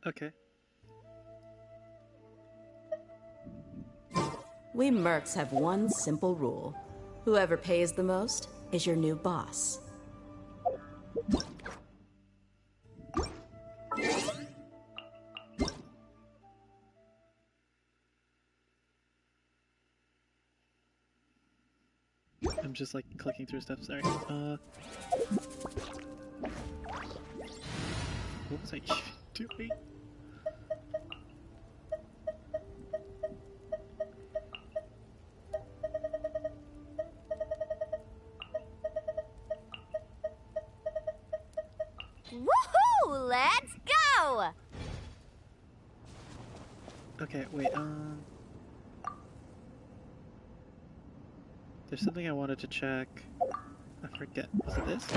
Okay. We mercs have one simple rule. Whoever pays the most is your new boss. I'm just like clicking through stuff, sorry. What was I doing? Woohoo! Let's go! Okay, wait, there's something I wanted to check. I forget. Was it this?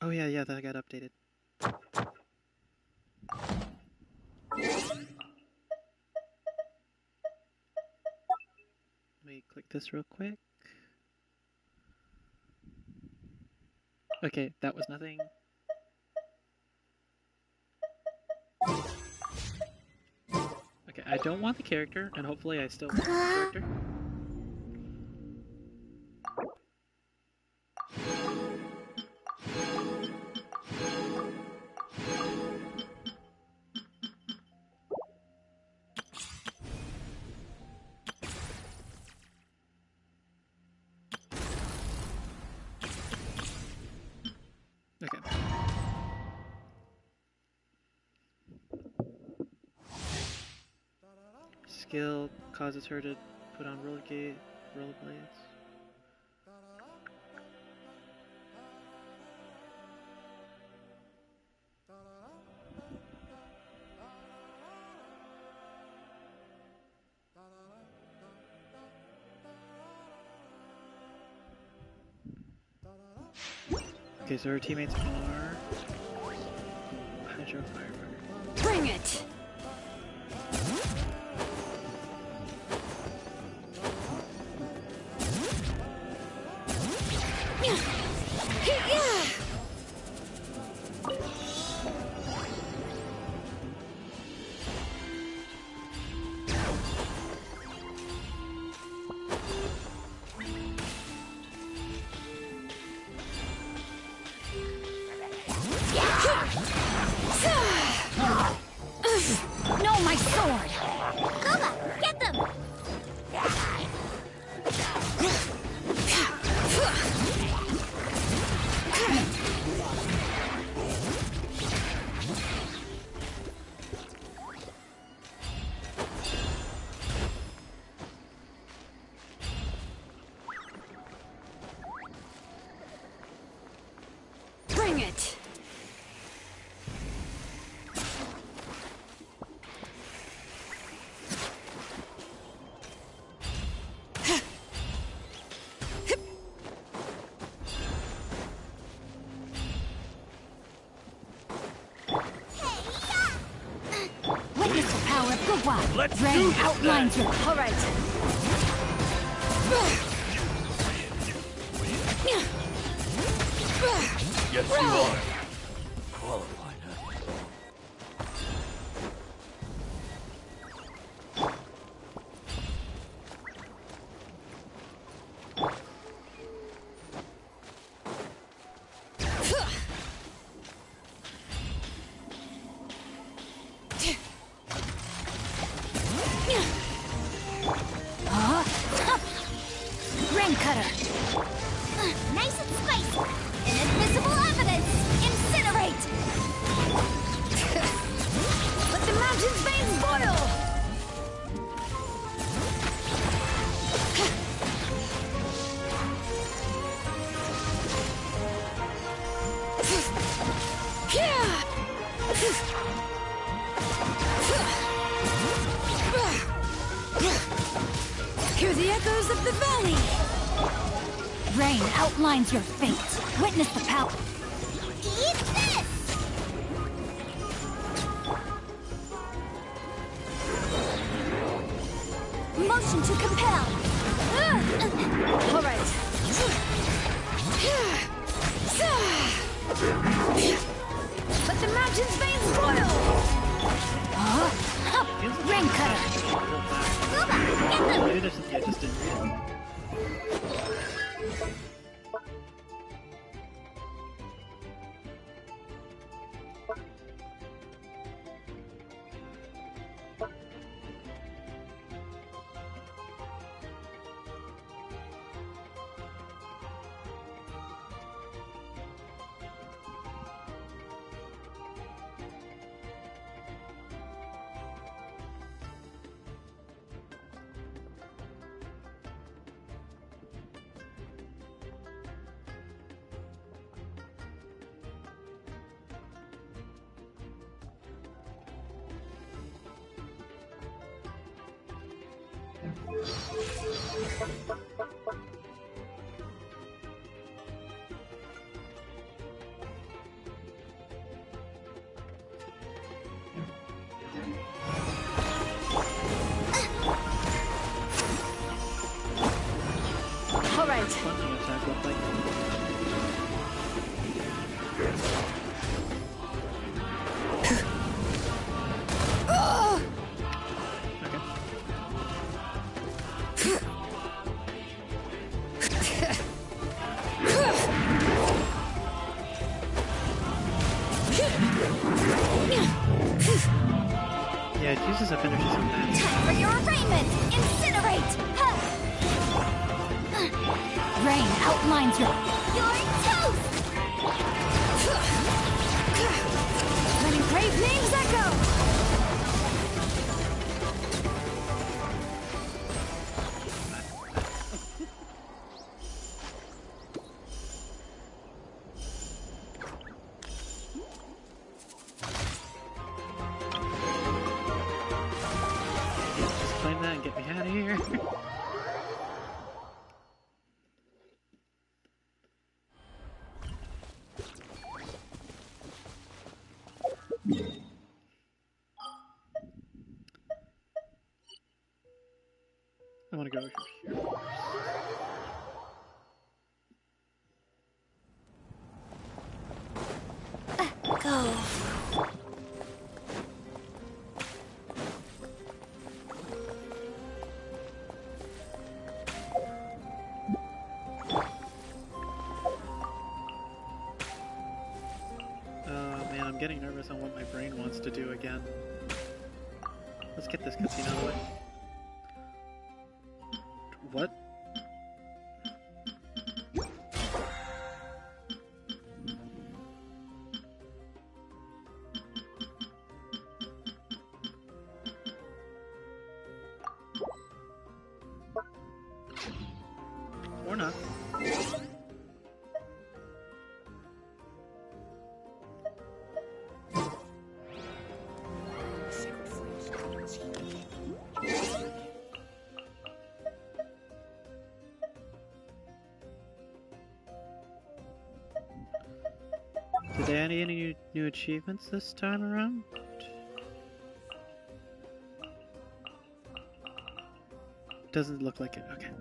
Oh yeah, that got updated. Let me click this real quick. Okay, that was nothing. Okay, I don't want the character, and hopefully I still want the character. Okay. Skill causes her to put on rollerblades. Okay, so her teammates are Hydro Firefighter. Bring it! No, my sword! Kuma, get them! Bring it! Witness the power of Gugwa. Let's Rain do this outlines then. your... All right. Yes, you are. Qualified, huh? Rain cutter. Nice and spicy. Inadmissible evidence. Incinerate. Let the mountain's veins boil. Hear the echoes of the valley. Rain outlines your fate. Witness the power. Eat this! Motion to compel. All right. Fortune's veins boil! Rain cutter! Booba, get them! Maybe there's something I just didn't read. All right. Punching attack looked like. Yeah, it uses a finisher sometimes. Time for your arraignment! Incinerate! Huh. Rain outlines your toast! Letting brave names echo! Just claim that and get me out of here. I want to go over here. Go. Man, I'm getting nervous on what my brain wants to do again. Let's get this cutscene out of the way. What? Or not. Did they add any new achievements this time around? Doesn't look like it. Okay.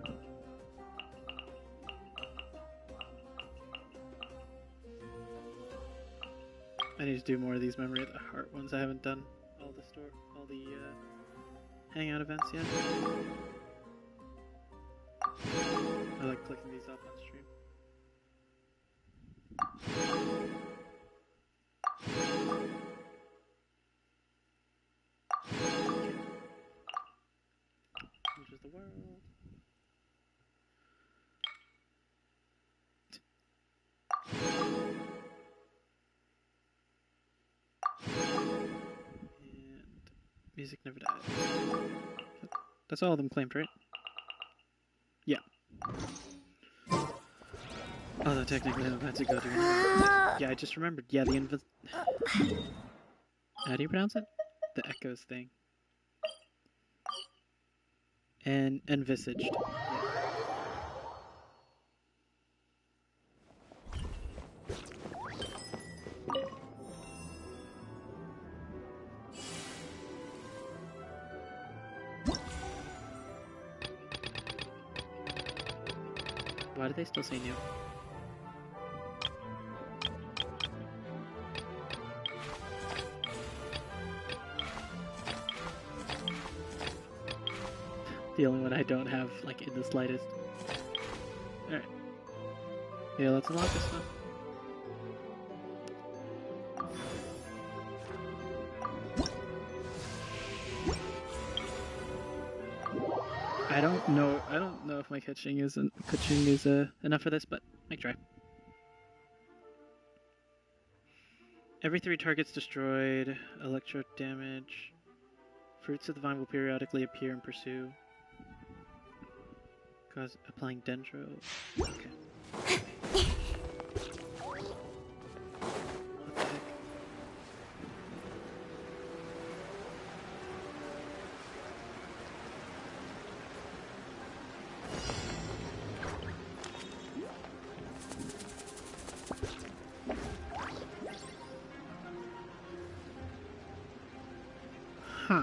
I need to do more of these Memory of the Heart ones. I haven't done all the hangout events yet. I like clicking these off on stream. Enters the world. And music never dies. That's all of them claimed, right? Yeah. Although technically I'm about to go to another. Yeah, I just remembered. Yeah, the how do you pronounce it? The echoes thing. And envisaged. Yeah. Why do they still say new? The only one I don't have, like, in the slightest. Alright. Yeah, let's unlock this one. I don't know if my catching is enough for this, but I try. Every 3 targets destroyed, electro damage. Fruits of the vine will periodically appear and pursue. Cause applying dendro. Okay. What the heck? Huh.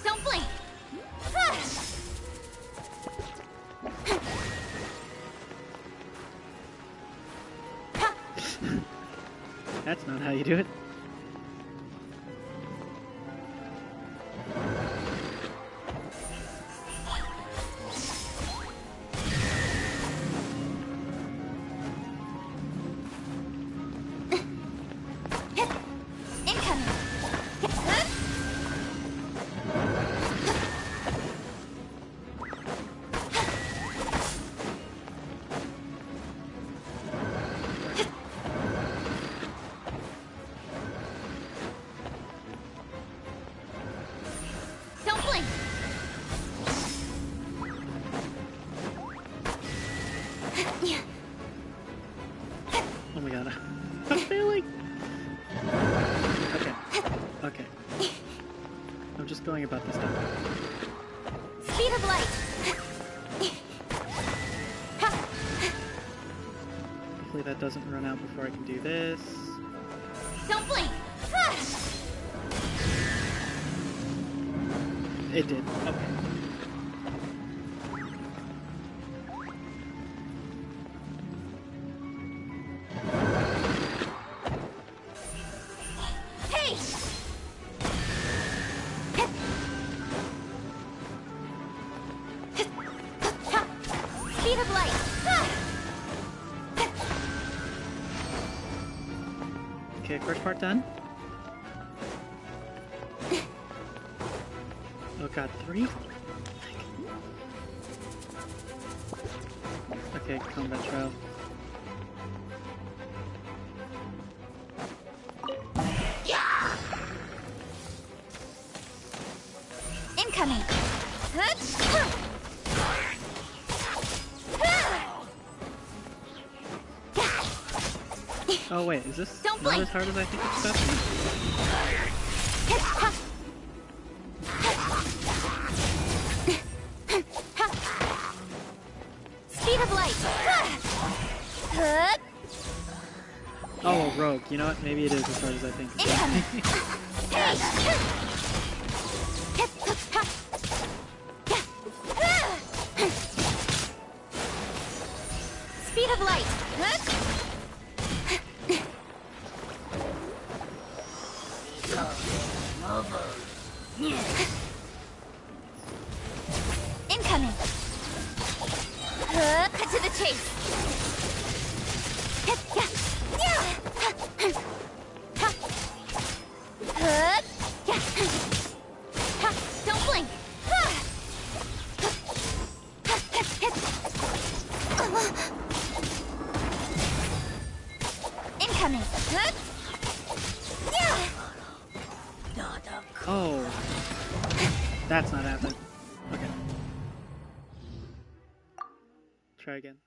Don't blink! That's not how you do it. Incoming! Don't blink! Oh my god. I'm failing! Okay. Okay. I'm just going about this stuff. Speed of light! Hopefully that doesn't run out before I can do this. Don't blink! It did. Okay. Hey! Speed of light! Okay, first part done. Oh god, 3? Okay, combat trial. Incoming! Oh wait, is this Don't not blink. as hard as I think it's supposed to be? Speed of light! Oh, rogue. You know what? Maybe it is as hard as I think. Incoming! Speed of light! Incoming! Cut to the chase! Don't blink! Incoming! Oh. That's not happening. Okay. Try again.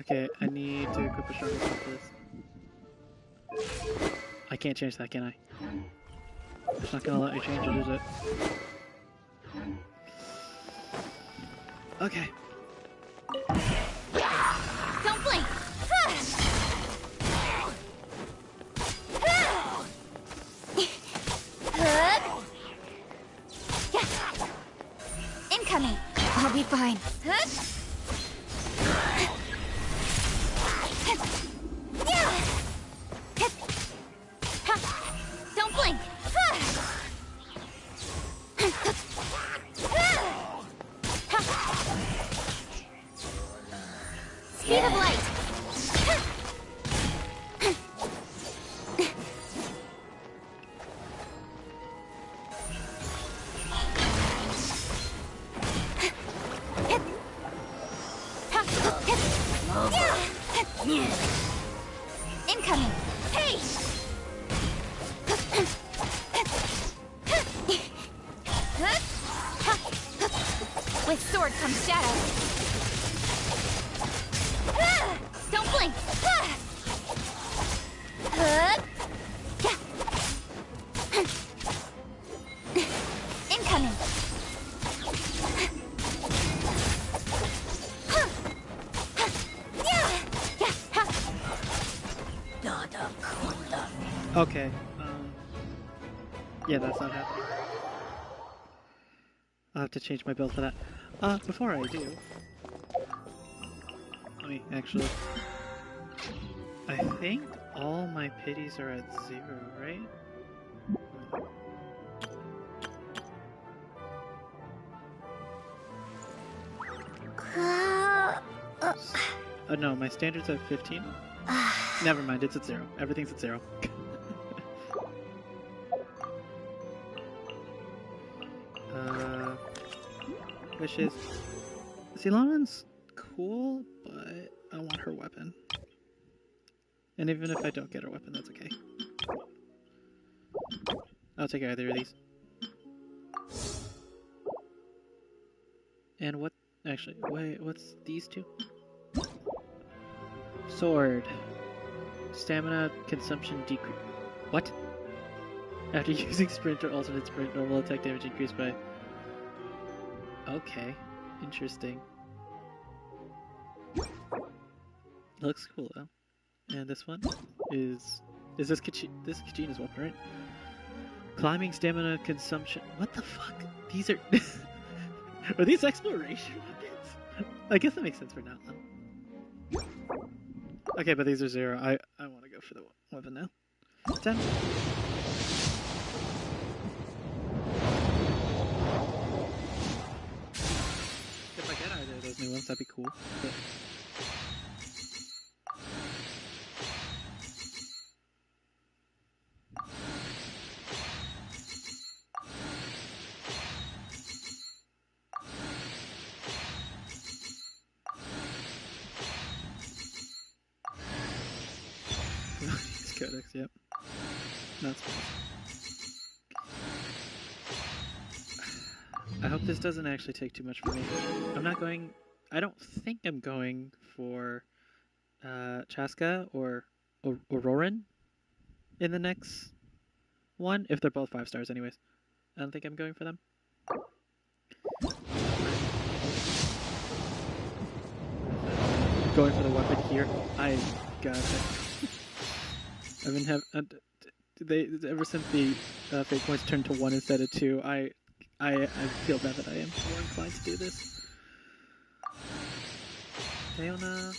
Okay, I need to equip a stronger weapon for this. I can't change that, can I? It's not gonna let me change it, is it? Okay. Don't blink! Incoming! I'll be fine. Speed of light! Incoming! Hey! With sword comes shadow. Don't blink! Incoming! Okay. Yeah, that's not happening. I'll have to change my build for that. Before I do, let me actually. I think all my pities are at 0, right? No, my standard's at 15. Never mind, it's at 0. Everything's at 0. Wishes. Ceylon's cool, but I want her weapon. And even if I don't get her weapon, that's okay. I'll take either of these. And what? Actually, wait, what's these two? Sword. Stamina consumption decrease. What? After using sprint or alternate sprint, normal attack damage increased by... Okay, interesting. Looks cool though. And this one is this Kachina's weapon, right? Climbing stamina consumption. What the fuck? These are are these exploration weapons? I guess that makes sense for now. Okay, but these are 0. I want to go for the weapon now. 10. If I get either of those new ones, that'd be cool. But... Codex, yep. That's fine. I hope this doesn't actually take too much for me. I'm not going... I don't think I'm going for Chaska or Auroran in the next one, if they're both 5 stars anyways. I don't think I'm going for them. Going for the weapon here. I got it. I've been ever since the fate points turned to 1 instead of 2. I feel bad that I am more inclined to do this. Leona.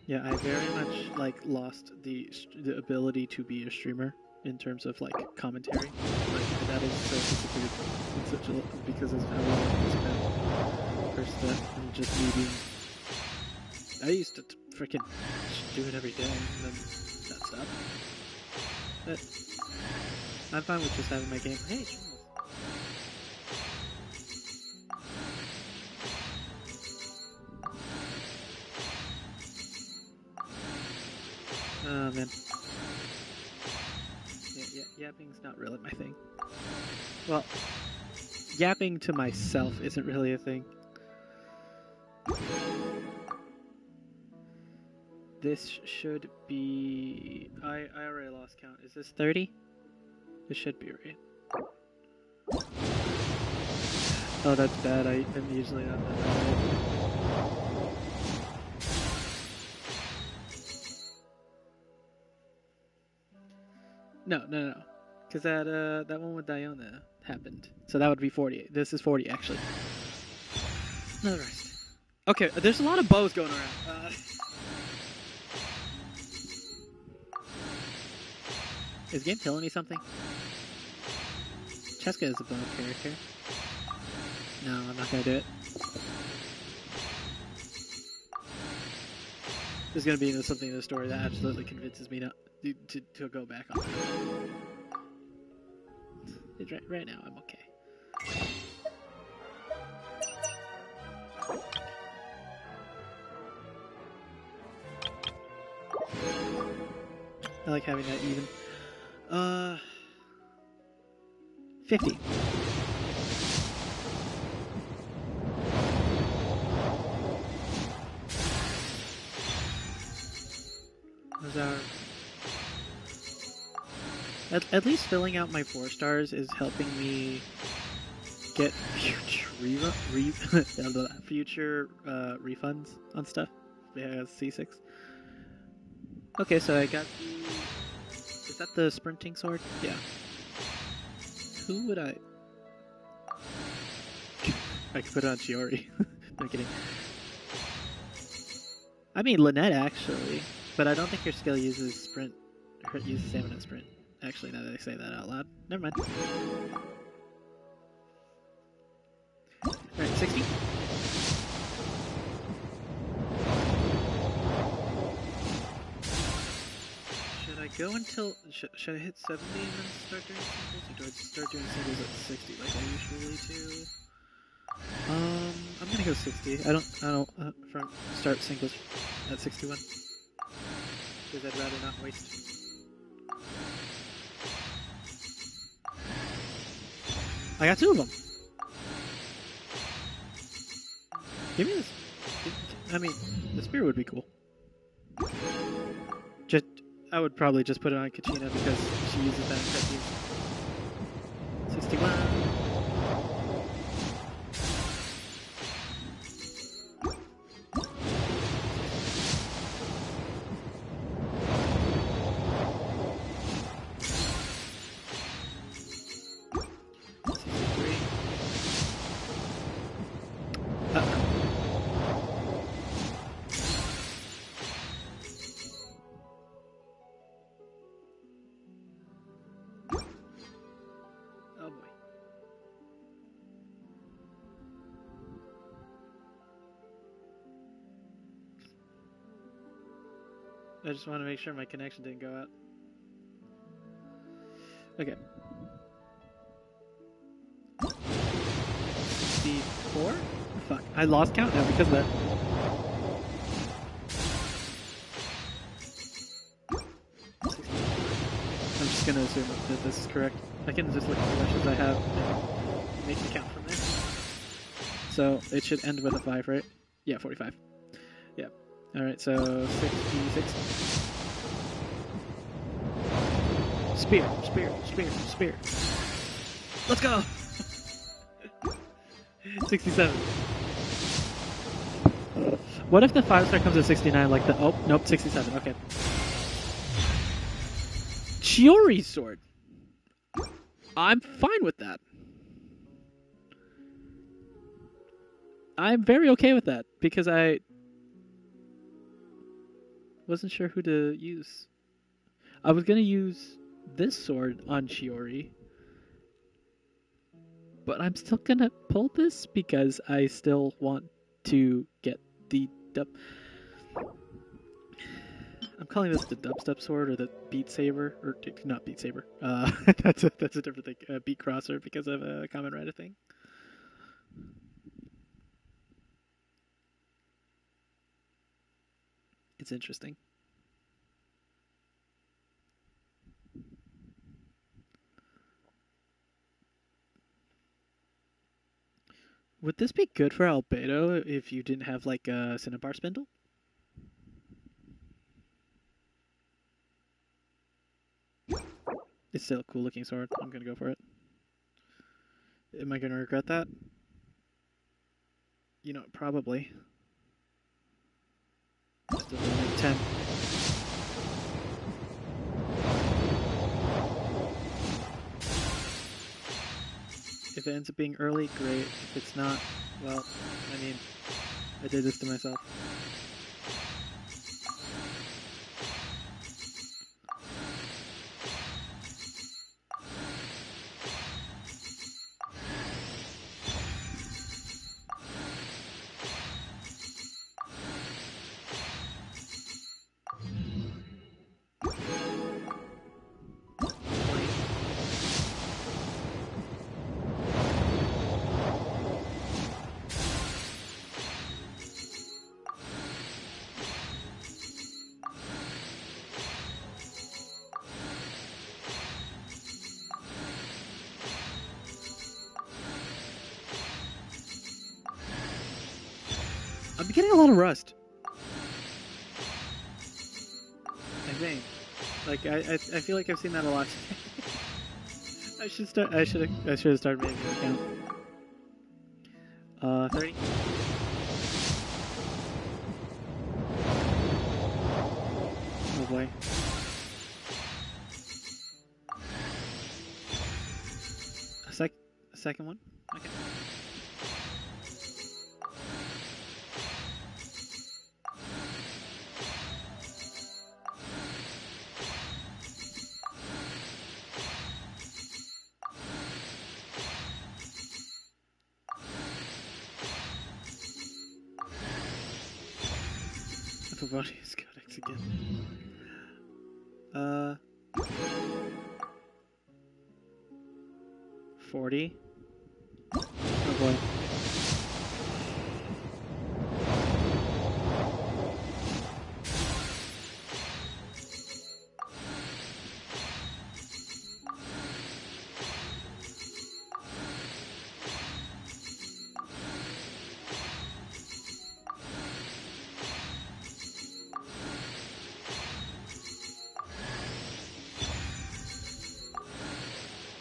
Yeah, I very much lost the ability to be a streamer in terms of commentary. That is so disappeared in such a because of how long it's been first step and just me being. I used to freaking do it every day and then that stopped. But I'm fine with just having my game. Hey. Oh man. Yeah, yapping's not really my thing. Well, yapping to myself isn't really a thing. This should be... I already lost count. Is this 30? This should be right. Oh, that's bad. I'm usually not that bad. No. Because that one with Diona happened. So that would be 48. This is 40, actually. No rest. Okay, there's a lot of bows going around. Is the game telling me something? Cheska is a bow character. No, I'm not gonna do it. There's gonna be something in the story that absolutely convinces me not to go back on it. Right now, I'm okay. I like having that even. 50. Those are... At least filling out my 4 stars is helping me get future future refunds on stuff. Yeah, C6. Okay, so I got the... Is that the sprinting sword? Yeah. Who would I... I could put it on Chiori. No kidding. I mean, Lynette, actually. But I don't think your skill uses sprint... uses stamina sprint. Actually, now that I say that out loud. Never mind. Alright, 60? Should I go until... Should I hit 70 and then start doing singles? Or do I start doing singles at 60 like I usually do? I'm gonna go 60. I don't start singles at 61. Because I'd rather not waste. I got 2 of them. Give me this. I mean, the spear would be cool. I would probably just put it on Kachina because she uses that in cutscenes. 61. I just want to make sure my connection didn't go out. Okay. 64? Fuck. I lost count now because of that. I'm just going to assume that this is correct. I can just look at the wishes I have and make the count from there. So it should end with a 5, right? Yeah, 45. Yeah. Alright, so 66. Spear, spear, spear, spear. Let's go! 67. What if the 5-star comes at 69 like the... Oh, nope, 67, okay. Chiori's sword. I'm fine with that. I'm very okay with that because I wasn't sure who to use. I was going to use this sword on Chiori, but I'm still going to pull this because I still want to get the I'm calling this the dubstep sword or the beat saber, or not beat saber. That's a different thing. Beat crosser because of a Kamen Rider thing. It's interesting. Would this be good for Albedo if you didn't have like a Cinnabar spindle? It's still a cool looking sword. I'm gonna go for it. Am I gonna regret that? You know, probably. Still at 10. If it ends up being early, great. If it's not, well, I mean, I did this to myself. I'm getting a lot of rust. I think. Like I feel like I've seen that a lot today. I should have started making an account. 30. Oh boy. A second one? Okay. Pavonius Codex again. 40. Oh boy.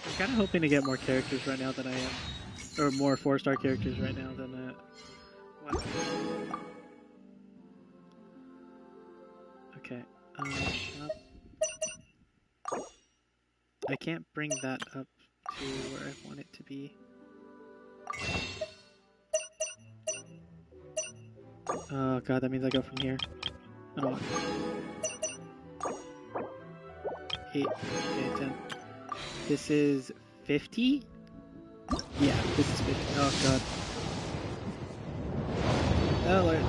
I'm kind of hoping to get more characters right now than I am. Or more 4-star characters right now than weapons. Okay. Shop. I can't bring that up to where I want it to be. Oh god, that means I go from here. I don't want 8, okay, 10. This is 50? Yeah, this is 50. Oh god. Oh lord.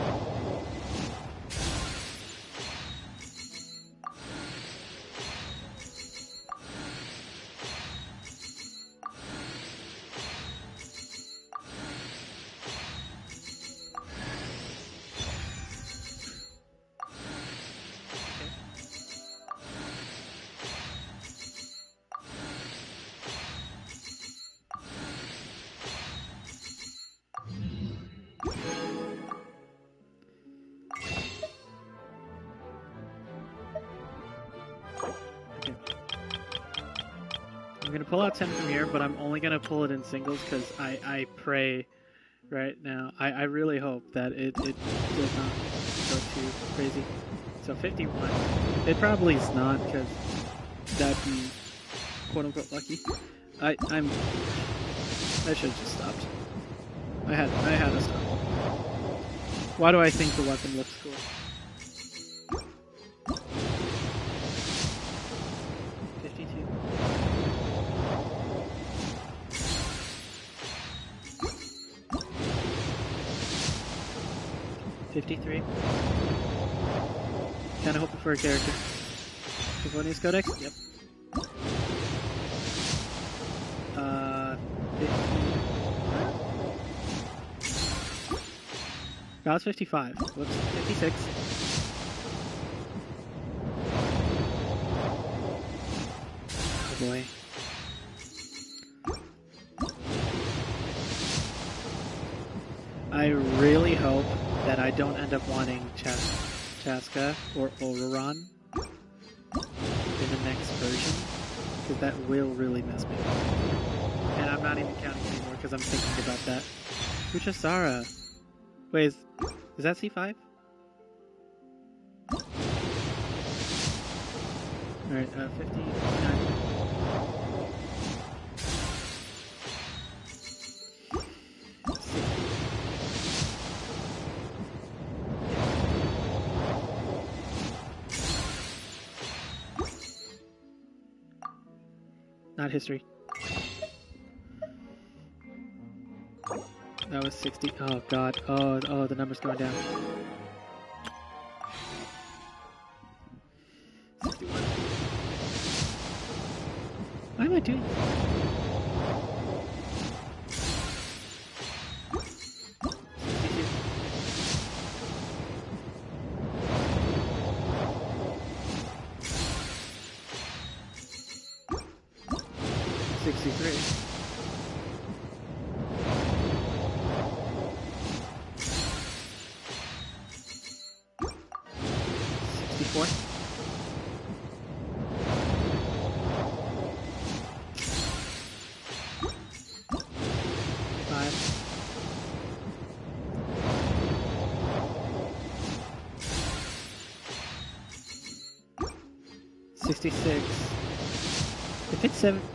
I'm gonna pull out 10 from here, but I'm only gonna pull it in singles because I pray right now. I really hope that it does not go too crazy. So 51. It probably is not because that'd be quote unquote lucky. I should have just stopped. I had to stop. Why do I think the weapon looks cool? $53. Kinda hoping for a character. Pavonius Codex? Yep. 50. That was 55. Whoops. 56. Oh boy. I really hope that I don't end up wanting Chaska or Oleron in the next version, because that will really mess me up. And I'm not even counting anymore because I'm thinking about that. Uchasara. Wait, is that C5? Alright, 59. not history. That was 60. Oh god. Oh, the number's going down. 61. Why am I doing this? 63. 64. 5. 66.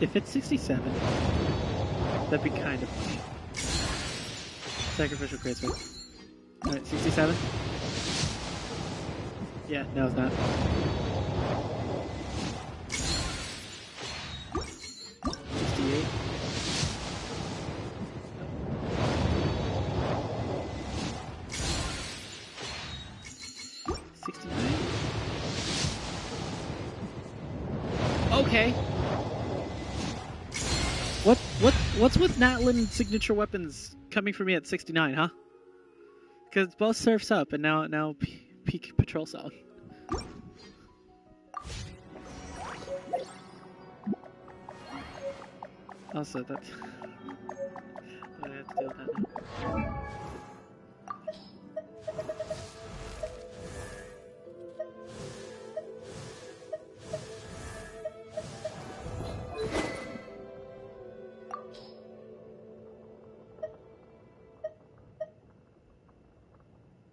If it's 67, that'd be kind of funny. Sacrificial crates. Alright, 67. Yeah, no, it's not. 68. 69. Okay. What's with Natlin signature weapons coming for me at 69, huh? Because both Surf's up and now peak patrol song. Also, that I have to deal with that now.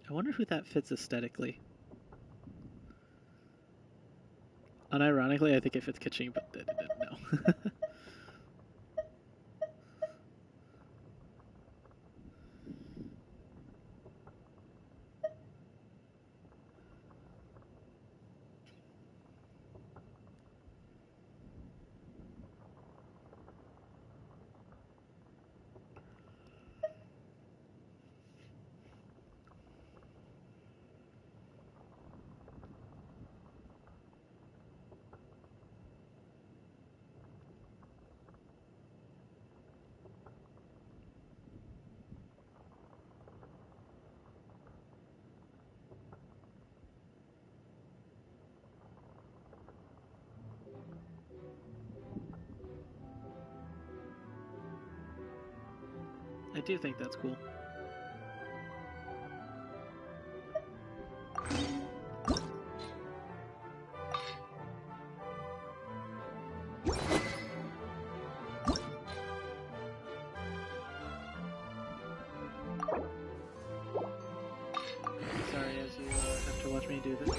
I wonder who that fits aesthetically. Unironically, I think it fits Kaching, but no. I do think that's cool. Sorry, as you have to watch me do this.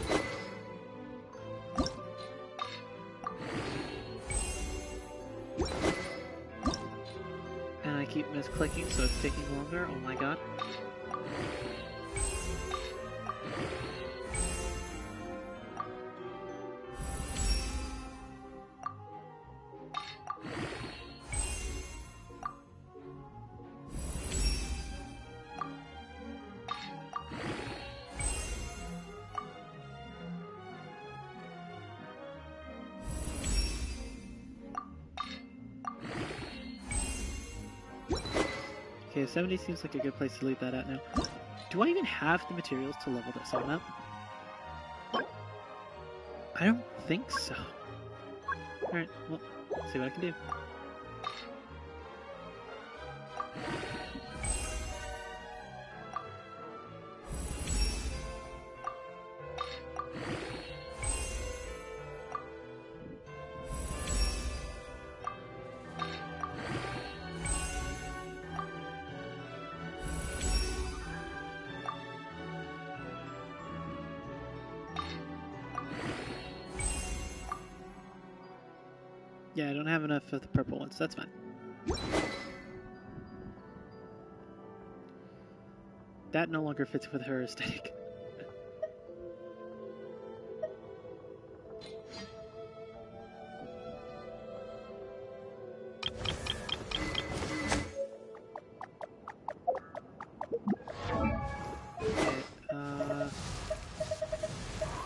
And I keep misclicking, so it's taking longer. Oh my god. Okay, 70 seems like a good place to leave that at now. Do I even have the materials to level this one up? I don't think so. Alright, well, let's see what I can do. Yeah, I don't have enough of the purple ones. That's fine. That no longer fits with her aesthetic.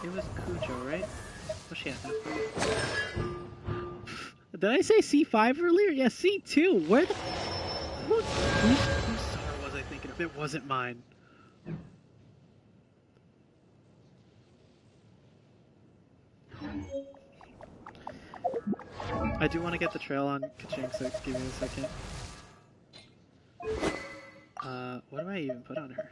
It was Cujo, right? What's she at now? Did I say C5 earlier? Yeah, C2. Where the... Whose star was I thinking of? It wasn't mine. I do want to get the trail on Kaching, so give me a second. What do I even put on her?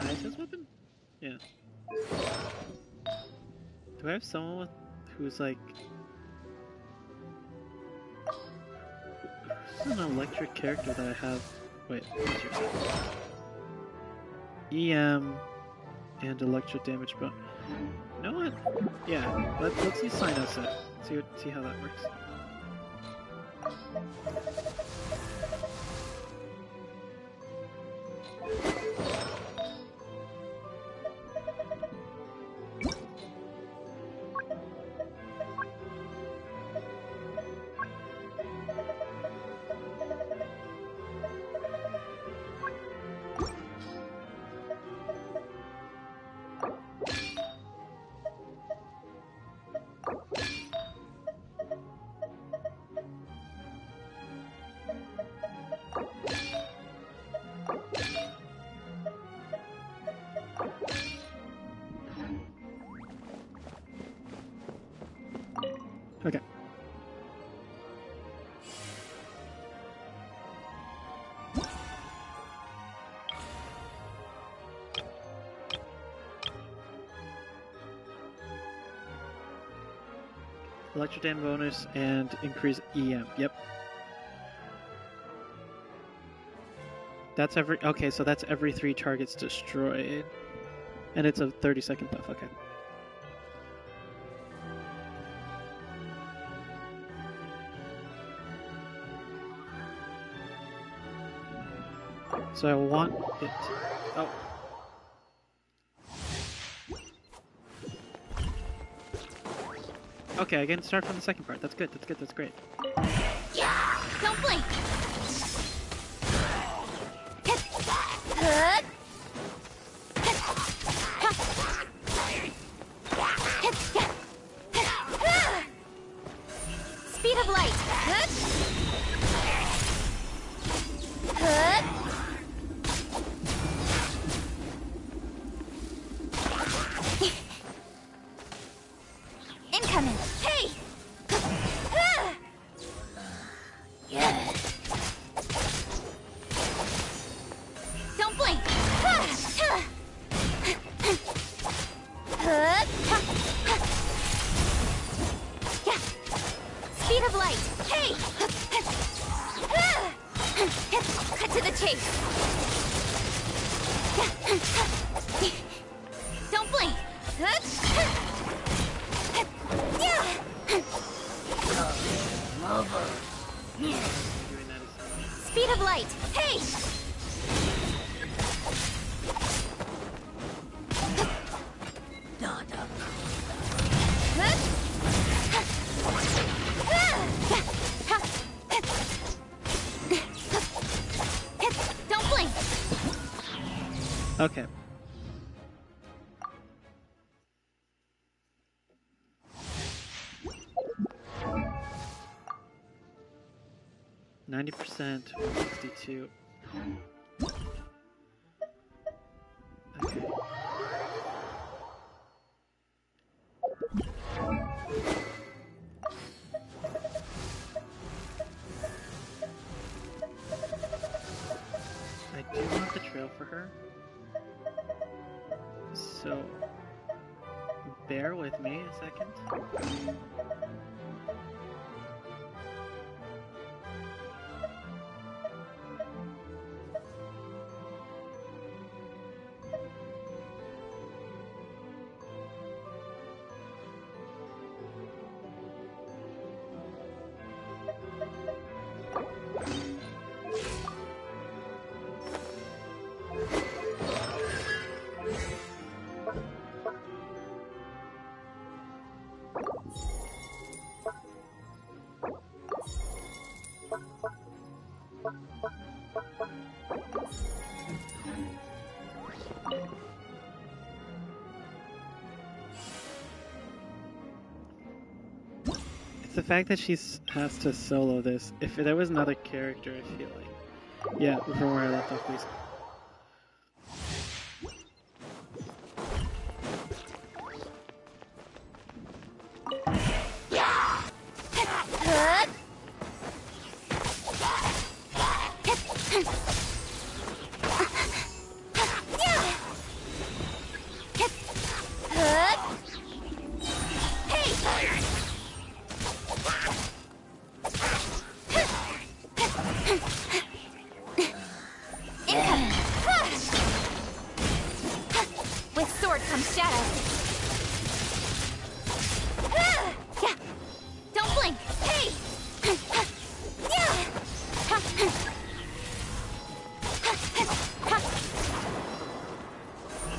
Isis weapon? Yeah. Do I have someone who's like... Who's an electric character that I have... Wait, what's your... EM and electric damage, but... You know what? Yeah, let's use Sino set. See how that works. Okay. Electro dam bonus and increase EM. Yep. That's every... Okay, so that's every 3 targets destroyed. And it's a 30-second buff. Okay. So I want it... Oh. Okay, I can start from the second part. That's good, that's good, that's great. Yeah! Don't blink! Speed of light! Incoming! Hey! Yeah! Don't blink! Speed of light! Hey! Cut to the chase! Don't blink! Speed of light! Hey! Don't blink! Okay. %, 162. Okay. I do want the trail for her. So bear with me a second. the fact that she has to solo this. If there was another character, I feel like. Yeah, from where I left off, please. With sword comes shadow. Yeah. Don't blink. Hey.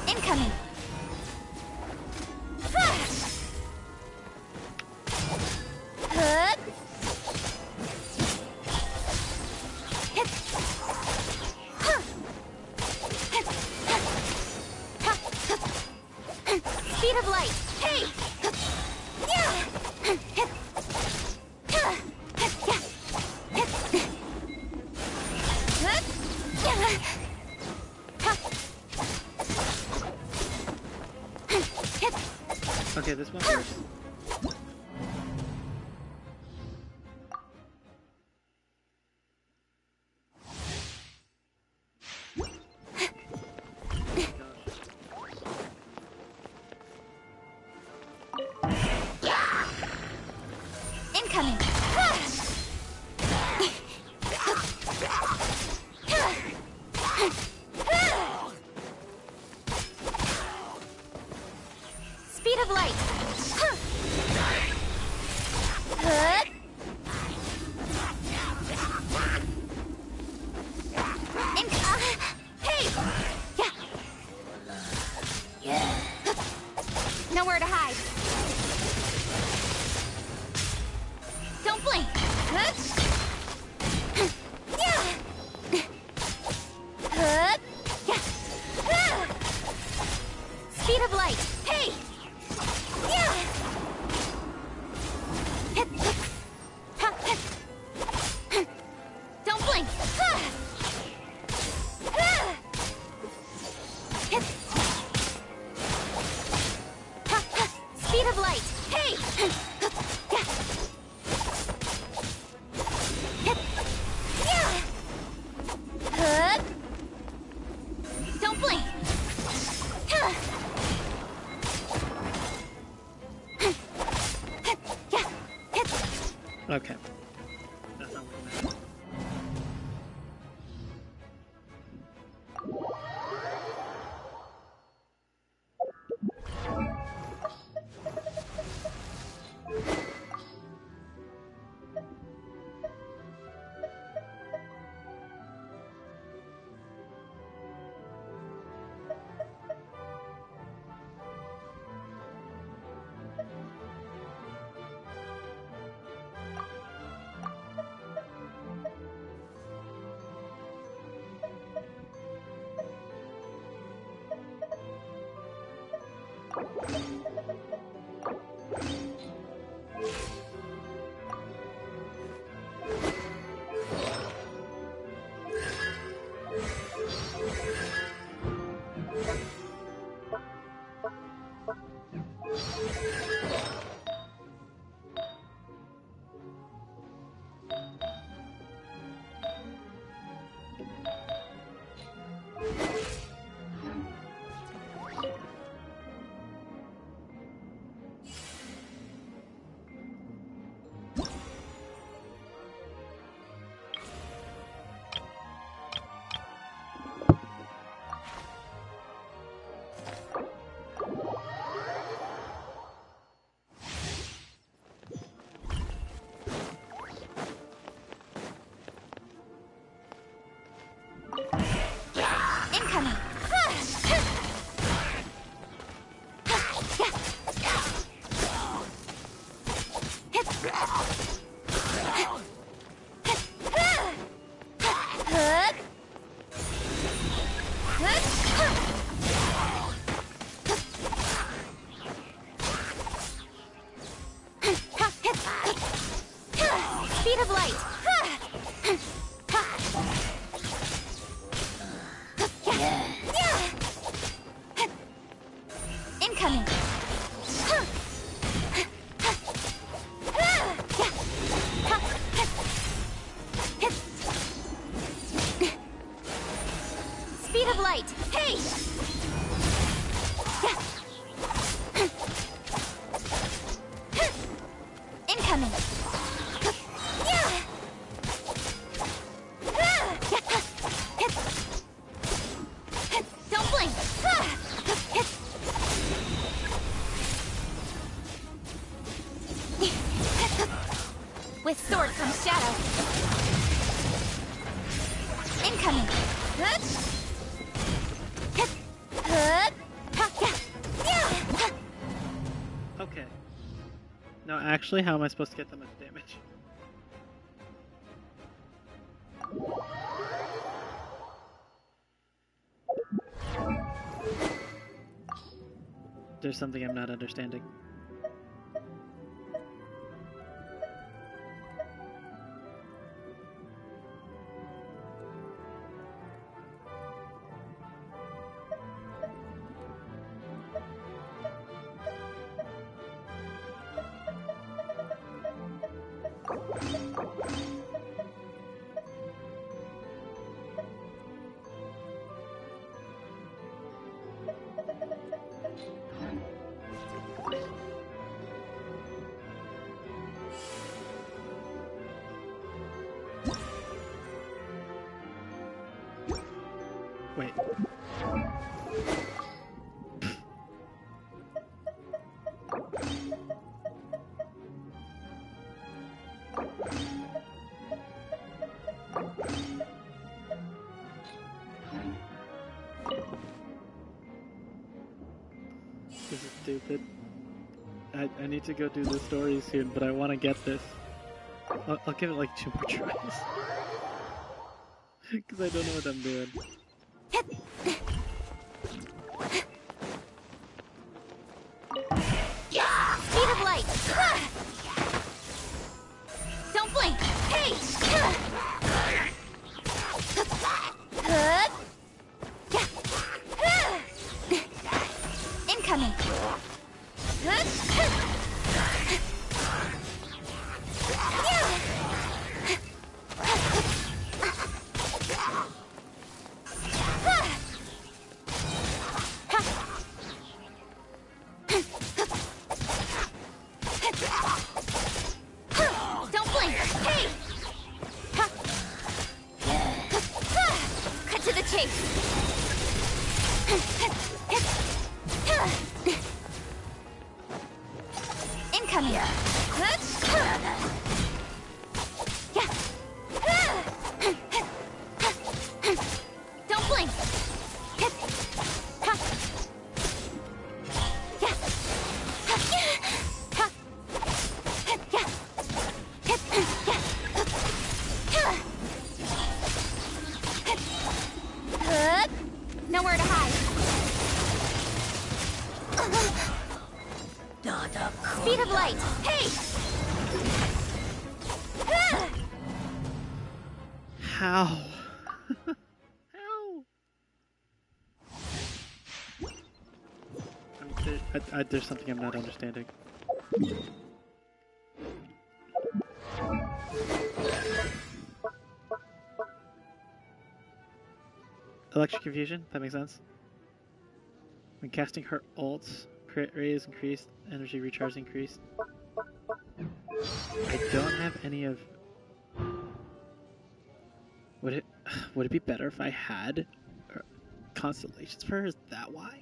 Incoming. Speed of light. Hey. Okay, this one first. Incoming. Speed of light. Hey! Yeah. Nowhere to hide. Don't blink. Yeah. Incoming. Speed of light. Hey! Incoming. Don't blink. With sword comes shadow. Incoming. Okay. No, actually, how am I supposed to get that much damage? There's something I'm not understanding. Wait. This is stupid. I need to go do the story soon, but I want to get this. I'll give it like 2 more tries. Because I don't know what I'm doing. Speed of light. Don't blink. Hey! Incoming. Don't blink. Hey! Cut to the chase. Incoming. Don't blink. Nowhere to hide. Speed of light. Hey! How? How? There's something I'm not understanding. Electric confusion? That makes sense. When casting her ults, crit rate is increased, energy recharge increased. I don't have any of... Would it be better if I had constellations for her? Is that why?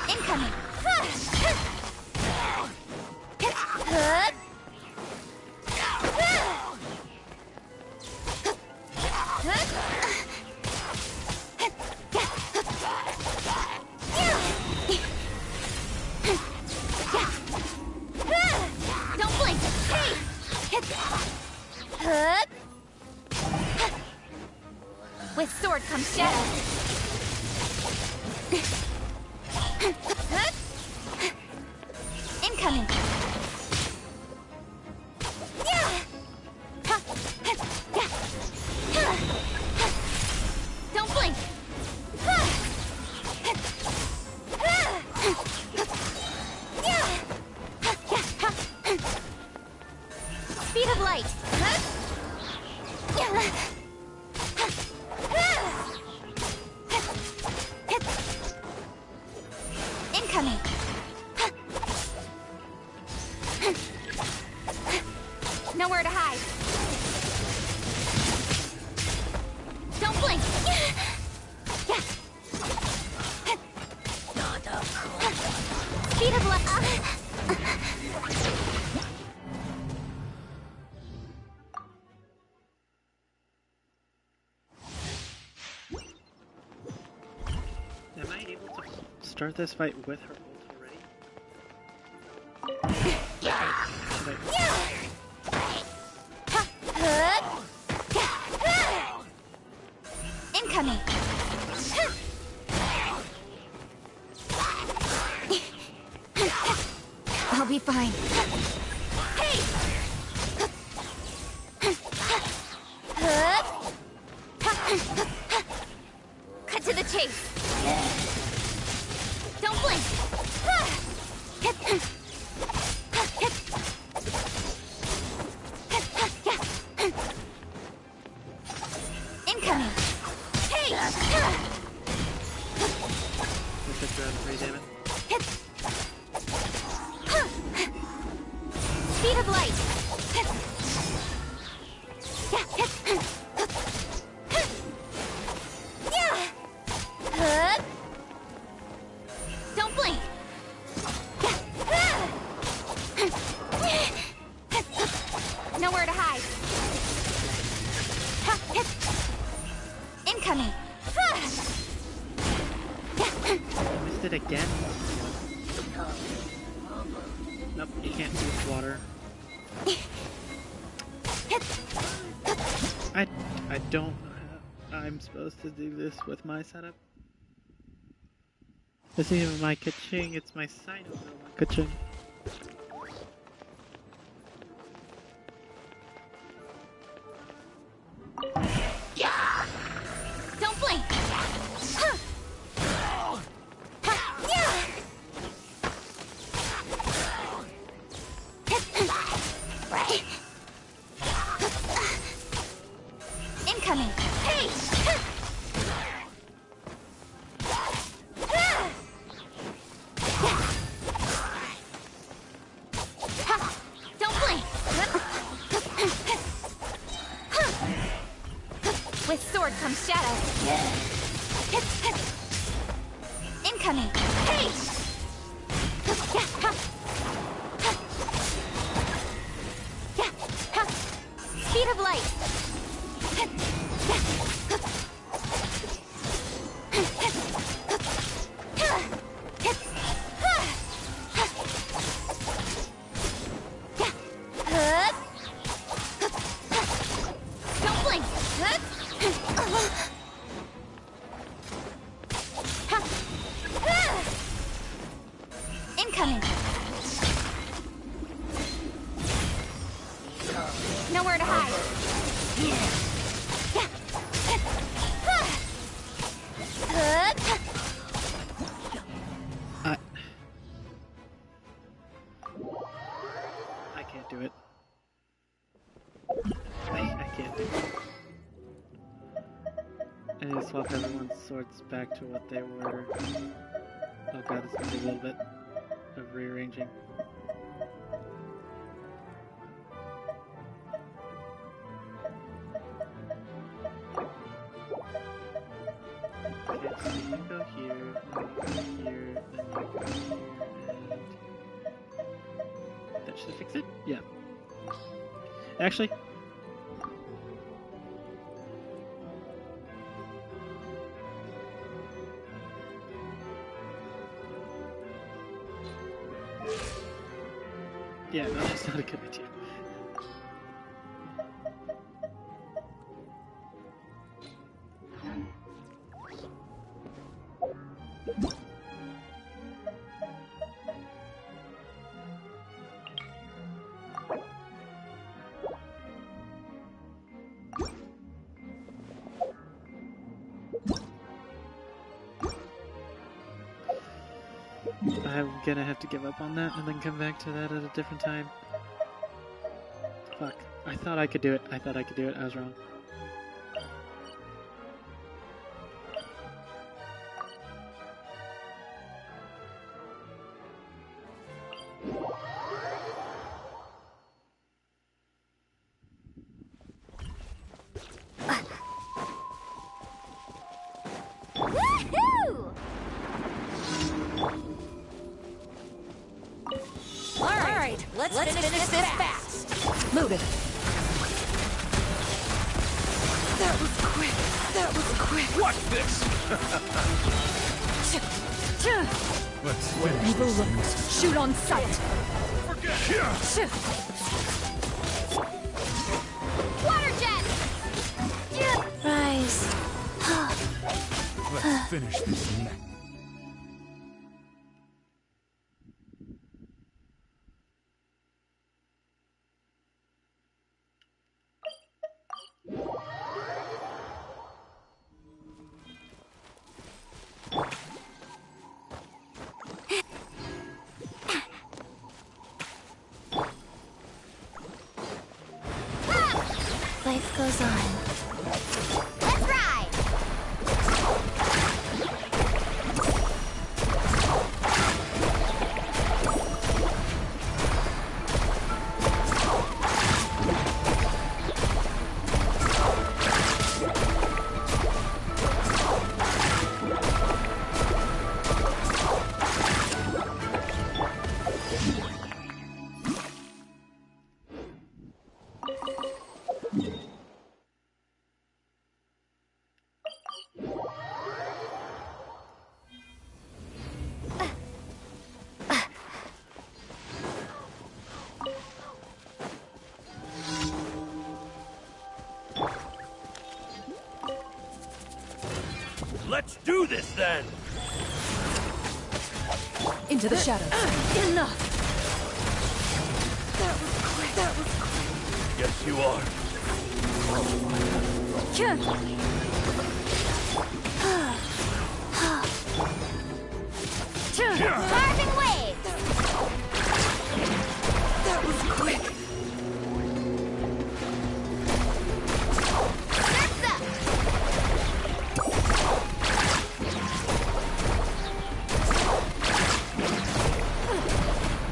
Incoming. Don't blink. Hey! With sword comes shadow. Incoming. Don't blink. Speed of light. Incoming. Nowhere to hide. Don't blink. Speed of light. Am I able to start this fight with her ult already? Incoming. I'll be fine. Hey! Cut to the chase. Don't blink. Incoming. Hey! Let's get around 3 damage. Speed of light. Don't blink. Nowhere to hide. Incoming. Missed it again? Nope, you can't use water. I don't know how I'm supposed to do this with my setup. This isn't even my ka-ching, it's my Sino ka-ching. Don't blink. Incoming. Hey! Don't blink. With sword comes shadow. Incoming. Hey! Speed of light. Don't blink. Incoming. Nowhere to hide. I can't do it. I can't do it. I need to swap everyone's swords back to what they were. Oh god, this is gonna be a little bit of rearranging. Okay, so you go here, then you go here, then you go here, and... That should fix it? Yeah. Actually... Yeah, no, that's not a good idea. I'm gonna have to give up on that and then come back to that at a different time. Fuck. I thought I could do it. I thought I could do it. I was wrong. Woohoo! Alright, let's finish this fast. Move it. That was quick. That was quick. Watch this! Let's finish Evil this. look. Shoot on sight. Forget it! Water jet! Rise. Let's finish this now. Life goes on. Let's ride! Let's do this then! Into the shadows. Enough! That was quick. That was quick. Yes, you are. Carving waves! That was quick. Surf's up!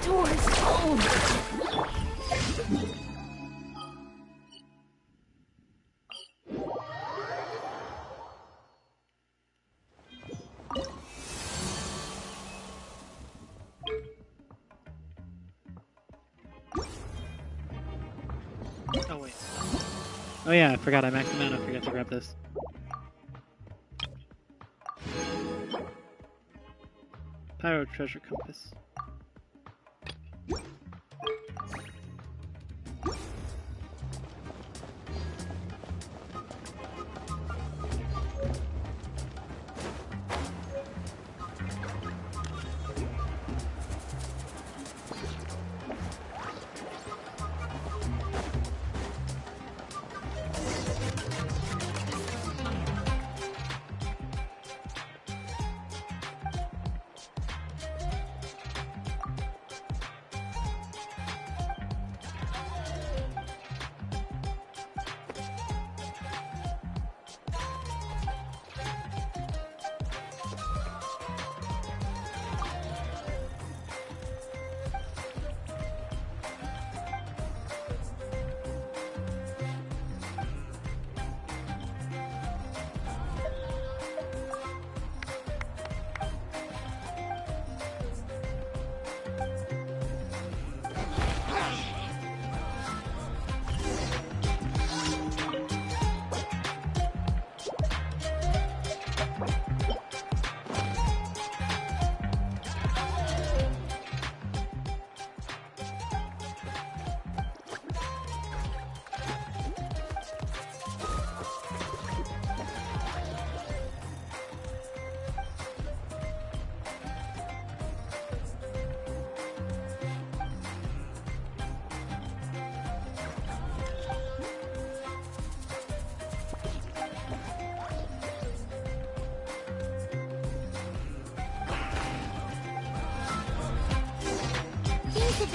Towards home. Oh wait. Oh yeah, I forgot I maxed them out. I forgot to grab this. Pyro treasure compass.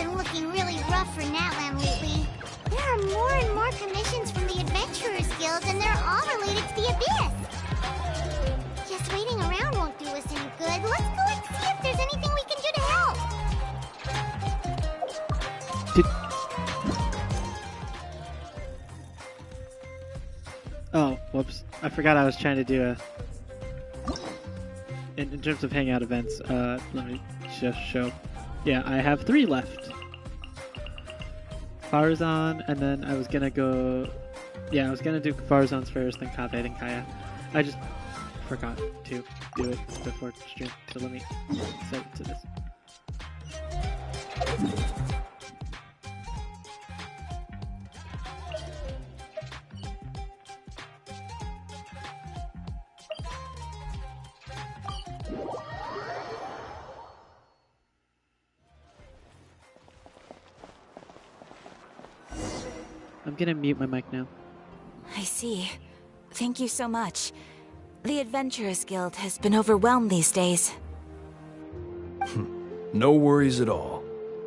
been looking really rough for Natlan lately. There are more and more commissions from the Adventurers Guild, and they're all related to the Abyss. Just waiting around won't do us any good. Let's go and see if there's anything we can do to help. Oh, whoops. I forgot I was trying to do a... In terms of hangout events, let me just show. Yeah, I have 3 left. Farazan, and then I was gonna go... Yeah, I was gonna do Farazan's first, then Kaveh, then Kaya. I just forgot to do it before stream, so let me set it to this. I'm gonna mute my mic now. I see. Thank you so much. The Adventurers Guild has been overwhelmed these days. No worries at all.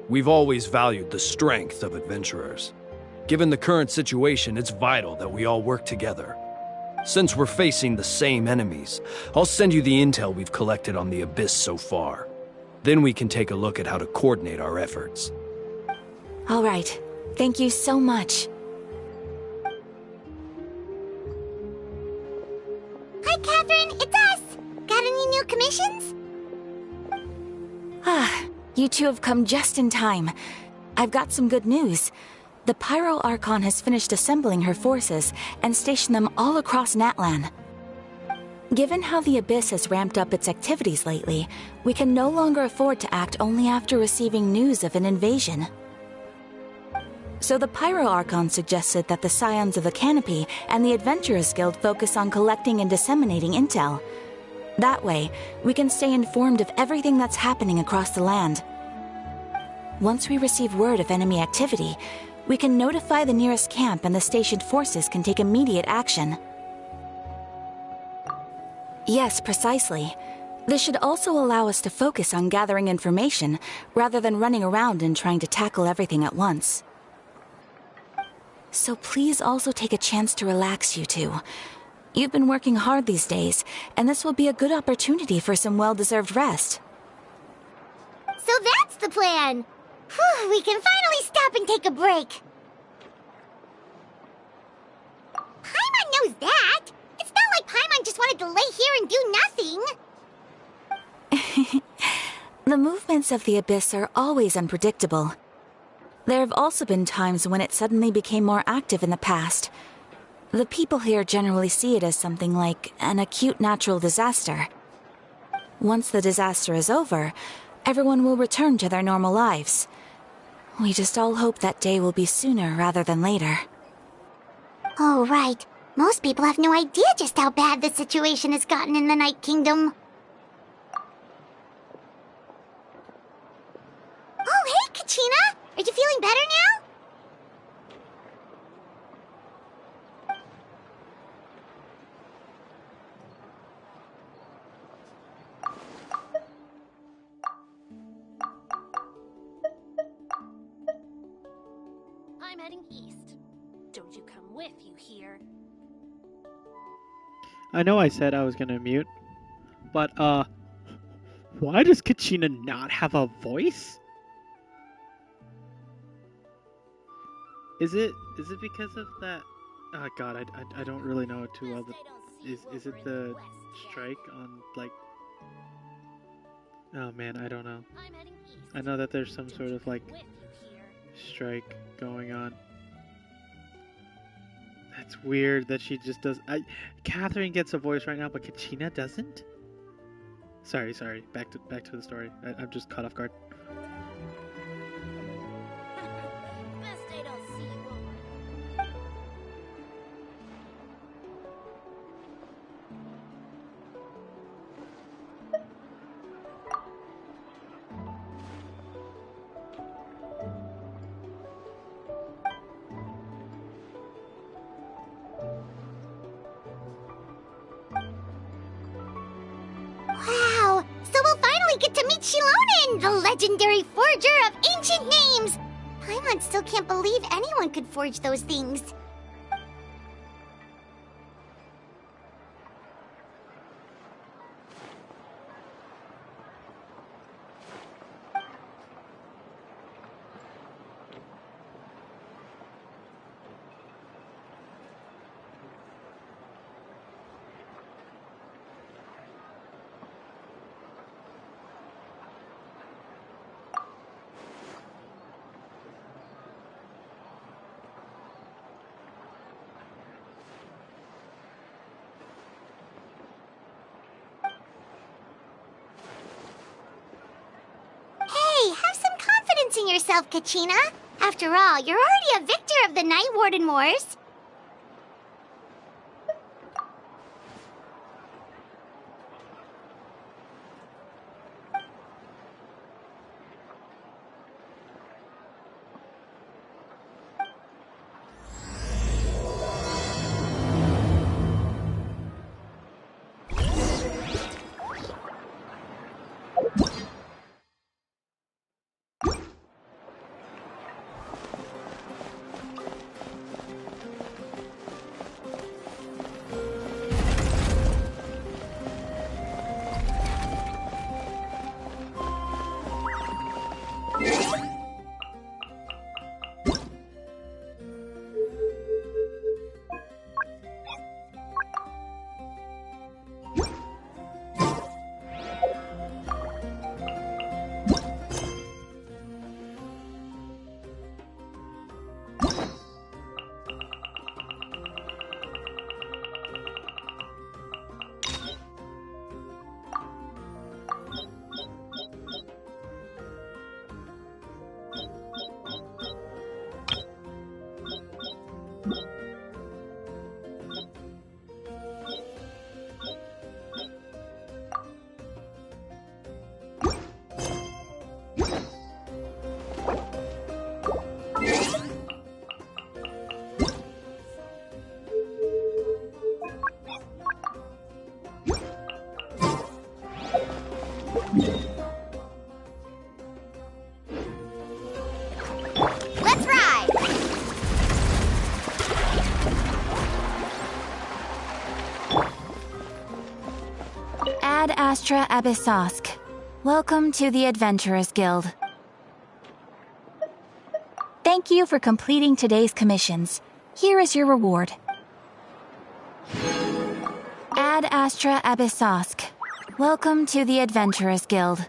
We've always valued the strength of adventurers. Given the current situation, it's vital that we all work together. Since we're facing the same enemies, I'll send you the intel we've collected on the Abyss so far. Then we can take a look at how to coordinate our efforts. All right. Thank you so much. Hi, Catherine. It's us. Got any new commissions? You two have come just in time. I've got some good news. The Pyro Archon has finished assembling her forces and stationed them all across Natlan. Given how the Abyss has ramped up its activities lately, we can no longer afford to act only after receiving news of an invasion. So the Pyro Archon suggested that the Scions of the Canopy and the Adventurers Guild focus on collecting and disseminating intel. That way, we can stay informed of everything that's happening across the land. Once we receive word of enemy activity, we can notify the nearest camp and the stationed forces can take immediate action. Yes, precisely. This should also allow us to focus on gathering information rather than running around and trying to tackle everything at once. So please also take a chance to relax, you two. You've been working hard these days, and this will be a good opportunity for some well-deserved rest. So that's the plan. Whew, we can finally stop and take a break. Paimon knows that. It's not like Paimon just wanted to lay here and do nothing. The movements of the Abyss are always unpredictable. There have also been times when it suddenly became more active in the past. The people here generally see it as something like an acute natural disaster. Once the disaster is over, everyone will return to their normal lives. We just all hope that day will be sooner rather than later. Oh, right. Most people have no idea just how bad the situation has gotten in the Night Kingdom. Oh, hey, Kachina! Are you feeling better now? I'm heading east. Don't you come with, you hear? I know I said I was gonna mute, but why does Kachina not have a voice? Is it because of that? Oh god, I don't really know it too well. Is it the strike on like? Oh man, I don't know. I know that there's some sort of like strike going on. That's weird that she just does. Catherine gets a voice right now, but Kachina doesn't. Sorry. Back to the story. I'm just caught off guard. Best I don't see you over. Wow! So we'll finally finally get to meet Shilonen, the legendary forger of ancient names! Paimon still can't believe anyone could forge those things. Have some confidence in yourself, Kachina. After all, you're already a victor of the Night Warden Wars. Let's ride! Ad Astra Abyssosk. Welcome to the Adventurers Guild. Thank you for completing today's commissions. Here is your reward. Ad Astra Abyssosk. Welcome to the Adventurers Guild.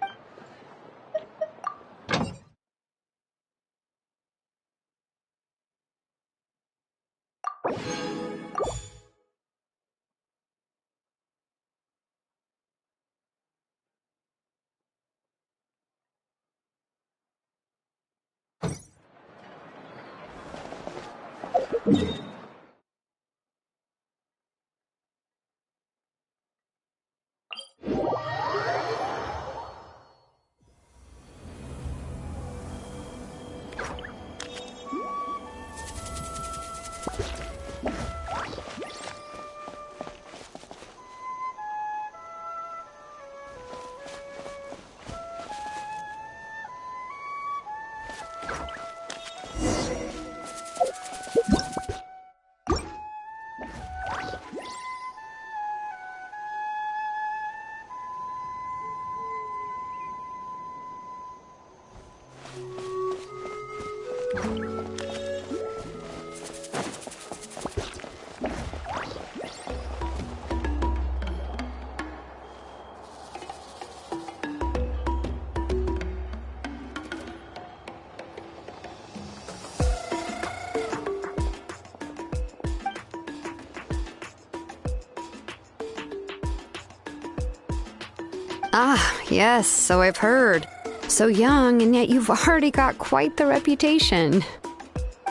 Ah, yes, so I've heard. So young, and yet you've already got quite the reputation.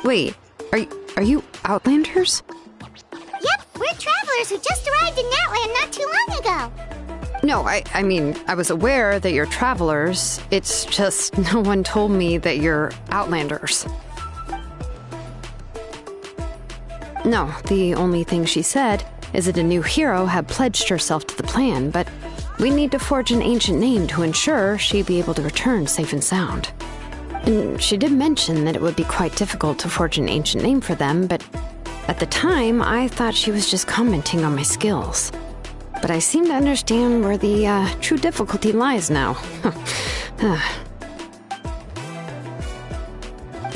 Wait, are you Outlanders? Yep, we're travelers who just arrived in Natland not too long ago. No, I mean, I was aware that you're travelers. It's just no one told me that you're Outlanders. No, the only thing she said is that a new hero had pledged herself to the plan, but we need to forge an ancient name to ensure she'd be able to return safe and sound. And she did mention that it would be quite difficult to forge an ancient name for them, but at the time, I thought she was just commenting on my skills. But I seem to understand where the true difficulty lies now.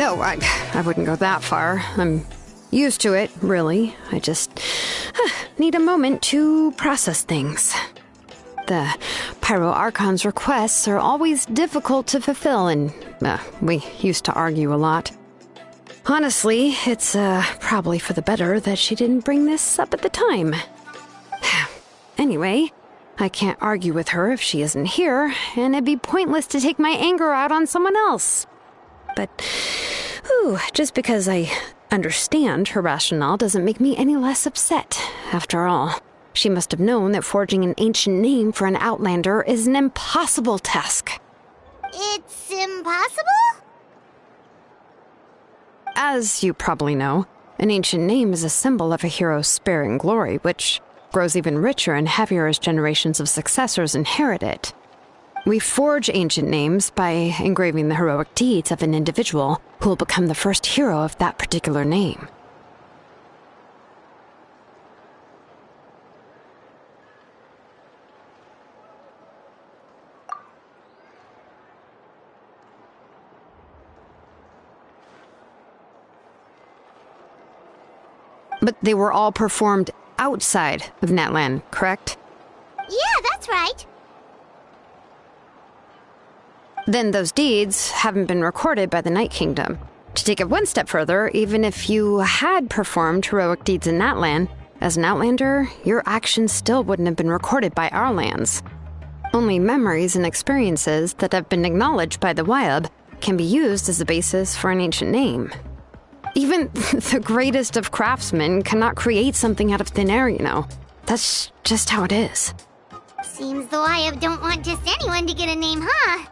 Oh, I wouldn't go that far. I'm used to it, really. I just need a moment to process things. The Pyro Archon's requests are always difficult to fulfill, and we used to argue a lot. Honestly, it's probably for the better that she didn't bring this up at the time. Anyway, I can't argue with her if she isn't here, and it'd be pointless to take my anger out on someone else. But, just because I understand her rationale doesn't make me any less upset. After all, she must have known that forging an ancient name for an Outlander is an impossible task. It's impossible? As you probably know, an ancient name is a symbol of a hero's spirit and glory, which grows even richer and heavier as generations of successors inherit it. We forge ancient names by engraving the heroic deeds of an individual who will become the first hero of that particular name. But they were all performed outside of Natlan, correct? Yeah, that's right. Then those deeds haven't been recorded by the Night Kingdom. To take it one step further, even if you had performed heroic deeds in Natlan, as an Outlander, your actions still wouldn't have been recorded by our lands. Only memories and experiences that have been acknowledged by the Wyab can be used as a basis for an ancient name. Even the greatest of craftsmen cannot create something out of thin air, you know. That's just how it is. Seems the Wyab don't want just anyone to get a name, huh?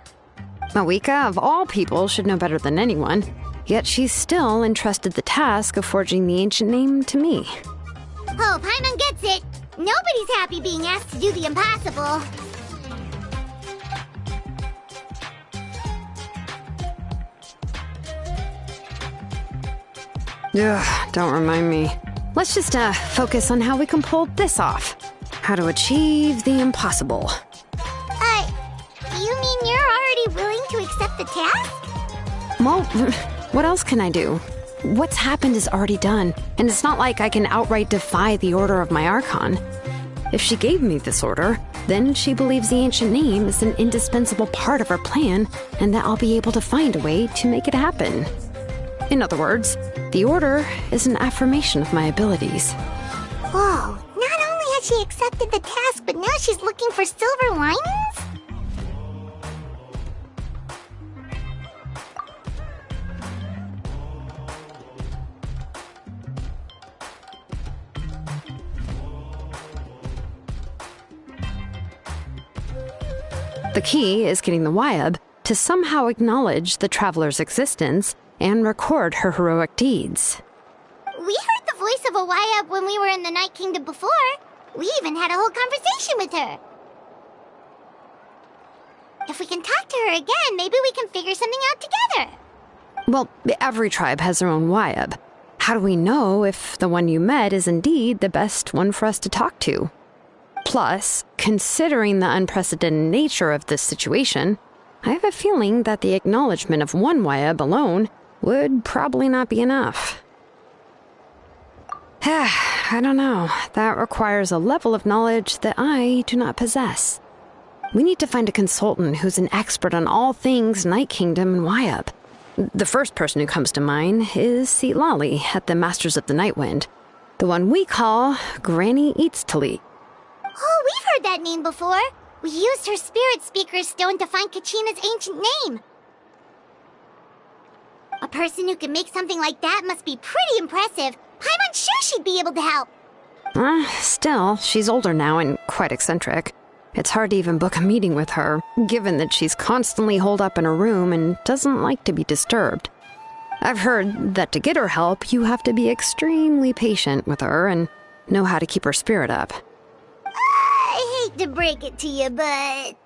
Mawika, of all people, should know better than anyone, yet she's still entrusted the task of forging the ancient name to me. Oh, Paimon gets it. Nobody's happy being asked to do the impossible. Ugh, don't remind me. Let's just focus on how we can pull this off. How to achieve the impossible. You mean you're already willing to accept the task? Well, what else can I do? What's happened is already done, and it's not like I can outright defy the order of my Archon. If she gave me this order, then she believes the ancient name is an indispensable part of her plan, and that I'll be able to find a way to make it happen. In other words, the order is an affirmation of my abilities. Whoa, not only has she accepted the task, but now she's looking for silver linings? The key is getting the Wyab to somehow acknowledge the traveler's existence and record her heroic deeds. We heard the voice of a Wyab when we were in the Night Kingdom before. We even had a whole conversation with her. If we can talk to her again, maybe we can figure something out together. Well, every tribe has their own Wyab. How do we know if the one you met is indeed the best one for us to talk to? Plus, considering the unprecedented nature of this situation, I have a feeling that the acknowledgement of one Wyab alone would probably not be enough. I don't know. That requires a level of knowledge that I do not possess. We need to find a consultant who's an expert on all things Night Kingdom and Wyab. The first person who comes to mind is Seatlali at the Masters of the Nightwind, the one we call Granny Eatstali. Oh, we've heard that name before. We used her Spirit Speaker's stone to find Kachina's ancient name. A person who can make something like that must be pretty impressive. Paimon's sure she'd be able to help. Still, she's older now and quite eccentric. It's hard to even book a meeting with her, given that she's constantly holed up in her room and doesn't like to be disturbed. I've heard that to get her help, you have to be extremely patient with her and know how to keep her spirit up. Hey, hate to break it to you, but...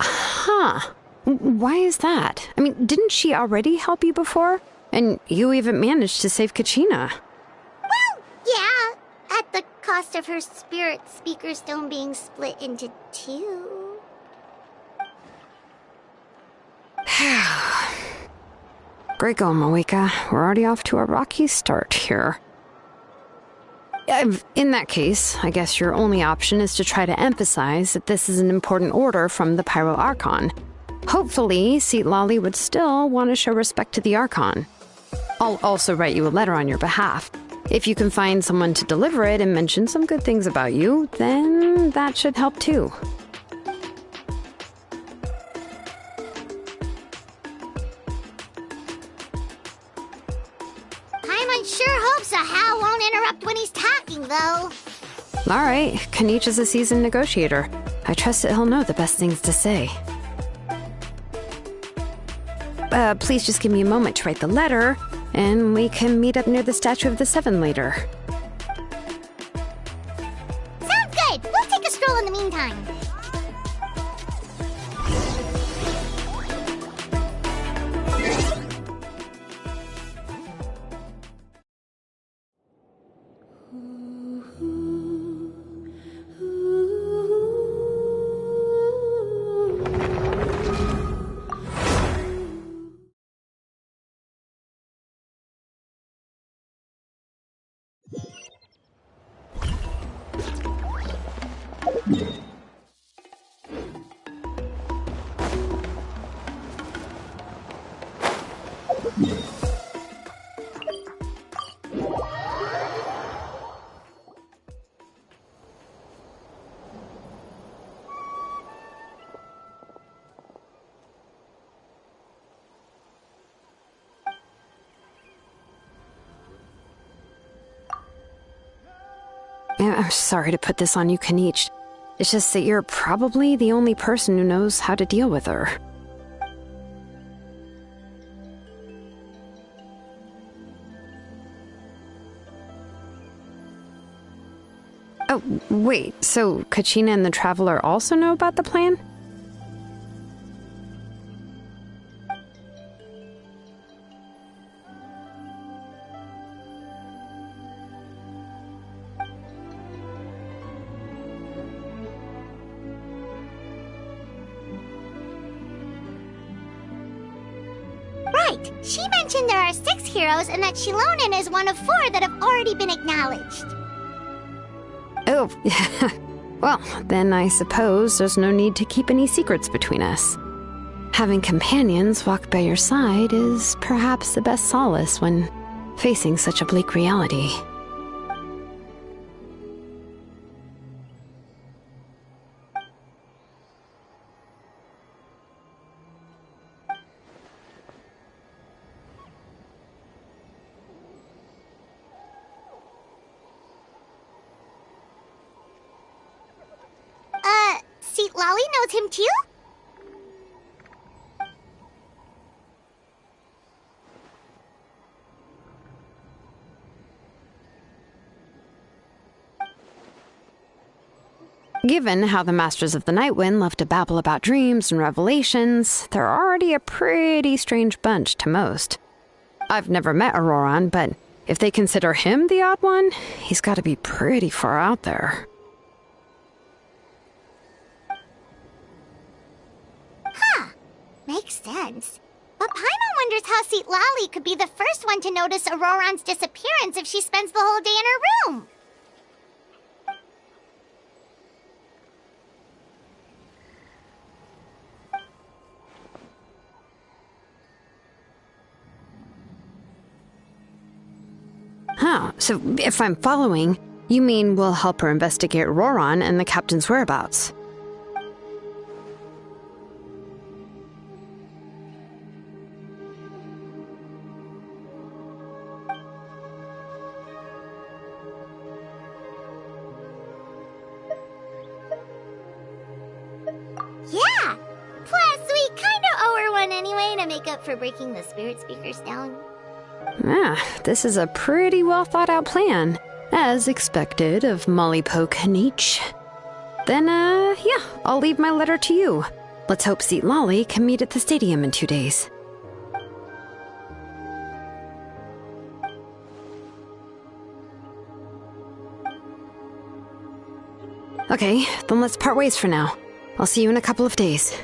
Huh. Why is that? I mean, didn't she already help you before? And you even managed to save Kachina. Well, yeah. At the cost of her spirit speaker stone being split into two. Great going, Moeka. We're already off to a rocky start here. In that case, I guess your only option is to try to emphasize that this is an important order from the Pyro Archon. Hopefully, Seat Lolly would still want to show respect to the Archon. I'll also write you a letter on your behalf. If you can find someone to deliver it and mention some good things about you, then that should help too. Paimon sure hopes a Hal won't interrupt when he's talking, though. Alright, Kanich is a seasoned negotiator. I trust that he'll know the best things to say. Please just give me a moment to write the letter, and we can meet up near the Statue of the Seven later. Sounds good! We'll take a stroll in the meantime. I'm sorry to put this on you, Kanich. It's just that you're probably the only person who knows how to deal with her. Oh, wait, so Kachina and the Traveler also know about the plan? Right. She mentioned there are 6 heroes and that Shilonen is one of 4 that have already been acknowledged. Oh, well, then I suppose there's no need to keep any secrets between us. Having companions walk by your side is perhaps the best solace when facing such a bleak reality. Seat Lolly knows him too? Given how the Masters of the Nightwind love to babble about dreams and revelations, they're already a pretty strange bunch to most. I've never met Auroran, but if they consider him the odd one, he's got to be pretty far out there. Huh. Makes sense. But Paimon wonders how Seat Lolly could be the first one to notice Auroran's disappearance if she spends the whole day in her room. Huh, so if I'm following, you mean we'll help her investigate Auroran and the captain's whereabouts? Yeah! Plus, we kinda owe her one anyway to make up for breaking the spirit speakers down. Ah, this is a pretty well thought out plan, as expected of Molly Poe Kanich. Then, yeah, I'll leave my letter to you. Let's hope Seat Lolly can meet at the stadium in 2 days. Okay, then let's part ways for now. I'll see you in a couple of days.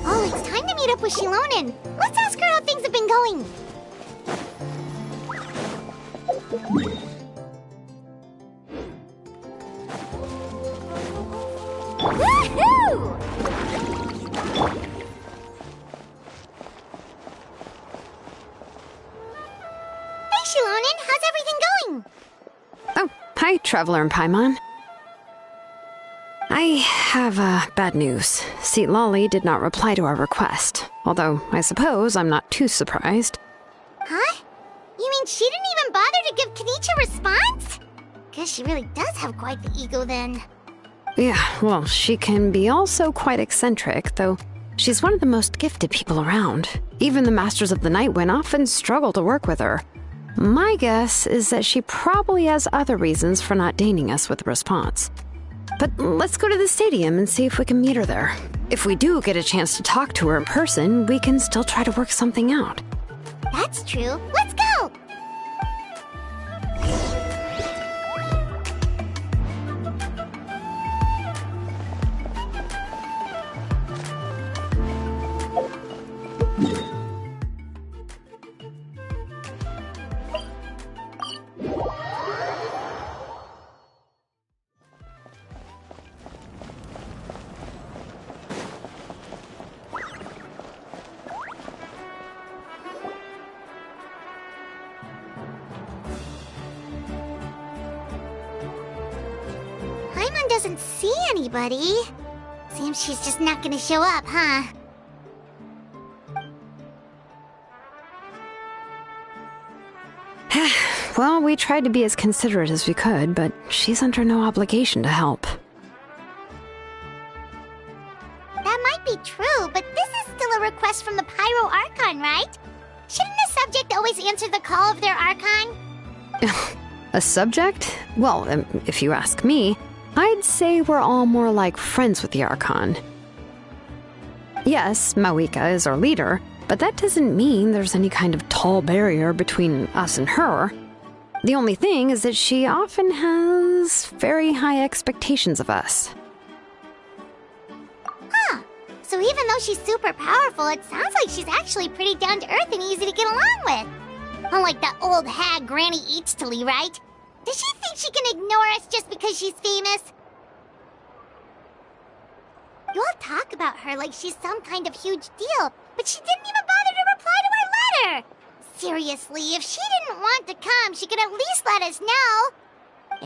Oh, it's time to meet up with Shilonen. Let's ask her how things have been going. Woohoo! Hey, Shilonen, how's everything going? Oh, hi, Traveler and Paimon. I have bad news. Seat Lolly did not reply to our request, although I suppose I'm not too surprised. Huh? You mean she didn't even bother to give Kenichi a response? Guess she really does have quite the ego then. Yeah, well, she can be also quite eccentric, though she's one of the most gifted people around. Even the Masters of the Night Wind often struggle to work with her. My guess is that she probably has other reasons for not deigning us with a response. But let's go to the stadium and see if we can meet her there. If we do get a chance to talk to her in person, we can still try to work something out. That's true. Let's go! Paimon doesn't see anybody. Seems she's just not gonna show up, huh? Well, we tried to be as considerate as we could, but she's under no obligation to help. That might be true, but this is still a request from the Pyro Archon, right? Shouldn't a subject always answer the call of their Archon? A subject? Well, if you ask me, I'd say we're all more like friends with the Archon. Yes, Mawika is our leader, but that doesn't mean there's any kind of tall barrier between us and her. The only thing is that she often has very high expectations of us. Huh. So even though she's super powerful, it sounds like she's actually pretty down to earth and easy to get along with. Unlike that old hag Granny Eatstily, right? Does she think she can ignore us just because she's famous? You all talk about her like she's some kind of huge deal, but she didn't even bother to reply to our letter! Seriously, if she didn't want to come, she could at least let us know.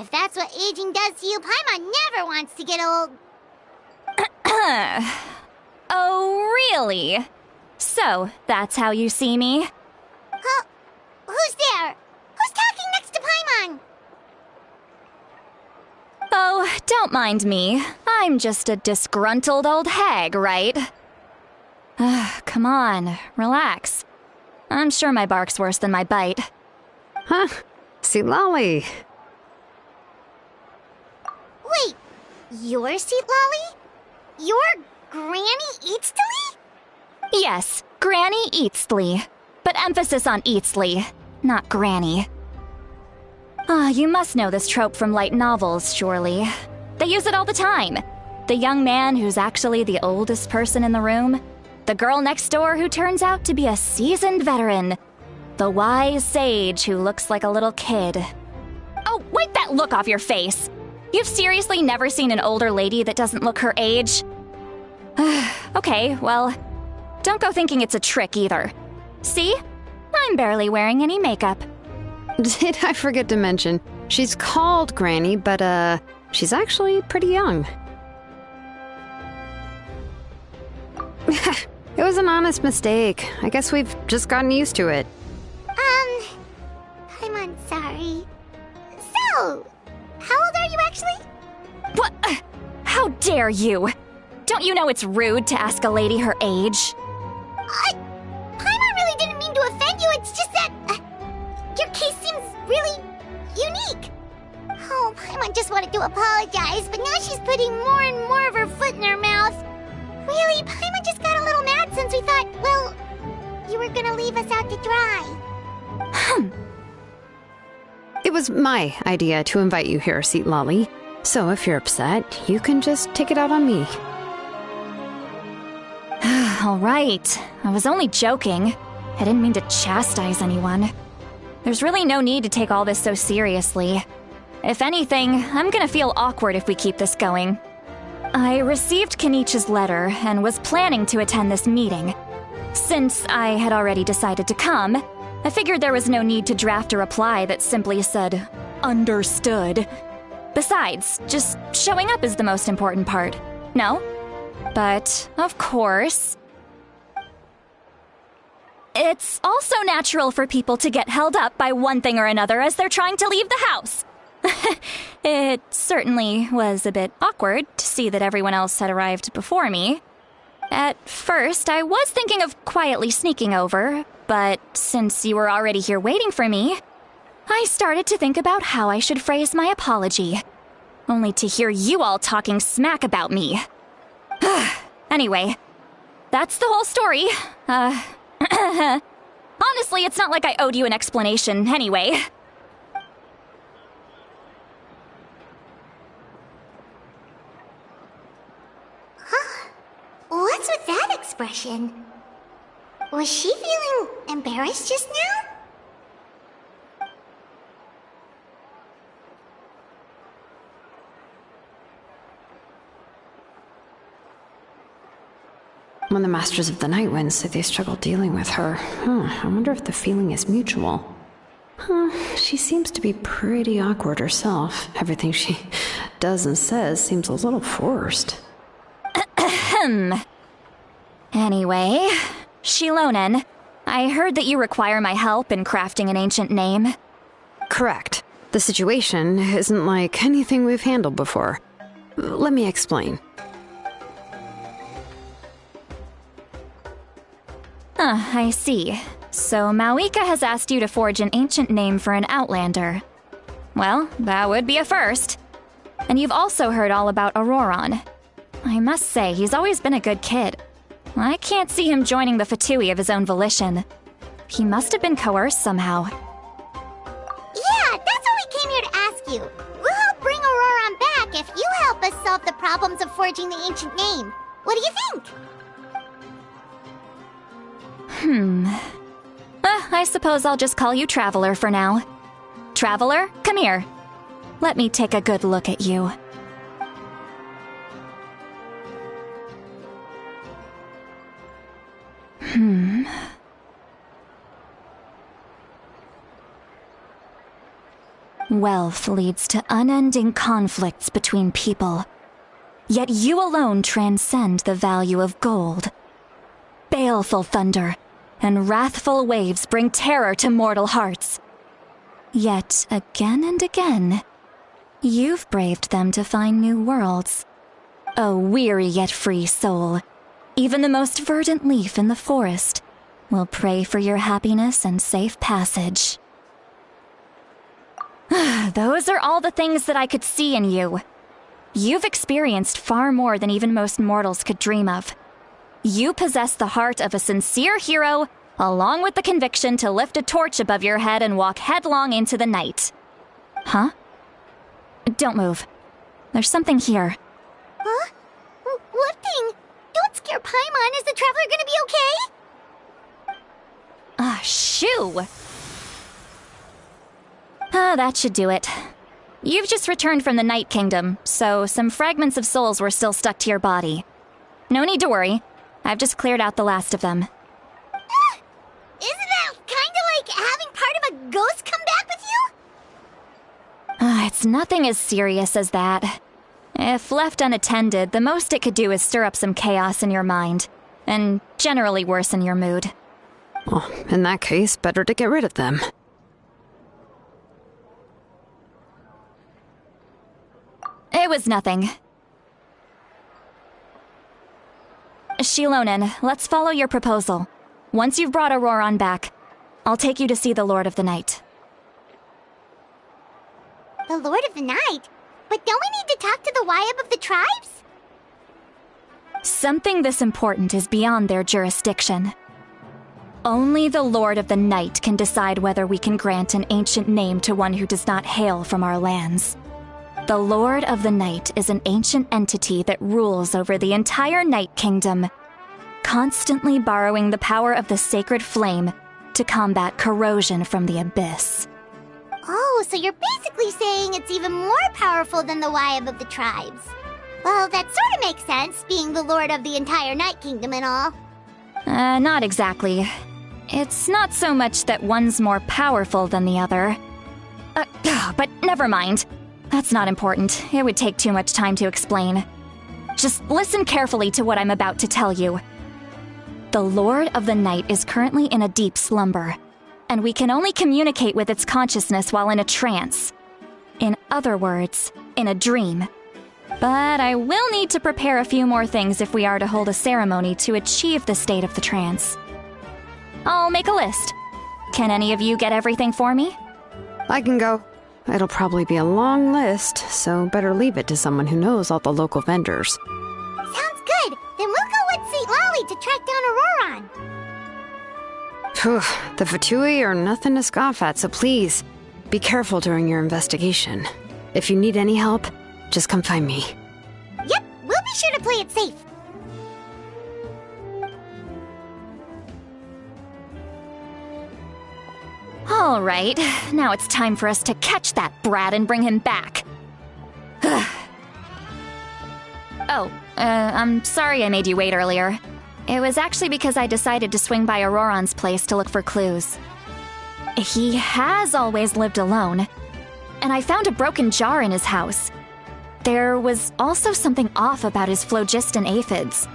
If that's what aging does to you, Paimon never wants to get old. Oh, really? So, that's how you see me? Huh? Who's there? Who's talking next to Paimon? Oh, don't mind me. I'm just a disgruntled old hag, right? Come on, relax. I'm sure my bark's worse than my bite. Huh? See, Lolly. Wait, you're Seat Lolly? You're Granny Eatstily? Yes, Granny Eatstly. But emphasis on Eatstly, not Granny. You must know this trope from light novels, surely. They use it all the time. The young man who's actually the oldest person in the room. The girl next door who turns out to be a seasoned veteran. The wise sage who looks like a little kid. Oh, wipe that look off your face! You've seriously never seen an older lady that doesn't look her age? Okay, well, don't go thinking it's a trick either. See? I'm barely wearing any makeup. Did I forget to mention, she's called Granny, but she's actually pretty young. It was an honest mistake. I guess we've just gotten used to it. I'm sorry. So, how old are you actually? What? How dare you? Don't you know it's rude to ask a lady her age? Paimon really didn't mean to offend you, it's just that your case seems really unique. Oh, Paimon just wanted to apologize, but now she's putting more and more of her foot in her mouth. Really, Paimon just got a little mad since we thought, well, you were gonna leave us out to dry. It was my idea to invite you here, Seat Lolly. So if you're upset, you can just take it out on me. All right. I was only joking. I didn't mean to chastise anyone. There's really no need to take all this so seriously. If anything, I'm gonna feel awkward if we keep this going. I received Kenichi's letter and was planning to attend this meeting. Since I had already decided to come, I figured there was no need to draft a reply that simply said, "Understood." Besides, just showing up is the most important part. No? But, of course, it's also natural for people to get held up by one thing or another as they're trying to leave the house. It certainly was a bit awkward to see that everyone else had arrived before me. At first, I was thinking of quietly sneaking over, but since you were already here waiting for me, I started to think about how I should phrase my apology. Only to hear you all talking smack about me. Anyway, that's the whole story. Honestly, it's not like I owed you an explanation anyway. Huh? What's with that expression? Was she feeling embarrassed just now? When the Masters of the Night Wind say they struggle dealing with her, I wonder if the feeling is mutual. She seems to be pretty awkward herself. Everything she does and says seems a little forced. Anyway, Shilonen, I heard that you require my help in crafting an ancient name. Correct. The situation isn't like anything we've handled before. Let me explain. I see. So Mawika has asked you to forge an ancient name for an Outlander. Well, that would be a first. And you've also heard all about Auroron. I must say, he's always been a good kid. I can't see him joining the Fatui of his own volition. He must have been coerced somehow. Yeah, that's what we came here to ask you. We'll help bring Auroron back if you help us solve the problems of forging the ancient name. What do you think? I suppose I'll just call you Traveler for now. Traveler, come here. Let me take a good look at you. Wealth leads to unending conflicts between people. Yet you alone transcend the value of gold. Baleful thunder and wrathful waves bring terror to mortal hearts. Yet again and again, you've braved them to find new worlds. O weary yet free soul, even the most verdant leaf in the forest will pray for your happiness and safe passage. Those are all the things that I could see in you. You've experienced far more than even most mortals could dream of. You possess the heart of a sincere hero, along with the conviction to lift a torch above your head and walk headlong into the night. Huh? Don't move. There's something here. Huh? What thing? Don't scare Paimon. Is the Traveler gonna be okay? Shoo! That should do it. You've just returned from the Night Kingdom, so some fragments of souls were still stuck to your body. No need to worry. I've just cleared out the last of them. Isn't that kinda like having part of a ghost come back with you? It's nothing as serious as that. If left unattended, the most it could do is stir up some chaos in your mind, and generally worsen your mood. Well, in that case, better to get rid of them. It was nothing. Shilonen, let's follow your proposal. Once you've brought Auroron back, I'll take you to see the Lord of the Night. The Lord of the Night? But don't we need to talk to the Wyab of the tribes? Something this important is beyond their jurisdiction. Only the Lord of the Night can decide whether we can grant an ancient name to one who does not hail from our lands. The Lord of the Night is an ancient entity that rules over the entire Night Kingdom, constantly borrowing the power of the sacred flame to combat corrosion from the abyss. Oh, so you're basically saying it's even more powerful than the Wyab of the tribes. Well, that sort of makes sense, being the Lord of the entire Night Kingdom and all. Not exactly. It's not so much that one's more powerful than the other. But never mind. That's not important. It would take too much time to explain. Just listen carefully to what I'm about to tell you. The Lord of the Night is currently in a deep slumber, and we can only communicate with its consciousness while in a trance. In other words, in a dream. But I will need to prepare a few more things if we are to hold a ceremony to achieve the state of the trance. I'll make a list. Can any of you get everything for me? I can go. It'll probably be a long list, so better leave it to someone who knows all the local vendors. Sounds good. Then we'll go with St. Lolly to track down Auroron. Phew, the Fatui are nothing to scoff at, so please, be careful during your investigation. If you need any help, just come find me. Yep, we'll be sure to play it safe. All right, now it's time for us to catch that brat and bring him back. I'm sorry I made you wait earlier. It was actually because I decided to swing by Auroron's place to look for clues. He has always lived alone, and I found a broken jar in his house. There was also something off about his phlogiston aphids,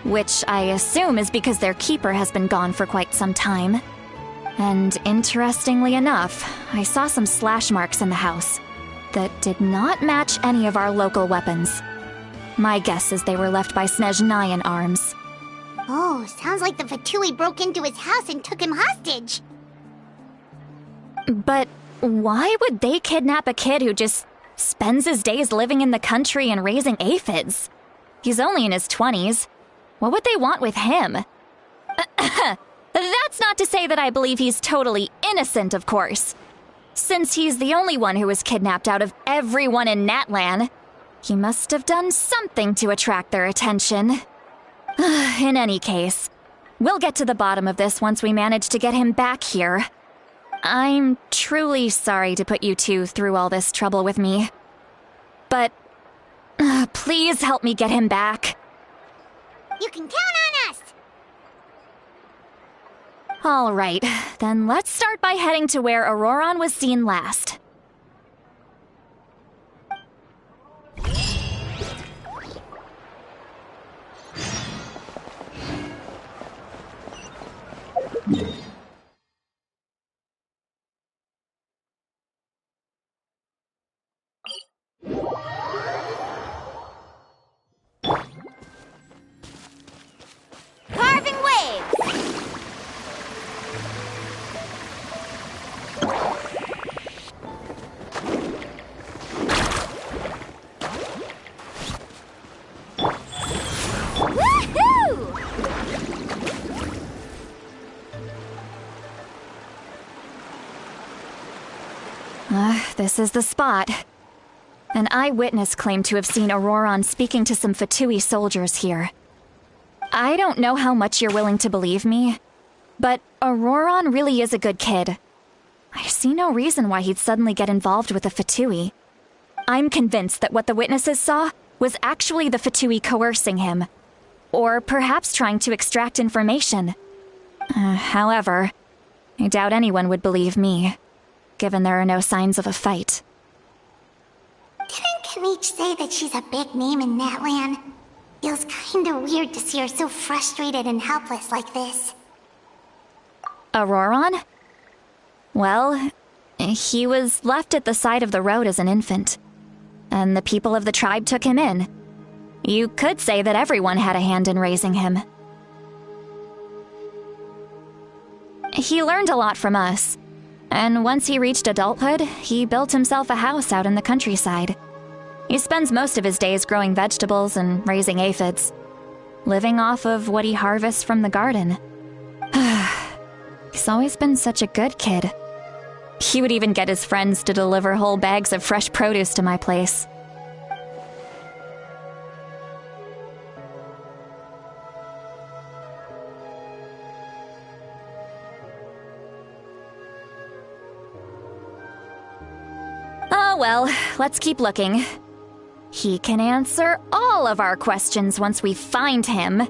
which I assume is because their keeper has been gone for quite some time. And interestingly enough, I saw some slash marks in the house that did not match any of our local weapons. My guess is they were left by Snezhnayan arms. Oh, sounds like the Fatui broke into his house and took him hostage. But why would they kidnap a kid who just spends his days living in the country and raising aphids? He's only in his 20s. What would they want with him? That's not to say that I believe he's totally innocent, of course. Since he's the only one who was kidnapped out of everyone in Natlan, he must have done something to attract their attention. In any case, we'll get to the bottom of this once we manage to get him back here. I'm truly sorry to put you two through all this trouble with me. But please help me get him back. You can count on us! All right, then let's start by heading to where Auroron was seen last. Carving waves! This is the spot. An eyewitness claimed to have seen Auroron speaking to some Fatui soldiers here. I don't know how much you're willing to believe me, but Auroron really is a good kid. I see no reason why he'd suddenly get involved with the Fatui. I'm convinced that what the witnesses saw was actually the Fatui coercing him, or perhaps trying to extract information. However, I doubt anyone would believe me, given there are no signs of a fight. Didn't Kanich say that she's a big name in Natlan? Feels kinda weird to see her so frustrated and helpless like this. Auroron? Well, he was left at the side of the road as an infant, and the people of the tribe took him in. You could say that everyone had a hand in raising him. He learned a lot from us, and once he reached adulthood, he built himself a house out in the countryside. He spends most of his days growing vegetables and raising aphids, living off of what he harvests from the garden. He's always been such a good kid. He would even get his friends to deliver whole bags of fresh produce to my place. Oh well, let's keep looking. He can answer all of our questions once we find him.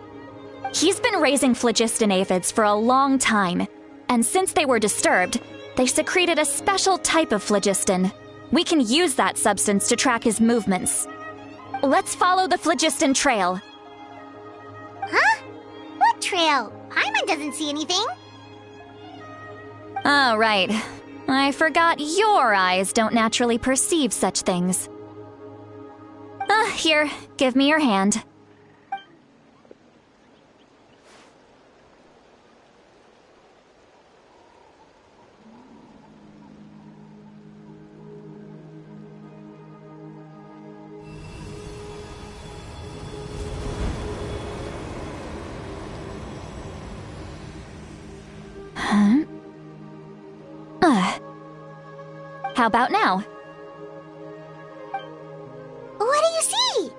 He's been raising phlogiston aphids for a long time, and since they were disturbed, they secreted a special type of phlogiston. We can use that substance to track his movements. Let's follow the phlogiston trail. Huh? What trail? Paimon doesn't see anything. Oh, right. I forgot your eyes don't naturally perceive such things. Here, give me your hand. How about now? What do you see?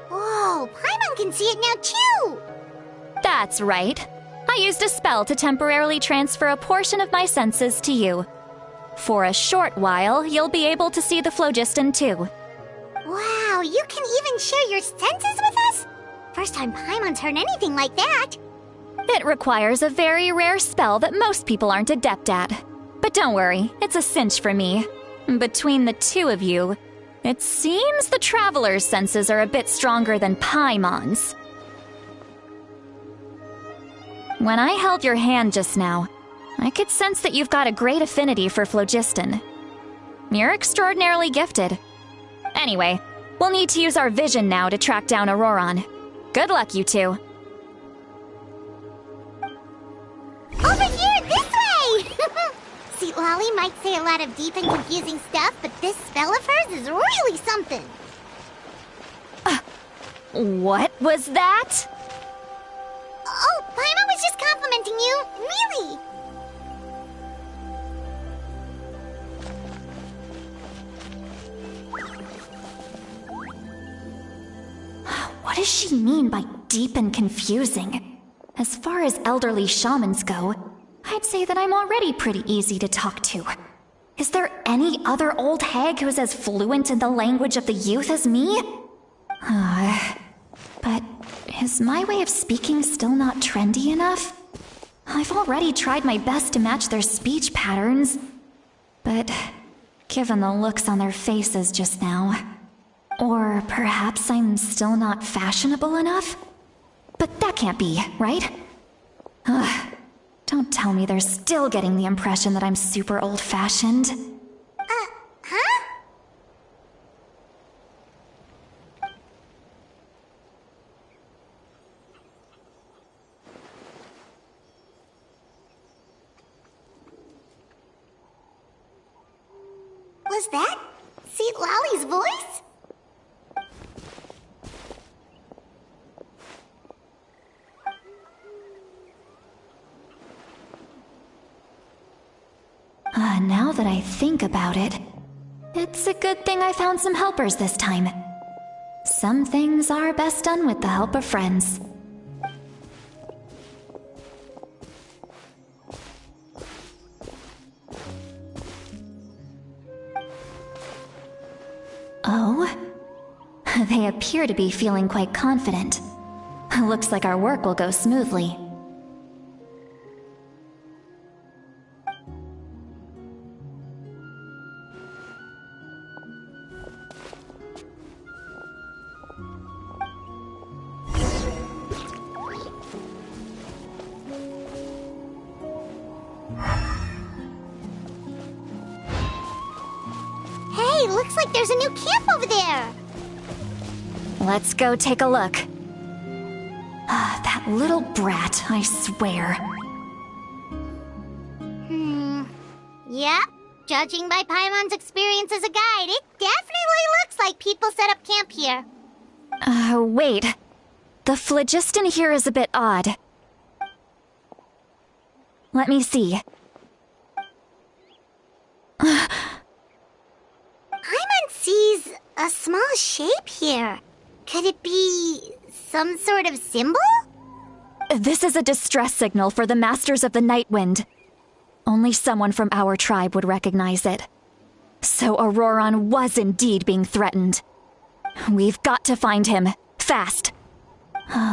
Whoa, Paimon can see it now too! That's right. I used a spell to temporarily transfer a portion of my senses to you. For a short while, you'll be able to see the phlogiston too. Wow, you can even share your senses with us? First time Paimon's heard anything like that. It requires a very rare spell that most people aren't adept at. But don't worry, it's a cinch for me. Between the two of you, it seems the Traveler's senses are a bit stronger than Paimon's. When I held your hand just now, I could sense that you've got a great affinity for phlogiston. You're extraordinarily gifted. Anyway, we'll need to use our vision now to track down Auroron. Good luck, you two. Over here, this way! See, Lolly might say a lot of deep and confusing stuff, but this spell of hers is really something. What was that? Oh, Paimon was just complimenting you. Really. What does she mean by deep and confusing? As far as elderly shamans go, I'd say that I'm already pretty easy to talk to. Is there any other old hag who's as fluent in the language of the youth as me? But is my way of speaking still not trendy enough? I've already tried my best to match their speech patterns. But given the looks on their faces just now... Or perhaps I'm still not fashionable enough? But that can't be, right? Don't tell me they're still getting the impression that I'm super old-fashioned. Huh? Was that Seat Lolly's voice? Now that I think about it, it's a good thing I found some helpers this time. Some things are best done with the help of friends. Oh? They appear to be feeling quite confident. Looks like our work will go smoothly. Hey, looks like there's a new camp over there. Let's go take a look. That little brat, I swear. Yep. Judging by Paimon's experience as a guide, it definitely looks like people set up camp here. Wait. The phlogiston here is a bit odd. Let me see. Paimon sees a small shape here. Could it be some sort of symbol? This is a distress signal for the Masters of the Night Wind. Only someone from our tribe would recognize it. So Auroron was indeed being threatened. We've got to find him, fast.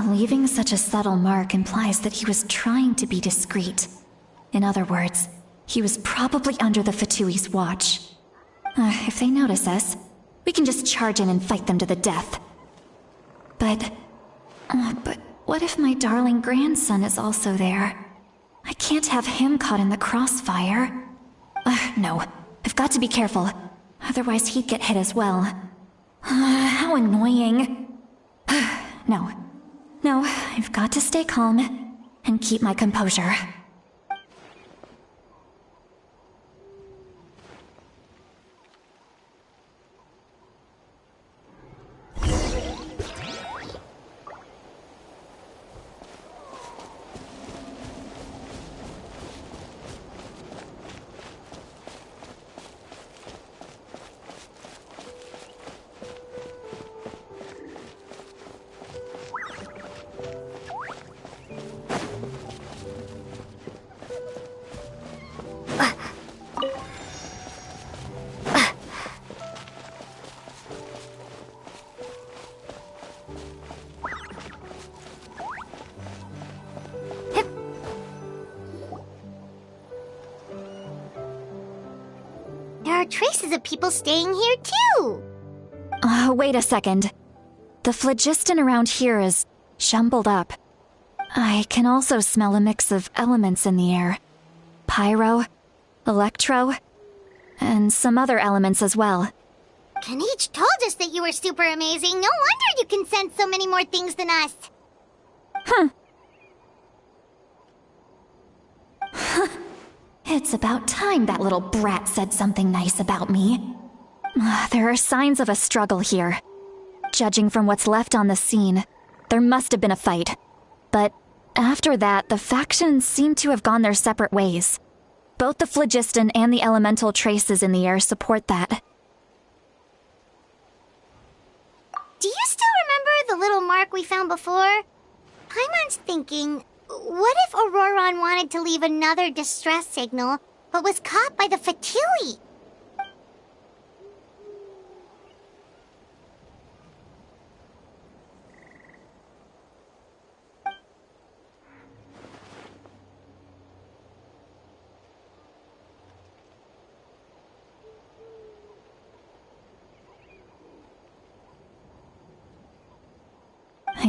Leaving such a subtle mark implies that he was trying to be discreet. In other words, he was probably under the Fatui's watch. If they notice us, we can just charge in and fight them to the death. But what if my darling grandson is also there? I can't have him caught in the crossfire. No, I've got to be careful. Otherwise he'd get hit as well. How annoying. No, I've got to stay calm and keep my composure. traces of people staying here too. Wait a second. The phlogiston around here is jumbled up. I can also smell a mix of elements in the air. Pyro, electro, and some other elements as well. Kanich told us that you were super amazing. No wonder you can sense so many more things than us. It's about time that little brat said something nice about me. There are signs of a struggle here. Judging from what's left on the scene, there must have been a fight. But after that, the factions seem to have gone their separate ways. Both the phlogiston and the elemental traces in the air support that. Do you still remember the little mark we found before? Paimon's thinking, what if Auroron wanted to leave another distress signal, but was caught by the Fatui?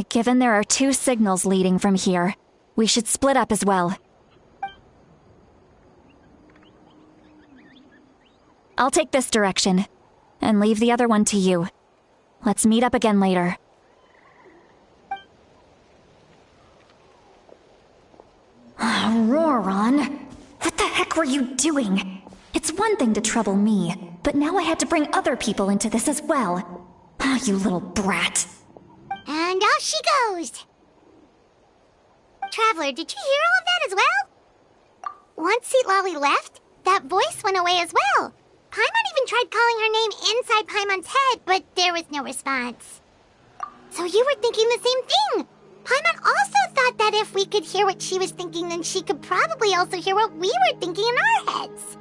Given there are 2 signals leading from here, we should split up as well. I'll take this direction, and leave the other one to you. Let's meet up again later. Auroron! What the heck were you doing? It's one thing to trouble me, but now I had to bring other people into this as well. You little brat. And off she goes! Traveler, did you hear all of that as well? Once Seatlolly left, that voice went away as well. Paimon even tried calling her name inside Paimon's head, but there was no response. So you were thinking the same thing! Paimon also thought that if we could hear what she was thinking, then she could probably also hear what we were thinking in our heads.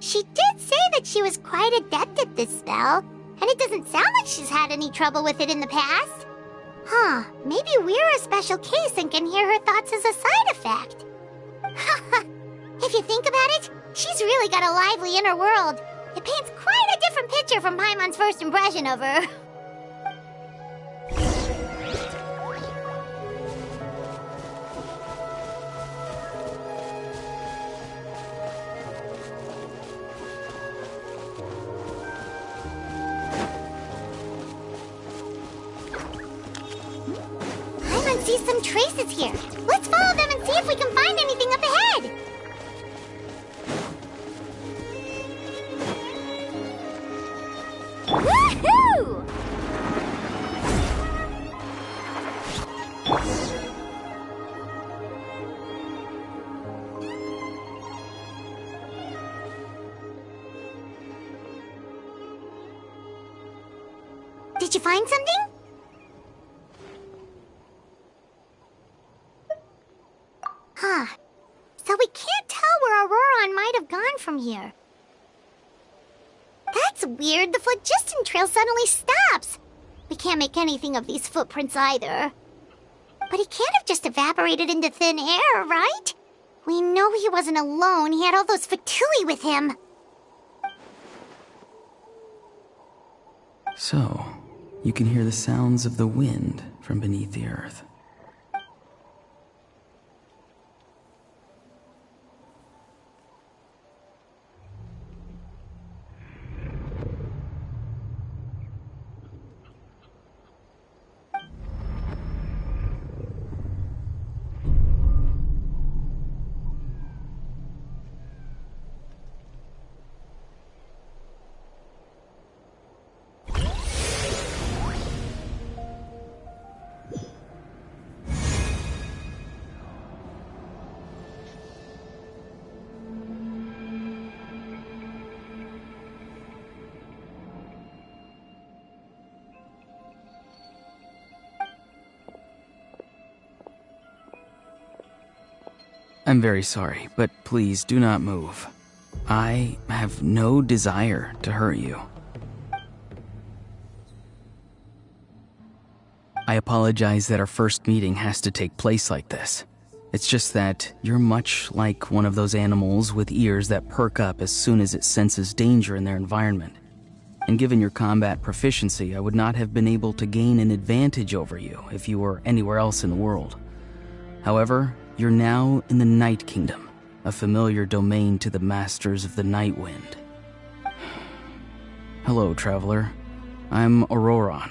She did say that she was quite adept at this spell, and it doesn't sound like she's had any trouble with it in the past. Huh, maybe we're a special case and can hear her thoughts as a side effect. If you think about it, she's really got a lively inner world. It paints quite a different picture from Paimon's first impression of her. See some traces here. Let's follow them and see if we can find anything up ahead. Woohoo! Did you find something? Huh. So we can't tell where Auroron might have gone from here. That's weird. The phlogiston trail suddenly stops. We can't make anything of these footprints either. But he can't have just evaporated into thin air, right? We know he wasn't alone. He had all those Fatui with him. So, you can hear the sounds of the wind from beneath the earth. I'm very sorry, but please do not move. I have no desire to hurt you. I apologize that our first meeting has to take place like this. It's just that you're much like one of those animals with ears that perk up as soon as it senses danger in their environment. And given your combat proficiency, I would not have been able to gain an advantage over you if you were anywhere else in the world. However, you're now in the Night Kingdom, a familiar domain to the Masters of the Night Wind. Hello, traveler. I'm Auroron,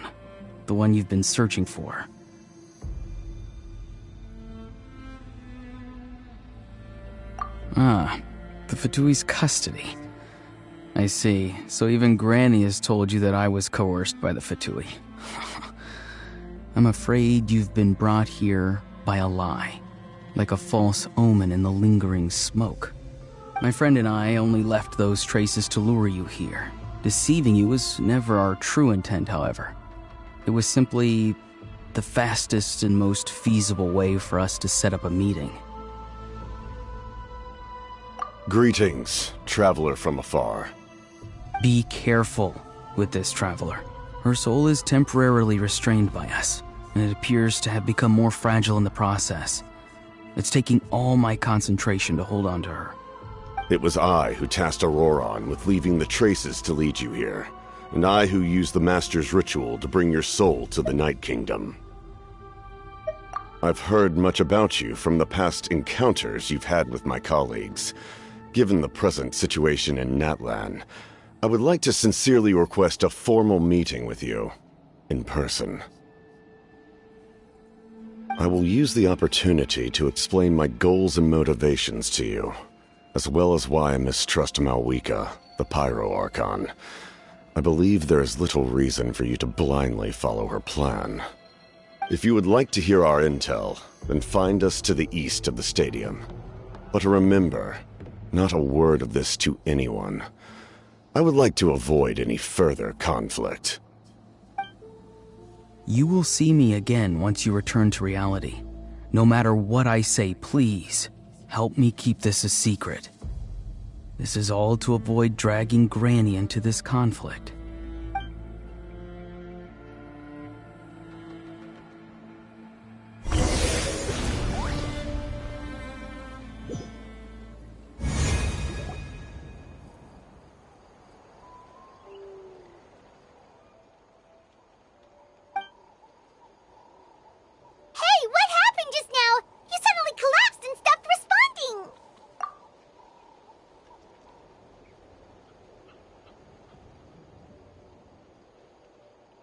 the one you've been searching for. Ah, the Fatui's custody. I see. So even Granny has told you that I was coerced by the Fatui. I'm afraid you've been brought here by a lie, like a false omen in the lingering smoke. My friend and I only left those traces to lure you here. Deceiving you was never our true intent, however. It was simply the fastest and most feasible way for us to set up a meeting. Greetings, traveler from afar. Be careful with this traveler. Her soul is temporarily restrained by us, and it appears to have become more fragile in the process. It's taking all my concentration to hold on to her. It was I who tasked Auroron with leaving the traces to lead you here, and I who used the Master's ritual to bring your soul to the Night Kingdom. I've heard much about you from the past encounters you've had with my colleagues. Given the present situation in Natlan, I would like to sincerely request a formal meeting with you, in person. I will use the opportunity to explain my goals and motivations to you, as well as why I mistrust Malwika, the Pyro Archon. I believe there is little reason for you to blindly follow her plan. If you would like to hear our intel, then find us to the east of the stadium. But remember, not a word of this to anyone. I would like to avoid any further conflict. You will see me again once you return to reality. No matter what I say, please, help me keep this a secret. This is all to avoid dragging Granny into this conflict.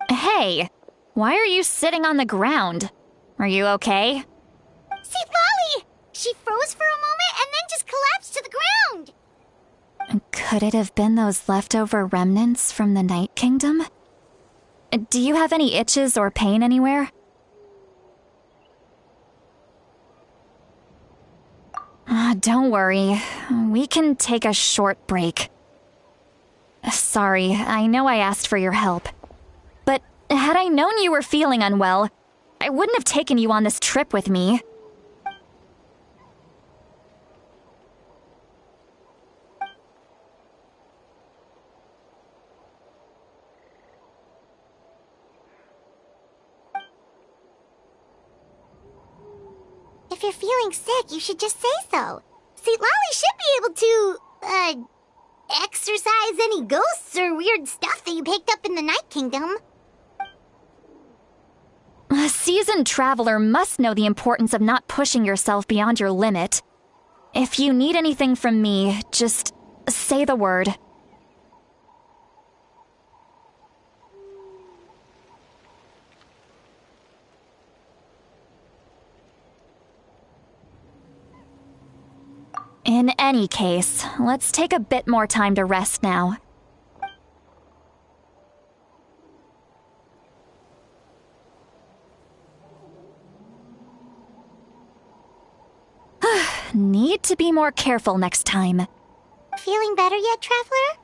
Hey, why are you sitting on the ground? Are you okay? See, Lolly! She froze for a moment and then just collapsed to the ground! Could it have been those leftover remnants from the Night Kingdom? Do you have any itches or pain anywhere? Don't worry. We can take a short break. Sorry, I know I asked for your help. But had I known you were feeling unwell, I wouldn't have taken you on this trip with me. If you're feeling sick, you should just say so. See, Lolly should be able to, exorcise any ghosts or weird stuff that you picked up in the Night Kingdom. A seasoned traveler must know the importance of not pushing yourself beyond your limit. If you need anything from me, just say the word. In any case, let's take a bit more time to rest now. Need to be more careful next time. Feeling better yet, Traveler?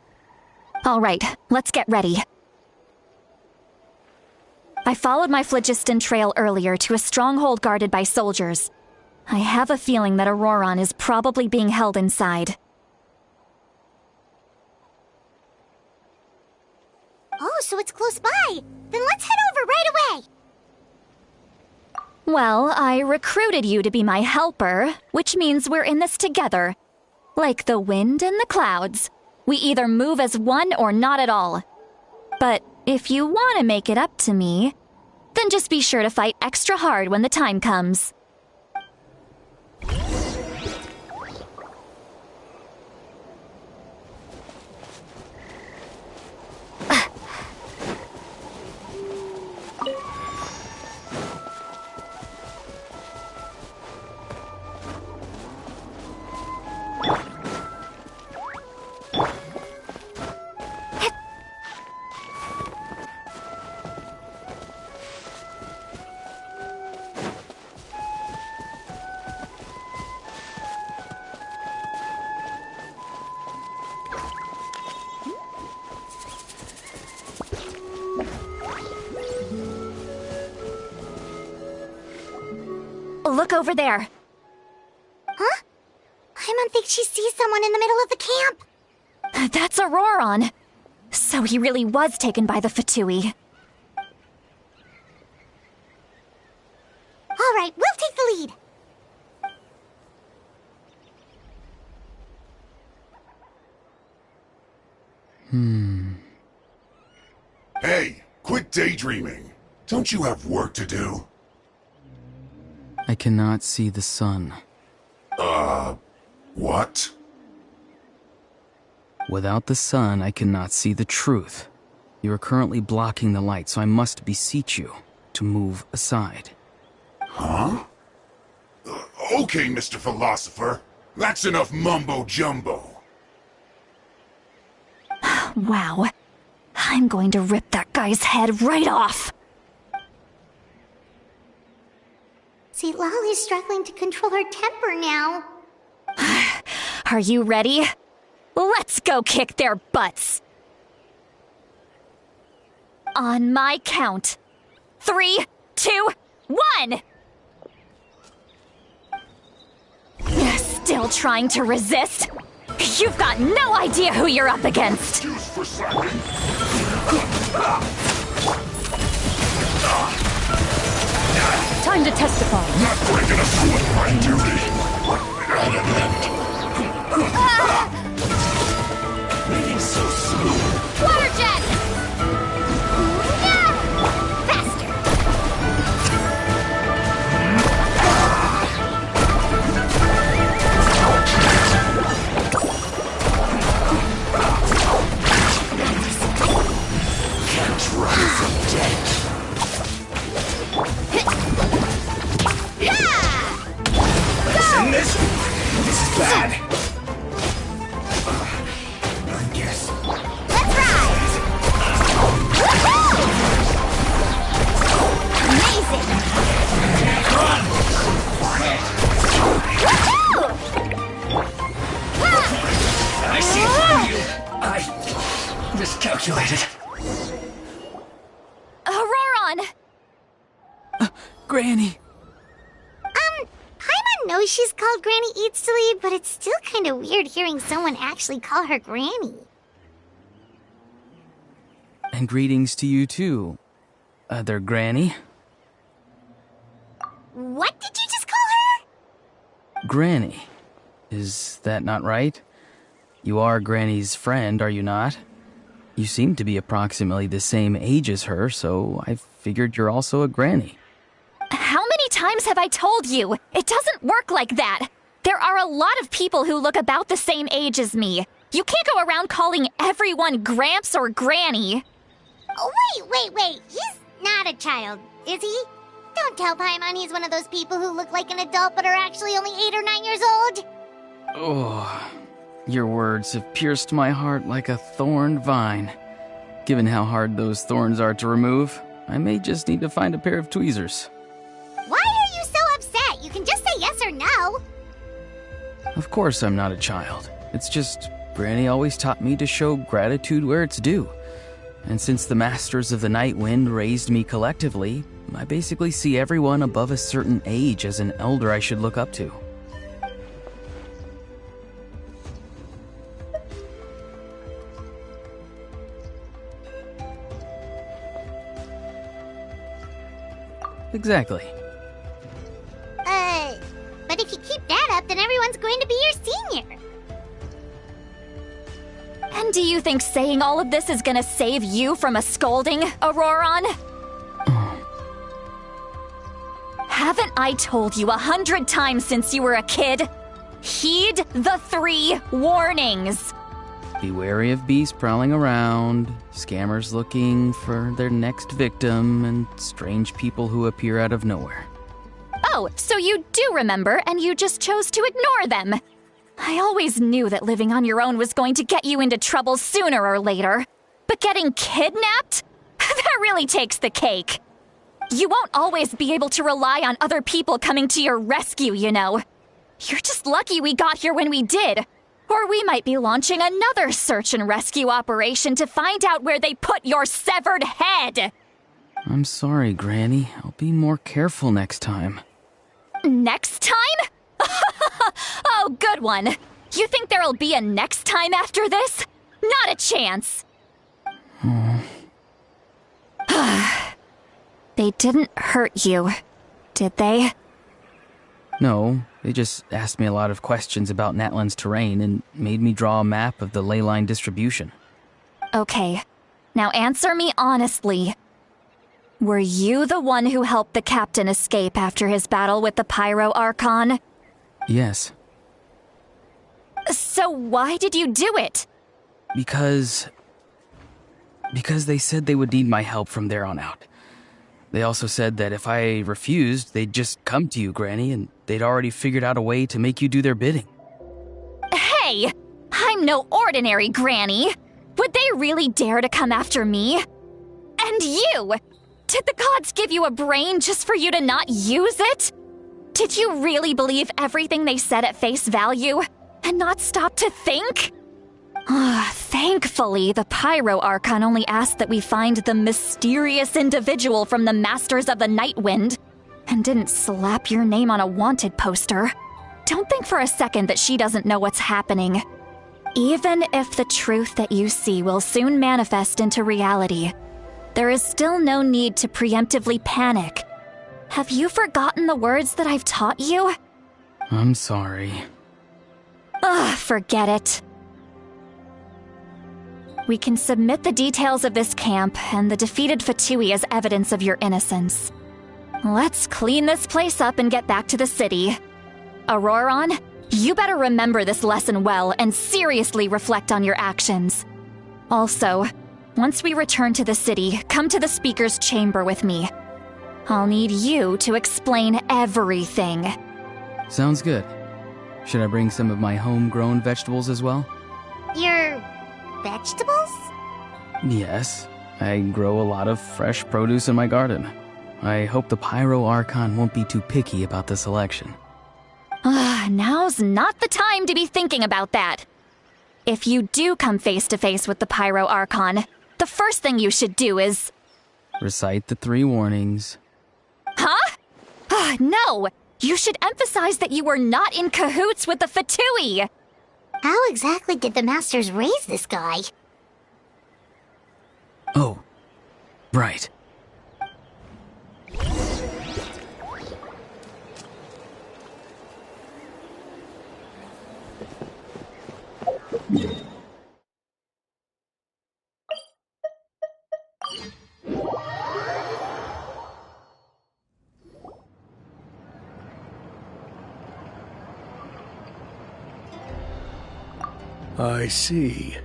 All right, let's get ready. I followed my phlogiston trail earlier to a stronghold guarded by soldiers. I have a feeling that Auroron is probably being held inside. Oh, so it's close by. Then let's head over right away. Well, I recruited you to be my helper, which means we're in this together. Like the wind and the clouds. We either move as one or not at all. But if you want to make it up to me, then just be sure to fight extra hard when the time comes. Look over there. Huh? Paimon thinks she sees someone in the middle of the camp. That's Auroron. So he really was taken by the Fatui. All right, we'll take the lead. Hey, quit daydreaming. Don't you have work to do? I cannot see the sun. What? Without the sun, I cannot see the truth. You are currently blocking the light, so I must beseech you to move aside. Huh? Okay, Mr. Philosopher. That's enough mumbo-jumbo. Wow. I'm going to rip that guy's head right off. See, Lolly's struggling to control her temper now. Are you ready? Let's go kick their butts. On my count. 3, 2, 1! Still trying to resist? You've got no idea who you're up against. Excuse for slacking. Time to testify. Not breaking a sweat my duty. Being so smooth. Water jet! Faster! Can't run from death. Listen, this is bad. I guess. Let's ride! Woohoo! Amazing! Run! Woohoo! I see it from you. I miscalculated. Auroron! Granny! Paimon knows she's called Granny Eats to Lead, but it's still kind of weird hearing someone actually call her Granny. And greetings to you too, other Granny. What did you just call her? Granny. Is that not right? You are Granny's friend, are you not? You seem to be approximately the same age as her, so I figured you're also a Granny. How many times have I told you? It doesn't work like that. There are a lot of people who look about the same age as me. You can't go around calling everyone Gramps or Granny. Oh, wait. He's not a child, is he? Don't tell Paimon he's one of those people who look like an adult but are actually only 8 or 9 years old. Oh, your words have pierced my heart like a thorned vine. Given how hard those thorns are to remove, I may just need to find a pair of tweezers. Why are you so upset? You can just say yes or no. Of course I'm not a child. It's just Granny always taught me to show gratitude where it's due. And since the Masters of the Night Wind raised me collectively, I basically see everyone above a certain age as an elder I should look up to. Exactly. everyone's going to be your senior. And do you think saying all of this is gonna save you from a scolding, Auroron? Haven't I told you 100 times since you were a kid? Heed the 3 warnings. Be wary of beasts prowling around, scammers looking for their next victim, and strange people who appear out of nowhere. Oh, so you do remember, and you just chose to ignore them. I always knew that living on your own was going to get you into trouble sooner or later. But getting kidnapped? That really takes the cake. You won't always be able to rely on other people coming to your rescue, you know. You're just lucky we got here when we did. Or we might be launching another search and rescue operation to find out where they put your severed head. I'm sorry, Granny. I'll be more careful next time. Next time? Oh, good one. You think there'll be a next time after this? Not a chance. They didn't hurt you, did they? No, they just asked me a lot of questions about Natlan's terrain and made me draw a map of the ley line distribution. Okay, now answer me honestly. Were you the one who helped the captain escape after his battle with the Pyro Archon? Yes. So why did you do it? Because they said they would need my help from there on out. They also said that if I refused, they'd just come to you, Granny, and they'd already figured out a way to make you do their bidding. Hey! I'm no ordinary Granny! Would they really dare to come after me? And you! Did the gods give you a brain just for you to not use it? Did you really believe everything they said at face value, and not stop to think? Thankfully, the Pyro Archon only asked that we find the mysterious individual from the Masters of the Night Wind, and didn't slap your name on a wanted poster. Don't think for a second that she doesn't know what's happening. Even if the truth that you see will soon manifest into reality, there is still no need to preemptively panic. Have you forgotten the words that I've taught you? I'm sorry. Forget it. We can submit the details of this camp and the defeated Fatui as evidence of your innocence. Let's clean this place up and get back to the city. Auroron, you better remember this lesson well and seriously reflect on your actions. Also, once we return to the city, come to the speaker's chamber with me. I'll need you to explain everything. Sounds good. Should I bring some of my homegrown vegetables as well? Your vegetables? Yes. I grow a lot of fresh produce in my garden. I hope the Pyro Archon won't be too picky about the selection. Now's not the time to be thinking about that. If you do come face to face with the Pyro Archon, the first thing you should do is... recite the 3 warnings. Huh? No! You should emphasize that you were not in cahoots with the Fatui! How exactly did the Masters raise this guy? Oh, right. I see.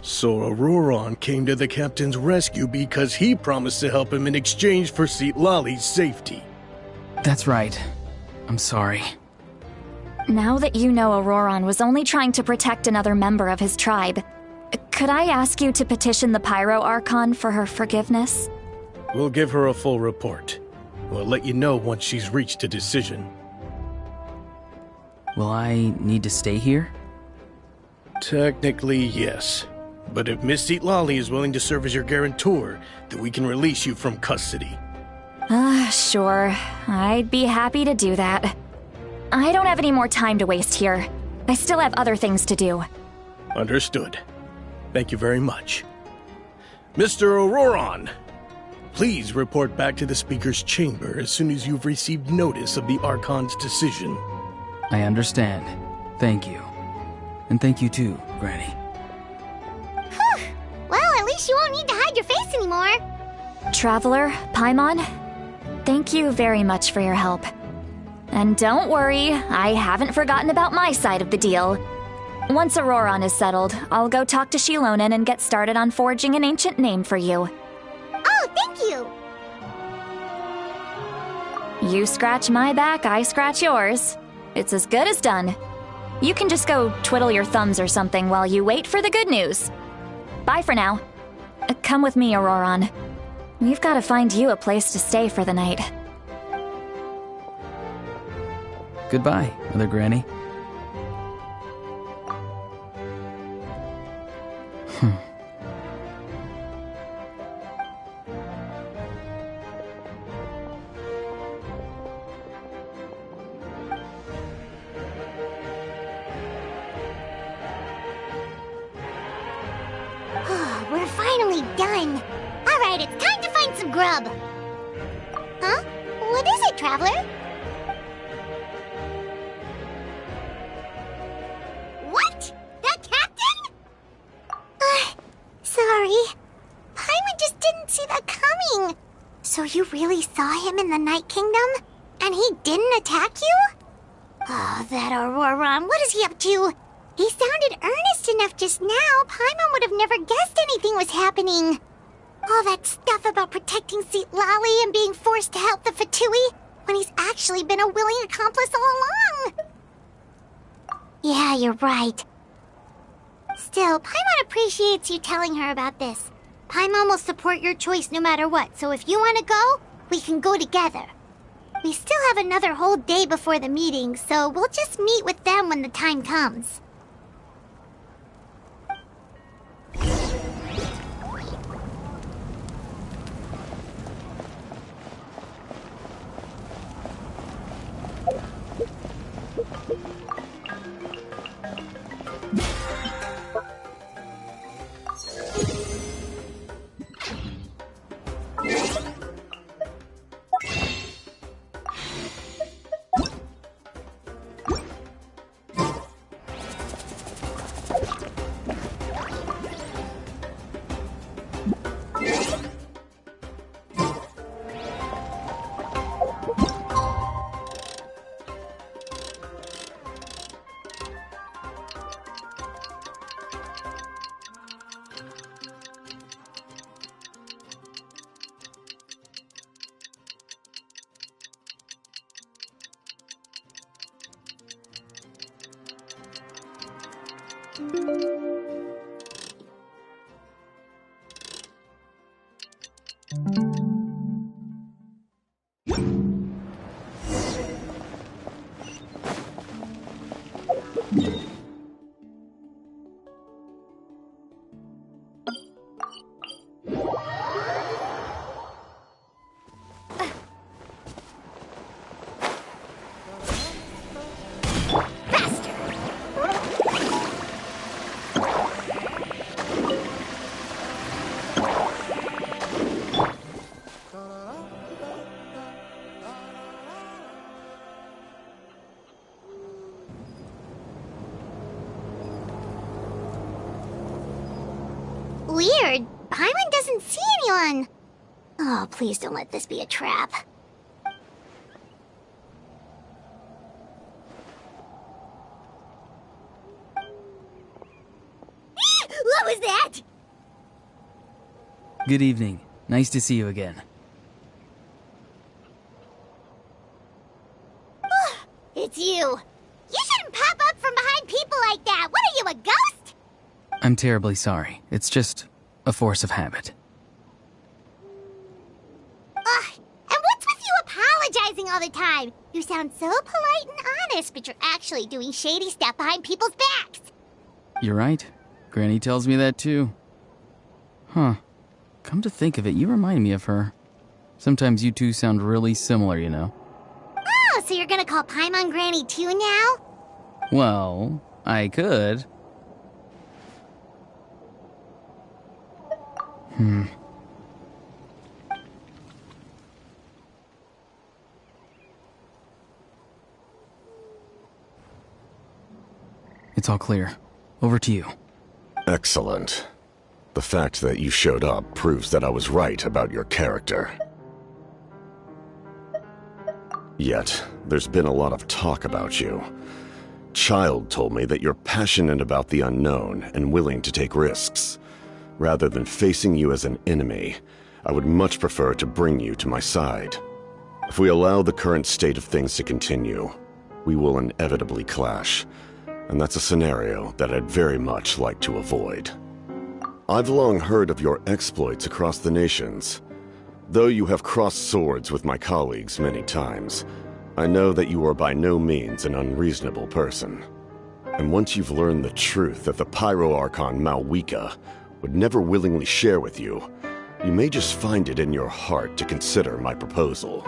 So Auroron came to the captain's rescue because he promised to help him in exchange for Citlali's safety. That's right. I'm sorry. Now that you know Auroron was only trying to protect another member of his tribe, could I ask you to petition the Pyro Archon for her forgiveness? We'll give her a full report. We'll let you know once she's reached a decision. Will I need to stay here? Technically, yes. But if Miss Citlali is willing to serve as your guarantor, then we can release you from custody. Sure. I'd be happy to do that. I don't have any more time to waste here. I still have other things to do. Understood. Thank you very much. Mr. Auroron, please report back to the Speaker's chamber as soon as you've received notice of the Archon's decision. I understand. Thank you. And thank you too, Granny. Whew. Well, at least you won't need to hide your face anymore. Traveler, Paimon, thank you very much for your help. And don't worry, I haven't forgotten about my side of the deal. Once Auroron is settled, I'll go talk to Shilonen and get started on forging an ancient name for you. Oh, thank you! You scratch my back, I scratch yours. It's as good as done. You can just go twiddle your thumbs or something while you wait for the good news. Bye for now. Come with me, Auroron. We've got to find you a place to stay for the night. Goodbye, Mother Granny. We're finally done. Alright, it's time to find some grub. Huh? What is it, Traveler? What? That captain? Sorry. Paimon just didn't see that coming. So you really saw him in the Night Kingdom? And he didn't attack you? Oh, that Auroron, what is he up to? He sounded earnest enough just now. Paimon would have never guessed anything was happening. All that stuff about protecting Seat-Lally and being forced to help the Fatui when he's actually been a willing accomplice all along. Yeah, you're right. Still, Paimon appreciates you telling her about this. Paimon will support your choice no matter what, so if you want to go, we can go together. We still have another whole day before the meeting, so we'll just meet with them when the time comes. Weird. Paimon doesn't see anyone. Oh, please don't let this be a trap. What was that? Good evening. Nice to see you again. It's you. You shouldn't pop up from behind people like that. What are you, a ghost? I'm terribly sorry. It's just a force of habit. Ugh, and what's with you apologizing all the time? You sound so polite and honest, but you're actually doing shady stuff behind people's backs. You're right. Granny tells me that too. Huh. Come to think of it, you remind me of her. Sometimes you two sound really similar, you know. Oh, so you're gonna call Paimon Granny too now? Well, I could. It's all clear. Over to you. Excellent. The fact that you showed up proves that I was right about your character. Yet, there's been a lot of talk about you. Child told me that you're passionate about the unknown and willing to take risks. Rather than facing you as an enemy, I would much prefer to bring you to my side. If we allow the current state of things to continue, we will inevitably clash, and that's a scenario that I'd very much like to avoid. I've long heard of your exploits across the nations. Though you have crossed swords with my colleagues many times, I know that you are by no means an unreasonable person. And once you've learned the truth that the Pyro Archon Malwika would never willingly share with you, you may just find it in your heart to consider my proposal.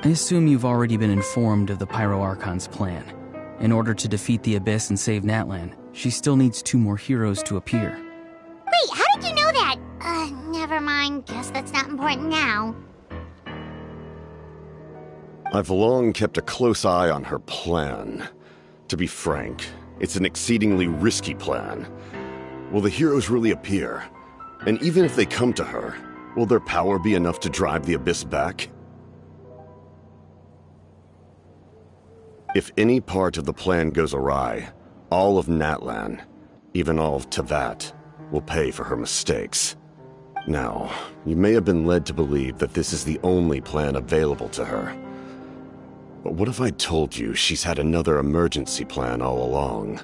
I assume you've already been informed of the Pyro Archon's plan. In order to defeat the Abyss and save Natlan, she still needs 2 more heroes to appear. Wait, how did you know that? Never mind. Guess that's not important now. I've long kept a close eye on her plan. To be frank, it's an exceedingly risky plan. Will the heroes really appear? And even if they come to her, will their power be enough to drive the Abyss back? If any part of the plan goes awry, all of Natlan, even all of Teyvat, will pay for her mistakes. Now, you may have been led to believe that this is the only plan available to her. But what if I told you she's had another emergency plan all along,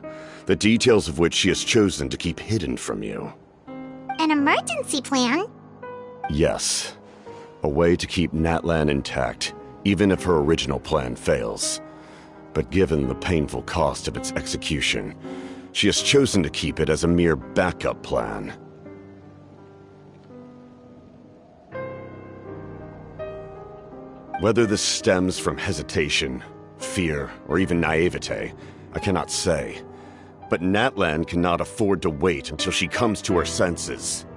the details of which she has chosen to keep hidden from you? An emergency plan? Yes. A way to keep Natlan intact, even if her original plan fails. But given the painful cost of its execution, she has chosen to keep it as a mere backup plan. Whether this stems from hesitation, fear, or even naivete, I cannot say. But Natlan cannot afford to wait until she comes to her senses.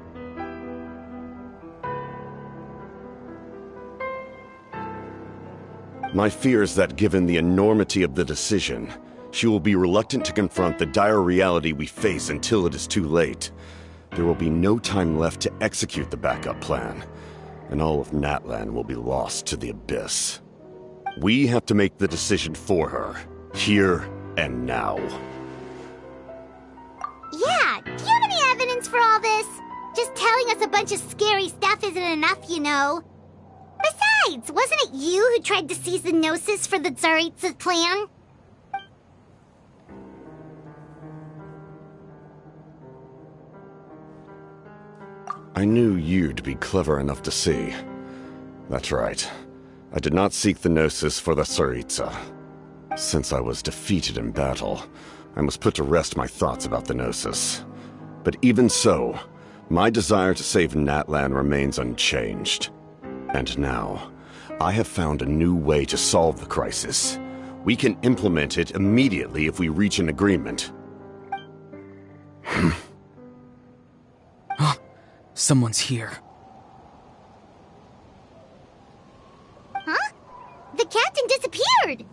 My fear is that given the enormity of the decision, she will be reluctant to confront the dire reality we face until it is too late. There will be no time left to execute the backup plan, and all of Natlan will be lost to the Abyss. We have to make the decision for her, here and now. Yeah, do you have any evidence for all this? Just telling us a bunch of scary stuff isn't enough, you know. Besides, wasn't it you who tried to seize the Gnosis for the Tsaritsa's plan? I knew you'd be clever enough to see. That's right. I did not seek the Gnosis for the Tsaritsa. Since I was defeated in battle, I must put to rest my thoughts about the Gnosis. But even so, my desire to save Natlan remains unchanged. And now, I have found a new way to solve the crisis. We can implement it immediately if we reach an agreement. Someone's here. Huh? The captain disappeared!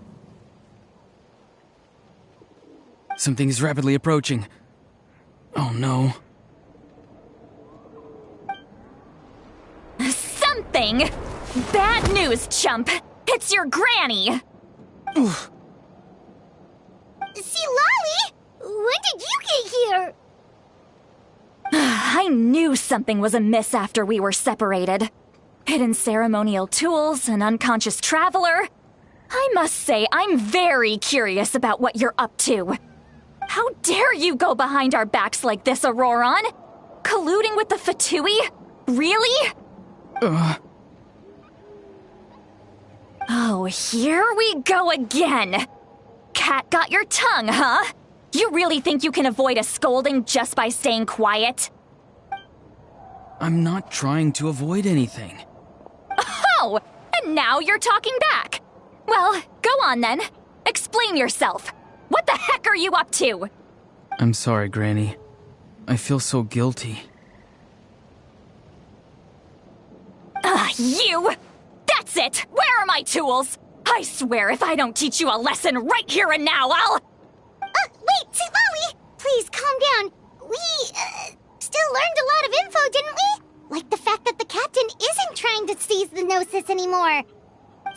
Something is rapidly approaching. Oh no. Something? Bad news, chump! It's your granny! See, Lolly? When did you get here? I knew something was amiss after we were separated. Hidden ceremonial tools, an unconscious traveler. I must say, I'm very curious about what you're up to. How dare you go behind our backs like this, Auroron? Colluding with the Fatui? Really? Oh, here we go again. Cat got your tongue, huh? You really think you can avoid a scolding just by staying quiet? I'm not trying to avoid anything. Oh, and now you're talking back. Well, go on then. Explain yourself. What the heck are you up to? I'm sorry, Granny. I feel so guilty. You! That's it! Where are my tools? I swear if I don't teach you a lesson right here and now, I'll... Wait, Lolly! Please, calm down. We, still learned a lot of info, didn't we? Like the fact that the captain isn't trying to seize the Gnosis anymore.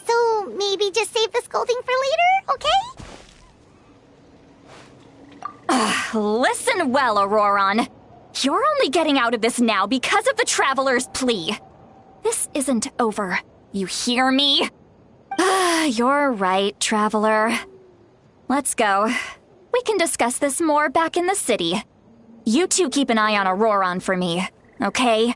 So, maybe just save the scolding for later, okay? Listen well, Auroron. You're only getting out of this now because of the Traveler's plea. This isn't over. You hear me? You're right, Traveler. Let's go. We can discuss this more back in the city. You two keep an eye on Auroron for me, okay?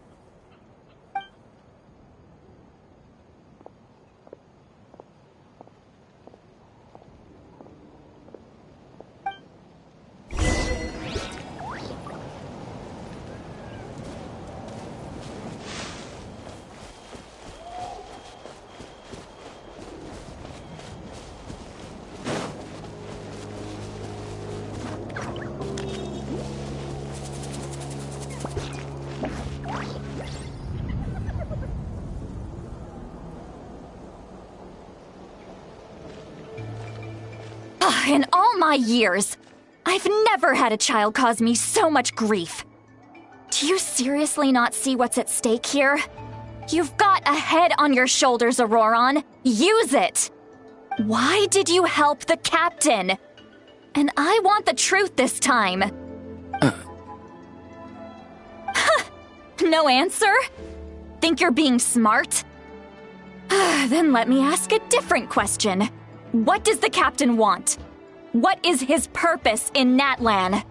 In all my years, I've never had a child cause me so much grief. Do you seriously not see what's at stake here? You've got a head on your shoulders, Auroron. Use it! Why did you help the captain? And I want the truth this time. No answer? Think you're being smart? Then let me ask a different question. What does the captain want? What is his purpose in Natlan?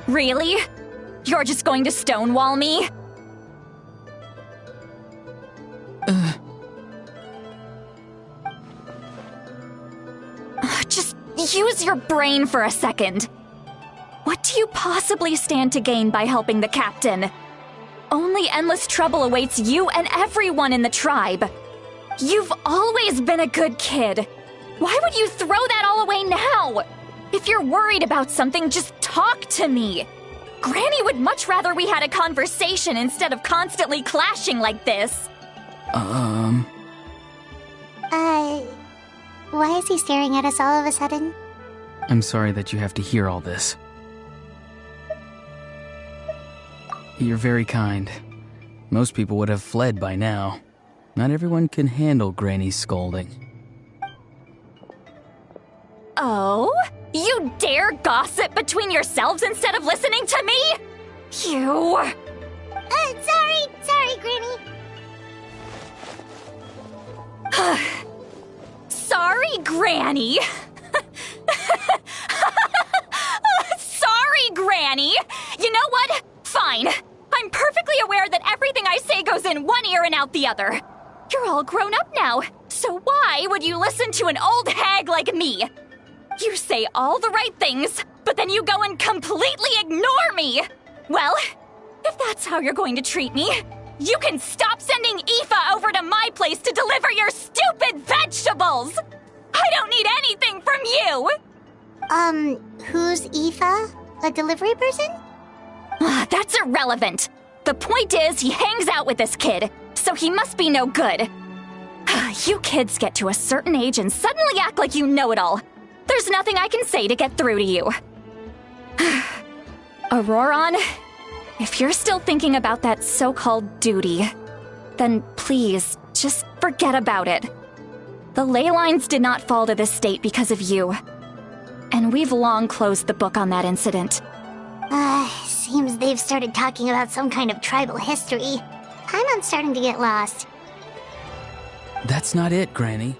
Really? You're just going to stonewall me? Just use your brain for a second. What do you possibly stand to gain by helping the captain? Only endless trouble awaits you and everyone in the tribe. You've always been a good kid. Why would you throw that all away now? If you're worried about something, just talk to me. Granny would much rather we had a conversation instead of constantly clashing like this. Why is he staring at us all of a sudden? I'm sorry that you have to hear all this. You're very kind. Most people would have fled by now. Not everyone can handle Granny's scolding. Oh? You dare gossip between yourselves instead of listening to me? You... Sorry, Granny. Sorry, Granny. Sorry, Granny. You know what? Fine. I'm perfectly aware that everything I say goes in one ear and out the other. You're all grown up now, so why would you listen to an old hag like me? You say all the right things, but then you go and completely ignore me. Well, if that's how you're going to treat me, you can stop sending Aoife over to my place to deliver your stupid vegetables! I don't need anything from you! Who's Aoife? A delivery person? That's irrelevant. The point is, he hangs out with this kid, so he must be no good. You kids get to a certain age and suddenly act like you know it all. There's nothing I can say to get through to you. Auroron, if you're still thinking about that so-called duty, then please, just forget about it. The ley lines did not fall to this state because of you. And we've long closed the book on that incident. Seems they've started talking about some kind of tribal history. I'm starting to get lost. That's not it, Granny.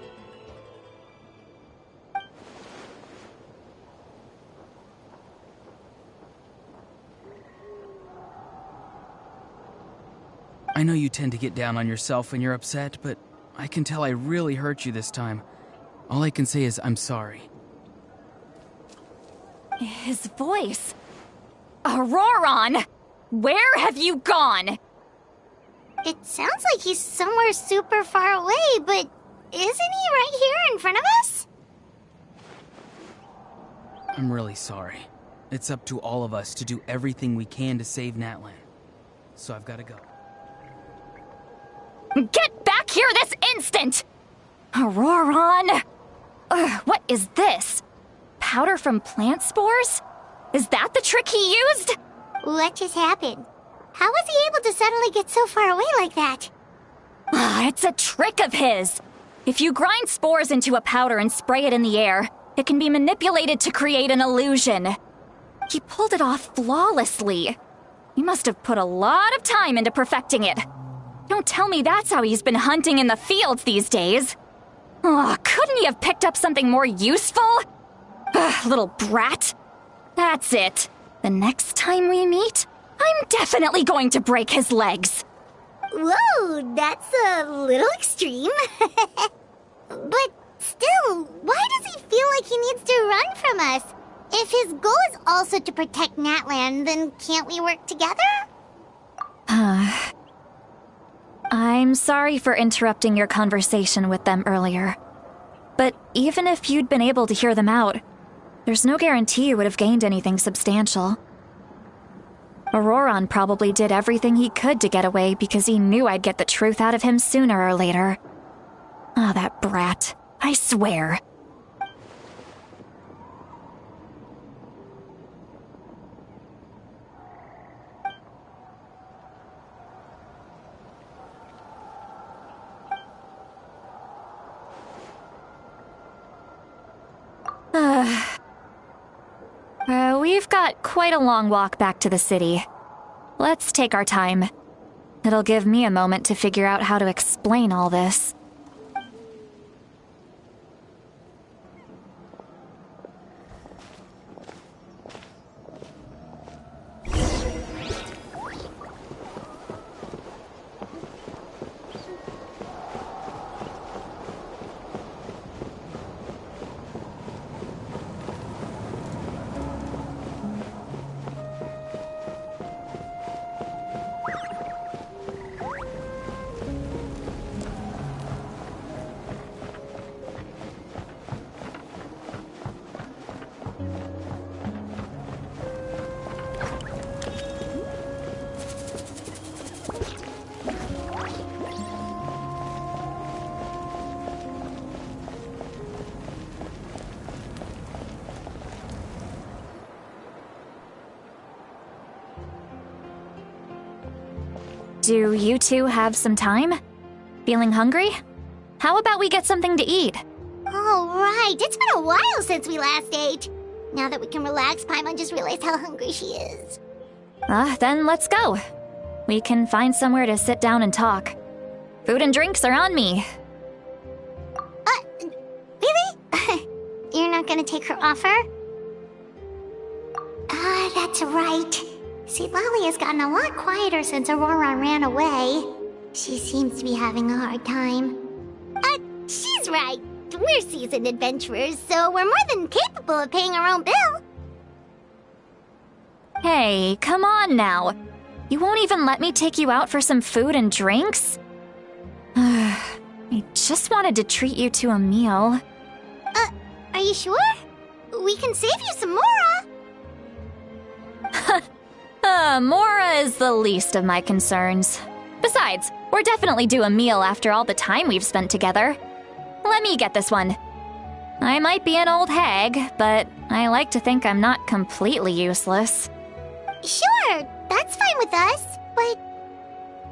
I know you tend to get down on yourself when you're upset, but I can tell I really hurt you this time. All I can say is I'm sorry. His voice. Auroron! Where have you gone? It sounds like he's somewhere super far away, but isn't he right here in front of us? I'm really sorry. It's up to all of us to do everything we can to save Natlan. So I've got to go. Get back here this instant! Auroron! What is this? Powder from plant spores? Is that the trick he used? What just happened? How was he able to suddenly get so far away like that? It's a trick of his. If you grind spores into a powder and spray it in the air, it can be manipulated to create an illusion. He pulled it off flawlessly. He must have put a lot of time into perfecting it. Don't tell me that's how he's been hunting in the fields these days. Couldn't he have picked up something more useful? Little brat. That's it. The next time we meet, I'm definitely going to break his legs. Whoa, that's a little extreme. But still, why does he feel like he needs to run from us? If his goal is also to protect Natlan, then can't we work together? I'm sorry for interrupting your conversation with them earlier. But even if you'd been able to hear them out, there's no guarantee you would have gained anything substantial. Auroron probably did everything he could to get away because he knew I'd get the truth out of him sooner or later. That brat. I swear. We've got quite a long walk back to the city. Let's take our time. It'll give me a moment to figure out how to explain all this. Do you two have some time? Feeling hungry? How about we get something to eat? Oh, right. It's been a while since we last ate. Now that we can relax, Paimon just realized how hungry she is. Then let's go. We can find somewhere to sit down and talk. Food and drinks are on me. Really? You're not gonna take her offer? That's right. See, Lolly has gotten a lot quieter since Aurora ran away. She seems to be having a hard time. She's right. We're seasoned adventurers, so we're more than capable of paying our own bill. Hey, come on now. You won't even let me take you out for some food and drinks? I just wanted to treat you to a meal. Are you sure? We can save you some Mora. Mora is the least of my concerns. Besides, we're definitely due a meal after all the time we've spent together. Let me get this one. I might be an old hag, but I like to think I'm not completely useless. Sure, that's fine with us, but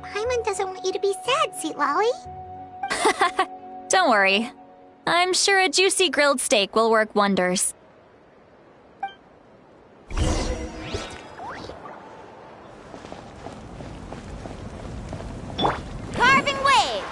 Paimon doesn't want you to be sad, sweet Lolly. Don't worry. I'm sure a juicy grilled steak will work wonders. Carving waves!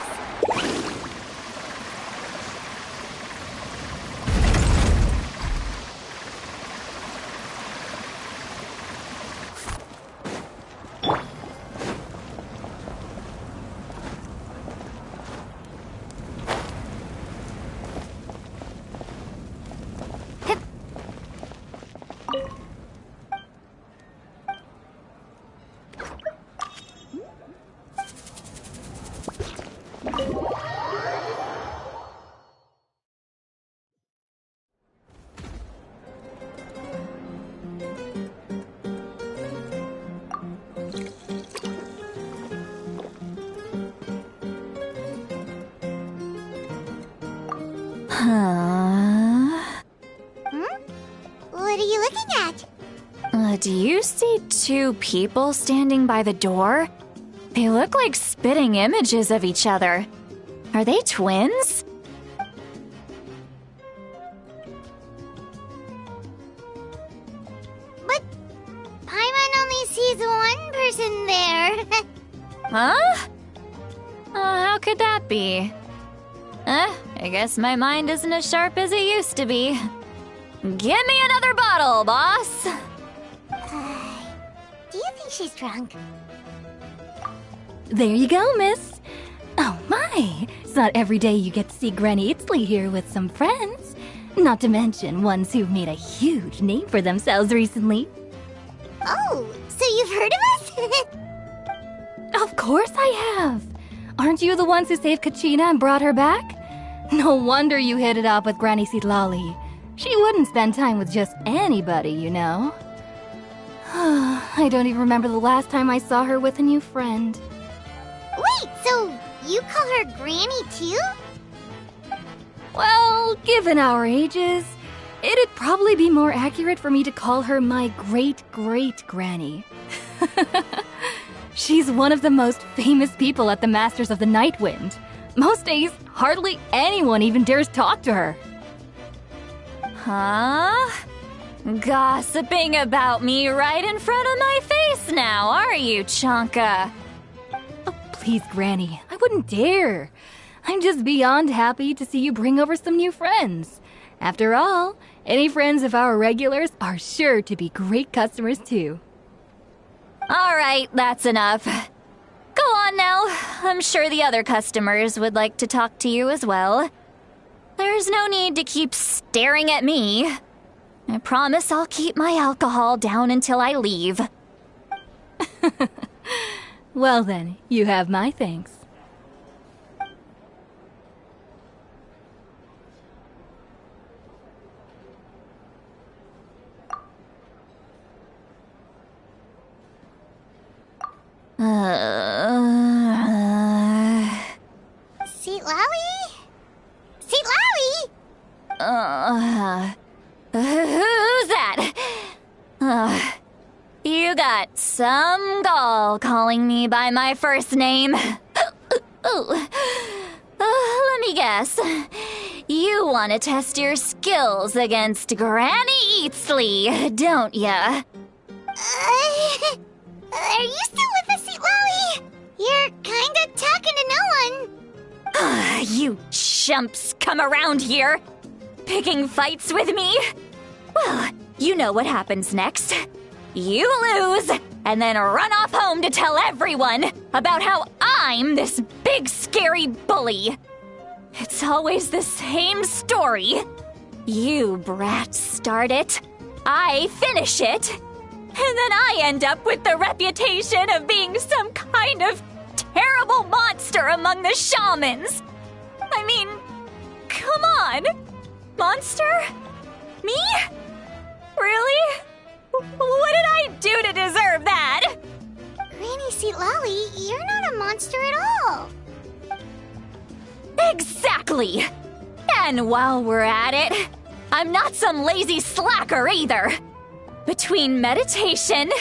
Do you see two people standing by the door? They look like spitting images of each other. Are they twins? But Paimon only sees one person there. Huh? How could that be? I guess my mind isn't as sharp as it used to be. Give me another bottle, boss! Do you think she's drunk? There you go, miss. Oh my, it's not every day you get to see Granny Itzley here with some friends. Not to mention ones who've made a huge name for themselves recently. Oh, so you've heard of us? Of course I have. Aren't you the ones who saved Kachina and brought her back? No wonder you hit it off with Granny Sitlali. She wouldn't spend time with just anybody, you know. I don't even remember the last time I saw her with a new friend. Wait, so you call her Granny too? Well, given our ages, it'd probably be more accurate for me to call her my great-great-granny. She's one of the most famous people at the Masters of the Nightwind. Most days, hardly anyone even dares talk to her. Huh? Gossiping about me right in front of my face now, are you, Chonka? Oh, please, Granny, I wouldn't dare. I'm just beyond happy to see you bring over some new friends. After all, any friends of our regulars are sure to be great customers too. All right, that's enough. Go on now. I'm sure the other customers would like to talk to you as well. There's no need to keep staring at me. I promise I'll keep my alcohol down until I leave. Well then, you have my thanks. Sitlali? Sitlali? Who's that? You got some gall calling me by my first name. Let me guess. You want to test your skills against Granny Eatsley, don't ya? Are you still with us, Sitlali? You're kinda talking to no one. You chumps come around here, picking fights with me? Well, you know what happens next. You lose, and then run off home to tell everyone about how I'm this big scary bully. It's always the same story. You brats start it, I finish it, and then I end up with the reputation of being some kind of terrible monster among the shamans. I mean, come on. Monster? Me? Really? What did I do to deserve that? Granny Sitlali, you're not a monster at all. Exactly. And while we're at it, I'm not some lazy slacker either. Between meditation,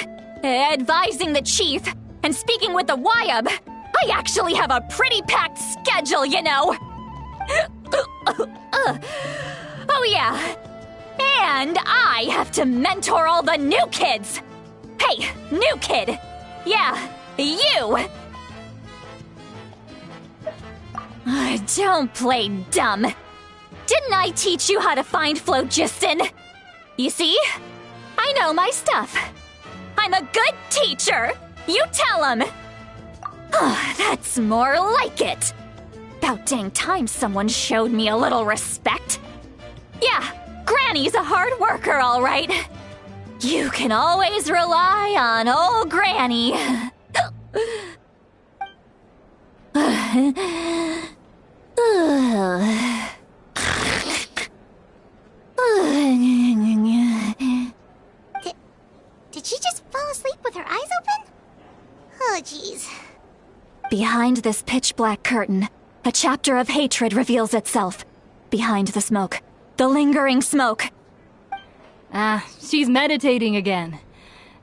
advising the chief, and speaking with the Wyab, I actually have a pretty packed schedule, you know. Oh yeah. And I have to mentor all the new kids. Hey, new kid. Yeah, you. Don't play dumb. Didn't I teach you how to find phlogiston? You see? I know my stuff. I'm a good teacher. You tell him. That's more like it. About dang time someone showed me a little respect. Yeah, Granny's a hard worker, all right. You can always rely on old Granny. Did she just fall asleep with her eyes open? Oh, jeez. Behind this pitch-black curtain, a chapter of hatred reveals itself. Behind the smoke, the lingering smoke. She's meditating again.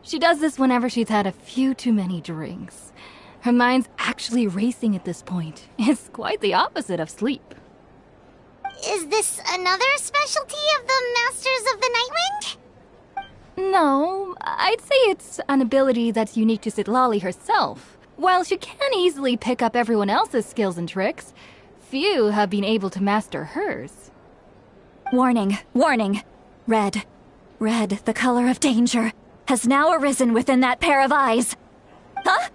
She does this whenever she's had a few too many drinks. Her mind's actually racing at this point. It's quite the opposite of sleep. Is this another specialty of the Masters of the Nightwind? No, I'd say it's an ability that's unique to Citlali herself. While she can easily pick up everyone else's skills and tricks, few have been able to master hers. Warning, warning. Red, the color of danger, has now arisen within that pair of eyes. Huh?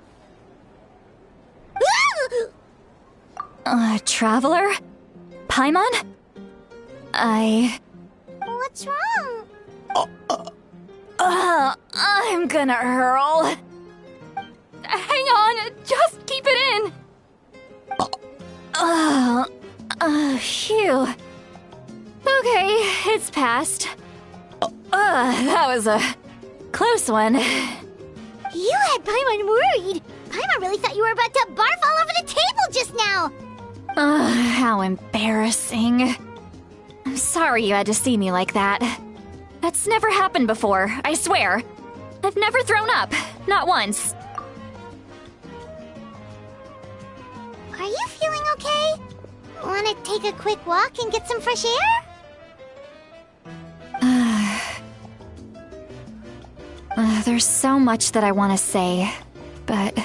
Traveler? Paimon? What's wrong? I'm gonna hurl. Hang on, just keep it in. Phew. Okay, it's passed. That was a close one. You had Paimon worried. Paimon really thought you were about to barf all over the table just now. How embarrassing. I'm sorry you had to see me like that. That's never happened before, I swear. I've never thrown up, not once. Are you feeling okay? Want to take a quick walk and get some fresh air? There's so much that I want to say, but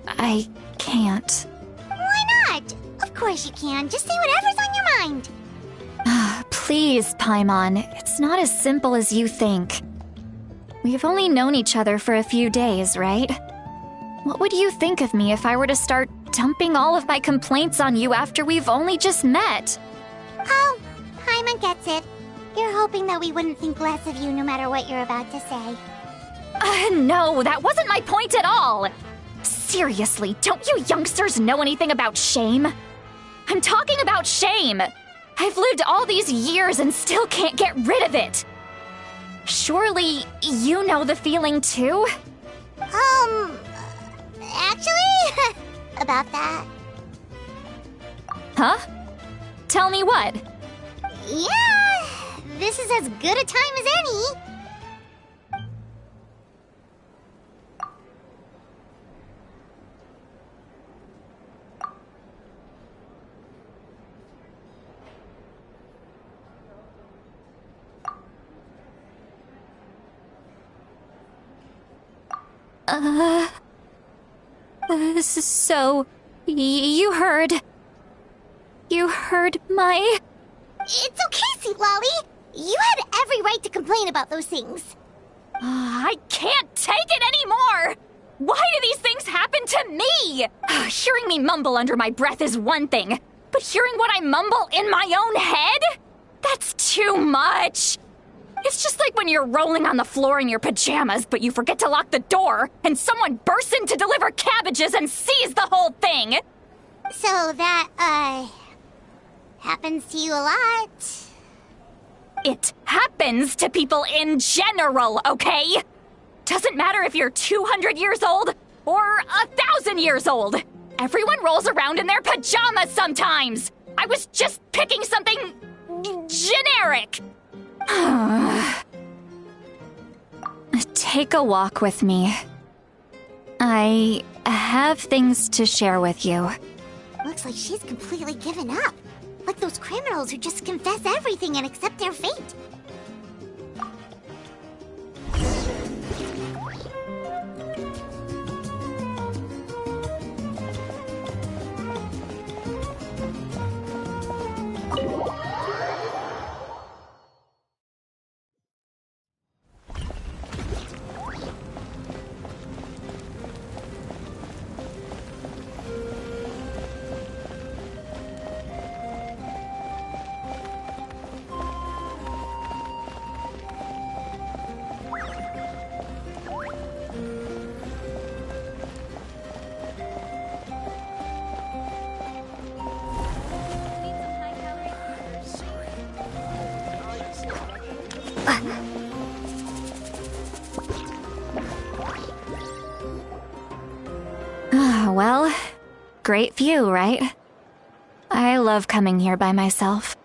I can't. Why not? Of course you can. Just say whatever's on your mind. Please, Paimon. It's not as simple as you think. We've only known each other for a few days, right? What would you think of me if I were to start dumping all of my complaints on you after we've only just met? Oh, Paimon gets it. You're hoping that we wouldn't think less of you no matter what you're about to say. No, that wasn't my point at all! Seriously, don't you youngsters know anything about shame? I'm talking about shame! I've lived all these years and still can't get rid of it! Surely, you know the feeling too? Actually, about that. Huh? Tell me what? Yeah, this is as good a time as any. So, you heard my... It's okay, Citlali. You had every right to complain about those things. I can't take it anymore! Why do these things happen to me? Hearing me mumble under my breath is one thing, but hearing what I mumble in my own head? That's too much! It's just like when you're rolling on the floor in your pajamas, but you forget to lock the door, and someone bursts in to deliver cabbages and sees the whole thing! So that, happens to you a lot. It happens to people in general, okay? Doesn't matter if you're 200 years old or 1,000 years old. Everyone rolls around in their pajamas sometimes. I was just picking something generic. Take a walk with me. I have things to share with you. Looks like she's completely given up. Like those criminals who just confess everything and accept their fate. Well, great view, right? I love coming here by myself.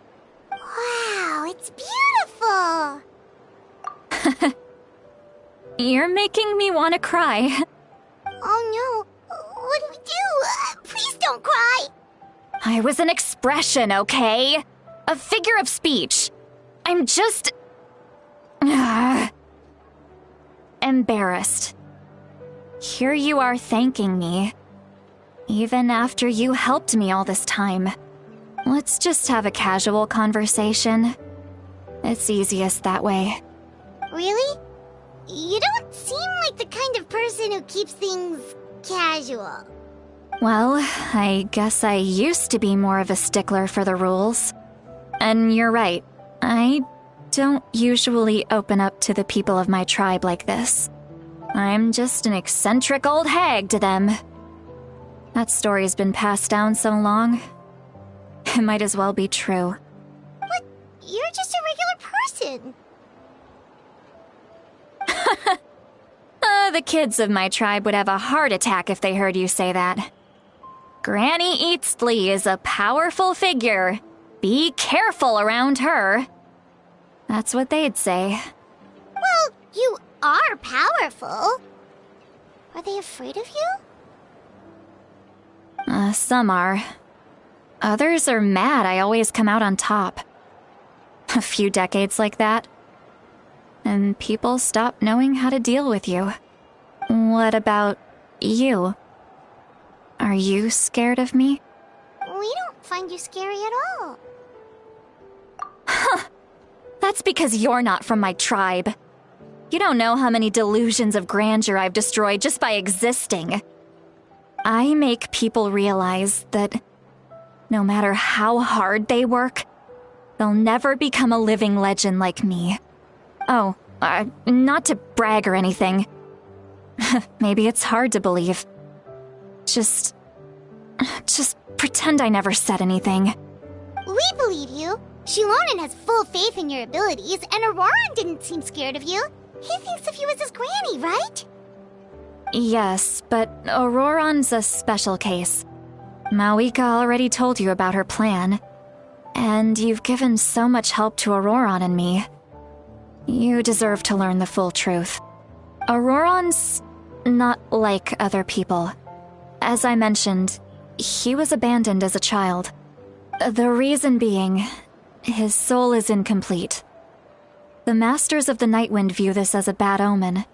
Wow, it's beautiful! You're making me want to cry. Oh no, what do we do? Please don't cry! I was an expression, okay? A figure of speech. I'm just... embarrassed. Here you are thanking me. Even after you helped me all this time. Let's just have a casual conversation. It's easiest that way. Really? You don't seem like the kind of person who keeps things casual. Well, I guess I used to be more of a stickler for the rules. And you're right, I don't usually open up to the people of my tribe like this. I'm just an eccentric old hag to them. That story's been passed down so long, it might as well be true. But you're just a regular person. The kids of my tribe would have a heart attack if they heard you say that. Granny Eatsley is a powerful figure. Be careful around her. That's what they'd say. Well, you are powerful. Are they afraid of you? Some are. Others are mad I always come out on top. A few decades like that, and people stop knowing how to deal with you. What about you? Are you scared of me? We don't find you scary at all. That's because you're not from my tribe. You don't know how many delusions of grandeur I've destroyed just by existing. I make people realize that no matter how hard they work, they'll never become a living legend like me. Oh, not to brag or anything. Maybe it's hard to believe. Just pretend I never said anything. We believe you. Shilonen has full faith in your abilities, and Auroran didn't seem scared of you. He thinks of you as his granny, right? Yes, but Auroran's a special case. Mawika already told you about her plan. And you've given so much help to Auroran and me. You deserve to learn the full truth. Auroran's not like other people. As I mentioned, he was abandoned as a child. The reason being, his soul is incomplete. The Masters of the Nightwind view this as a bad omen,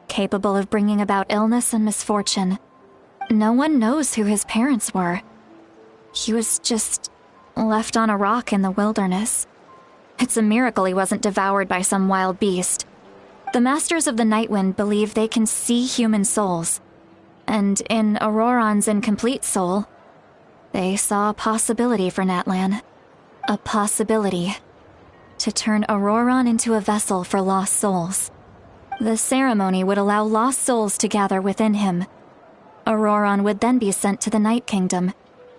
capable of bringing about illness and misfortune. No one knows who his parents were. He was just left on a rock in the wilderness. It's a miracle he wasn't devoured by some wild beast. The Masters of the Nightwind believe they can see human souls, and in Auroran's incomplete soul, they saw a possibility for Natlan. A possibility to turn Auroran into a vessel for lost souls. The ceremony would allow lost souls to gather within him. Auroran would then be sent to the Night Kingdom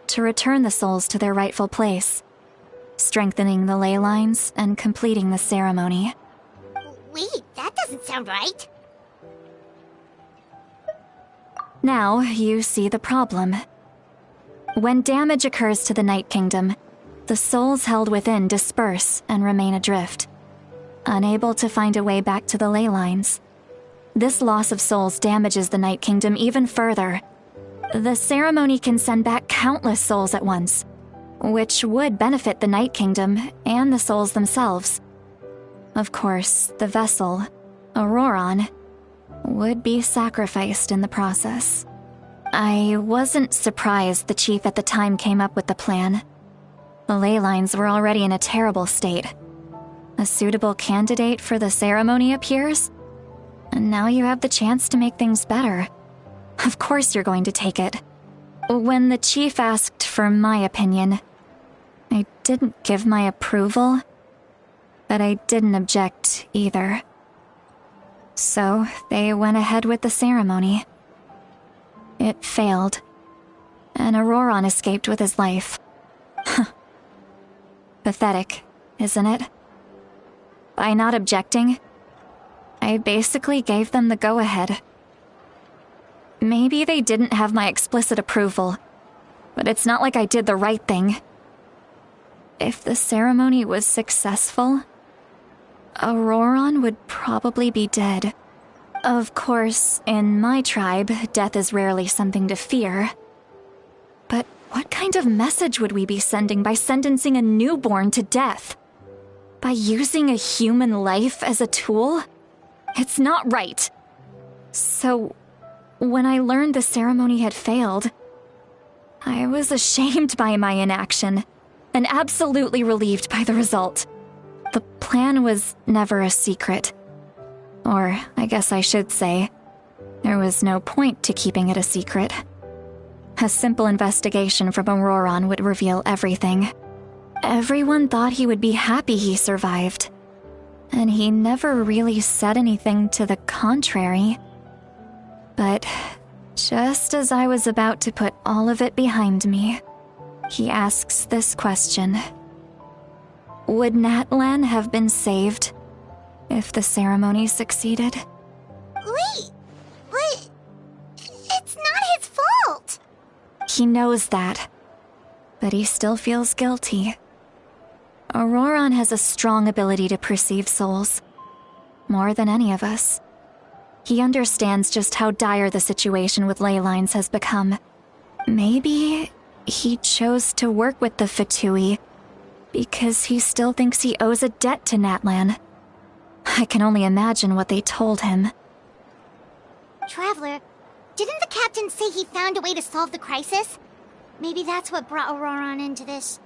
to return the souls to their rightful place, strengthening the ley lines and completing the ceremony. Wait, that doesn't sound right. Now you see the problem. When damage occurs to the Night Kingdom, the souls held within disperse and remain adrift, unable to find a way back to the ley lines. This loss of souls damages the Night Kingdom even further. The ceremony can send back countless souls at once, which would benefit the Night Kingdom and the souls themselves. Of course, the vessel, Auroran, would be sacrificed in the process. I wasn't surprised the chief at the time came up with the plan. The ley lines were already in a terrible state. A suitable candidate for the ceremony appears, and now you have the chance to make things better. Of course you're going to take it. When the chief asked for my opinion, I didn't give my approval, but I didn't object either. So they went ahead with the ceremony. It failed, and Auroran escaped with his life. Pathetic, isn't it? By not objecting, I basically gave them the go-ahead. Maybe they didn't have my explicit approval, but it's not like I did the right thing. If the ceremony was successful, Auroran would probably be dead. Of course, in my tribe, death is rarely something to fear. But what kind of message would we be sending by sentencing a newborn to death? By using a human life as a tool? It's not right. So, when I learned the ceremony had failed, I was ashamed by my inaction, and absolutely relieved by the result. The plan was never a secret. Or, I guess I should say, there was no point to keeping it a secret. A simple investigation from Auroron would reveal everything. Everyone thought he would be happy he survived. And he never really said anything to the contrary. But just as I was about to put all of it behind me, he asks this question. Would Natlan have been saved if the ceremony succeeded? Wait, but it's not his fault. He knows that, but he still feels guilty. Auroron has a strong ability to perceive souls, more than any of us. He understands just how dire the situation with ley lines has become. Maybe he chose to work with the Fatui because he still thinks he owes a debt to Natlan. I can only imagine what they told him. Traveler, didn't the captain say he found a way to solve the crisis? Maybe that's what brought Auroron into this.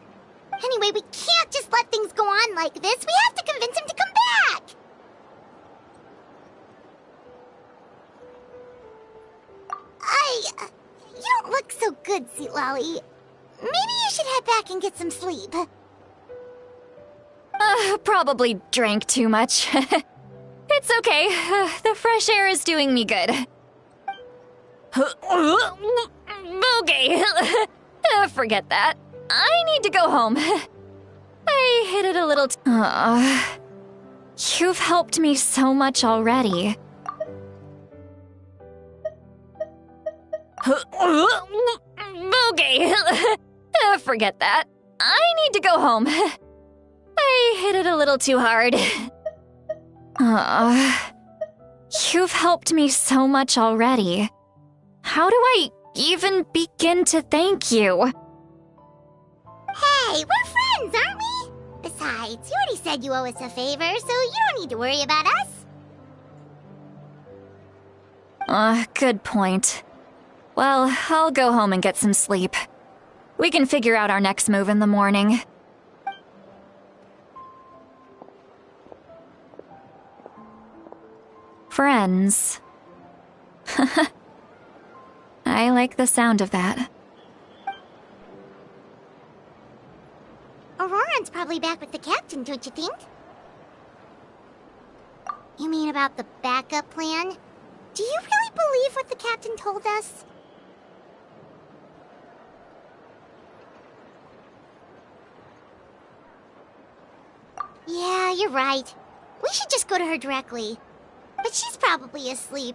Anyway, we can't just let things go on like this. We have to convince him to come back! You don't look so good, Sweet Lolly. Maybe you should head back and get some sleep. Probably drank too much. It's okay. The fresh air is doing me good. Okay. Forget that. I need to go home. I hit it a little you've helped me so much already. Okay. Forget that. I need to go home. I hit it a little too hard. You've helped me so much already. How do I even begin to thank you? Hey, we're friends, aren't we? Besides, you already said you owe us a favor, so you don't need to worry about us. Good point. Well, I'll go home and get some sleep. We can figure out our next move in the morning. Friends. I like the sound of that. Auroron's probably back with the captain, don't you think? You mean about the backup plan? Do you really believe what the captain told us? Yeah, you're right. We should just go to her directly. But she's probably asleep.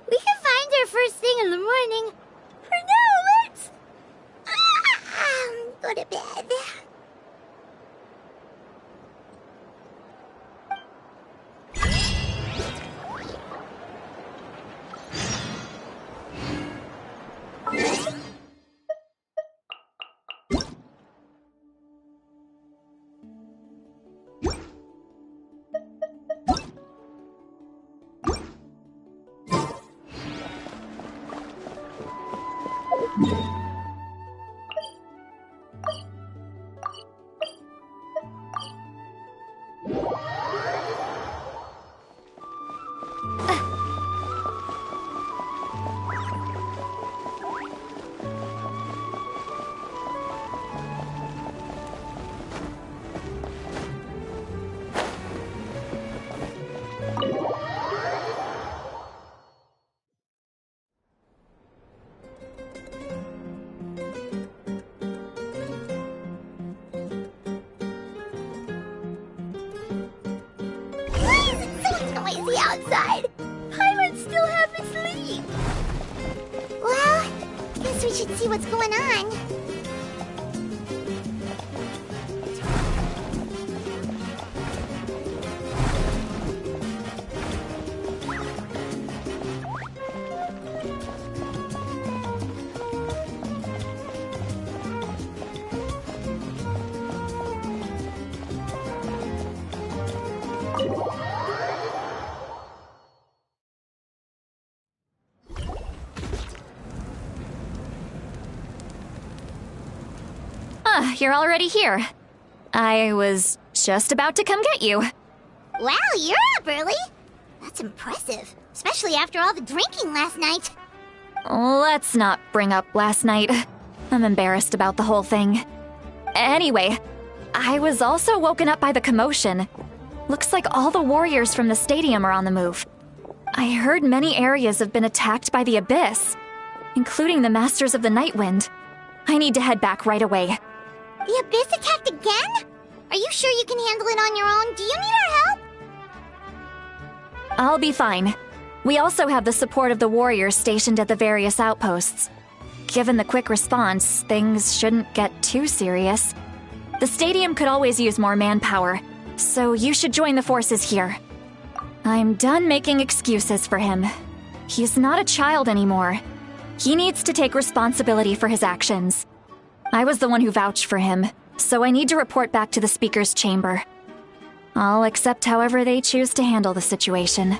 We can find her first thing in the morning. For now, let's... go to bed. Outside. Pirates still have asleep. Well, guess we should see what's going on. you're already here. I was just about to come get you. Wow, you're up early. That's impressive, especially after all the drinking last night. Let's not bring up last night. I'm embarrassed about the whole thing. Anyway, I was also woken up by the commotion. Looks like all the warriors from the stadium are on the move. I heard many areas have been attacked by the Abyss, including the Masters of the Nightwind. I need to head back right away. The Abyss attacked again? Are you sure you can handle it on your own? Do you need our help? I'll be fine. We also have the support of the warriors stationed at the various outposts. Given the quick response, things shouldn't get too serious. The stadium could always use more manpower, so you should join the forces here. I'm done making excuses for him. He's not a child anymore. He needs to take responsibility for his actions. I was the one who vouched for him, so I need to report back to the Speaker's chamber. I'll accept however they choose to handle the situation.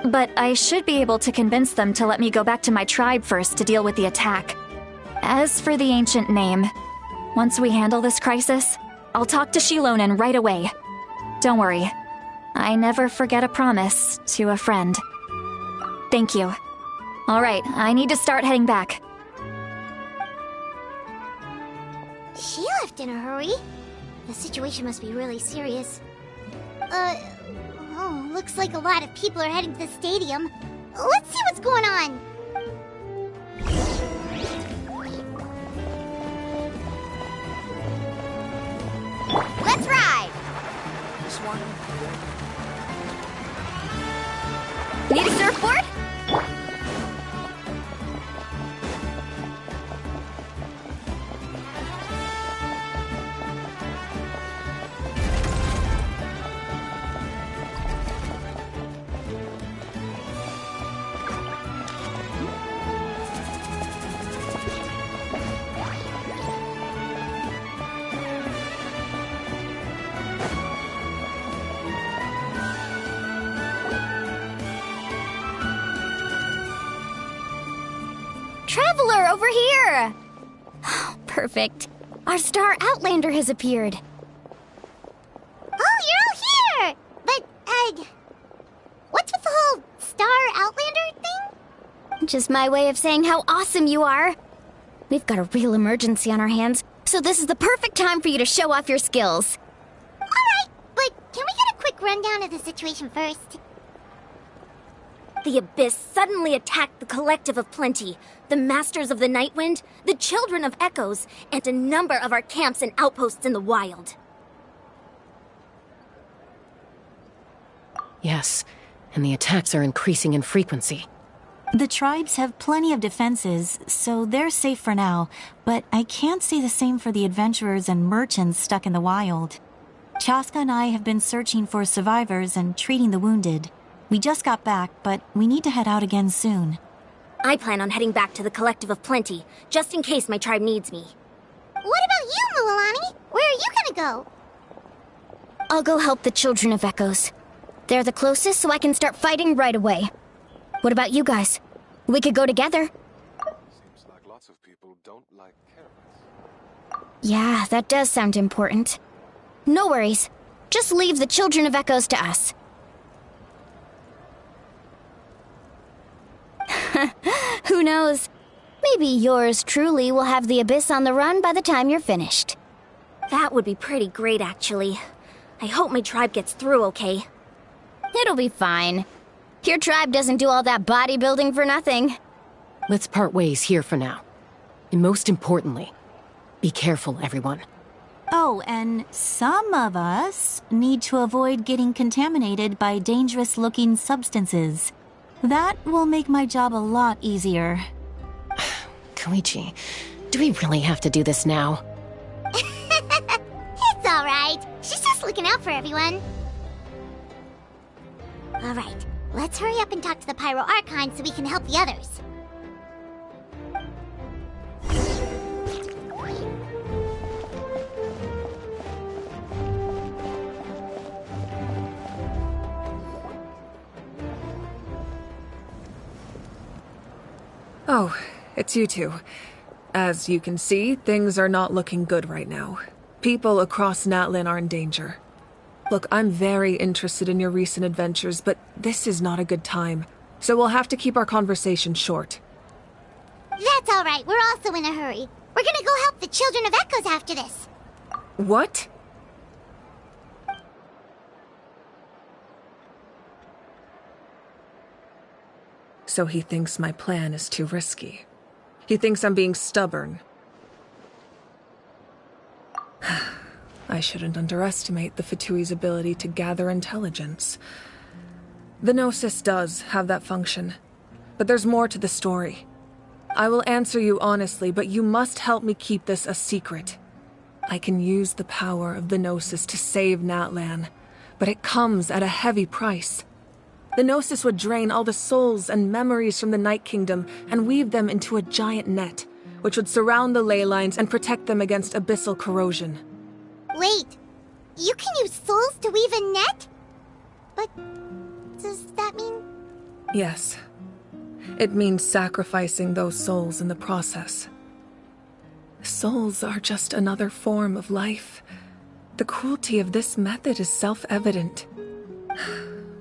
But I should be able to convince them to let me go back to my tribe first to deal with the attack. As for the ancient name, once we handle this crisis, I'll talk to Shilonen right away. Don't worry, I never forget a promise to a friend. Thank you. Alright, I need to start heading back. She left in a hurry. The situation must be really serious. Oh, looks like a lot of people are heading to the stadium. Let's see what's going on. Let's ride! Need a surfboard? Traveler, over here! Perfect. Our star Outlander has appeared. Oh, you're all here! But, what's with the whole Star Outlander thing? Just my way of saying how awesome you are. We've got a real emergency on our hands, so this is the perfect time for you to show off your skills. Alright, but can we get a quick rundown of the situation first? The Abyss suddenly attacked the Collective of Plenty, the Masters of the Nightwind, the Children of Echoes, and a number of our camps and outposts in the wild. Yes, and the attacks are increasing in frequency. The tribes have plenty of defenses, so they're safe for now, but I can't say the same for the adventurers and merchants stuck in the wild. Chaska and I have been searching for survivors and treating the wounded. We just got back, but we need to head out again soon. I plan on heading back to the Collective of Plenty, just in case my tribe needs me. What about you, Mualani? Where are you gonna go? I'll go help the Children of Echoes. They're the closest, so I can start fighting right away. What about you guys? We could go together. Seems like lots of people don't like carrots. Yeah, that does sound important. No worries. Just leave the Children of Echoes to us. Who knows? Maybe yours truly will have the Abyss on the run by the time you're finished. That would be pretty great, actually. I hope my tribe gets through okay. It'll be fine. Your tribe doesn't do all that bodybuilding for nothing. Let's part ways here for now. And most importantly, be careful, everyone. Oh, and some of us need to avoid getting contaminated by dangerous-looking substances. That will make my job a lot easier. Koichi, do we really have to do this now? It's alright. She's just looking out for everyone. Alright, let's hurry up and talk to the Pyro Archon so we can help the others. Oh, it's you two. As you can see, things are not looking good right now. People across Natlan are in danger. Look, I'm very interested in your recent adventures, but this is not a good time. So we'll have to keep our conversation short. That's all right. We're also in a hurry. We're gonna go help the Children of Echoes after this. What? So he thinks my plan is too risky. He thinks I'm being stubborn. I shouldn't underestimate the Fatui's ability to gather intelligence. The Gnosis does have that function, but there's more to the story. I will answer you honestly, but you must help me keep this a secret. I can use the power of the Gnosis to save Natlan, but it comes at a heavy price. The Gnosis would drain all the souls and memories from the Night Kingdom and weave them into a giant net, which would surround the ley lines and protect them against abyssal corrosion. Wait, you can use souls to weave a net? But does that mean... Yes. It means sacrificing those souls in the process. Souls are just another form of life. The cruelty of this method is self-evident.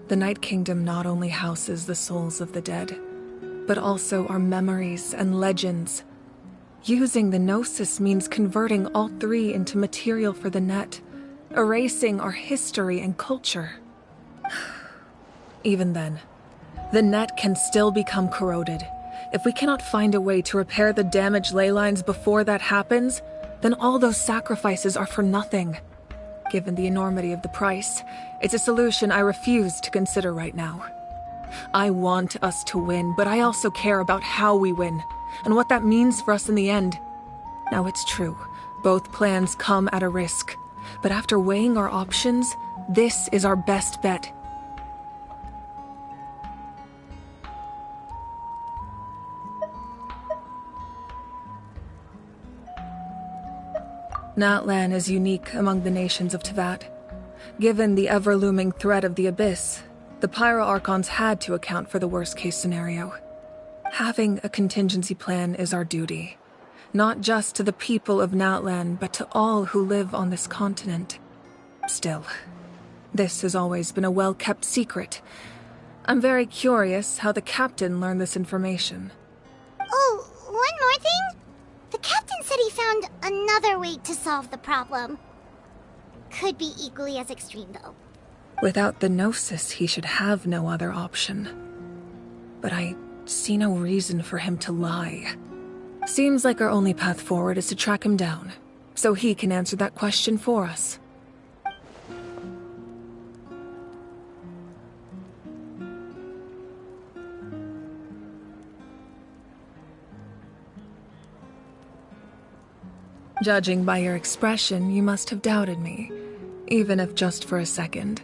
The Night Kingdom not only houses the souls of the dead, but also our memories and legends. Using the Gnosis means converting all three into material for the net, erasing our history and culture. Even then, the net can still become corroded. If we cannot find a way to repair the damaged ley lines before that happens, then all those sacrifices are for nothing. Given the enormity of the price, it's a solution I refuse to consider right now. I want us to win, but I also care about how we win, and what that means for us in the end. Now it's true, both plans come at a risk, but after weighing our options, this is our best bet. Natlan is unique among the nations of Teyvat. Given the ever-looming threat of the Abyss, the Pyro Archons had to account for the worst-case scenario. Having a contingency plan is our duty, not just to the people of Natlan, but to all who live on this continent. Still, this has always been a well-kept secret. I'm very curious how the captain learned this information. Oh, one more thing? The captain said he found another way to solve the problem. Could be equally as extreme, though. Without the Gnosis, he should have no other option. But I see no reason for him to lie. Seems like our only path forward is to track him down, so he can answer that question for us. Judging by your expression, you must have doubted me, even if just for a second.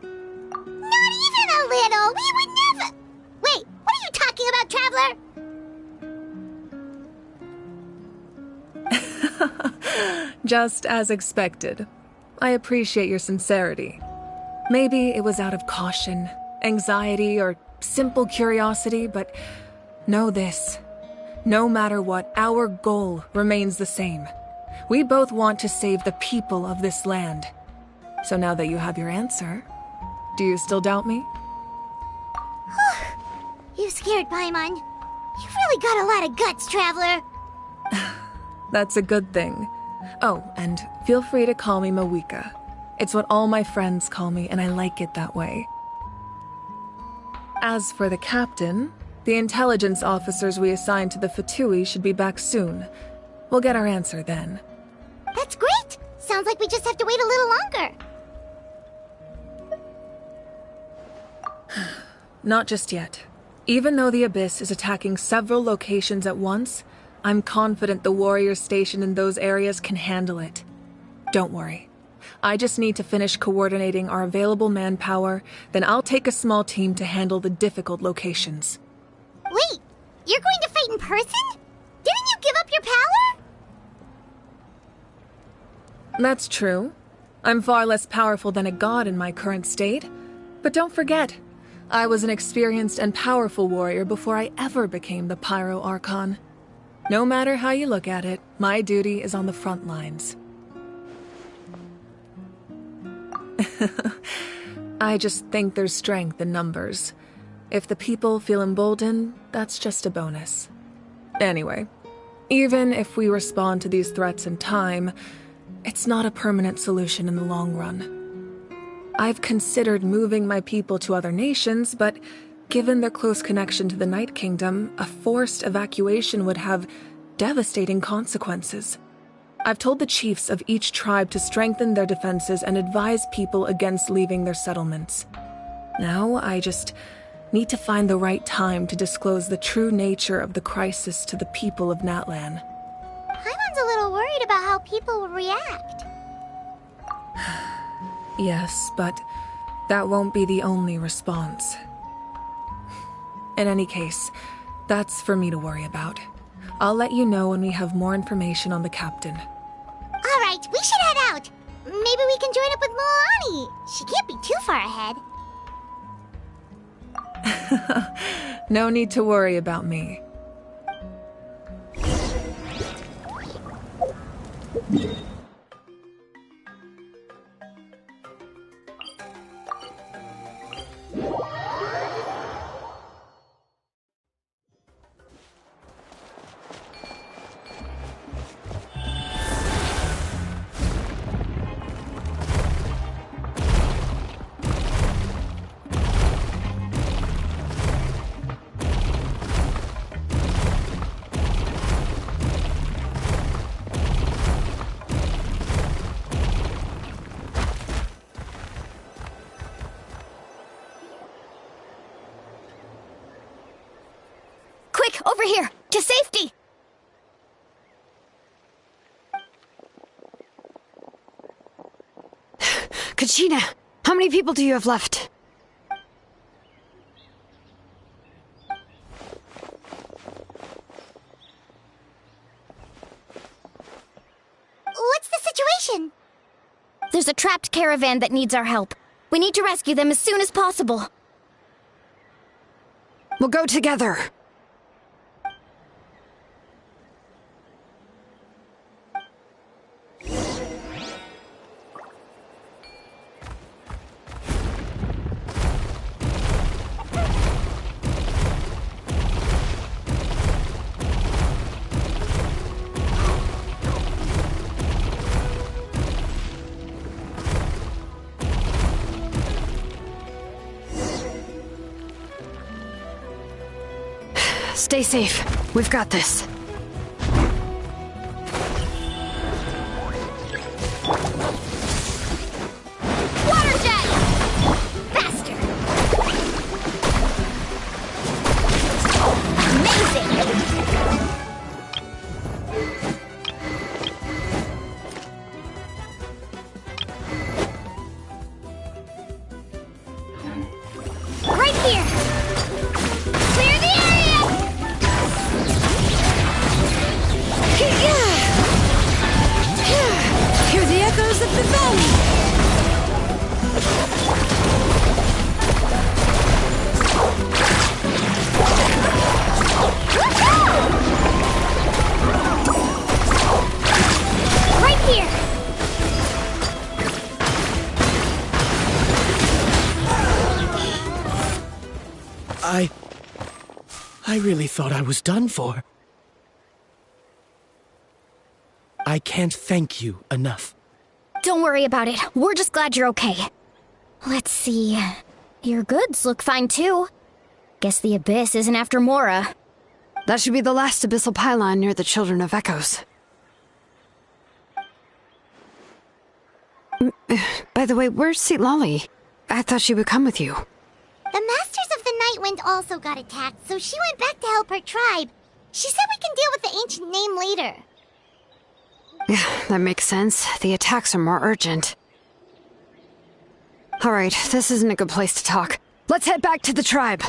Not even a little! We would never... Wait, what are you talking about, Traveler? Just as expected. I appreciate your sincerity. Maybe it was out of caution, anxiety, or simple curiosity, but know this. No matter what, our goal remains the same. We both want to save the people of this land. So now that you have your answer, do you still doubt me? You scared Paimon. You've really got a lot of guts, Traveler. That's a good thing. Oh, and feel free to call me Mawika. It's what all my friends call me, and I like it that way. As for the captain, the intelligence officers we assigned to the Fatui should be back soon. We'll get our answer then. That's great! Sounds like we just have to wait a little longer. Not just yet. Even though the Abyss is attacking several locations at once, I'm confident the warriors stationed in those areas can handle it. Don't worry. I just need to finish coordinating our available manpower, then I'll take a small team to handle the difficult locations. Wait, you're going to fight in person? Didn't you give up your power? That's true. I'm far less powerful than a god in my current state. But don't forget, I was an experienced and powerful warrior before I ever became the Pyro Archon. No matter how you look at it, my duty is on the front lines. I just think there's strength in numbers. If the people feel emboldened, that's just a bonus. Anyway, even if we respond to these threats in time, it's not a permanent solution in the long run. I've considered moving my people to other nations, but given their close connection to the Night Kingdom, a forced evacuation would have devastating consequences. I've told the chiefs of each tribe to strengthen their defenses and advise people against leaving their settlements. Now, I just need to find the right time to disclose the true nature of the crisis to the people of Natlan. Paimon's a little worried about how people will react. Yes, but that won't be the only response. In any case, that's for me to worry about. I'll let you know when we have more information on the captain. Alright, we should head out. Maybe we can join up with Moani. She can't be too far ahead. No need to worry about me. Quick, over here! To safety! Kachina, how many people do you have left? What's the situation? There's a trapped caravan that needs our help. We need to rescue them as soon as possible. We'll go together. Stay safe. We've got this. Water jet! Faster! Amazing! Right here! Clear the area! Hear the echoes of the valley! Right here! I really thought I was done for. I can't thank you enough. Don't worry about it. We're just glad you're okay. Let's see. Your goods look fine too. Guess the Abyss isn't after Mora. That should be the last abyssal pylon near the Children of Echoes. By the way, where's Citlali? I thought she would come with you. The Masters of the Nightwind also got attacked, so she went back to help her tribe. She said we can deal with the ancient name later. Yeah, that makes sense. The attacks are more urgent. Alright, this isn't a good place to talk. Let's head back to the tribe.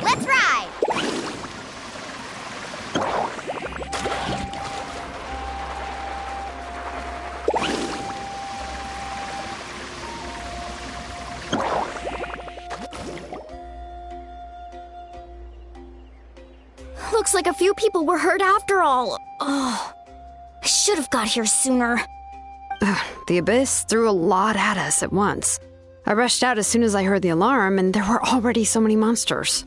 Let's ride! Looks like a few people were hurt after all. Oh, I should have got here sooner. The Abyss threw a lot at us at once. I rushed out as soon as I heard the alarm, and there were already so many monsters.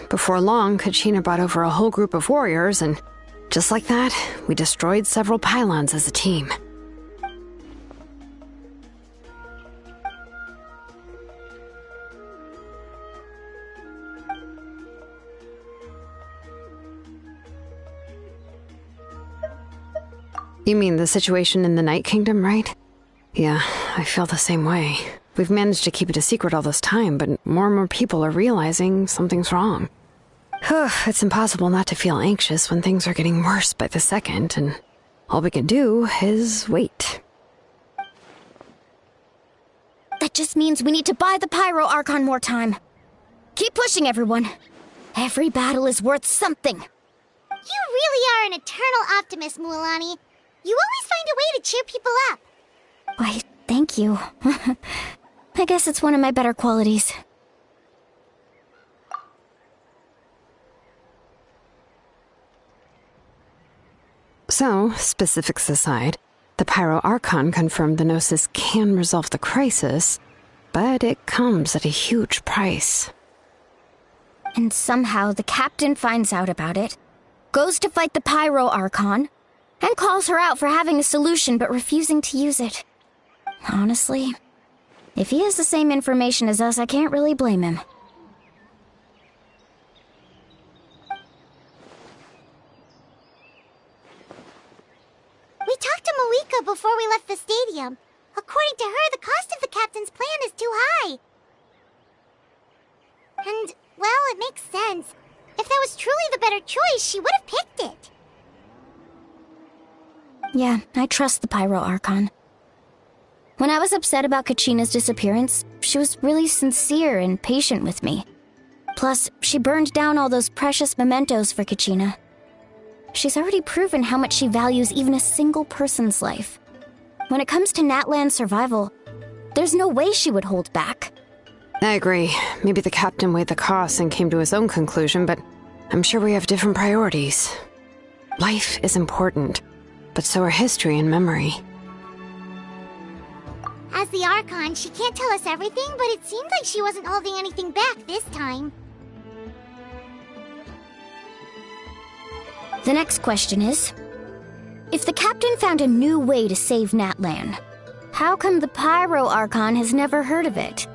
Before long, Kachina brought over a whole group of warriors, and just like that, we destroyed several pylons as a team. You mean the situation in the Night Kingdom, right? Yeah, I feel the same way. We've managed to keep it a secret all this time, but more and more people are realizing something's wrong. It's impossible not to feel anxious when things are getting worse by the second, and all we can do is wait. That just means we need to buy the Pyro Archon more time. Keep pushing, everyone. Every battle is worth something. You really are an eternal optimist, Mualani. You always find a way to cheer people up. Why, thank you. I guess it's one of my better qualities. So, specifics aside, the Pyro Archon confirmed the Gnosis can resolve the crisis, but it comes at a huge price. And somehow the captain finds out about it, goes to fight the Pyro Archon, and calls her out for having a solution but refusing to use it. Honestly, if he has the same information as us, I can't really blame him. We talked to Moika before we left the stadium. According to her, the cost of the captain's plan is too high. And, well, it makes sense. If that was truly the better choice, she would have picked it. Yeah, I trust the Pyro Archon. When I was upset about Kachina's disappearance, she was really sincere and patient with me. Plus, she burned down all those precious mementos for Kachina. She's already proven how much she values even a single person's life. When it comes to Natlan's survival, there's no way she would hold back. I agree. Maybe the captain weighed the costs and came to his own conclusion, but I'm sure we have different priorities. Life is important, but so are history and memory. As the Archon, she can't tell us everything, but it seemed like she wasn't holding anything back this time. The next question is, if the captain found a new way to save Natlan, how come the Pyro Archon has never heard of it?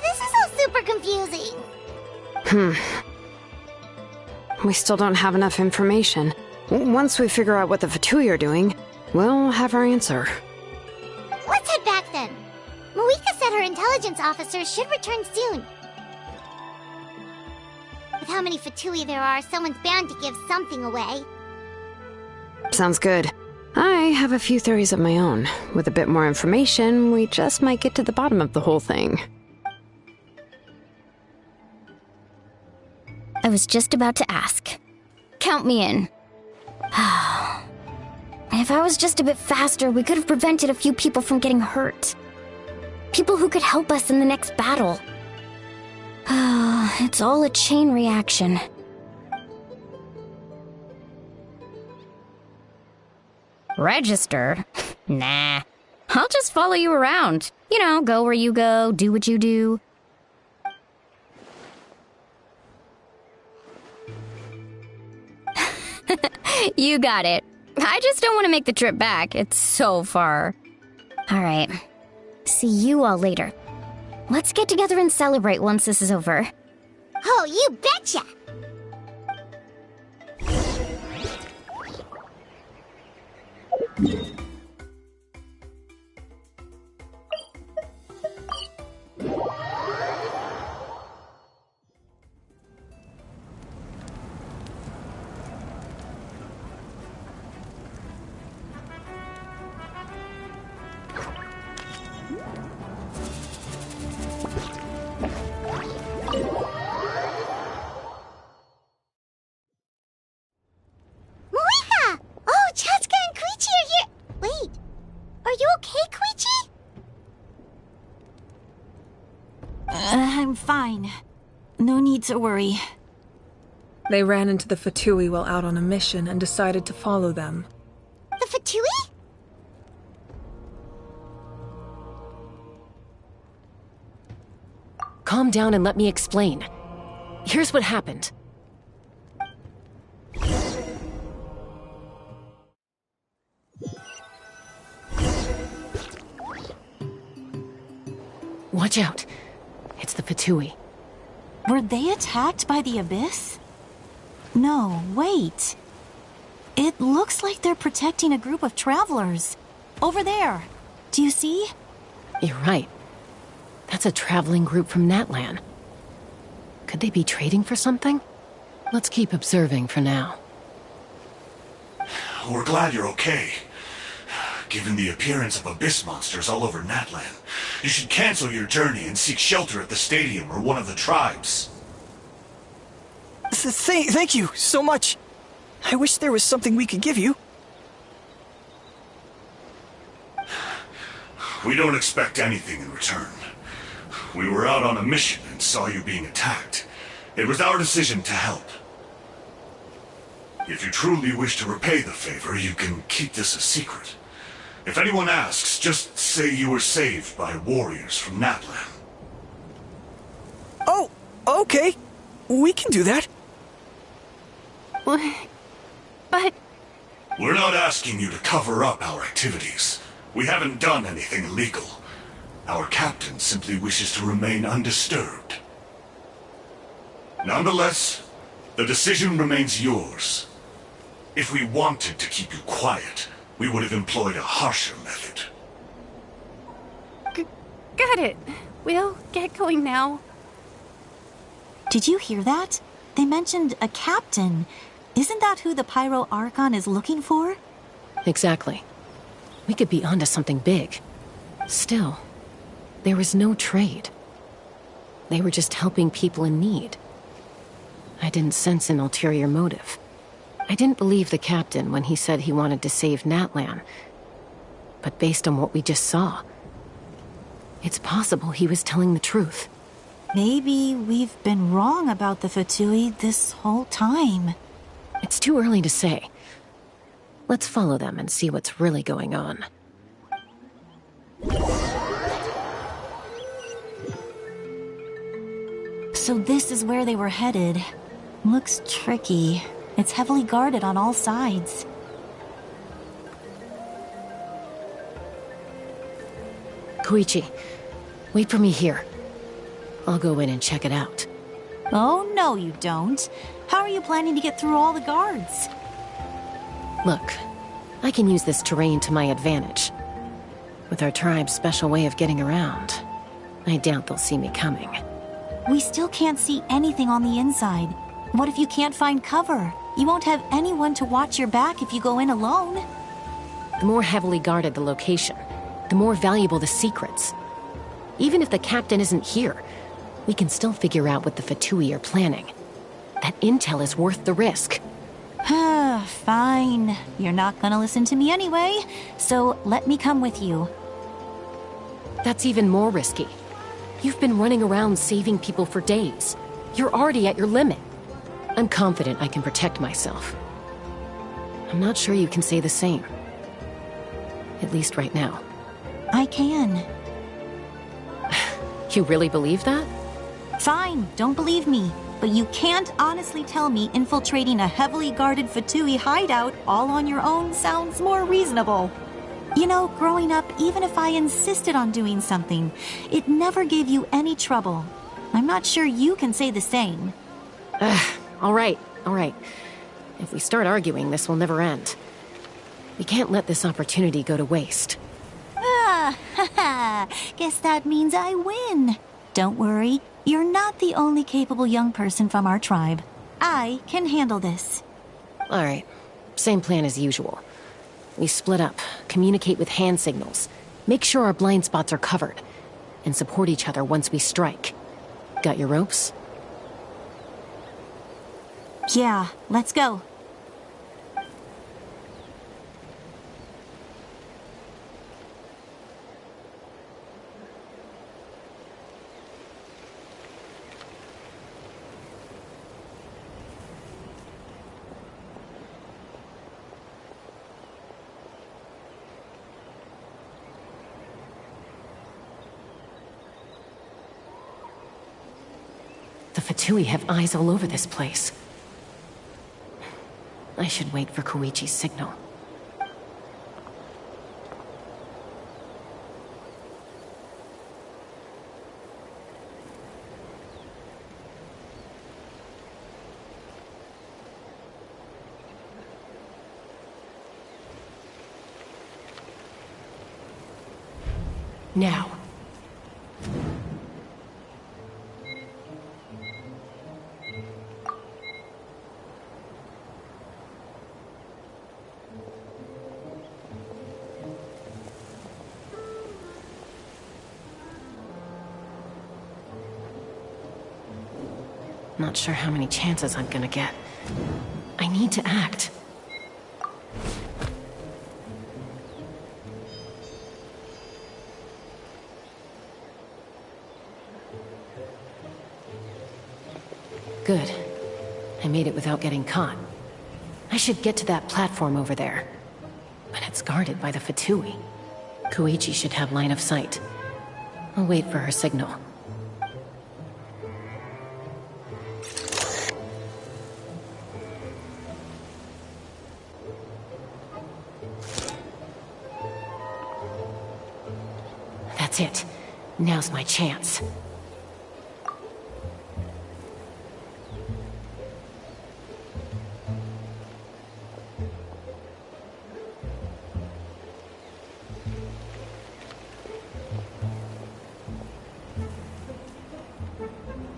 This is all super confusing. We still don't have enough information. Once we figure out what the Fatui are doing, we'll have our answer. Let's head back then. Moika said her intelligence officers should return soon. With how many Fatui there are, someone's bound to give something away. Sounds good. I have a few theories of my own. With a bit more information, we just might get to the bottom of the whole thing. I was just about to ask. Count me in. If I was just a bit faster, we could have prevented a few people from getting hurt. People who could help us in the next battle. It's all a chain reaction. Registered? Nah. I'll just follow you around. You know, go where you go, do what you do. You got it. I just don't want to make the trip back. It's so far. Alright. See you all later. Let's get together and celebrate once this is over. Oh, you betcha! fine. No need to worry. They ran into the Fatui while out on a mission and decided to follow them. The Fatui? Calm down and let me explain. Here's what happened. Watch out. It's the Fatui. Were they attacked by the Abyss? No, wait. It looks like they're protecting a group of travelers. Over there. Do you see? You're right. That's a traveling group from Natlan. Could they be trading for something? Let's keep observing for now. We're glad you're okay. Given the appearance of abyss monsters all over Natlan, you should cancel your journey and seek shelter at the stadium or one of the tribes. Thank you so much. I wish there was something we could give you. We don't expect anything in return. We were out on a mission and saw you being attacked. It was our decision to help. If you truly wish to repay the favor, you can keep this a secret. If anyone asks, just say you were saved by warriors from Natlan. Oh, okay. We can do that. But... We're not asking you to cover up our activities. We haven't done anything illegal. Our captain simply wishes to remain undisturbed. Nonetheless, the decision remains yours. If we wanted to keep you quiet, we would have employed a harsher method. Got it. We'll get going now. Did you hear that? They mentioned a captain. Isn't that who the Pyro Archon is looking for? Exactly. We could be onto something big. Still, there was no trade. They were just helping people in need. I didn't sense an ulterior motive. I didn't believe the captain when he said he wanted to save Natlan. But based on what we just saw, it's possible he was telling the truth. Maybe we've been wrong about the Fatui this whole time. It's too early to say. Let's follow them and see what's really going on. So this is where they were headed. Looks tricky. It's heavily guarded on all sides. Koichi, wait for me here. I'll go in and check it out. Oh, no you don't. How are you planning to get through all the guards? Look, I can use this terrain to my advantage. With our tribe's special way of getting around, I doubt they'll see me coming. We still can't see anything on the inside. What if you can't find cover? You won't have anyone to watch your back if you go in alone. The more heavily guarded the location, the more valuable the secrets. Even if the captain isn't here, we can still figure out what the Fatui are planning. That intel is worth the risk. Fine. You're not gonna listen to me anyway, so let me come with you. That's even more risky. You've been running around saving people for days. You're already at your limit. I'm confident I can protect myself. I'm not sure you can say the same. At least right now. I can. You really believe that? Fine, don't believe me. But you can't honestly tell me infiltrating a heavily guarded Fatui hideout all on your own sounds more reasonable. You know, growing up, even if I insisted on doing something, it never gave you any trouble. I'm not sure you can say the same. All right. If we start arguing, this will never end. We can't let this opportunity go to waste. Guess that means I win. Don't worry, you're not the only capable young person from our tribe. I can handle this. All right, same plan as usual. We split up, communicate with hand signals, make sure our blind spots are covered, and support each other once we strike. Got your ropes? Yeah, let's go. The Fatui have eyes all over this place. I should wait for Koichi's signal. Now. Not sure how many chances I'm gonna get. I need to act. Good. I made it without getting caught. I should get to that platform over there. But it's guarded by the Fatui. Koichi should have line of sight. I'll wait for her signal. That's it. Now's my chance.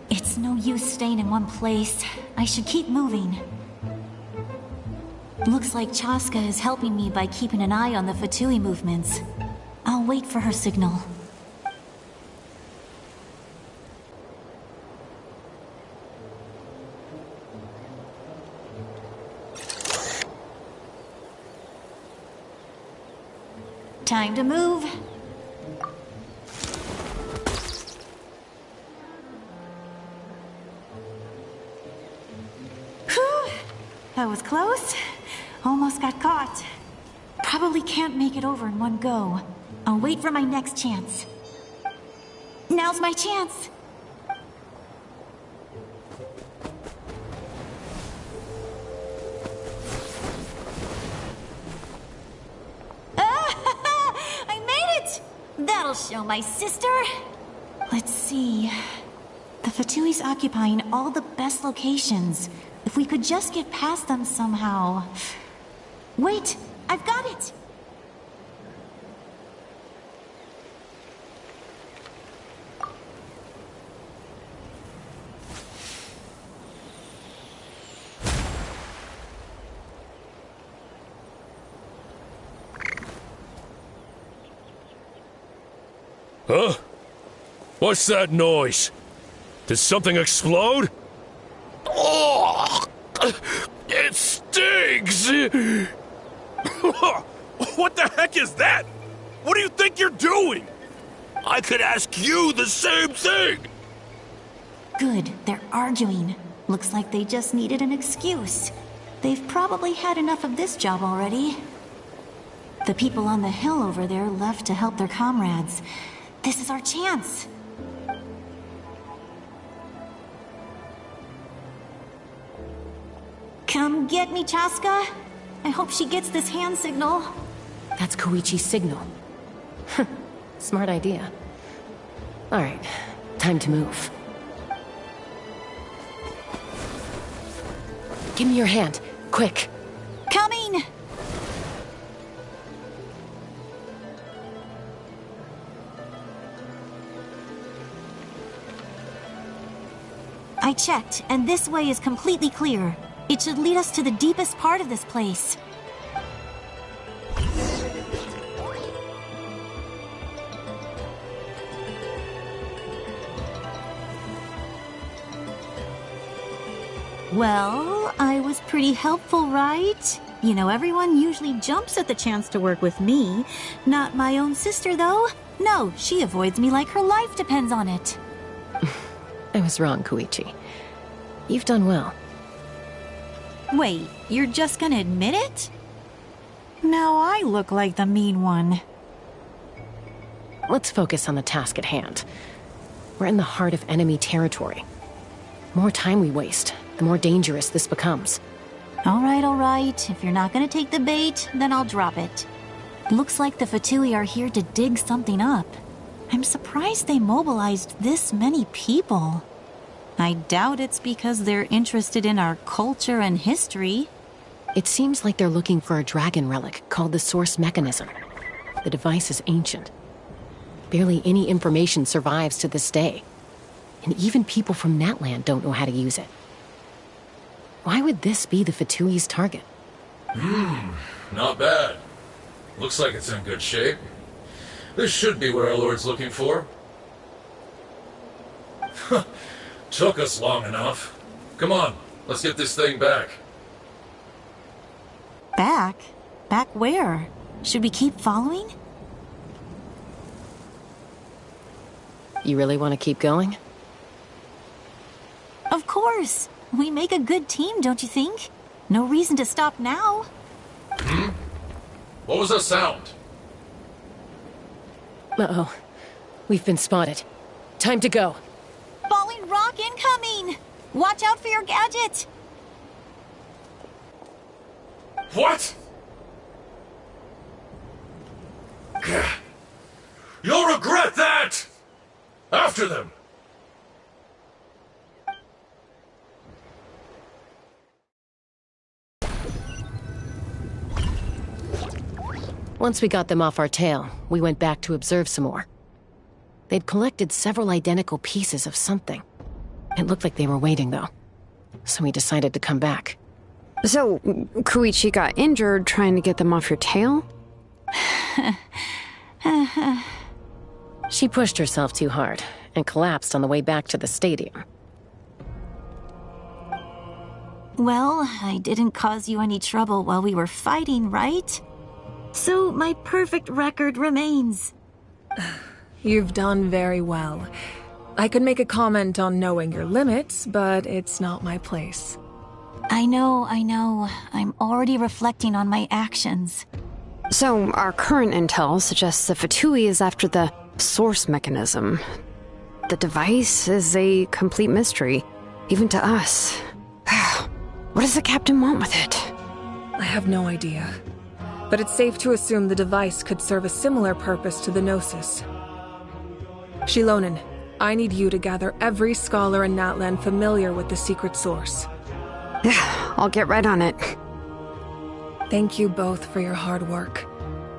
It's no use staying in one place. I should keep moving. Looks like Chaska is helping me by keeping an eye on the Fatui movements. I'll wait for her signal. Time to move. Whew! That was close. Almost got caught. Probably can't make it over in one go. I'll wait for my next chance. Now's my chance. I made it! That'll show my sister. Let's see. The Fatui's occupying all the best locations. If we could just get past them somehow. Wait, I've got it! Huh? What's that noise? Did something explode? Oh! It stings! What the heck is that? What do you think you're doing? I could ask you the same thing! Good, they're arguing. Looks like they just needed an excuse. They've probably had enough of this job already. The people on the hill over there left to help their comrades. This is our chance. Come get me, Chaska. I hope she gets this hand signal. That's Koichi's signal. Smart idea. Alright, time to move. Give me your hand, quick. Coming! I checked, and this way is completely clear. It should lead us to the deepest part of this place. Well, I was pretty helpful, right? You know, everyone usually jumps at the chance to work with me. Not my own sister, though. No, she avoids me like her life depends on it. I was wrong, Koichi. You've done well. Wait, you're just gonna admit it? Now I look like the mean one. Let's focus on the task at hand. We're in the heart of enemy territory. The more time we waste, the more dangerous this becomes. All right. If you're not gonna take the bait, then I'll drop it. Looks like the Fatui are here to dig something up. I'm surprised they mobilized this many people. I doubt it's because they're interested in our culture and history. It seems like they're looking for a dragon relic called the Source Mechanism. The device is ancient. Barely any information survives to this day. And even people from Natland don't know how to use it. Why would this be the Fatui's target? Not bad. Looks like it's in good shape. This should be what our Lord's looking for. Took us long enough. Come on, let's get this thing back. Back? Back where? Should we keep following? You really want to keep going? Of course. We make a good team, don't you think? No reason to stop now. What was that sound? Uh-oh. We've been spotted. Time to go. Falling rock incoming! Watch out for your gadget! What? You'll regret that! After them! Once we got them off our tail, we went back to observe some more. They'd collected several identical pieces of something. It looked like they were waiting, though. So we decided to come back. So, Koichi got injured trying to get them off your tail? She pushed herself too hard and collapsed on the way back to the stadium. Well, I didn't cause you any trouble while we were fighting, right? So my perfect record remains. You've done very well. I could make a comment on knowing your limits, but it's not my place. I know. I'm already reflecting on my actions. So, our current intel suggests the Fatui is after the Source Mechanism. The device is a complete mystery, even to us. What does the captain want with it? I have no idea. But it's safe to assume the device could serve a similar purpose to the Gnosis. Shilonen, I need you to gather every scholar in Natland familiar with the secret source. Yeah, I'll get right on it. Thank you both for your hard work.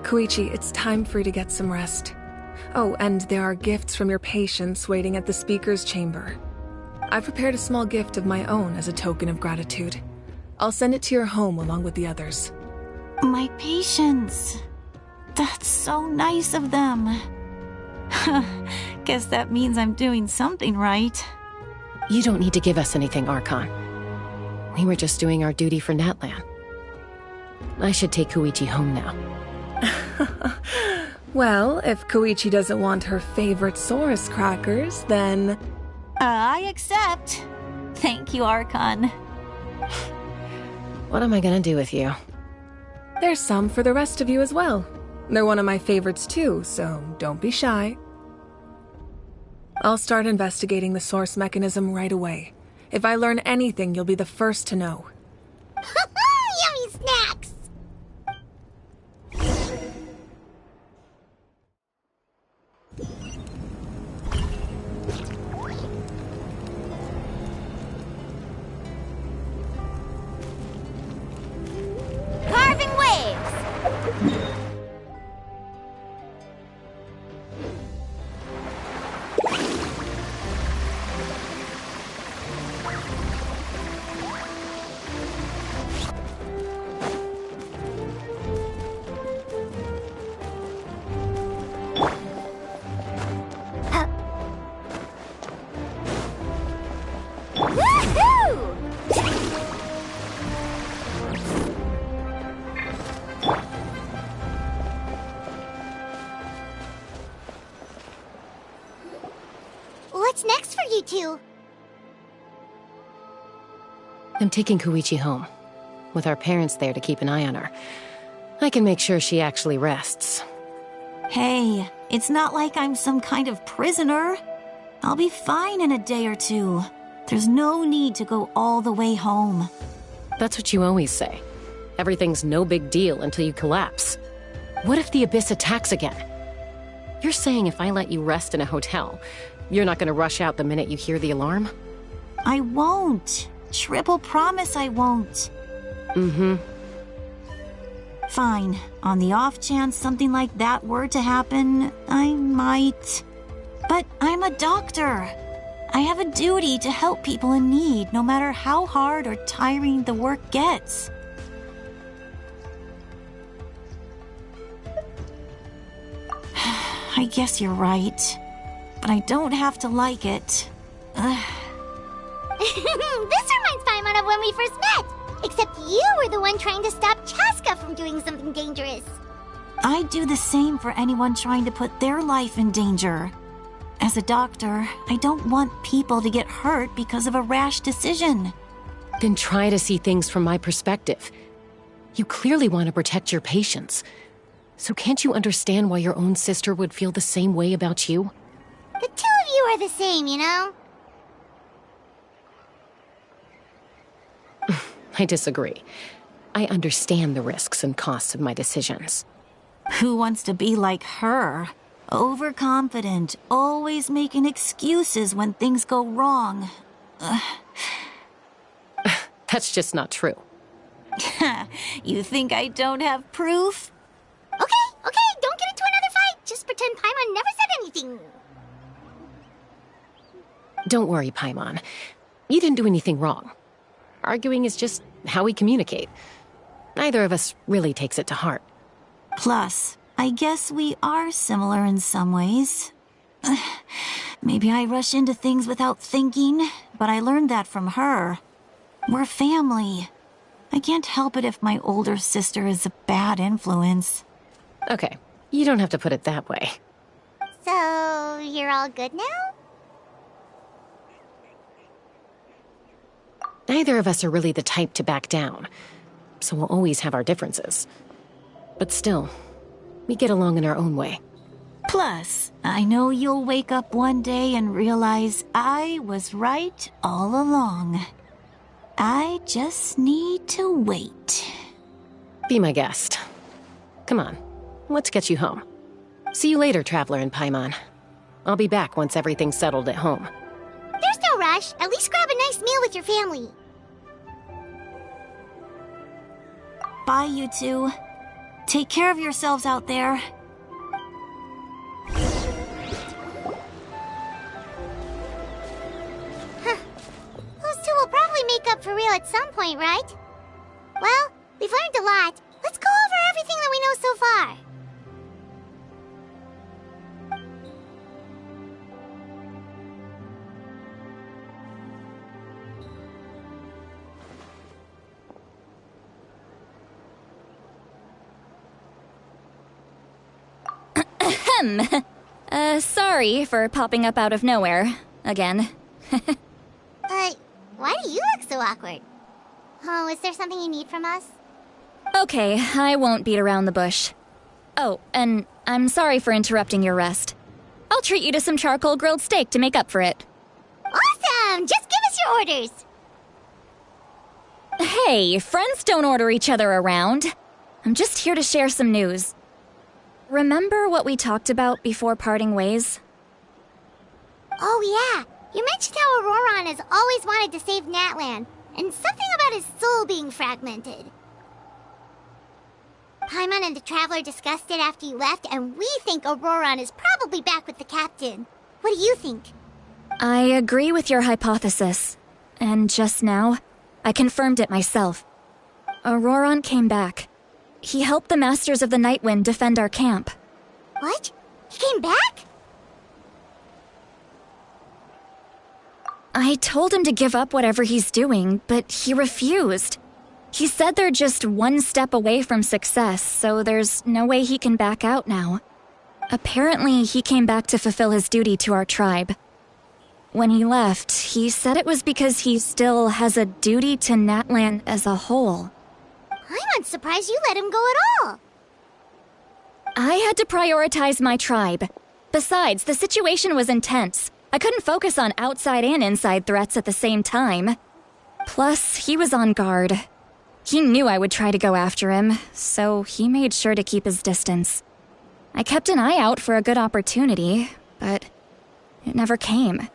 Koichi, it's time for you to get some rest. Oh, and there are gifts from your patients waiting at the speaker's chamber. I've prepared a small gift of my own as a token of gratitude. I'll send it to your home along with the others. My patience. That's so nice of them. Guess that means I'm doing something right. You don't need to give us anything, Archon. We were just doing our duty for Natlan. I should take Koichi home now. Well, if Koichi doesn't want her favorite Saurus crackers, then... I accept. Thank you, Archon. What am I gonna do with you? There's some for the rest of you as well. They're one of my favorites too, so don't be shy. I'll start investigating the Source Mechanism right away. If I learn anything, you'll be the first to know. Yummy snacks! Carving waves! What's next for you two? I'm taking Koichi home. With our parents there to keep an eye on her, I can make sure she actually rests. Hey, it's not like I'm some kind of prisoner. I'll be fine in a day or two. There's no need to go all the way home. That's what you always say. Everything's no big deal until you collapse. What if the Abyss attacks again? You're saying if I let you rest in a hotel, you're not gonna rush out the minute you hear the alarm? I won't. Triple promise I won't. Mm-hmm. Fine. On the off chance something like that were to happen, I might. But I'm a doctor. I have a duty to help people in need, no matter how hard or tiring the work gets. I guess you're right. But I don't have to like it. This reminds Paimon of when we first met. Except you were the one trying to stop Chaska from doing something dangerous. I'd do the same for anyone trying to put their life in danger. As a doctor, I don't want people to get hurt because of a rash decision. Then try to see things from my perspective. You clearly want to protect your patients. So can't you understand why your own sister would feel the same way about you? The two of you are the same, you know? I disagree. I understand the risks and costs of my decisions. Who wants to be like her? Overconfident, always making excuses when things go wrong. That's just not true. You think I don't have proof? Okay, don't get into another fight. Just pretend Paimon never said anything. Don't worry, Paimon. You didn't do anything wrong. Arguing is just how we communicate. Neither of us really takes it to heart. Plus, I guess we are similar in some ways. Maybe I rush into things without thinking, but I learned that from her. We're family. I can't help it if my older sister is a bad influence. Okay, you don't have to put it that way. So, you're all good now? Neither of us are really the type to back down, so we'll always have our differences. But still, we get along in our own way. Plus, I know you'll wake up one day and realize I was right all along. I just need to wait. Be my guest. Come on, let's get you home. See you later, Traveler and Paimon. I'll be back once everything's settled at home. There's no rush. At least grab a nice meal with your family. Bye, you two. Take care of yourselves out there. Those two will probably make up for real at some point, right? Well, we've learned a lot. Let's go over everything that we know so far. Sorry for popping up out of nowhere. Again. Why do you look so awkward? Oh, is there something you need from us? Okay, I won't beat around the bush. Oh, and I'm sorry for interrupting your rest. I'll treat you to some charcoal grilled steak to make up for it. Awesome! Just give us your orders! Hey, friends don't order each other around. I'm just here to share some news. Remember what we talked about before parting ways? Oh yeah, you mentioned how Auroron has always wanted to save Natlan, and something about his soul being fragmented. Paimon and the Traveler discussed it after you left, and we think Auroron is probably back with the captain. What do you think? I agree with your hypothesis. And just now, I confirmed it myself. Auroron came back. He helped the Masters of the Nightwind defend our camp. What? He came back? I told him to give up whatever he's doing, but he refused. He said they're just one step away from success, so there's no way he can back out now. Apparently, he came back to fulfill his duty to our tribe. When he left, he said it was because he still has a duty to Natlan as a whole. I'm surprised you let him go at all. I had to prioritize my tribe. Besides, the situation was intense. I couldn't focus on outside and inside threats at the same time. Plus, he was on guard. He knew I would try to go after him, so he made sure to keep his distance. I kept an eye out for a good opportunity, but it never came.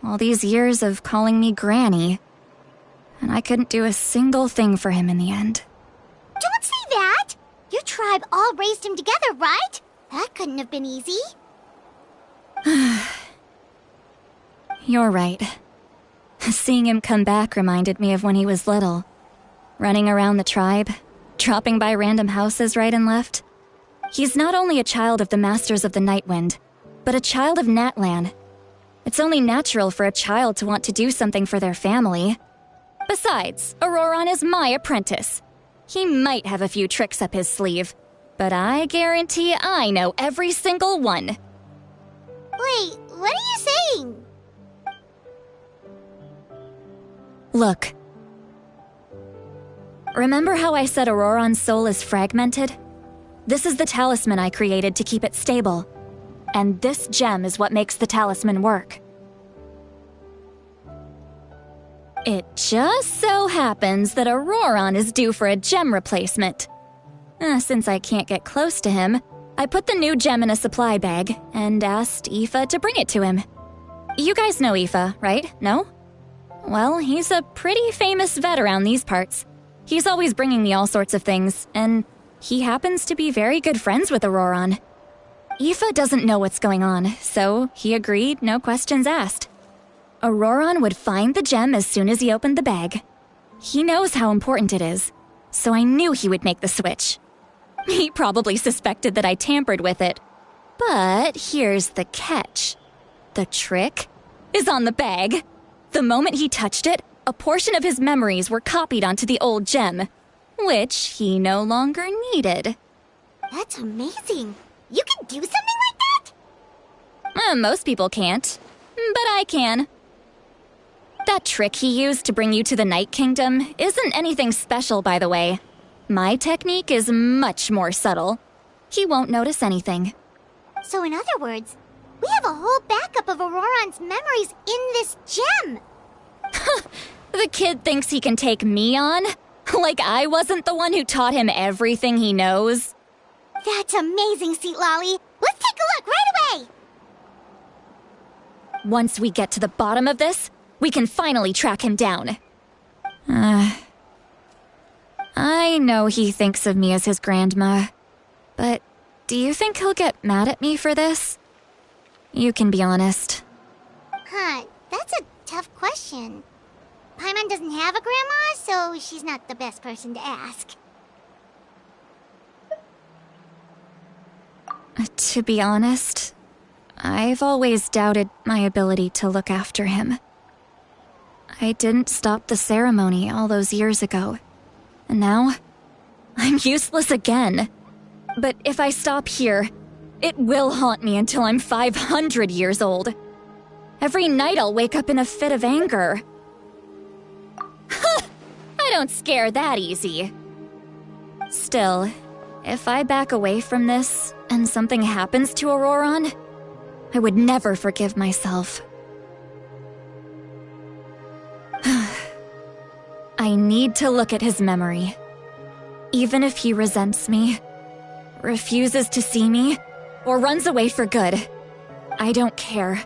All these years of calling me Granny, and I couldn't do a single thing for him in the end. Don't say that! Your tribe all raised him together, right? That couldn't have been easy. You're right. Seeing him come back reminded me of when he was little. Running around the tribe, dropping by random houses right and left. He's not only a child of the Masters of the Nightwind, but a child of Natlan. It's only natural for a child to want to do something for their family. Besides, Auroron is my apprentice. He might have a few tricks up his sleeve, but I guarantee I know every single one. Wait, what are you saying? Look. Remember how I said Auroron's soul is fragmented? This is the talisman I created to keep it stable. And this gem is what makes the talisman work. It just so happens that Auroron is due for a gem replacement. Since I can't get close to him, I put the new gem in a supply bag and asked Aoife to bring it to him. You guys know Aoife, right? No? Well, he's a pretty famous vet around these parts. He's always bringing me all sorts of things, and he happens to be very good friends with Auroron. Aoife doesn't know what's going on, so he agreed, no questions asked. Auroron would find the gem as soon as he opened the bag. He knows how important it is, so I knew he would make the switch. He probably suspected that I tampered with it. But here's the catch. The trick is on the bag. The moment he touched it, a portion of his memories were copied onto the old gem, which he no longer needed. That's amazing. You can do something like that? Most people can't, but I can. That trick he used to bring you to the Night Kingdom isn't anything special, by the way. My technique is much more subtle. He won't notice anything. So in other words, we have a whole backup of Auroron's memories in this gem. The kid thinks he can take me on? Like I wasn't the one who taught him everything he knows? That's amazing, Seat Lolly. Let's take a look right away. Once we get to the bottom of this, we can finally track him down. I know he thinks of me as his grandma, but do you think he'll get mad at me for this? You can be honest. That's a tough question. Paimon doesn't have a grandma, so she's not the best person to ask. To be honest, I've always doubted my ability to look after him. I didn't stop the ceremony all those years ago, and now I'm useless again. But if I stop here, it will haunt me until I'm 500 years old. Every night I'll wake up in a fit of anger. I don't scare that easy. Still, if I back away from this and something happens to Auroron, I would never forgive myself. I need to look at his memory. Even if he resents me, refuses to see me, or runs away for good, I don't care,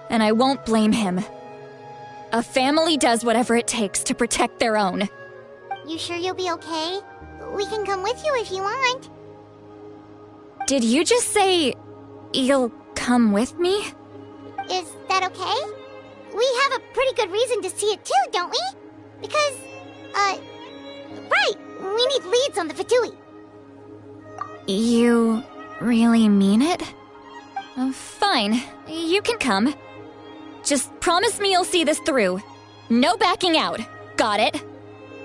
and I won't blame him. A family does whatever it takes to protect their own. You sure you'll be okay? We can come with you if you want. Did you just say you'll come with me? Is that okay? We have a pretty good reason to see it too, don't we? Because, right, we need leads on the Fatui. You really mean it? Fine, you can come. Just promise me you'll see this through. No backing out. Got it?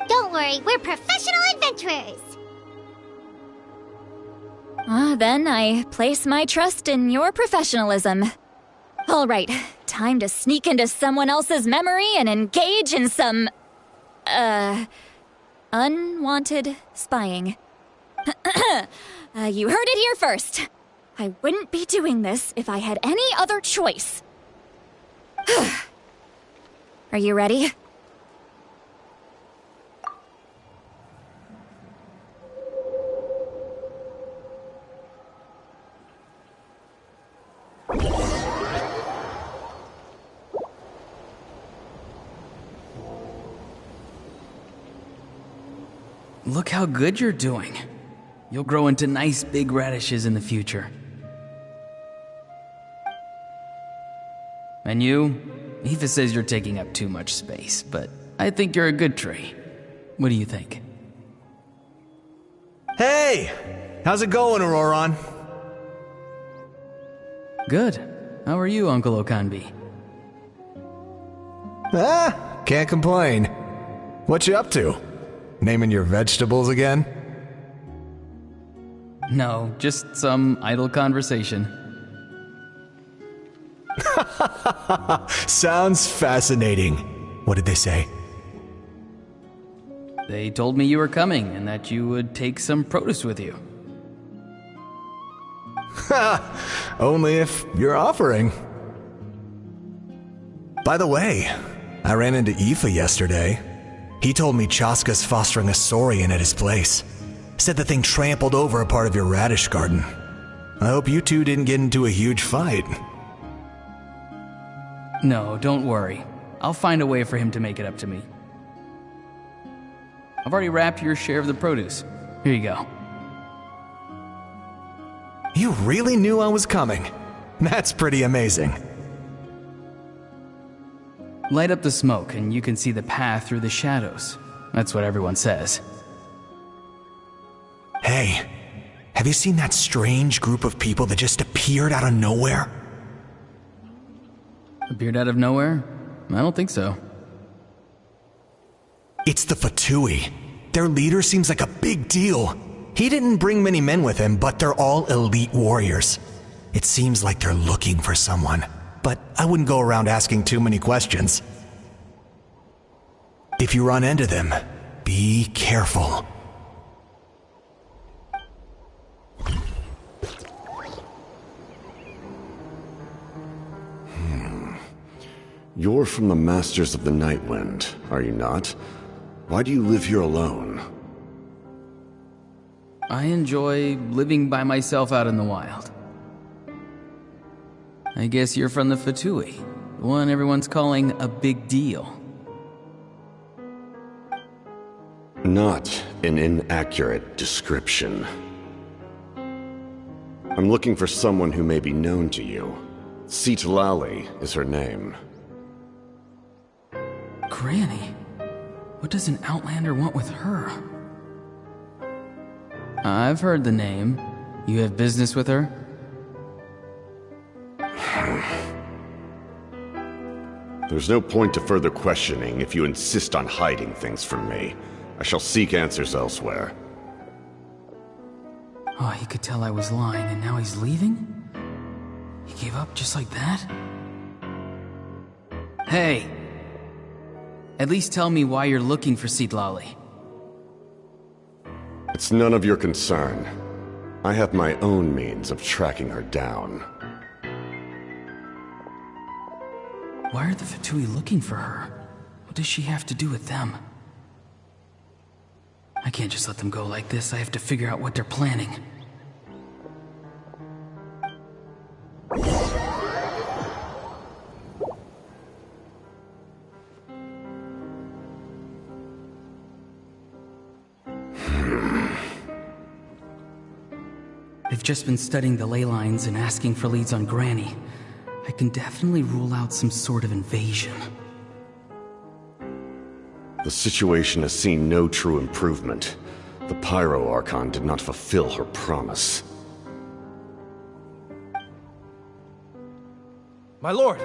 Don't worry, we're professional adventurers. Then I place my trust in your professionalism. All right, time to sneak into someone else's memory and engage in some, unwanted spying. You heard it here first. I wouldn't be doing this if I had any other choice. Are you ready? Look how good you're doing. You'll grow into nice big radishes in the future. And you? Aoife says you're taking up too much space, but I think you're a good tree. What do you think? Hey! How's it going, Auroron? Good. How are you, Uncle Okanbi? Can't complain. What you up to? Naming your vegetables again? No, just some idle conversation. Sounds fascinating. What did they say? They told me you were coming and that you would take some produce with you. Only if you're offering. By the way, I ran into Aoife yesterday. He told me Chaska's fostering a saurian at his place. Said the thing trampled over a part of your radish garden. I hope you two didn't get into a huge fight. No, don't worry. I'll find a way for him to make it up to me. I've already wrapped your share of the produce. Here you go. You really knew I was coming. That's pretty amazing. Light up the smoke and you can see the path through the shadows. That's what everyone says. Hey, have you seen that strange group of people that just appeared out of nowhere? Appeared out of nowhere? I don't think so. It's the Fatui. Their leader seems like a big deal. He didn't bring many men with him, but they're all elite warriors. It seems like they're looking for someone, but I wouldn't go around asking too many questions. If you run into them, be careful. You're from the Masters of the Nightwind, are you not? Why do you live here alone? I enjoy living by myself out in the wild. I guess you're from the Fatui, the one everyone's calling a big deal. Not an inaccurate description. I'm looking for someone who may be known to you. Citlali is her name. Granny? What does an Outlander want with her? I've heard the name. You have business with her? There's no point to further questioning if you insist on hiding things from me. I shall seek answers elsewhere. Oh, he could tell I was lying and now he's leaving? He gave up just like that? Hey! At least tell me why you're looking for Citlali. It's none of your concern. I have my own means of tracking her down. Why are the Fatui looking for her? What does she have to do with them? I can't just let them go like this. I have to figure out what they're planning. I've just been studying the ley lines and asking for leads on Granny. I can definitely rule out some sort of invasion. The situation has seen no true improvement. The Pyro Archon did not fulfill her promise. My lord!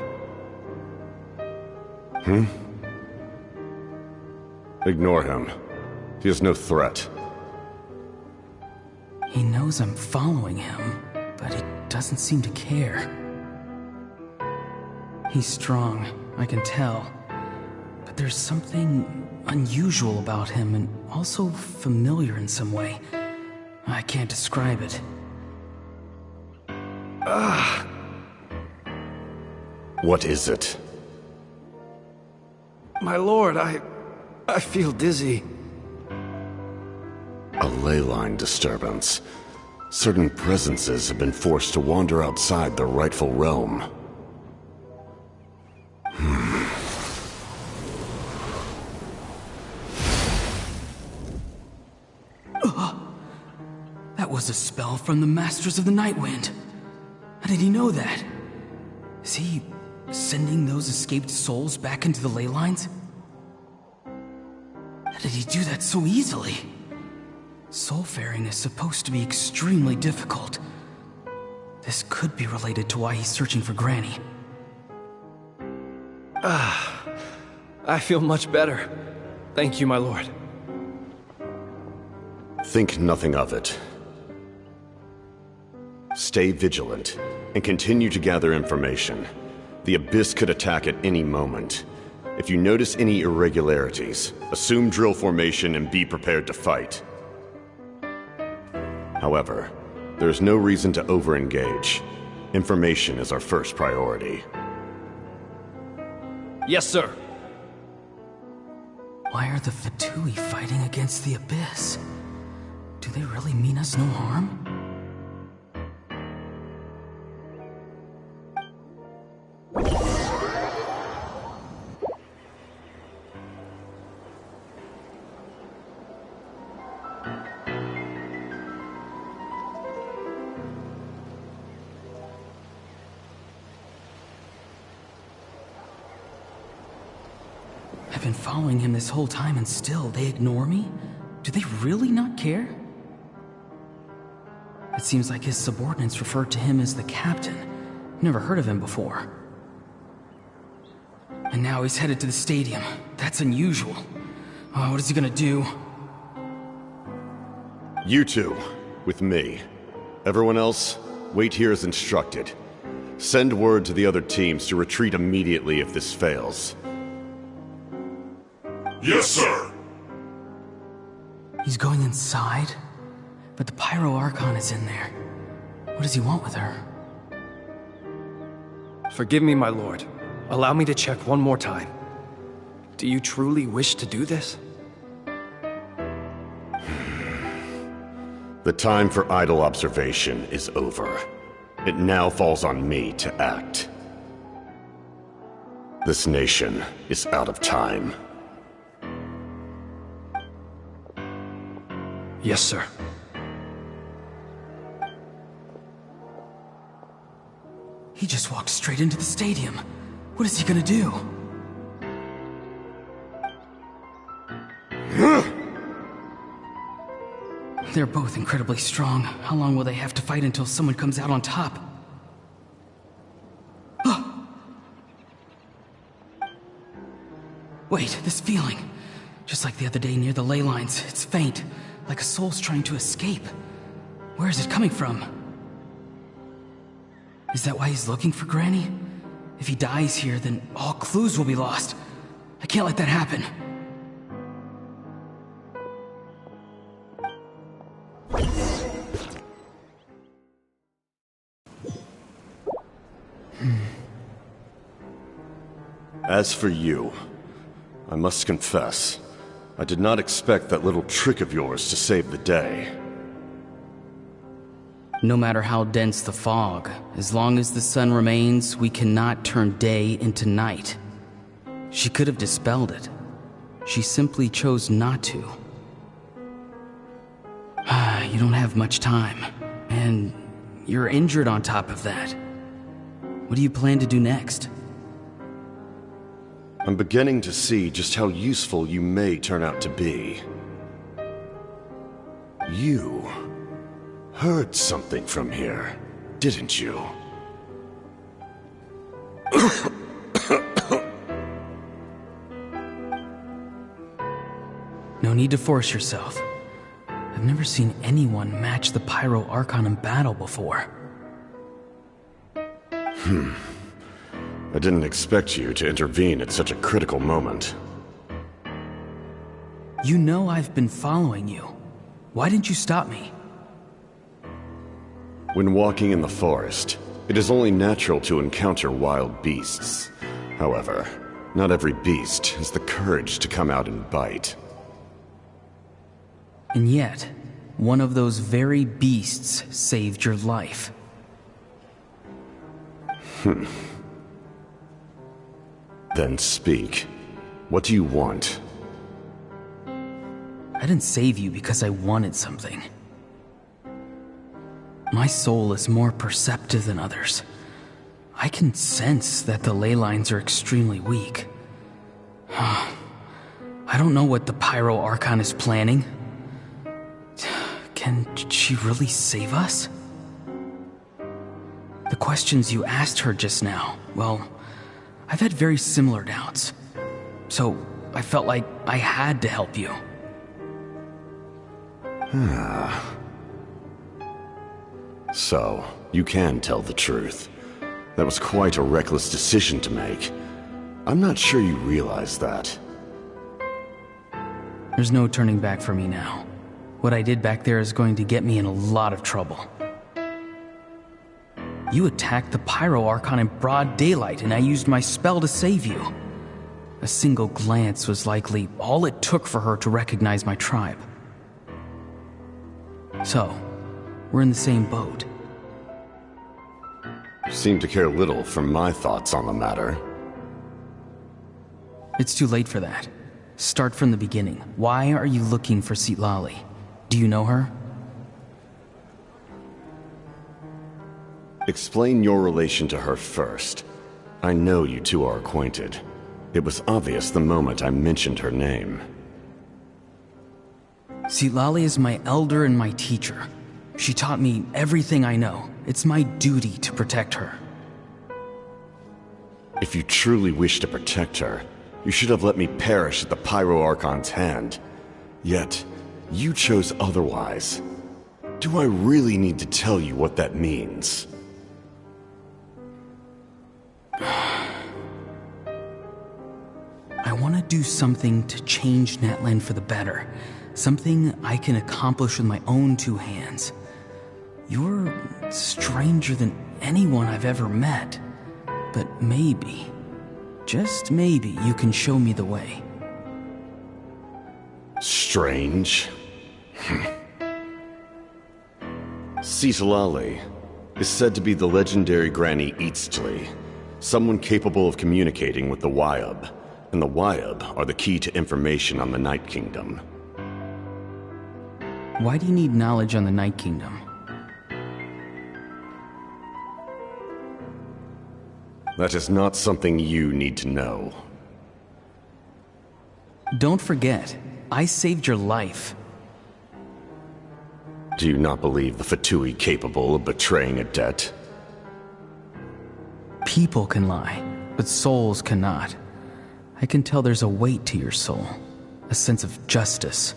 Ignore him. He is no threat. He knows I'm following him, but he doesn't seem to care. He's strong, I can tell. But there's something unusual about him and also familiar in some way. I can't describe it. What is it? My lord, I feel dizzy. A ley line disturbance. Certain presences have been forced to wander outside their rightful realm. That was a spell from the Masters of the Nightwind. How did he know that? Is he sending those escaped souls back into the ley lines? How did he do that so easily? Soulfaring is supposed to be extremely difficult. This could be related to why he's searching for Granny. I feel much better. Thank you, my lord. Think nothing of it. Stay vigilant, and continue to gather information. The Abyss could attack at any moment. If you notice any irregularities, assume drill formation and be prepared to fight. However, there's no reason to over-engage. Information is our first priority. Yes, sir. Why are the Fatui fighting against the Abyss? Do they really mean us no harm? I've been following him this whole time and still they ignore me? Do they really not care? It seems like his subordinates referred to him as the captain. Never heard of him before. And now he's headed to the stadium. That's unusual. Oh, what is he gonna do? You two, with me. Everyone else, wait here as instructed. Send word to the other teams to retreat immediately if this fails. Yes, sir! He's going inside? But the Pyro Archon is in there. What does he want with her? Forgive me, my lord. Allow me to check one more time. Do you truly wish to do this? The time for idle observation is over. It now falls on me to act. This nation is out of time. Yes, sir. He just walked straight into the stadium. What is he gonna do? They're both incredibly strong. How long will they have to fight until someone comes out on top? Oh! Wait, this feeling. Just like the other day near the ley lines, it's faint, like a soul's trying to escape. Where is it coming from? Is that why he's looking for Granny? If he dies here, then all clues will be lost. I can't let that happen. As for you, I must confess, I did not expect that little trick of yours to save the day. No matter how dense the fog, as long as the sun remains, we cannot turn day into night. She could have dispelled it. She simply chose not to. You don't have much time, and you're injured on top of that. What do you plan to do next? I'm beginning to see just how useful you may turn out to be. You heard something from here, didn't you? No need to force yourself. I've never seen anyone match the Pyro Archon in battle before. I didn't expect you to intervene at such a critical moment. You know I've been following you. Why didn't you stop me? When walking in the forest, It is only natural to encounter wild beasts. However, not every beast has the courage to come out and bite. And yet, one of those very beasts saved your life. Then speak. What do you want? I didn't save you because I wanted something. My soul is more perceptive than others. I can sense that the ley lines are extremely weak. I don't know what the Pyro Archon is planning. Can she really save us? The questions you asked her just now, well, I've had very similar doubts. So I felt like I had to help you. So, you can tell the truth. That was quite a reckless decision to make. I'm not sure you realize that. There's no turning back for me now. What I did back there is going to get me in a lot of trouble. You attacked the Pyro Archon in broad daylight, and I used my spell to save you. A single glance was likely all it took for her to recognize my tribe. So, we're in the same boat. You seem to care little for my thoughts on the matter. It's too late for that. Start from the beginning. Why are you looking for Citlali? Do you know her? Explain your relation to her first. I know you two are acquainted. It was obvious the moment I mentioned her name. Citlali is my elder and my teacher. She taught me everything I know. It's my duty to protect her. If you truly wish to protect her, you should have let me perish at the Pyro Archon's hand. Yet, you chose otherwise. Do I really need to tell you what that means? I want to do something to change Natlan for the better. Something I can accomplish with my own two hands. You're stranger than anyone I've ever met. But maybe, just maybe, you can show me the way. Strange? Citlali is said to be the legendary Granny Eastly, someone capable of communicating with the Wyub, and the Wyub are the key to information on the Night Kingdom. Why do you need knowledge on the Night Kingdom? That is not something you need to know. Don't forget, I saved your life. Do you not believe the Fatui capable of betraying a debt? People can lie, but souls cannot. I can tell there's a weight to your soul, a sense of justice.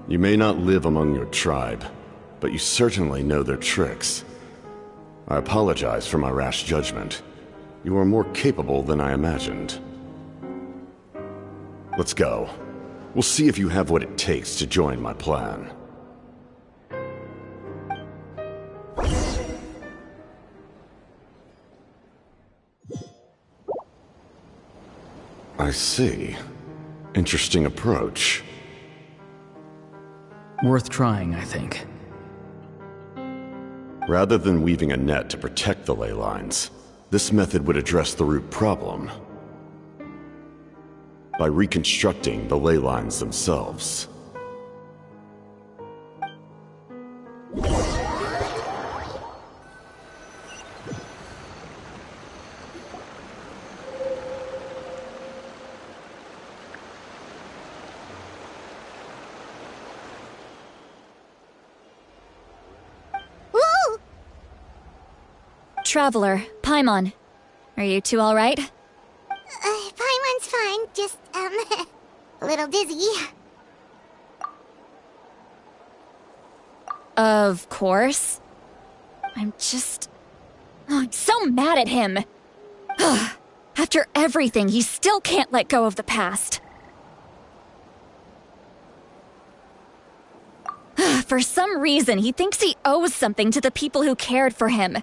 You may not live among your tribe, but you certainly know their tricks. I apologize for my rash judgment. You are more capable than I imagined. Let's go. We'll see if you have what it takes to join my plan. I see. Interesting approach. Worth trying, I think. Rather than weaving a net to protect the ley lines, this method would address the root problem by reconstructing the ley lines themselves. Traveler, Paimon. Are you two alright? Paimon's fine, just, a little dizzy. Of course. I'm so mad at him. After everything, he still can't let go of the past. For some reason, he thinks he owes something to the people who cared for him.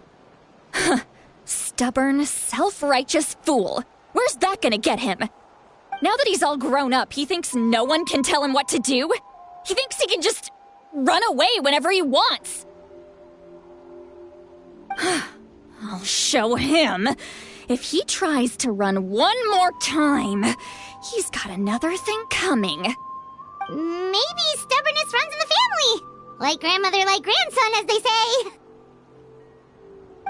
Stubborn, self-righteous fool. Where's that gonna get him? Now that he's all grown up, he thinks no one can tell him what to do? He thinks he can just run away whenever he wants. I'll show him. If he tries to run one more time, he's got another thing coming. Maybe stubbornness runs in the family. Like grandmother, like grandson, as they say.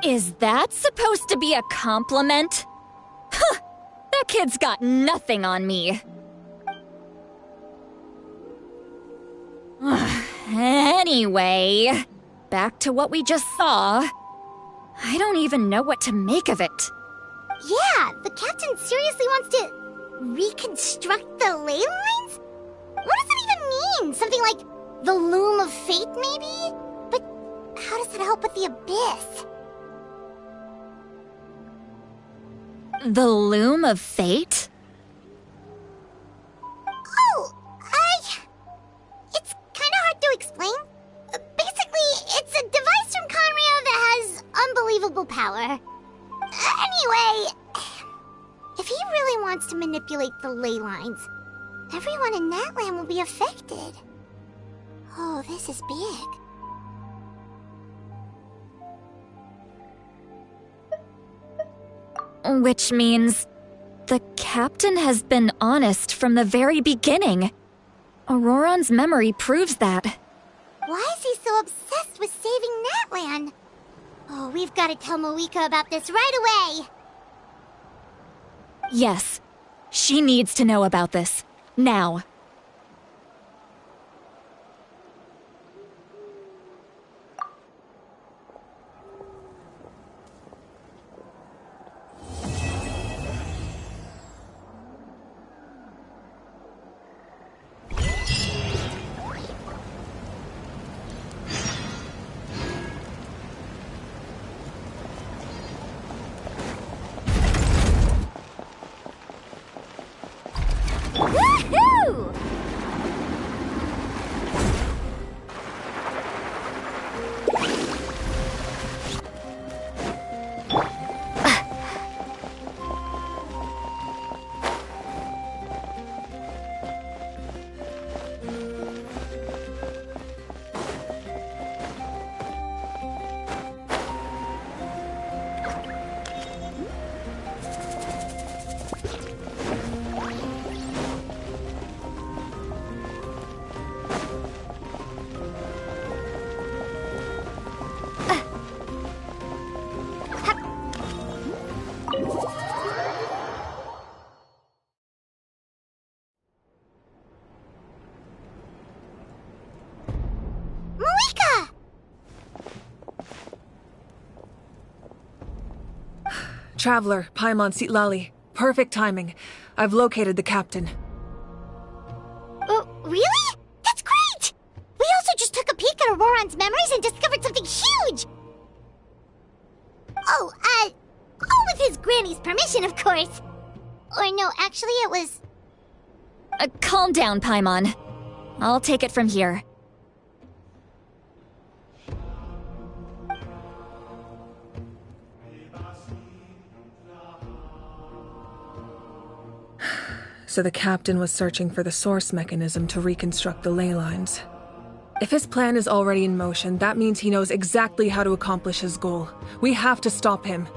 Is that supposed to be a compliment? Huh, that kid's got nothing on me. Anyway, back to what we just saw. I don't even know what to make of it. Yeah, the captain seriously wants to reconstruct the ley lines? What does that even mean? Something like the loom of fate, maybe? But how does that help with the abyss? The loom of fate? Oh, it's kinda hard to explain. Basically, it's a device from Conrio that has unbelievable power. Anyway, if he really wants to manipulate the ley lines, everyone in Natlan will be affected. Oh, this is big. Which means the captain has been honest from the very beginning. Auroron's memory proves that. Why is he so obsessed with saving Natlan? Oh, we've got to tell Moika about this right away. Yes, she needs to know about this. Now. Woohoo! Traveler, Paimon Sitlali. Perfect timing. I've located the captain. Really? That's great! We also just took a peek at Auroron's memories and discovered something huge! Oh, with his granny's permission, of course. Or no, actually it was... Calm down, Paimon. I'll take it from here. So the captain was searching for the source mechanism to reconstruct the ley lines. If his plan is already in motion, that means he knows exactly how to accomplish his goal. We have to stop him.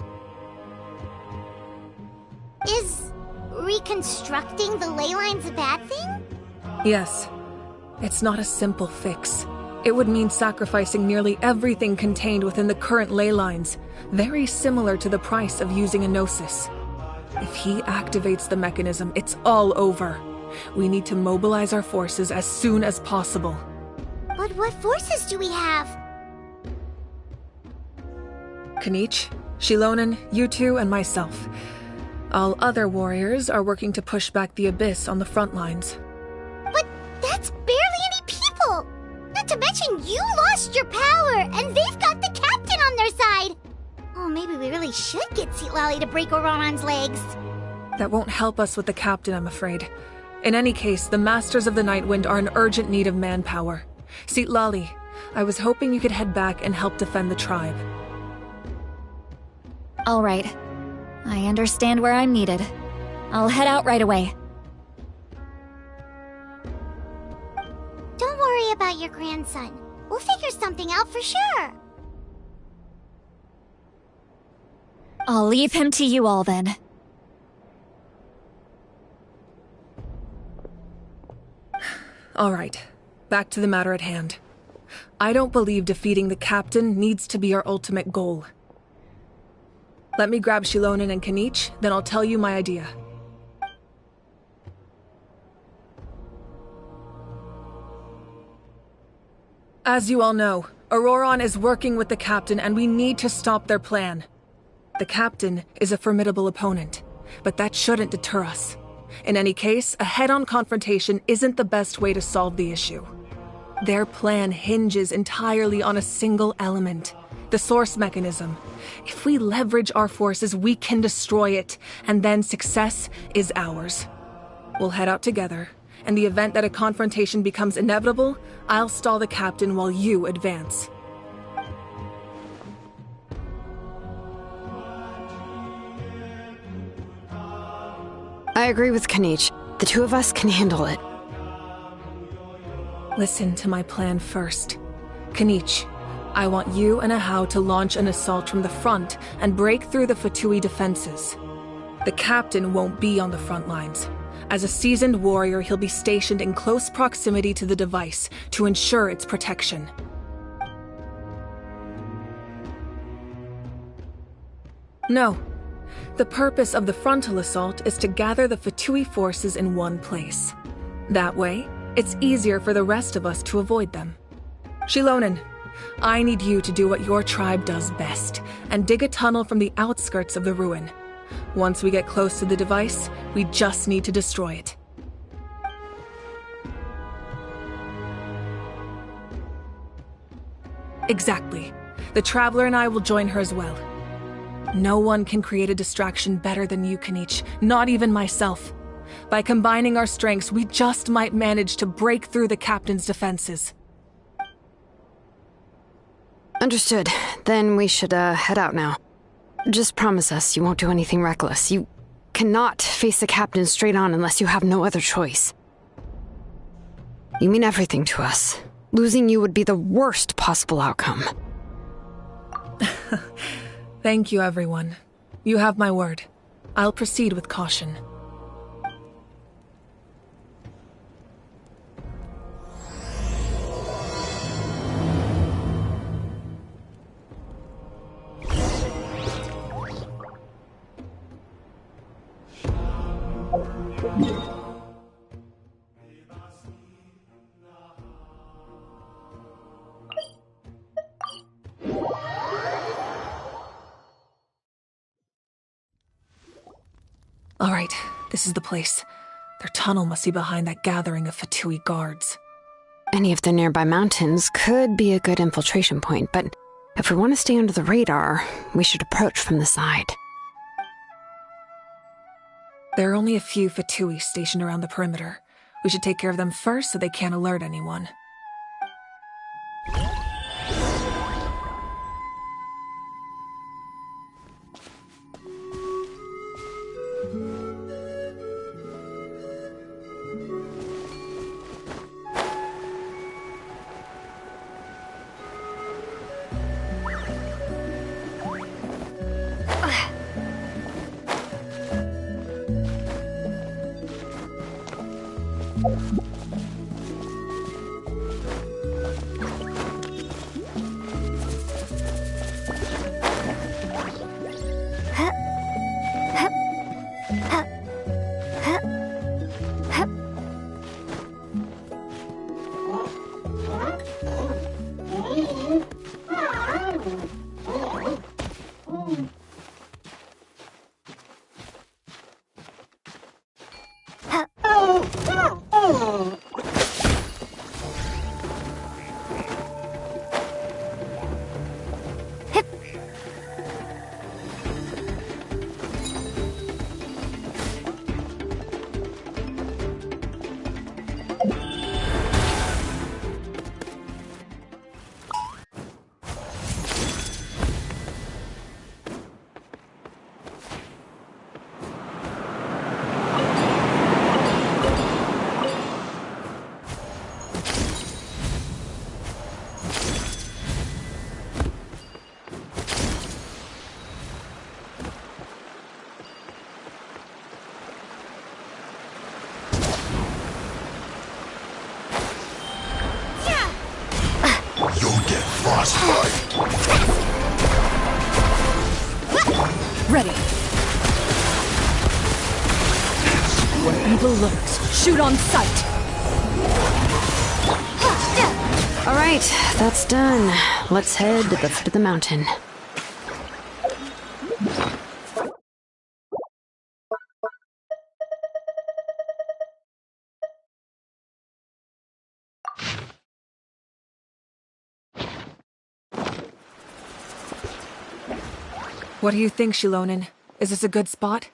Is reconstructing the ley lines a bad thing? Yes. It's not a simple fix. It would mean sacrificing nearly everything contained within the current ley lines, very similar to the price of using a gnosis. If he activates the mechanism, it's all over. We need to mobilize our forces as soon as possible. But what forces do we have? Kanich, Shilonen, you two, and myself. All other warriors are working to push back the Abyss on the front lines. But that's barely any people! Not to mention you lost your power, and they've got the captain on their side! Oh, maybe we really should get Sitlali to break Auroron's legs. That won't help us with the captain, I'm afraid. In any case, the Masters of the Nightwind are in urgent need of manpower. Sitlali, I was hoping you could head back and help defend the tribe. All right. I understand where I'm needed. I'll head out right away. Don't worry about your grandson. We'll figure something out for sure. I'll leave him to you all then. All right, back to the matter at hand. I don't believe defeating the captain needs to be our ultimate goal. Let me grab Shilonen and Kanich, then I'll tell you my idea. As you all know, Auroron is working with the captain and we need to stop their plan. The captain is a formidable opponent, but that shouldn't deter us. In any case, a head-on confrontation isn't the best way to solve the issue. Their plan hinges entirely on a single element, the source mechanism. If we leverage our forces, we can destroy it, and then success is ours. We'll head out together. In the event that a confrontation becomes inevitable, I'll stall the captain while you advance. I agree with Kanich. The two of us can handle it. Listen to my plan first. Kanich, I want you and Ahau to launch an assault from the front and break through the Fatui defenses. The captain won't be on the front lines. As a seasoned warrior, he'll be stationed in close proximity to the device to ensure its protection. No. The purpose of the frontal assault is to gather the Fatui forces in one place. That way, it's easier for the rest of us to avoid them. Shilonen, I need you to do what your tribe does best, and dig a tunnel from the outskirts of the ruin. Once we get close to the device, we just need to destroy it. Exactly. The Traveler and I will join her as well. No one can create a distraction better than you, Kanich, not even myself. By combining our strengths, we just might manage to break through the captain's defenses. Understood. Then we should head out now. Just promise us you won't do anything reckless. You cannot face the captain straight on unless you have no other choice. You mean everything to us. Losing you would be the worst possible outcome. Thank you, everyone. You have my word. I'll proceed with caution. All right, this is the place. Their tunnel must be behind that gathering of Fatui guards. Any of the nearby mountains could be a good infiltration point, but if we want to stay under the radar, we should approach from the side. There are only a few Fatui stationed around the perimeter. We should take care of them first so they can't alert anyone. frostbite! Ready. Where evil lurks, shoot on sight. All right, that's done. Let's head to the foot of the mountain. What do you think, Shilonin? Is this a good spot?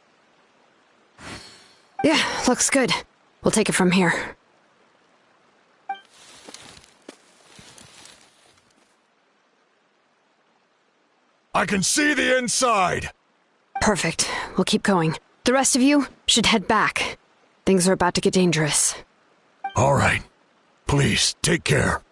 Yeah, looks good. We'll take it from here. I can see the inside! Perfect. We'll keep going. The rest of you should head back. Things are about to get dangerous. All right. Please, take care.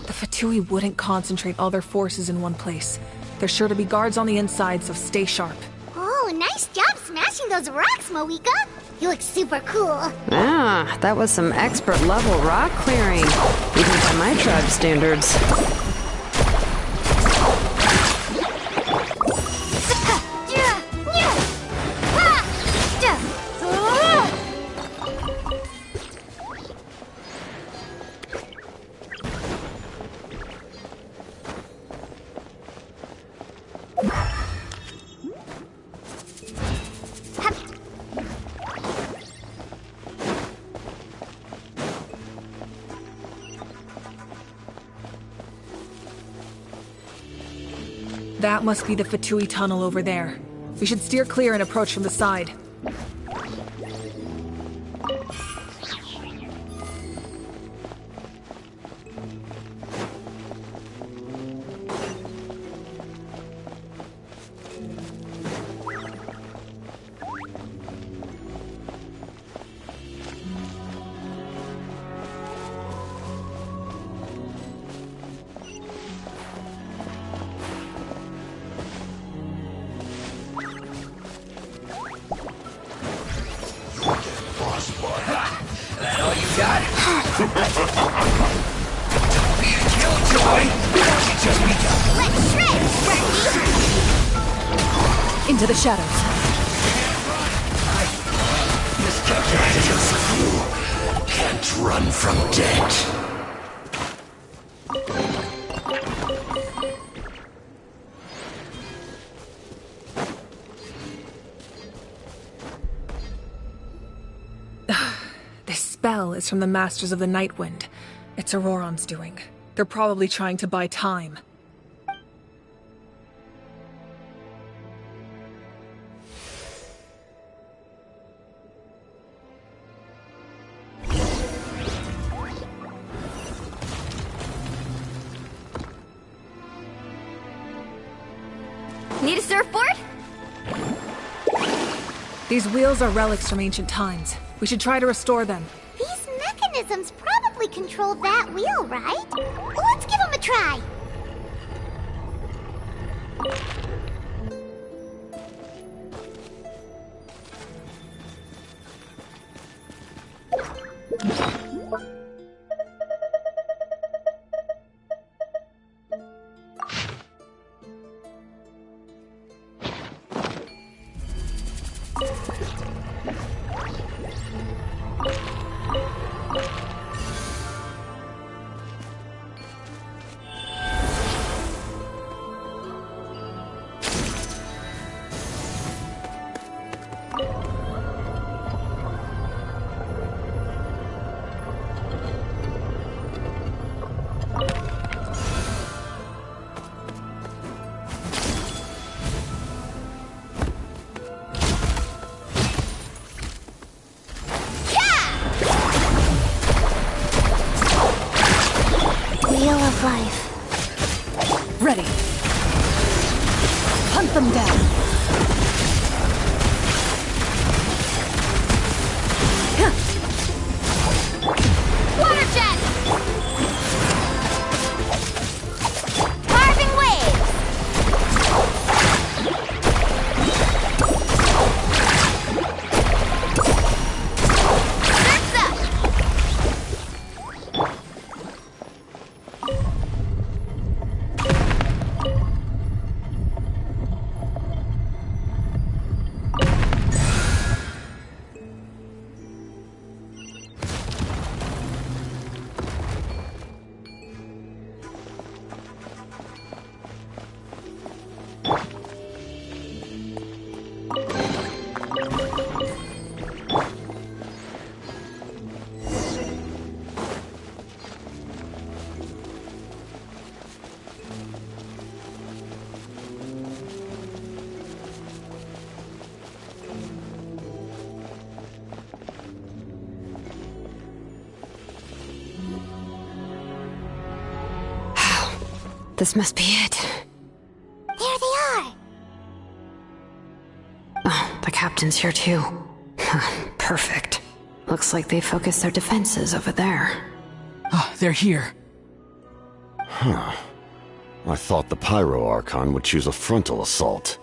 The Fatui wouldn't concentrate all their forces in one place. There's sure to be guards on the inside, so stay sharp. Oh, nice job smashing those rocks, Moika! You look super cool. Ah, that was some expert level rock clearing, even by my tribe standards. That must be the Fatui tunnel over there. We should steer clear and approach from the side. That all you got? Don't be a killjoy! You just begun. Let's shred, Randy! Into the shadows. Miscalculated yourself. You can't run from death. This spell is from the Masters of the Nightwind. It's Auroron's doing. They're probably trying to buy time. Need a surfboard? These wheels are relics from ancient times. We should try to restore them. These mechanisms probably control that wheel, right? Let's give them a try. Wheel of life. Ready. Hunt them down. Water jet! This must be it. There they are! Oh, the captain's here too. Perfect. Looks like they focused their defenses over there. Oh, they're here. Huh. I thought the Pyro Archon would choose a frontal assault.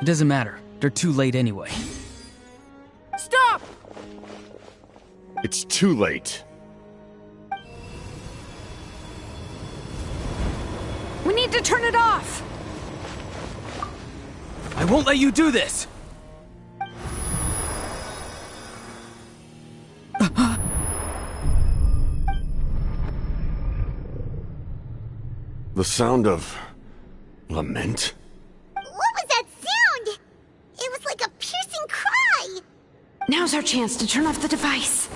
It doesn't matter. They're too late anyway. Stop! It's too late. We need to turn it off! I won't let you do this! The sound of... lament? What was that sound? It was like a piercing cry! Now's our chance to turn off the device.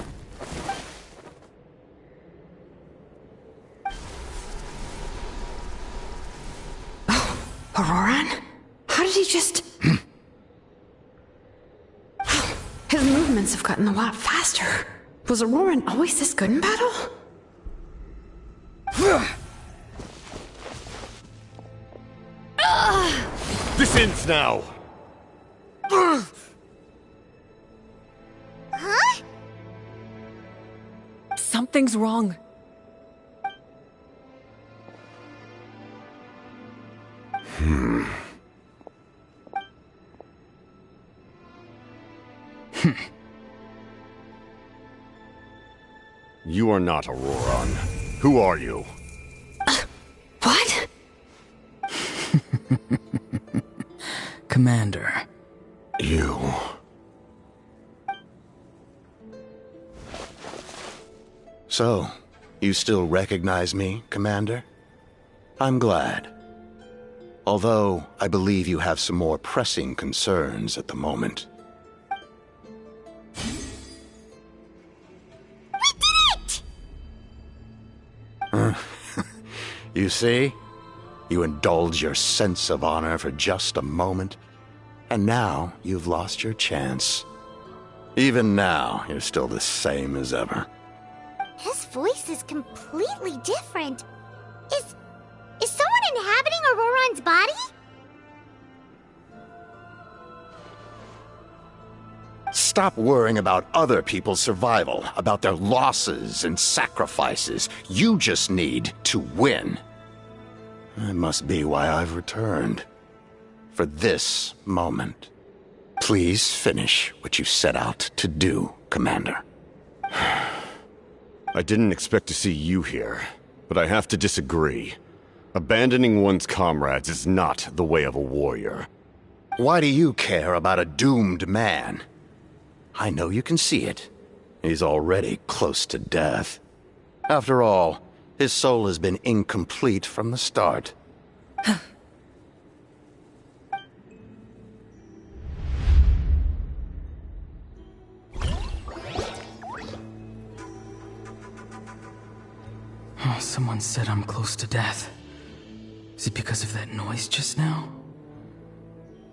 Oh, Auroran? How did he just... His movements have gotten a lot faster. Was Auroran always this good in battle? This ends now! Huh? Something's wrong. You are not Auroran. Who are you? What? Commander. You... So, you still recognize me, Commander? I'm glad. Although, I believe you have some more pressing concerns at the moment. We did it! You see? You indulge your sense of honor for just a moment, and now you've lost your chance. Even now, you're still the same as ever. His voice is completely different. Is someone inhabiting Auroran's body? Stop worrying about other people's survival, about their losses and sacrifices. You just need to win. That must be why I've returned. For this moment. Please finish what you set out to do, Commander. I didn't expect to see you here, but I have to disagree. Abandoning one's comrades is not the way of a warrior. Why do you care about a doomed man? I know you can see it. He's already close to death. After all, his soul has been incomplete from the start. Oh, someone said I'm close to death. Is it because of that noise just now?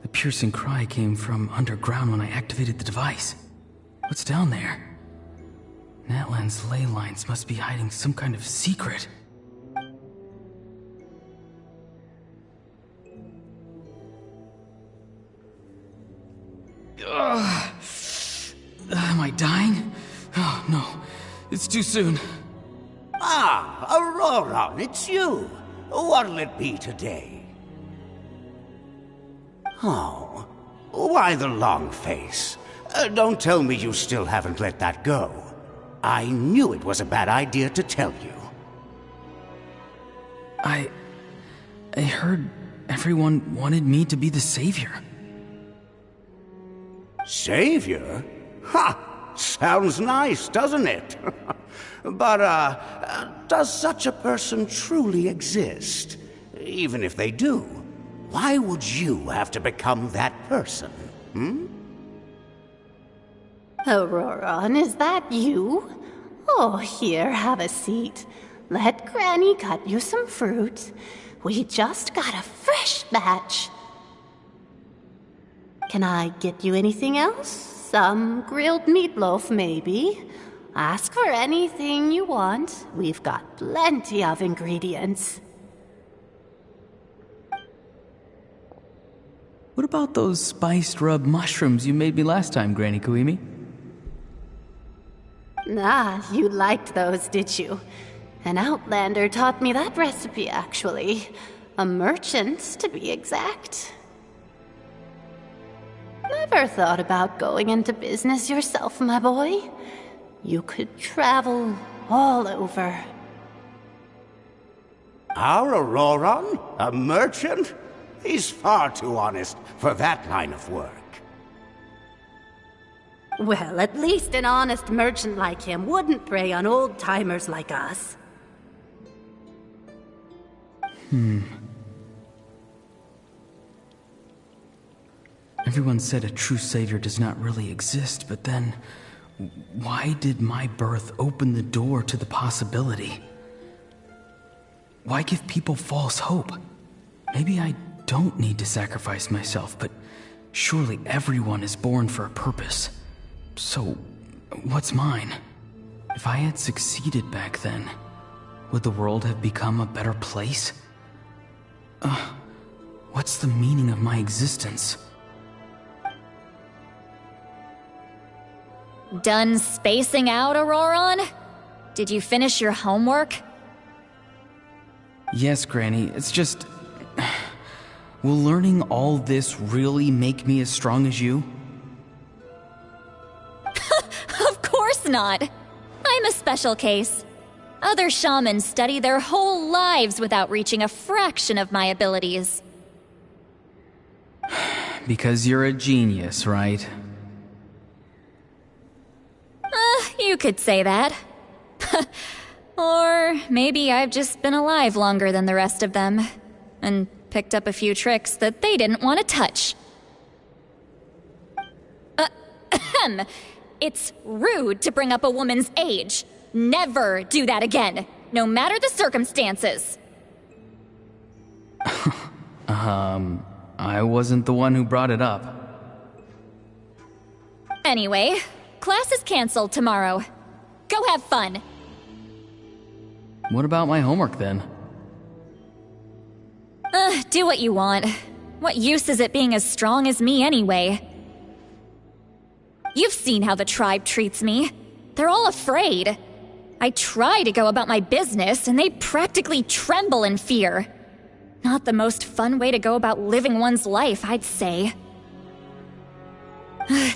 The piercing cry came from underground when I activated the device. What's down there? Natlan's ley lines must be hiding some kind of secret. Am I dying? Oh, no. It's too soon. Ah, Auroran, it's you. What'll it be today? Oh, why the long face? Don't tell me you still haven't let that go. I knew it was a bad idea to tell you. I heard everyone wanted me to be the savior. Savior? Ha! Sounds nice, doesn't it? But, does such a person truly exist? Even if they do, why would you have to become that person, hmm? Auroran, is that you? Oh, here, have a seat. Let Granny cut you some fruit. We just got a fresh batch. Can I get you anything else? Some grilled meatloaf, maybe? Ask for anything you want. We've got plenty of ingredients. What about those spiced rub mushrooms you made me last time, Granny Kuimi? Ah, you liked those, did you? An outlander taught me that recipe, actually. A merchant, to be exact. Never thought about going into business yourself, my boy? You could travel all over. Our Auroron? A merchant? He's far too honest for that line of work. Well, at least an honest merchant like him wouldn't prey on old-timers like us. Everyone said a true savior does not really exist, but then, why did my birth open the door to the possibility? Why give people false hope? Maybe I don't need to sacrifice myself, but surely everyone is born for a purpose. So, what's mine? If I had succeeded back then, would the world have become a better place? What's the meaning of my existence? Done spacing out, Auroron? Did you finish your homework? Yes, Granny, it's just... Will learning all this really make me as strong as you? Of course not! I'm a special case. Other shamans study their whole lives without reaching a fraction of my abilities. Because you're a genius, right? You could say that. Or maybe I've just been alive longer than the rest of them, and picked up a few tricks that they didn't want to touch. It's rude to bring up a woman's age. Never do that again, no matter the circumstances. I wasn't the one who brought it up. Anyway, class is canceled tomorrow. Go have fun. What about my homework then? Do what you want. What use is it being as strong as me anyway? You've seen how the tribe treats me. They're all afraid. I try to go about my business, and they practically tremble in fear. Not the most fun way to go about living one's life, I'd say.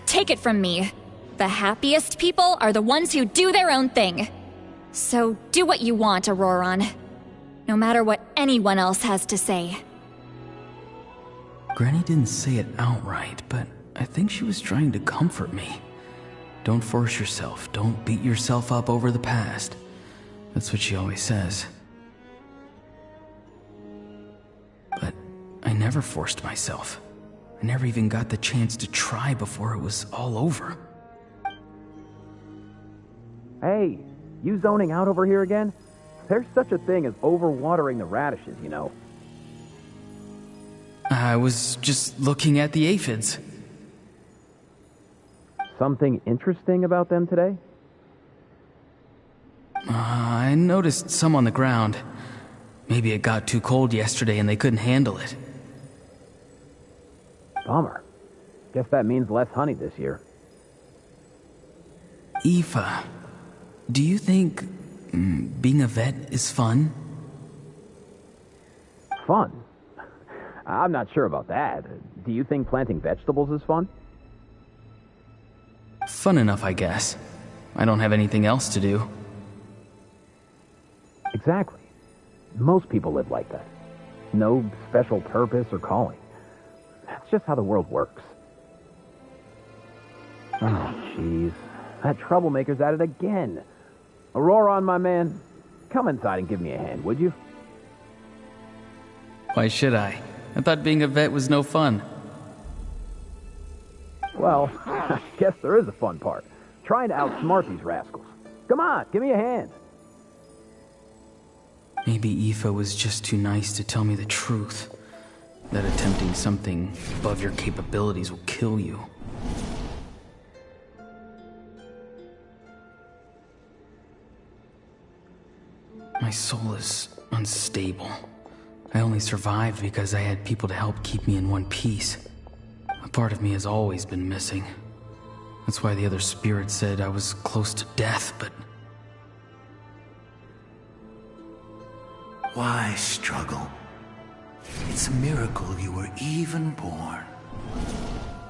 Take it from me. The happiest people are the ones who do their own thing. So do what you want, Auroron. No matter what anyone else has to say. Granny didn't say it outright, but I think she was trying to comfort me. Don't force yourself. Don't beat yourself up over the past. That's what she always says. But I never forced myself. I never even got the chance to try before it was all over. Hey, you zoning out over here again? There's such a thing as overwatering the radishes, you know. I was just looking at the aphids. Something interesting about them today? I noticed some on the ground. Maybe it got too cold yesterday and they couldn't handle it. Bummer. Guess that means less honey this year. Aoife, do you think being a vet is fun? Fun? I'm not sure about that. Do you think planting vegetables is fun? Fun enough, I guess. I don't have anything else to do. Exactly. Most people live like that. No special purpose or calling. That's just how the world works. Oh, jeez. That troublemaker's at it again. Auroron, my man, come inside and give me a hand, would you? Why should I? I thought being a vet was no fun. Well, I guess there is a fun part. Trying to outsmart these rascals. Come on, give me a hand. Maybe Aoife was just too nice to tell me the truth. That attempting something above your capabilities will kill you. My soul is unstable. I only survived because I had people to help keep me in one piece. Part of me has always been missing. That's why the other spirit said I was close to death, but... Why struggle? It's a miracle you were even born.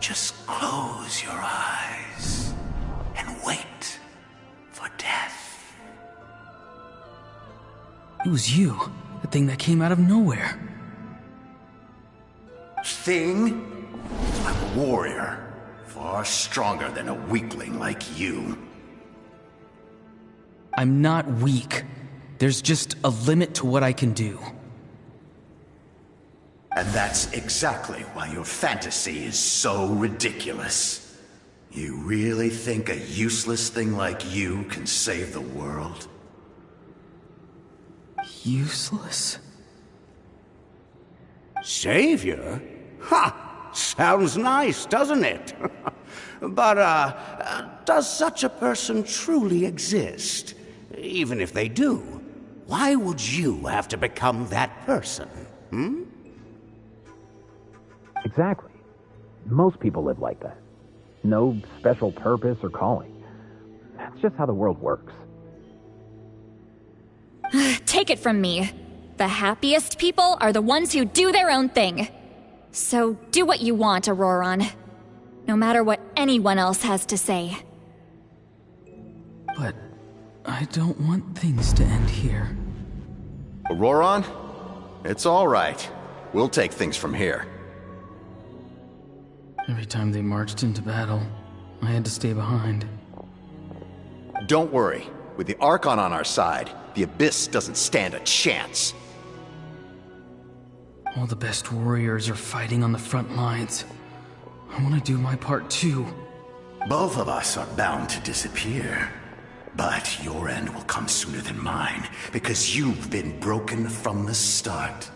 Just close your eyes and wait for death. It was you, the thing that came out of nowhere. Thing? I'm a warrior, far stronger than a weakling like you. I'm not weak. There's just a limit to what I can do. And that's exactly why your fantasy is so ridiculous. You really think a useless thing like you can save the world? Useless? Savior? Ha! Sounds nice, doesn't it? But, does such a person truly exist? Even if they do, why would you have to become that person? Hmm? Exactly. Most people live like that. No special purpose or calling. That's just how the world works. Take it from me. The happiest people are the ones who do their own thing. So do what you want, Auroron. No matter what anyone else has to say. But I don't want things to end here. Auroron? It's all right. We'll take things from here. Every time they marched into battle, I had to stay behind. Don't worry. With the Archon on our side, the Abyss doesn't stand a chance. All the best warriors are fighting on the front lines. I want to do my part too. Both of us are bound to disappear. But your end will come sooner than mine, because you've been broken from the start.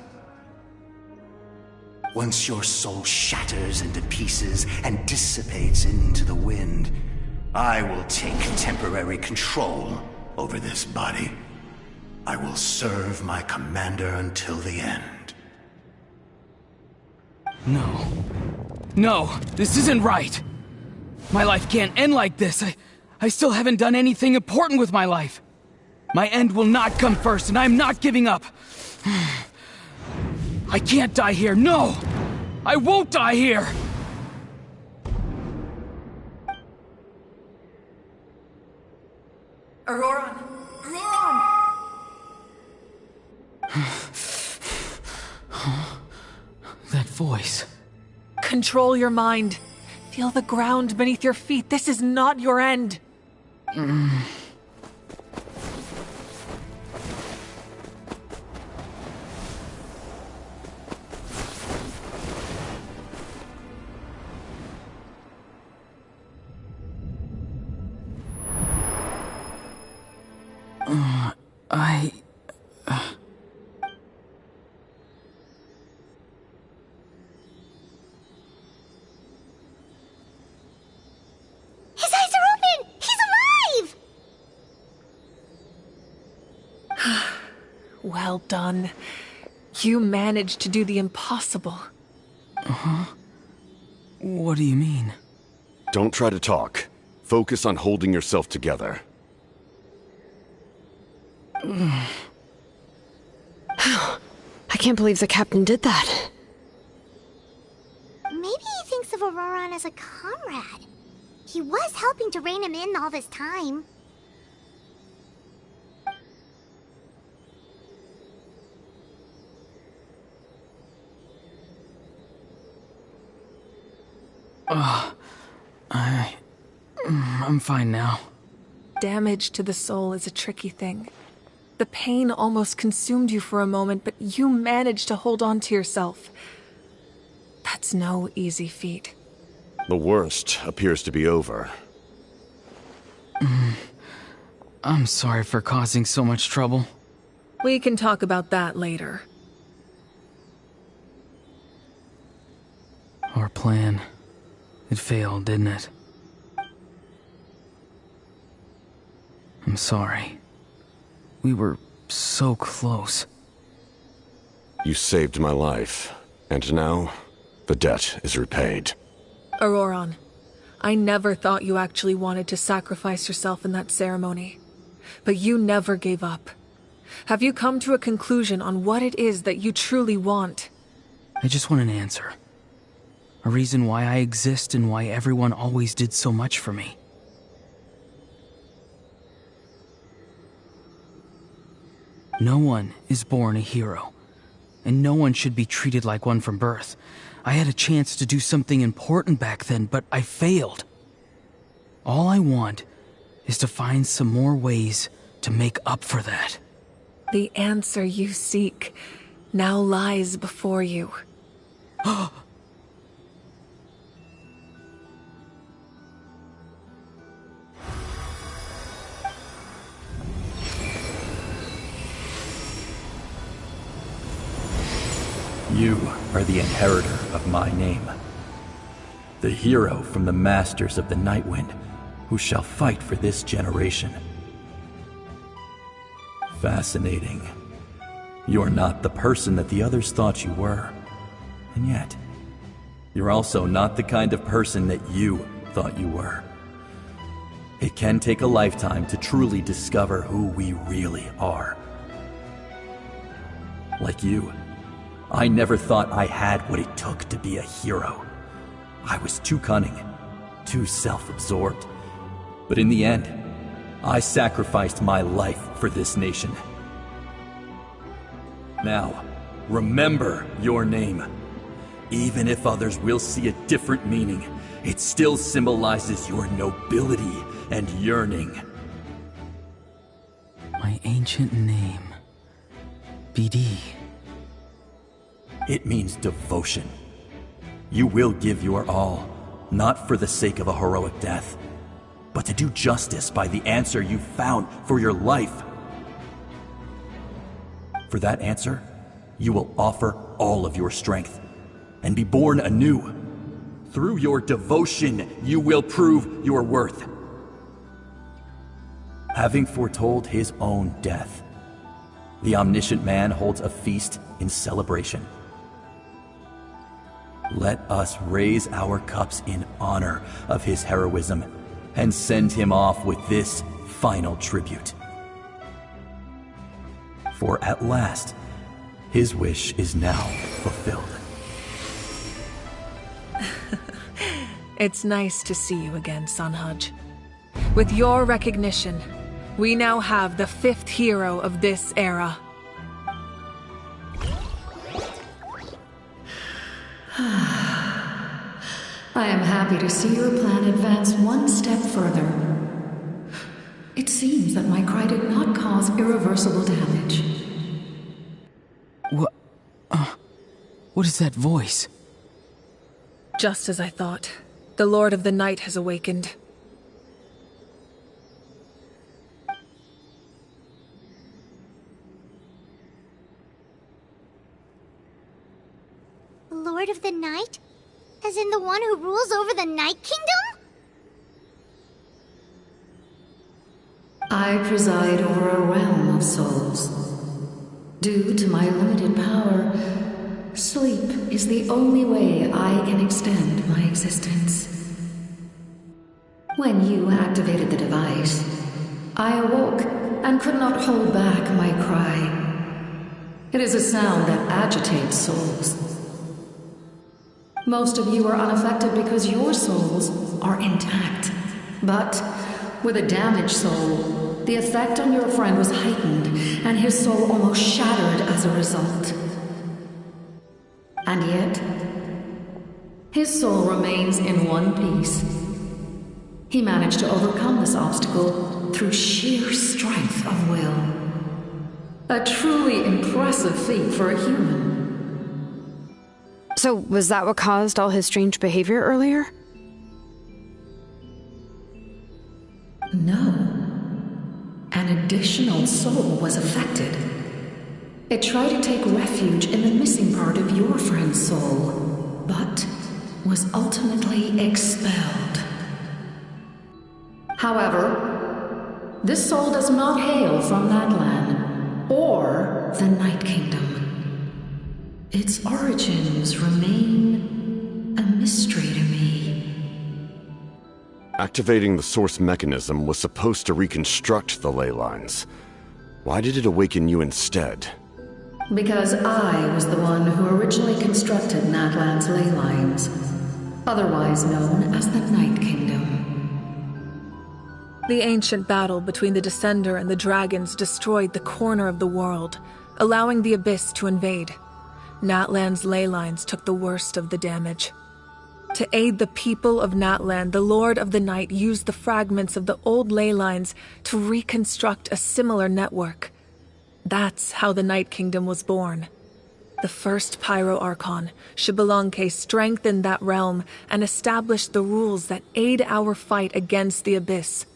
Once your soul shatters into pieces and dissipates into the wind, I will take temporary control over this body. I will serve my commander until the end. No. No, this isn't right. My life can't end like this. I still haven't done anything important with my life. My end will not come first, and I'm not giving up. I can't die here, no! I won't die here! Auroron! Auroron! That voice. Control your mind. Feel the ground beneath your feet. This is not your end. His eyes are open! He's alive! Well done. You managed to do the impossible. Uh-huh. What do you mean? Don't try to talk. Focus on holding yourself together. I can't believe the captain did that. Maybe he thinks of Auroron as a comrade. He was helping to rein him in all this time. I'm fine now. Damage to the soul is a tricky thing. The pain almost consumed you for a moment, but you managed to hold on to yourself. That's no easy feat. The worst appears to be over. I'm sorry for causing so much trouble. We can talk about that later. Our plan. It failed, didn't it? I'm sorry. We were so close. You saved my life, and now the debt is repaid. Auroron, I never thought you actually wanted to sacrifice yourself in that ceremony. But you never gave up. Have you come to a conclusion on what it is that you truly want? I just want an answer. A reason why I exist and why everyone always did so much for me. No one is born a hero, and no one should be treated like one from birth. I had a chance to do something important back then, but I failed. All I want is to find some more ways to make up for that. The answer you seek now lies before you. You are the inheritor of my name. The hero from the Masters of the Nightwind, who shall fight for this generation. Fascinating. You're not the person that the others thought you were. And yet, you're also not the kind of person that you thought you were. It can take a lifetime to truly discover who we really are. Like you, I never thought I had what it took to be a hero. I was too cunning, too self-absorbed. But in the end, I sacrificed my life for this nation. Now, remember your name. Even if others will see a different meaning, it still symbolizes your nobility and yearning. My ancient name. BD. It means devotion. You will give your all, not for the sake of a heroic death, but to do justice by the answer you found for your life. For that answer, you will offer all of your strength and be born anew. Through your devotion, you will prove your worth. Having foretold his own death, the omniscient man holds a feast in celebration. Let us raise our cups in honor of his heroism and send him off with this final tribute. For at last, his wish is now fulfilled. It's nice to see you again, Sunhudge. With your recognition, we now have the 5th hero of this era. I am happy to see your plan advance one step further. It seems that my cry did not cause irreversible damage. What is that voice? Just as I thought. The Lord of the Night has awakened. Lord of the Night? As in the one who rules over the Night Kingdom? I preside over a realm of souls. Due to my limited power, sleep is the only way I can extend my existence. When you activated the device, I awoke and could not hold back my cry. It is a sound that agitates souls. Most of you are unaffected because your souls are intact. But with a damaged soul, the effect on your friend was heightened, and his soul almost shattered as a result. And yet, his soul remains in one piece. He managed to overcome this obstacle through sheer strength of will. A truly impressive feat for a human. So, was that what caused all his strange behavior earlier? No. An additional soul was affected. It tried to take refuge in the missing part of your friend's soul, but was ultimately expelled. However, this soul does not hail from Natlan or the Night Kingdom. Its origins remain a mystery to me. Activating the source mechanism was supposed to reconstruct the ley lines. Why did it awaken you instead? Because I was the one who originally constructed Natlan's ley lines, otherwise known as the Night Kingdom. The ancient battle between the Descender and the dragons destroyed the corner of the world, allowing the Abyss to invade. Natlan's ley lines took the worst of the damage. To aid the people of Natlan, the Lord of the Night used the fragments of the old ley lines to reconstruct a similar network. That's how the Night Kingdom was born. The first Pyro Archon, Xbalanque, strengthened that realm and established the rules that aid our fight against the Abyss.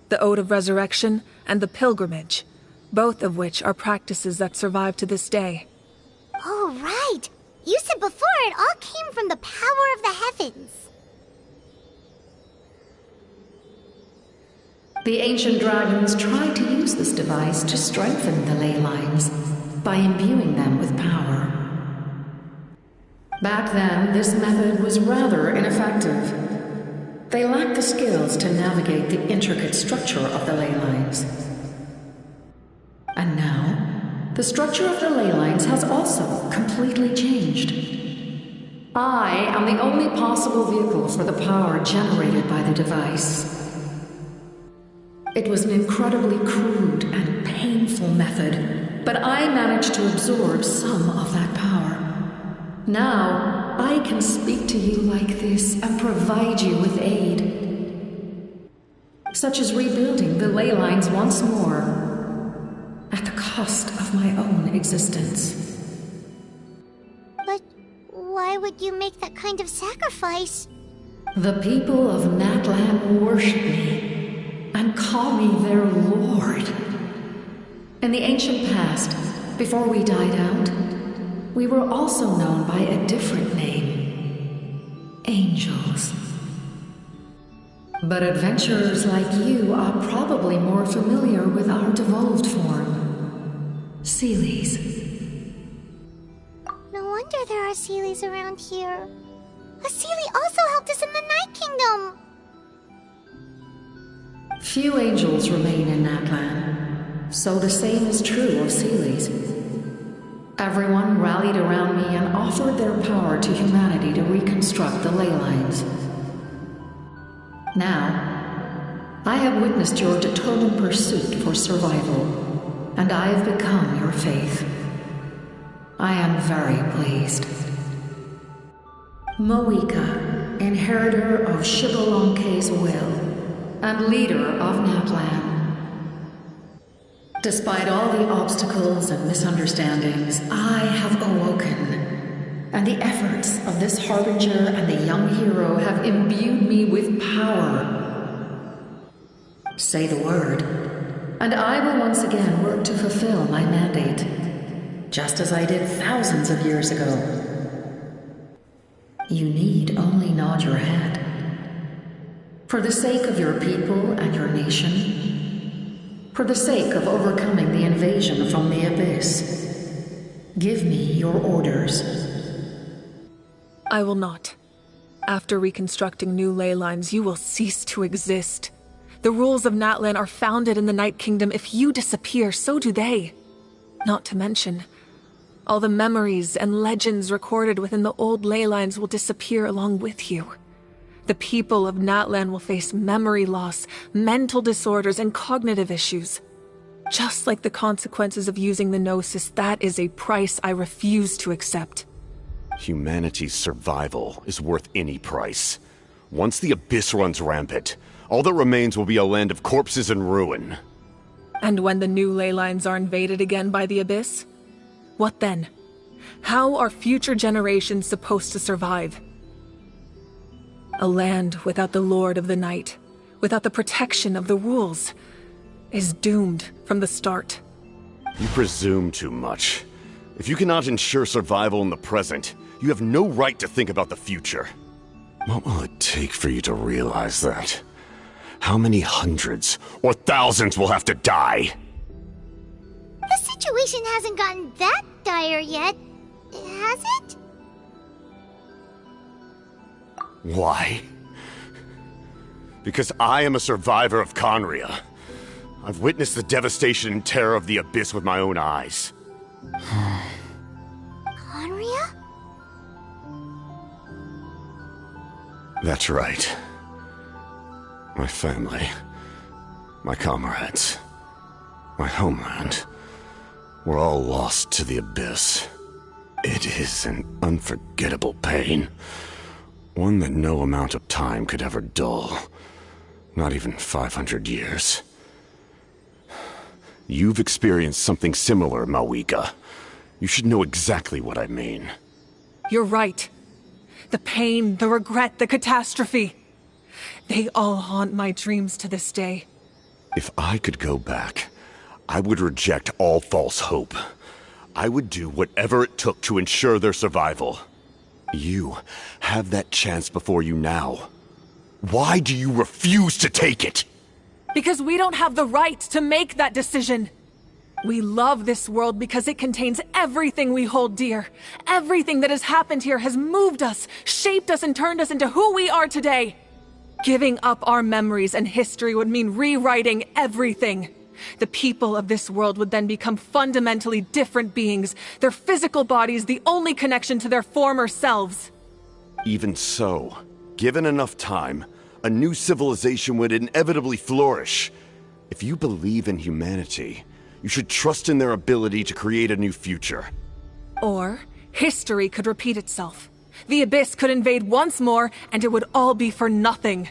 The Ode of Resurrection and the Pilgrimage, both of which are practices that survive to this day. Oh, right! You said before it all came from the power of the heavens. The ancient dragons tried to use this device to strengthen the ley lines by imbuing them with power. Back then, this method was rather ineffective. They lacked the skills to navigate the intricate structure of the ley lines. And now, the structure of the ley lines has also completely changed. I am the only possible vehicle for the power generated by the device. It was an incredibly crude and painful method, but I managed to absorb some of that power. Now, I can speak to you like this and provide you with aid, such as rebuilding the ley lines once more, at the cost of my own existence. But why would you make that kind of sacrifice? The people of Natlan worship me and call me their lord. In the ancient past, before we died out, we were also known by a different name: angels. But adventurers like you are probably more familiar with our devolved form, Seelies. No wonder there are Seelies around here. A Seelie also helped us in the Night Kingdom. Few angels remain in Natlan, so the same is true of Seelies. Everyone rallied around me and offered their power to humanity to reconstruct the ley lines. Now, I have witnessed your determined pursuit for survival, and I have become your faith. I am very pleased. Moika, inheritor of Xbalanque's will, and leader of Natlan. Despite all the obstacles and misunderstandings, I have awoken, and the efforts of this harbinger and the young hero have imbued me with power. Say the word, and I will once again work to fulfill my mandate, just as I did thousands of years ago. You need only nod your head. For the sake of your people and your nation, for the sake of overcoming the invasion from the Abyss, give me your orders. I will not. After reconstructing new ley lines, you will cease to exist. The rules of Natlan are founded in the Night Kingdom. If you disappear, so do they. Not to mention, all the memories and legends recorded within the old ley lines will disappear along with you. The people of Natlan will face memory loss, mental disorders, and cognitive issues. Just like the consequences of using the Gnosis, that is a price I refuse to accept. Humanity's survival is worth any price. Once the Abyss runs rampant, all that remains will be a land of corpses and ruin. And when the new ley lines are invaded again by the Abyss? What then? How are future generations supposed to survive? A land without the Lord of the Night, without the protection of the rules, is doomed from the start. You presume too much. If you cannot ensure survival in the present, you have no right to think about the future. What will it take for you to realize that? How many hundreds or thousands will have to die? The situation hasn't gotten that dire yet, has it? Why? Because I am a survivor of Conria. I've witnessed the devastation and terror of the Abyss with my own eyes. Conria? That's right. My family, my comrades, my homeland, were all lost to the Abyss. It is an unforgettable pain. One that no amount of time could ever dull. Not even 500 years. You've experienced something similar, Mawika. You should know exactly what I mean. You're right. The pain, the regret, the catastrophe. They all haunt my dreams to this day. If I could go back, I would reject all false hope. I would do whatever it took to ensure their survival. You have that chance before you now. Why do you refuse to take it? Because we don't have the right to make that decision. We love this world because it contains everything we hold dear. Everything that has happened here has moved us, shaped us, and turned us into who we are today. Giving up our memories and history would mean rewriting everything. The people of this world would then become fundamentally different beings, their physical bodies the only connection to their former selves. Even so, given enough time, a new civilization would inevitably flourish. If you believe in humanity, you should trust in their ability to create a new future. Or, history could repeat itself. The Abyss could invade once more, and it would all be for nothing.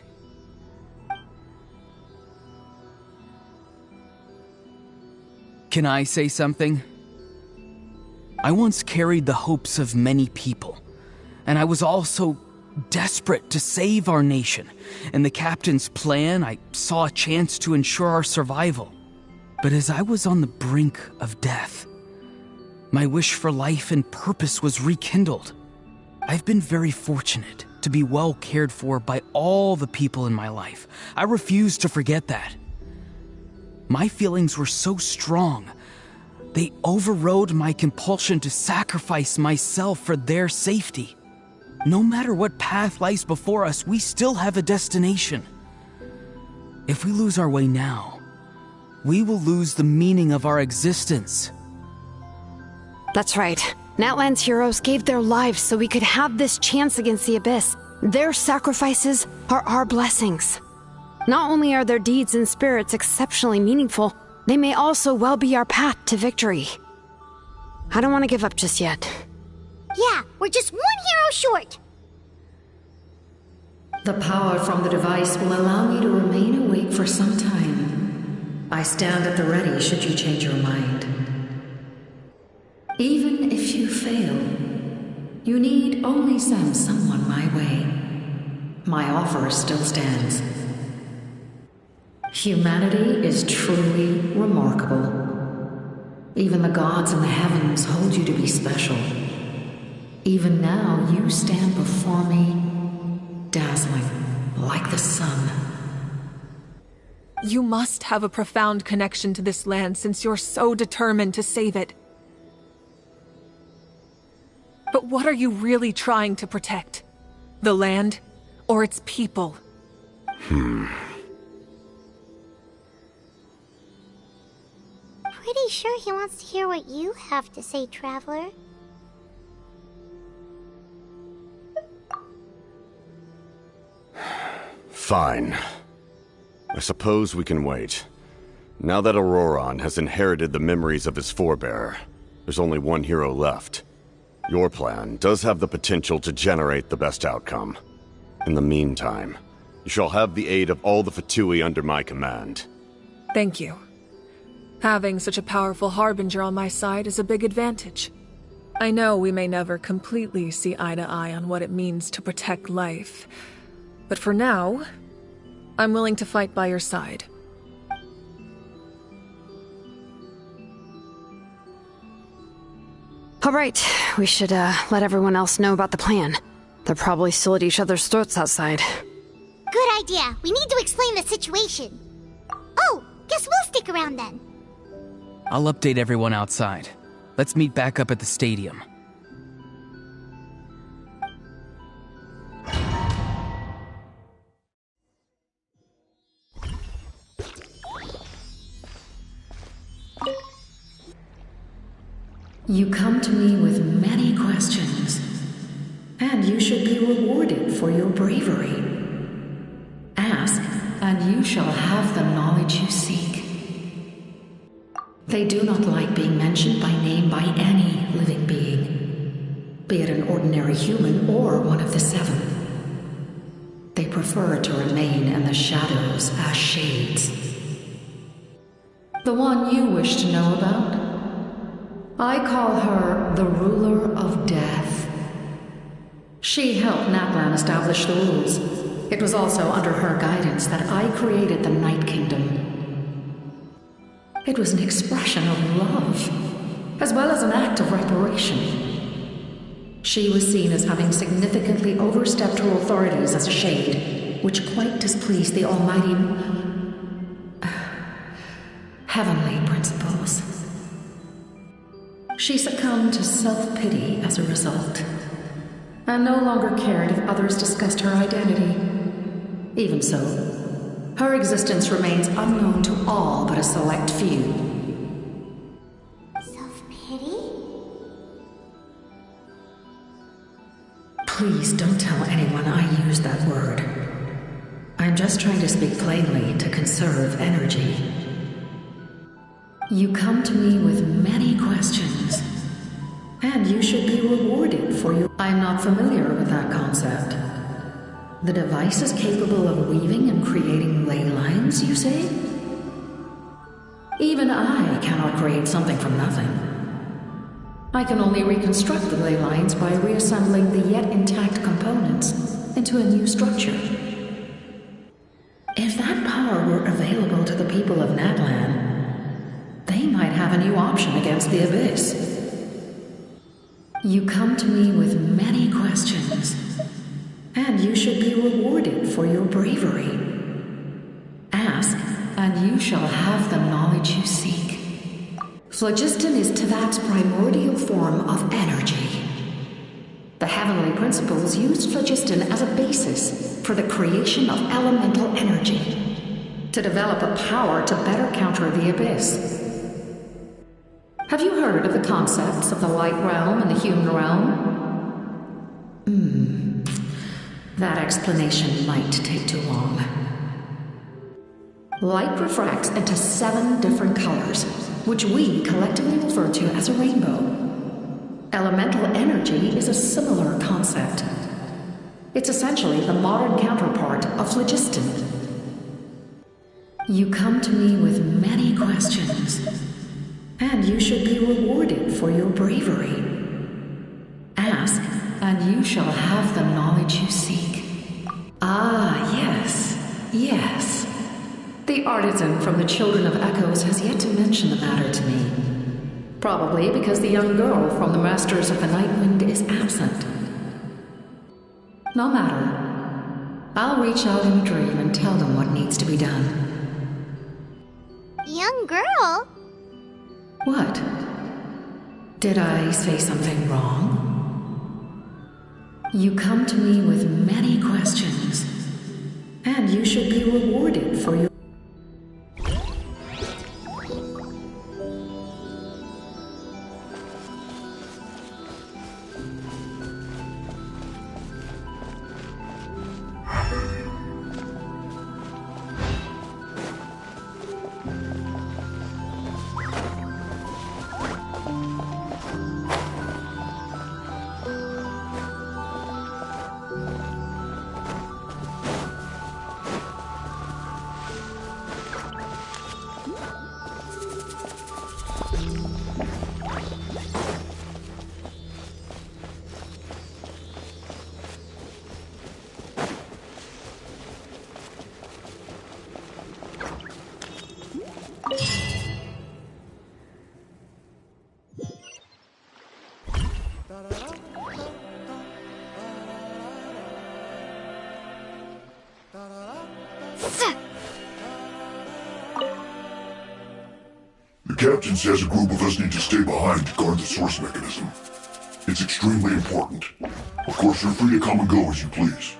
Can I say something? I once carried the hopes of many people, and I was also desperate to save our nation. In the captain's plan, I saw a chance to ensure our survival. But as I was on the brink of death, my wish for life and purpose was rekindled. I've been very fortunate to be well cared for by all the people in my life. I refuse to forget that. My feelings were so strong, they overrode my compulsion to sacrifice myself for their safety. No matter what path lies before us, we still have a destination. If we lose our way now, we will lose the meaning of our existence. That's right. Natlan's heroes gave their lives so we could have this chance against the Abyss. Their sacrifices are our blessings. Not only are their deeds and spirits exceptionally meaningful, they may also well be our path to victory. I don't want to give up just yet. Yeah, we're just one hero short. The power from the device will allow me to remain awake for some time. I stand at the ready should you change your mind. Even if you fail, you need only send someone my way. My offer still stands. Humanity is truly remarkable. Even the gods in the heavens hold you to be special. Even now, you stand before me, dazzling like the sun. You must have a profound connection to this land since you're so determined to save it. But what are you really trying to protect? The land or its people? Pretty sure he wants to hear what you have to say, Traveler. Fine. I suppose we can wait. Now that Auroron has inherited the memories of his forebearer, there's only one hero left. Your plan does have the potential to generate the best outcome. In the meantime, you shall have the aid of all the Fatui under my command. Thank you. Having such a powerful harbinger on my side is a big advantage. I know we may never completely see eye to eye on what it means to protect life, but for now, I'm willing to fight by your side. All right, we should let everyone else know about the plan. They're probably still at each other's throats outside. Good idea. We need to explain the situation. Oh, guess we'll stick around then. I'll update everyone outside. Let's meet back up at the stadium. You come to me with many questions, and you should be rewarded for your bravery. Ask, and you shall have the knowledge you seek. They do not like being mentioned by name by any living being, be it an ordinary human or one of the seven. They prefer to remain in the shadows as shades. The one you wish to know about? I call her the ruler of death. She helped Natlan establish the rules. It was also under her guidance that I created the Night Kingdom. It was an expression of love, as well as an act of reparation. She was seen as having significantly overstepped her authorities as a shade, which quite displeased the almighty heavenly principles. She succumbed to self-pity as a result, and no longer cared if others discussed her identity. Even so, her existence remains unknown to all but a select few. Self-pity? Please don't tell anyone I used that word. I'm just trying to speak plainly to conserve energy. You come to me with many questions, and you should be rewarded for your... I'm not familiar with that concept. The device is capable of weaving and creating ley lines, you say? Even I cannot create something from nothing. I can only reconstruct the ley lines by reassembling the yet intact components into a new structure. If that power were available to the people of Natlan, they might have a new option against the Abyss. You come to me with many questions, and you should be rewarded for your bravery. Ask, and you shall have the knowledge you seek. Phlogiston is Teyvat's primordial form of energy. The heavenly principles used phlogiston as a basis for the creation of elemental energy, to develop a power to better counter the Abyss. Have you heard of the concepts of the light realm and the human realm? That explanation might take too long. Light refracts into 7 different colors, which we collectively refer to as a rainbow. Elemental energy is a similar concept. It's essentially the modern counterpart of phlogiston. You come to me with many questions, and you should be rewarded for your bravery. Ask, and you shall have the knowledge you seek. Ah, yes, yes. The artisan from the Children of Echoes has yet to mention the matter to me. Probably because the young girl from the Masters of the Nightwind is absent. No matter. I'll reach out in a dream and tell them what needs to be done. Young girl? What? Did I say something wrong? You come to me with many questions, and you should be rewarded for your... The captain says a group of us need to stay behind to guard the source mechanism. It's extremely important. Of course, you're free to come and go as you please.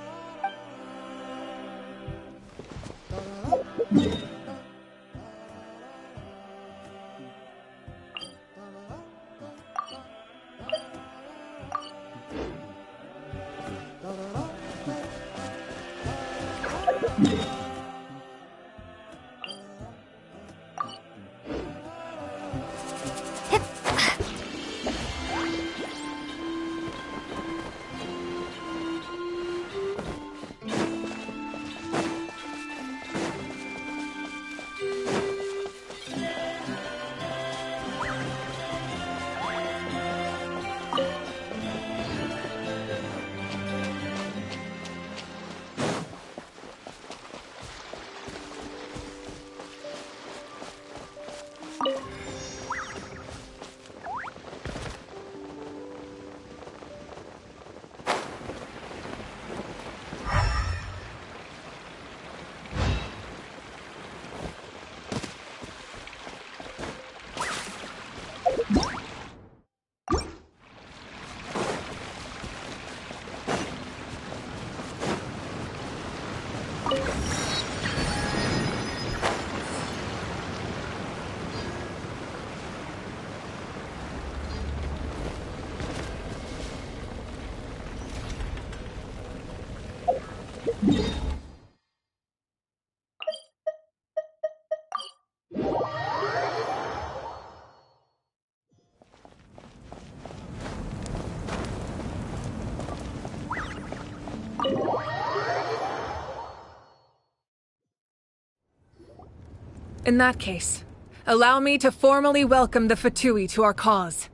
In that case, allow me to formally welcome the Fatui to our cause.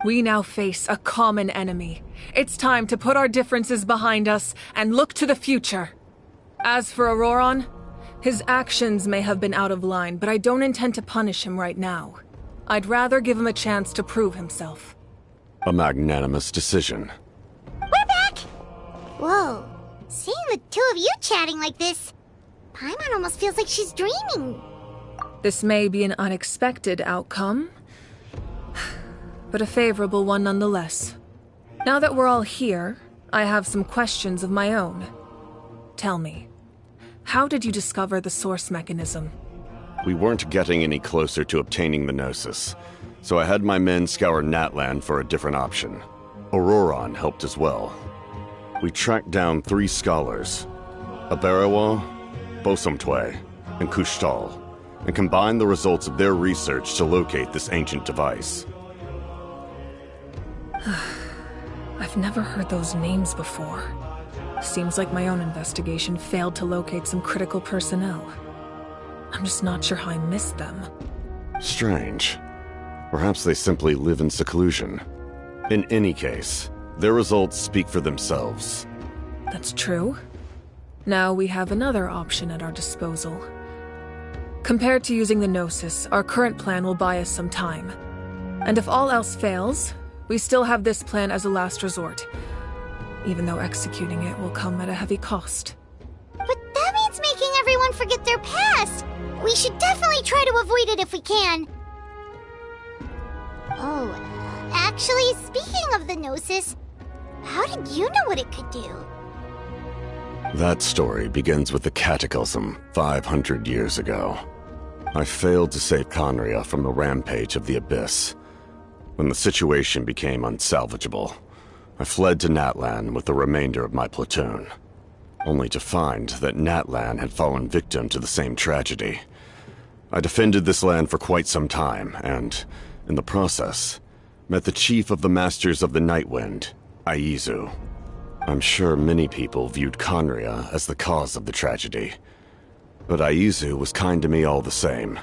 We now face a common enemy. It's time to put our differences behind us and look to the future. As for Auroron, his actions may have been out of line, but I don't intend to punish him right now. I'd rather give him a chance to prove himself. A magnanimous decision. We're back! Whoa. Seeing the two of you chatting like this, Paimon almost feels like she's dreaming. This may be an unexpected outcome, but a favorable one nonetheless. Now that we're all here, I have some questions of my own. Tell me, how did you discover the source mechanism? We weren't getting any closer to obtaining the Gnosis, so I had my men scour Natlan for a different option. Auroron helped as well. We tracked down 3 scholars, Abarawa, Bosumtwe, and Kushtal, and combined the results of their research to locate this ancient device. I've never heard those names before. Seems like my own investigation failed to locate some critical personnel. I'm just not sure how I missed them. Strange. Perhaps they simply live in seclusion. In any case, their results speak for themselves. That's true. Now we have another option at our disposal. Compared to using the Gnosis, our current plan will buy us some time. And if all else fails, we still have this plan as a last resort, even though executing it will come at a heavy cost. But that means making everyone forget their past! We should definitely try to avoid it if we can. Oh, actually, speaking of the Gnosis, how did you know what it could do? That story begins with the Cataclysm 500 years ago. I failed to save Conria from the rampage of the Abyss. When the situation became unsalvageable, I fled to Natlan with the remainder of my platoon, only to find that Natlan had fallen victim to the same tragedy. I defended this land for quite some time, and, in the process, met the chief of the Masters of the Nightwind, Aizu. I'm sure many people viewed Conria as the cause of the tragedy, but Aizu was kind to me all the same,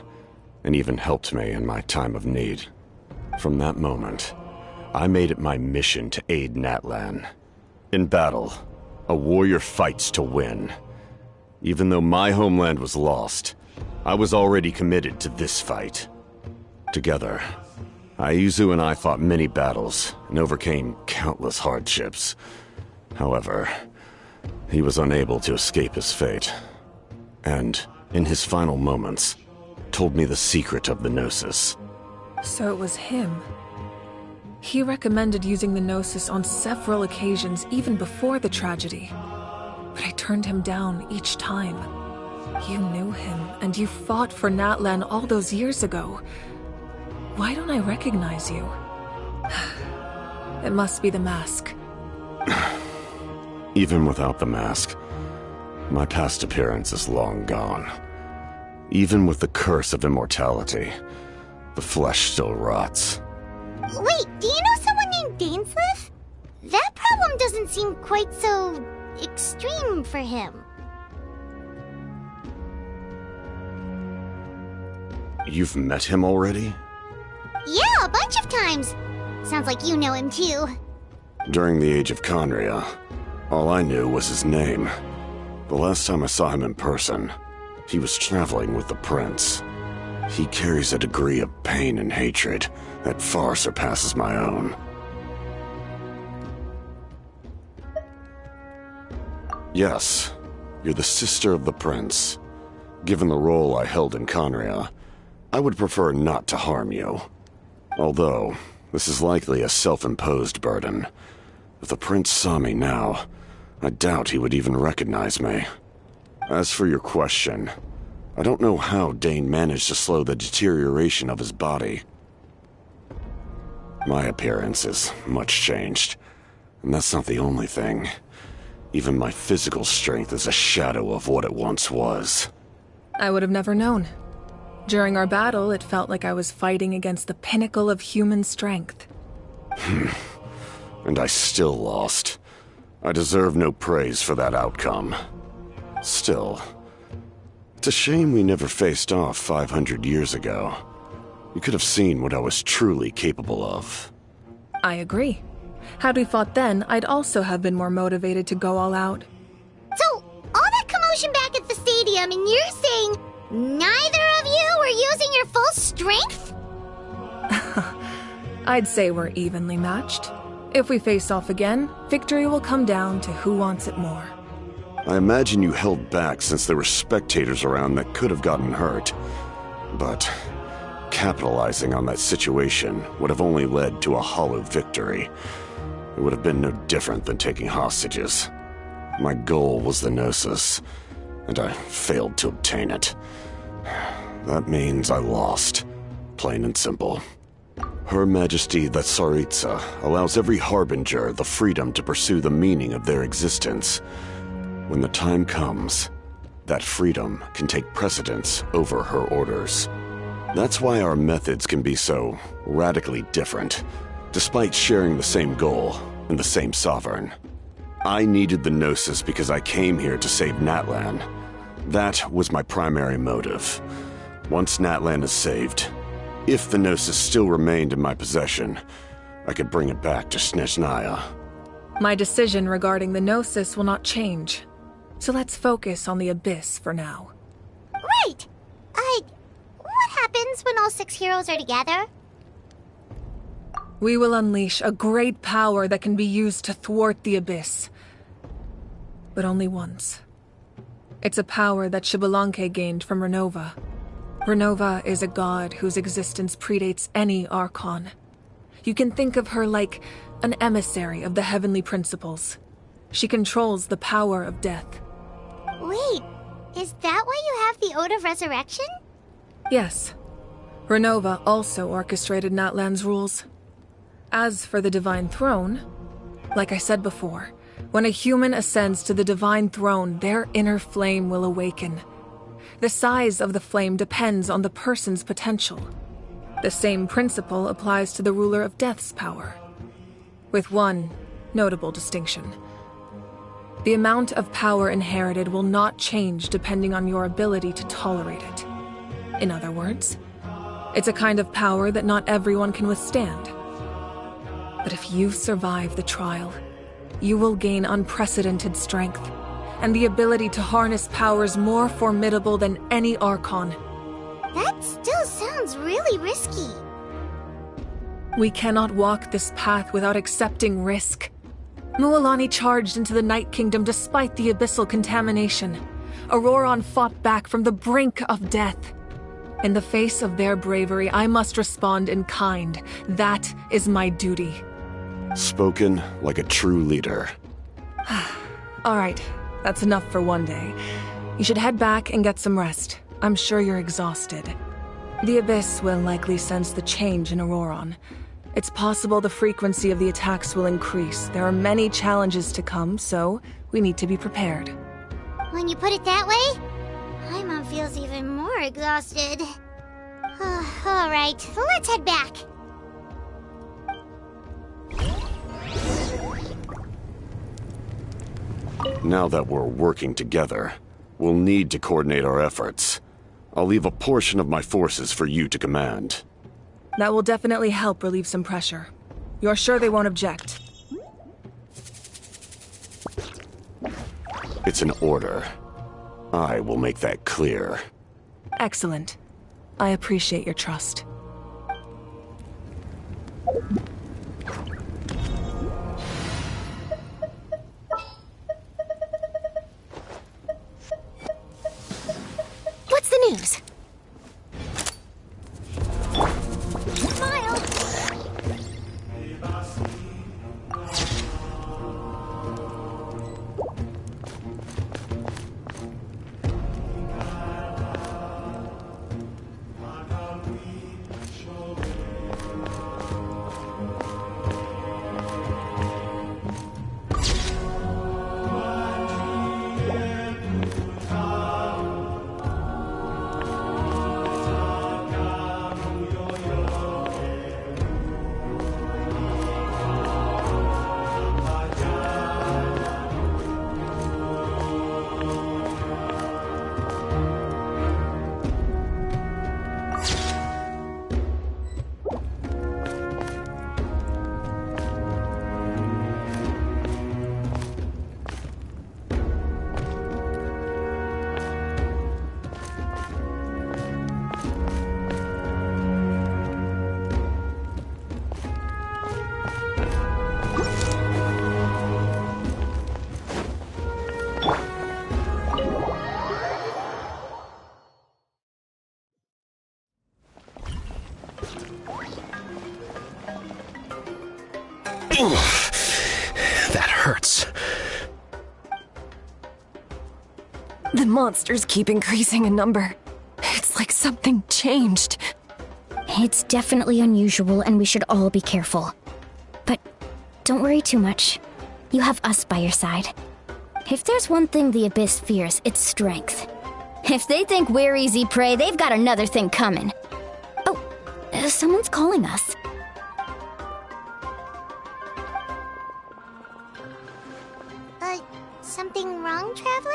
and even helped me in my time of need. From that moment, I made it my mission to aid Natlan. In battle, a warrior fights to win. Even though my homeland was lost, I was already committed to this fight. Together, Aizu and I fought many battles and overcame countless hardships. However, he was unable to escape his fate, and, in his final moments, told me the secret of the Gnosis. So it was him. He recommended using the Gnosis on several occasions, even before the tragedy. But I turned him down each time. You knew him, and you fought for Natlan all those years ago. Why don't I recognize you? It must be the mask. Even without the mask, my past appearance is long gone. Even with the curse of immortality, the flesh still rots. Wait, do you know someone named Dainsleif? That problem doesn't seem quite so extreme for him. You've met him already? Yeah, a bunch of times. Sounds like you know him too. During the age of Conria, all I knew was his name. The last time I saw him in person, he was traveling with the prince. He carries a degree of pain and hatred that far surpasses my own. Yes, you're the sister of the prince. Given the role I held in Conria, I would prefer not to harm you. Although, this is likely a self-imposed burden. If the prince saw me now, I doubt he would even recognize me. As for your question, I don't know how Dane managed to slow the deterioration of his body. My appearance is much changed, and that's not the only thing. Even my physical strength is a shadow of what it once was. I would have never known. During our battle, it felt like I was fighting against the pinnacle of human strength. And I still lost. I deserve no praise for that outcome. Still, It's a shame we never faced off 500 years ago. You could have seen what I was truly capable of. I agree. Had we fought then, I'd also have been more motivated to go all out. So, all that commotion back at the stadium, and you're saying neither of you were using your full strength? I'd say we're evenly matched. If we face off again, victory will come down to who wants it more. I imagine you held back since there were spectators around that could have gotten hurt. But capitalizing on that situation would have only led to a hollow victory. It would have been no different than taking hostages. My goal was the Gnosis, and I failed to obtain it. That means I lost, plain and simple. Her Majesty the Tsaritsa allows every Harbinger the freedom to pursue the meaning of their existence. When the time comes, that freedom can take precedence over her orders. That's why our methods can be so radically different, despite sharing the same goal and the same sovereign. I needed the Gnosis because I came here to save Natlan. That was my primary motive. Once Natlan is saved, if the Gnosis still remained in my possession, I could bring it back to Snezhnaya. My decision regarding the Gnosis will not change. So let's focus on the Abyss for now. Right! What happens when all 6 heroes are together? We will unleash a great power that can be used to thwart the Abyss. But only once. It's a power that Xbalanque gained from Renova. Renova is a god whose existence predates any Archon. You can think of her like an emissary of the heavenly principles. She controls the power of death. Wait, is that why you have the Ode of Resurrection? Yes. Renova also orchestrated Natlan's rules. As for the Divine Throne, like I said before, when a human ascends to the Divine Throne, their inner flame will awaken. The size of the flame depends on the person's potential. The same principle applies to the ruler of Death's power, with one notable distinction. The amount of power inherited will not change depending on your ability to tolerate it. In other words, it's a kind of power that not everyone can withstand. But if you survive the trial, you will gain unprecedented strength, and the ability to harness powers more formidable than any Archon. That still sounds really risky. We cannot walk this path without accepting risk. Mualani charged into the Night Kingdom despite the abyssal contamination. Auroron fought back from the brink of death. In the face of their bravery, I must respond in kind. That is my duty. Spoken like a true leader. All right, that's enough for one day. You should head back and get some rest. I'm sure you're exhausted. The Abyss will likely sense the change in Auroron. It's possible the frequency of the attacks will increase. There are many challenges to come, so we need to be prepared. When you put it that way, Paimon feels even more exhausted. All right, let's head back. Now that we're working together, we'll need to coordinate our efforts. I'll leave a portion of my forces for you to command. That will definitely help relieve some pressure. You're sure they won't object? It's an order. I will make that clear. Excellent. I appreciate your trust. What's the news? rats. The monsters keep increasing in number. It's like something changed. It's definitely unusual, and we should all be careful. But don't worry too much. You have us by your side. If there's one thing the Abyss fears, it's strength. If they think we're easy prey, they've got another thing coming. Oh, someone's calling us. Something wrong, Traveler?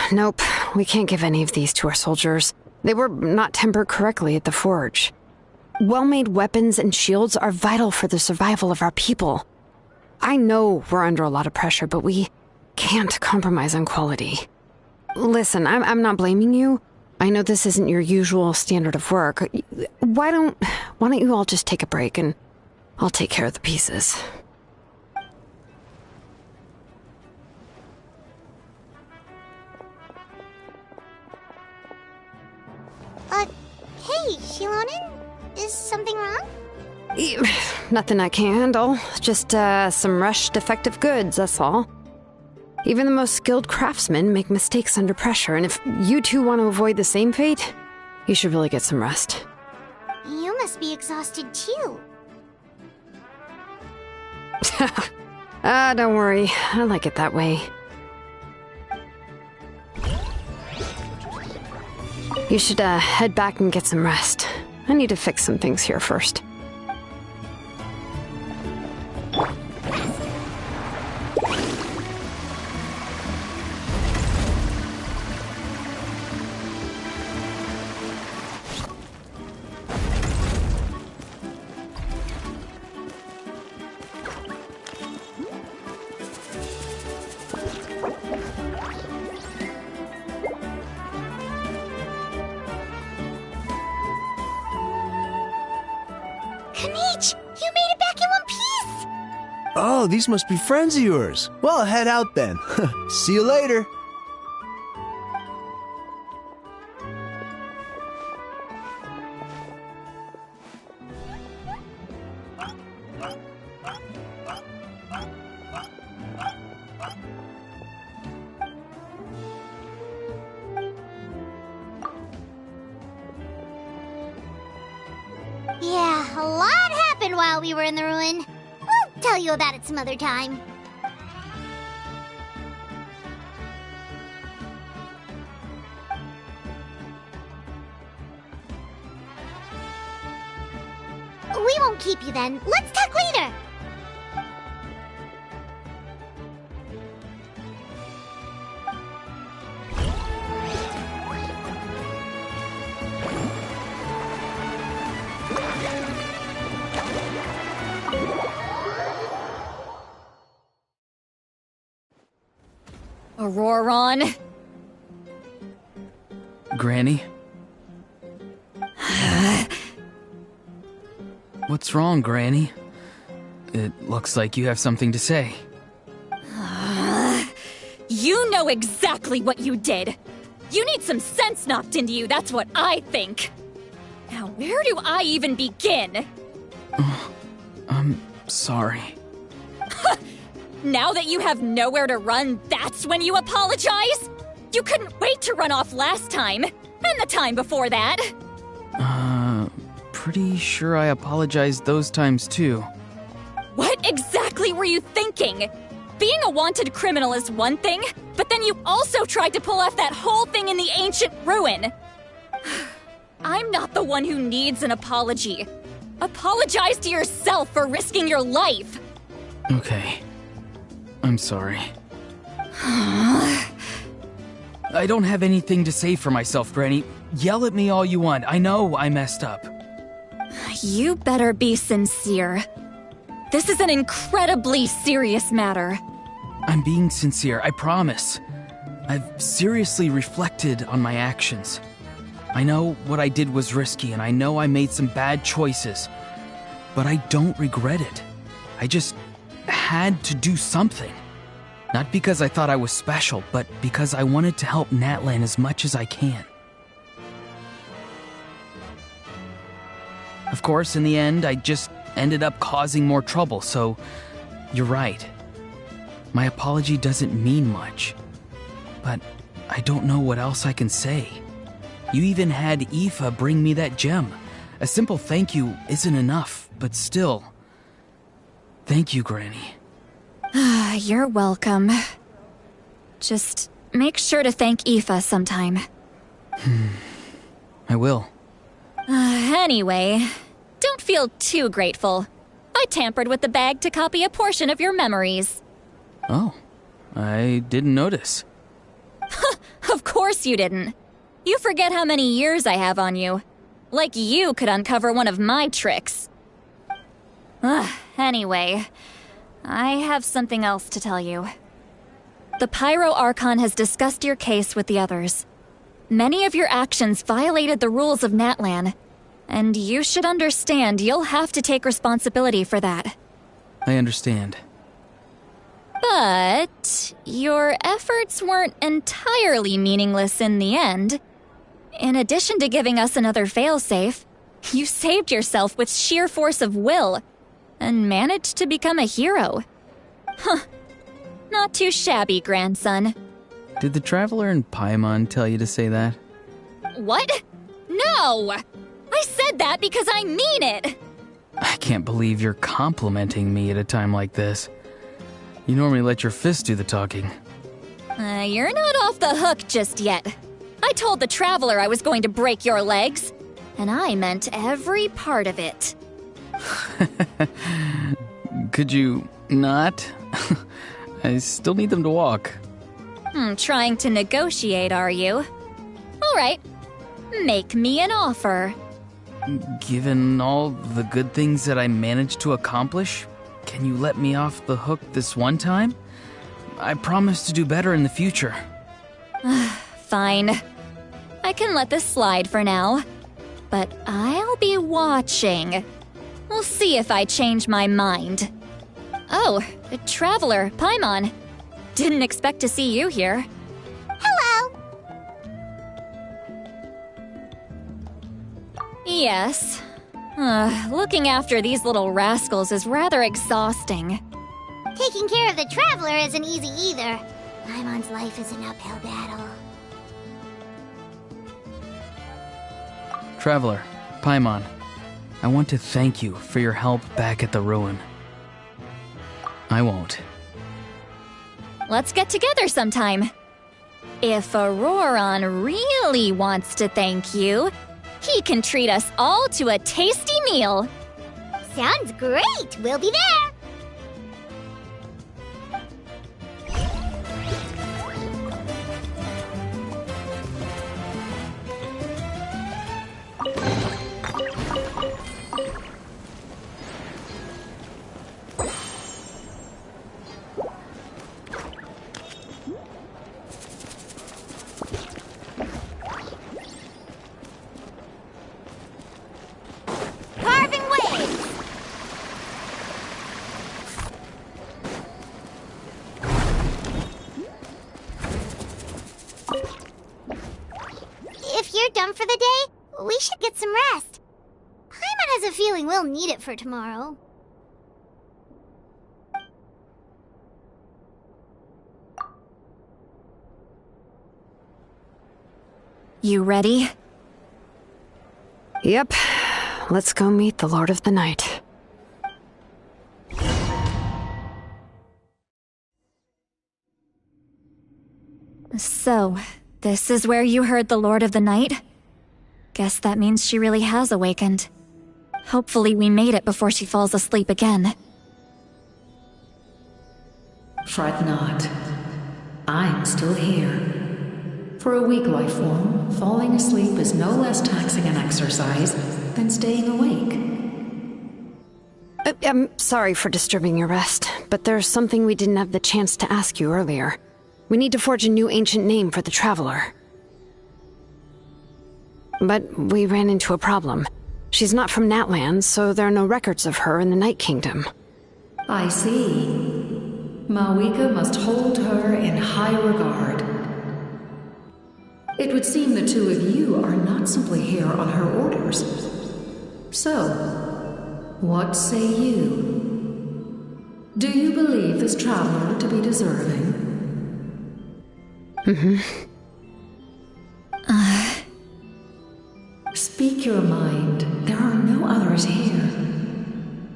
Nope. We can't give any of these to our soldiers. They were not tempered correctly at the forge. Well-made weapons and shields are vital for the survival of our people. I know we're under a lot of pressure, but we can't compromise on quality. Listen, I'm not blaming you. I know this isn't your usual standard of work. Why don't you all just take a break and I'll take care of the pieces. Hey, Shilonin? Is something wrong? Nothing I can handle. Just, some rushed defective goods, that's all. Even the most skilled craftsmen make mistakes under pressure, and if you two want to avoid the same fate, you should really get some rest. You must be exhausted too. Don't worry. I like it that way. You should, head back and get some rest. I need to fix some things here first. Oh, these must be friends of yours. Well, head out then. See you later. Yeah, a lot happened while we were in the ruin. We'll tell you about it some other time. We won't keep you then. Let's talk later. Auroron? Granny? What's wrong, Granny? It looks like you have something to say. You know exactly what you did! You need some sense knocked into you, that's what I think! Now, where do I even begin? I'm sorry. Now that you have nowhere to run, that's when you apologize? You couldn't wait to run off last time, and the time before that. Pretty sure I apologized those times too. What exactly were you thinking? Being a wanted criminal is one thing, but then you also tried to pull off that whole thing in the ancient ruin. I'm not the one who needs an apology. Apologize to yourself for risking your life. Okay. I'm sorry. I don't have anything to say for myself, Granny. Yell at me all you want. I know I messed up. You better be sincere. This is an incredibly serious matter. I'm being sincere, I promise. I've seriously reflected on my actions. I know what I did was risky, and I know I made some bad choices. But I don't regret it. I just had to do something. Not because I thought I was special, but because I wanted to help Natlan as much as I can. Of course, in the end, I just ended up causing more trouble, so you're right. My apology doesn't mean much, but I don't know what else I can say. You even had Aoife bring me that gem. A simple thank you isn't enough, but still. Thank you, Granny. You're welcome. Just make sure to thank Aoife sometime. I will. Anyway, don't feel too grateful. I tampered with the bag to copy a portion of your memories. Oh, I didn't notice. Of course you didn't. You forget how many years I have on you. Like you could uncover one of my tricks. Anyway, I have something else to tell you. The Pyro Archon has discussed your case with the others. Many of your actions violated the rules of Natlan, and you should understand you'll have to take responsibility for that. I understand. But your efforts weren't entirely meaningless in the end. In addition to giving us another failsafe, you saved yourself with sheer force of will and managed to become a hero. Not too shabby, grandson. Did the Traveler in Paimon tell you to say that? What? No! I said that because I mean it! I can't believe you're complimenting me at a time like this. You normally let your fist do the talking. You're not off the hook just yet. I told the Traveler I was going to break your legs, and I meant every part of it. Could you not? I still need them to walk. Trying to negotiate, are you? All right. Make me an offer. Given all the good things that I managed to accomplish, can you let me off the hook this one time? I promise to do better in the future. Fine. I can let this slide for now. But I'll be watching. We'll see if I change my mind. Oh, a Traveler, Paimon. Didn't expect to see you here. Hello! Yes. Looking after these little rascals is rather exhausting. Taking care of the Traveler isn't easy either. Paimon's life is an uphill battle. Traveler, Paimon, I want to thank you for your help back at the ruin. I won't. Let's get together sometime. If Auroron really wants to thank you, he can treat us all to a tasty meal. Sounds great! We'll be there! If you're done for the day, we should get some rest. Paimon has a feeling we'll need it for tomorrow. You ready? Yep. Let's go meet the Lord of the Night. So, this is where you heard the Lord of the Night? Guess that means she really has awakened. Hopefully we made it before she falls asleep again. Fret not. I'm still here. For a weak life form, falling asleep is no less taxing an exercise than staying awake. I'm sorry for disturbing your rest, but there's something we didn't have the chance to ask you earlier. We need to forge a new ancient name for the Traveler. But we ran into a problem. She's not from Natlan, so there are no records of her in the Night Kingdom. I see. Mawika must hold her in high regard. It would seem the two of you are not simply here on her orders. So, what say you? Do you believe this traveler to be deserving? Speak your mind. There are no others here.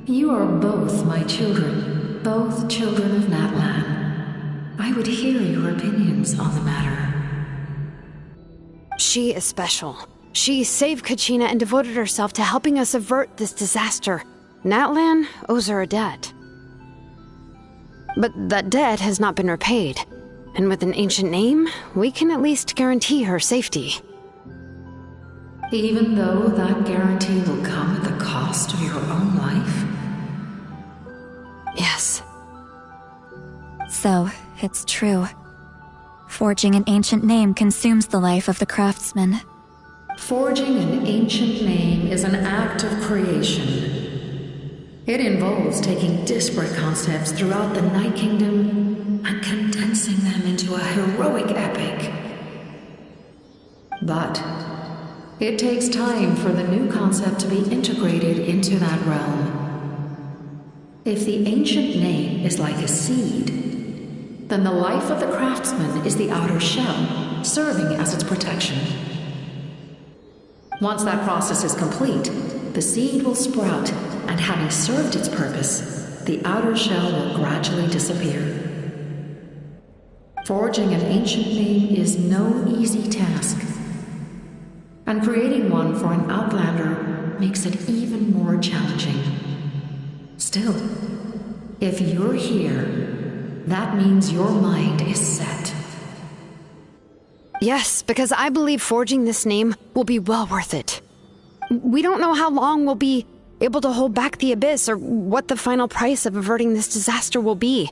You are both my children, both children of Natlan. I would hear your opinions on the matter. She is special. She saved Kachina and devoted herself to helping us avert this disaster. Natlan owes her a debt. But that debt has not been repaid. And with an ancient name, we can at least guarantee her safety. Even though that guarantee will come at the cost of your own life? Yes. So, it's true. Forging an ancient name consumes the life of the craftsman. Forging an ancient name is an act of creation. It involves taking disparate concepts throughout the Night Kingdom and condensing them into a heroic epic. But it takes time for the new concept to be integrated into that realm. If the ancient name is like a seed, then the life of the craftsman is the outer shell, serving as its protection. Once that process is complete, the seed will sprout, and having served its purpose, the outer shell will gradually disappear. Forging an ancient name is no easy task, and creating one for an outlander makes it even more challenging. Still, if you're here, that means your mind is set. Yes, because I believe forging this name will be well worth it. We don't know how long we'll be able to hold back the Abyss or what the final price of averting this disaster will be.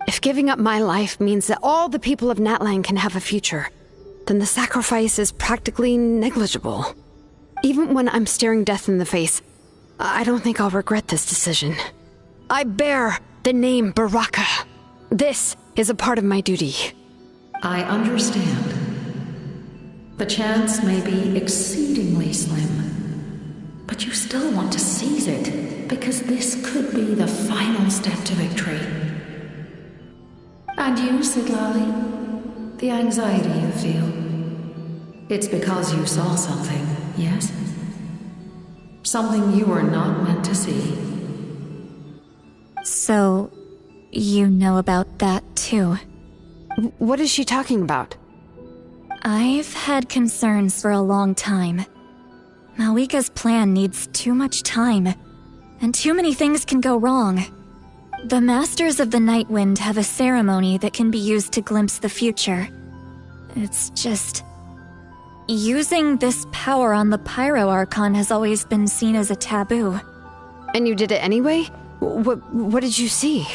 If giving up my life means that all the people of Natlan can have a future, then the sacrifice is practically negligible. Even when I'm staring death in the face, I don't think I'll regret this decision. I bear the name Baraka. This is a part of my duty. I understand. The chance may be exceedingly slim, but you still want to seize it, because this could be the final step to victory. And you, Siglali, the anxiety you feel, it's because you saw something, yes? Something you were not meant to see. So, you know about that too. What is she talking about? I've had concerns for a long time. Mawika's plan needs too much time, and too many things can go wrong. The Masters of the Night Wind have a ceremony that can be used to glimpse the future. It's just... using this power on the Pyro Archon has always been seen as a taboo. And you did it anyway? What did you see?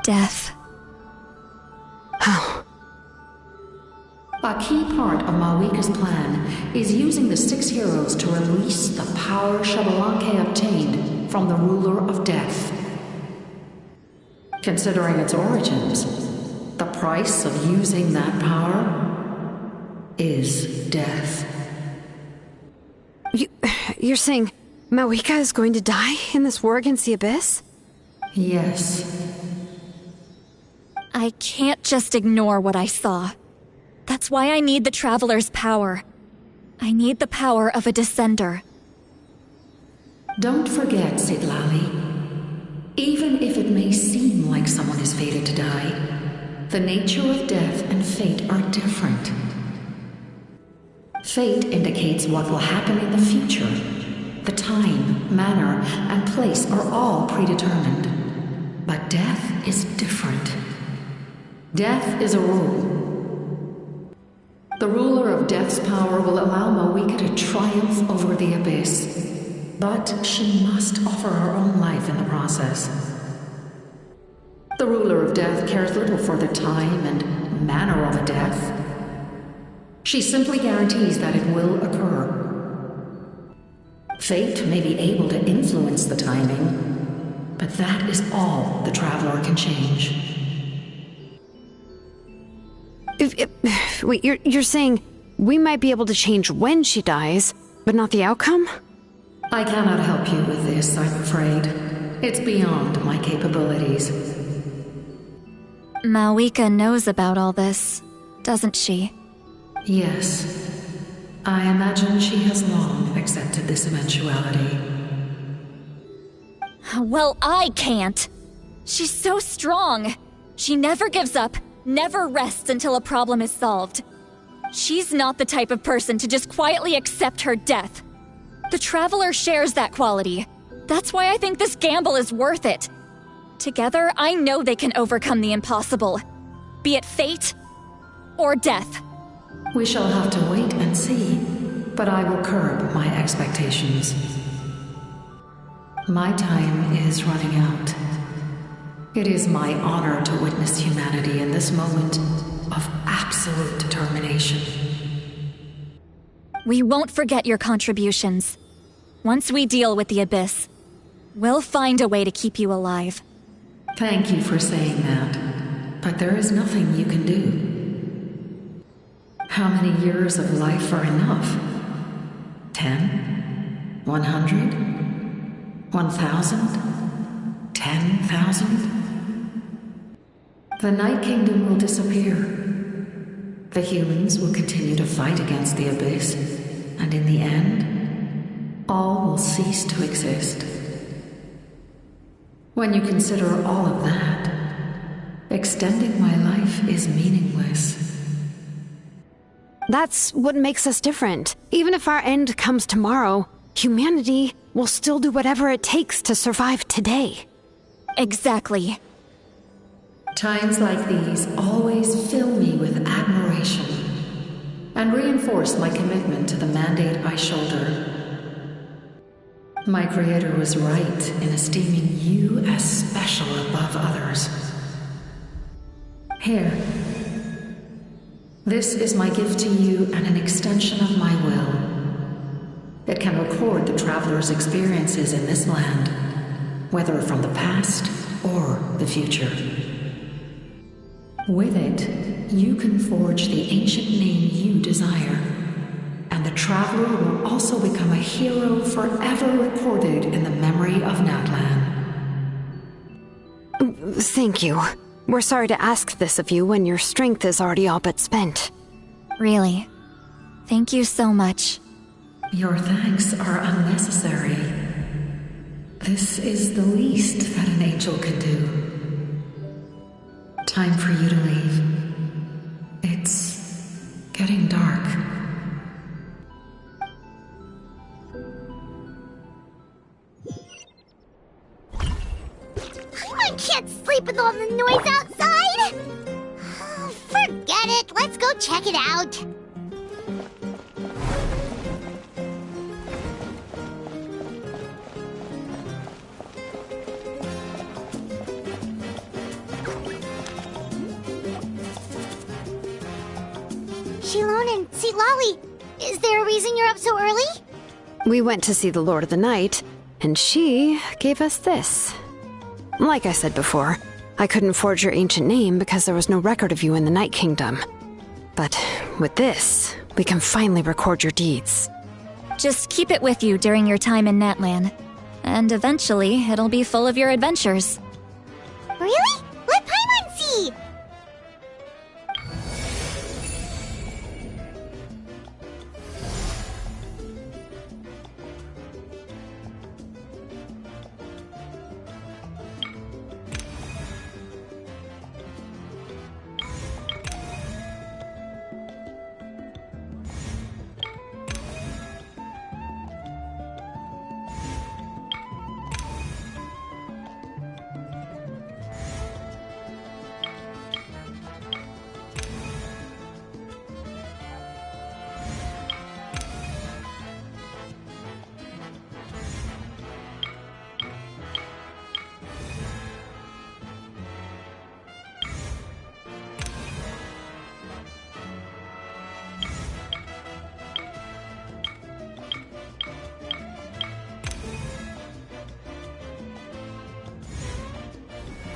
Death. How? A key part of Mawika's plan is using the 6 heroes to release the power Xbalanque obtained from the ruler of death. Considering its origins, the price of using that power is death. You're saying Mawika is going to die in this war against the Abyss? Yes. I can't just ignore what I saw. That's why I need the Traveler's power. I need the power of a Descender. Don't forget, Sidlali. Even if it may seem like someone is fated to die, the nature of death and fate are different. Fate indicates what will happen in the future. The time, manner, and place are all predetermined. But death is different. Death is a rule. The ruler of Death's power will allow Mawika to triumph over the Abyss. But she must offer her own life in the process. The ruler of Death cares little for the time and manner of a death. She simply guarantees that it will occur. Fate may be able to influence the timing, but that is all the Traveler can change. Wait, you're saying we might be able to change when she dies, but not the outcome? I cannot help you with this, I'm afraid. It's beyond my capabilities. Mawika knows about all this, doesn't she? Yes. I imagine she has long accepted this eventuality. Well, I can't. She's so strong. She never gives up, never rests until a problem is solved. She's not the type of person to just quietly accept her death. The Traveler shares that quality. That's why I think this gamble is worth it. Together, I know they can overcome the impossible. Be it fate or death. We shall have to wait and see, but I will curb my expectations. My time is running out. It is my honor to witness humanity in this moment of absolute determination. We won't forget your contributions. Once we deal with the Abyss, we'll find a way to keep you alive. Thank you for saying that, but there is nothing you can do. How many years of life are enough? 10? 100? 1,000? 10,000? The Night Kingdom will disappear. The humans will continue to fight against the Abyss, and in the end, all will cease to exist. When you consider all of that, extending my life is meaningless. That's what makes us different. Even if our end comes tomorrow, humanity will still do whatever it takes to survive today. Exactly. Times like these always fill me with admiration and reinforce my commitment to the mandate I shoulder. My Creator was right in esteeming you as special above others. Here. This is my gift to you and an extension of my will. It can record the Traveler's experiences in this land, whether from the past or the future. With it, you can forge the ancient name you desire, and the Traveler will also become a hero forever recorded in the memory of Natlan. Thank you. We're sorry to ask this of you when your strength is already all but spent. Really. Thank you so much. Your thanks are unnecessary. This is the least that an angel can do. Time for you to leave. It's getting dark. I can't sleep with all the noise outside! Forget it, let's go check it out. Shilon and Sitlali, is there a reason you're up so early? We went to see the Lord of the Night, and she gave us this. Like I said before, I couldn't forge your ancient name because there was no record of you in the Night Kingdom. But with this, we can finally record your deeds. Just keep it with you during your time in Natlan. And eventually, it'll be full of your adventures. Really? Let Paimon see!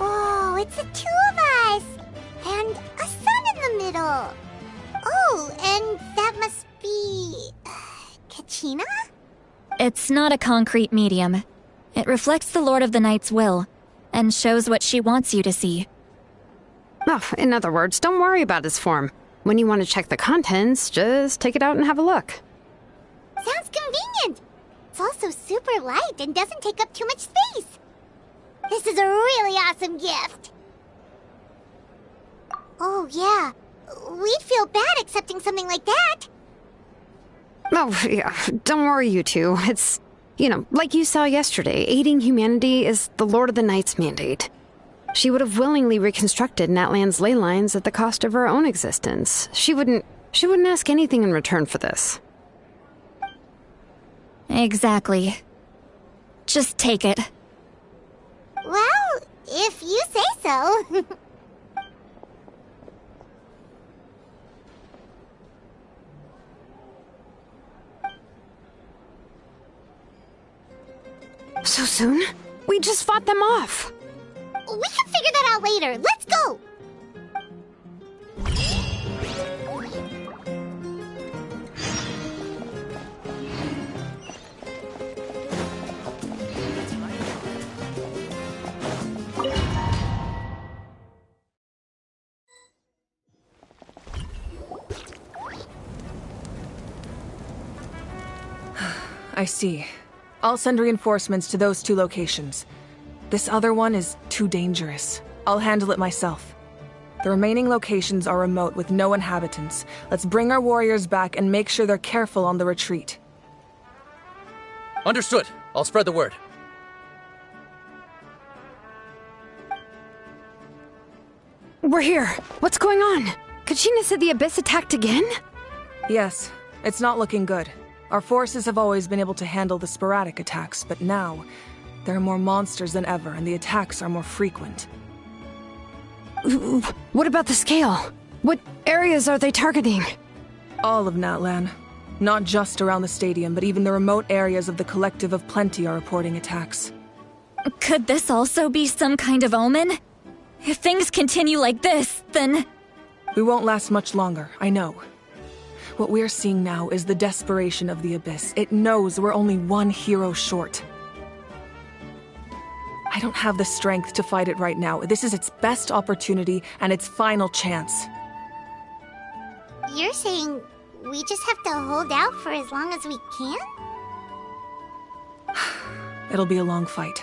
Oh, it's the two of us! And a sun in the middle! Oh, and that must be... Kachina? It's not a concrete medium. It reflects the Lord of the Night's will, and shows what she wants you to see. Oh, in other words, don't worry about its form. When you want to check the contents, just take it out and have a look. Sounds convenient! It's also super light and doesn't take up too much space. This is a really awesome gift! Oh, yeah. We'd feel bad accepting something like that. Oh, yeah. Don't worry, you two. It's, like you saw yesterday, aiding humanity is the Lord of the Night's mandate. She would have willingly reconstructed Natlan's ley lines at the cost of her own existence. She wouldn't ask anything in return for this. Exactly. Just take it. Well, if you say so. So soon? We just fought them off. We can figure that out later. Let's go! I see. I'll send reinforcements to those two locations. This other one is too dangerous. I'll handle it myself. The remaining locations are remote with no inhabitants. Let's bring our warriors back and make sure they're careful on the retreat. Understood. I'll spread the word. We're here. What's going on? Kachina said the Abyss attacked again? Yes, it's not looking good. Our forces have always been able to handle the sporadic attacks, but now, there are more monsters than ever, and the attacks are more frequent. What about the scale? What areas are they targeting? All of Natlan. Not just around the stadium, but even the remote areas of the Collective of Plenty are reporting attacks. Could this also be some kind of omen? If things continue like this, then... We won't last much longer, I know. What we're seeing now is the desperation of the Abyss. It knows we're only one hero short. I don't have the strength to fight it right now. This is its best opportunity and its final chance. You're saying we just have to hold out for as long as we can? It'll be a long fight.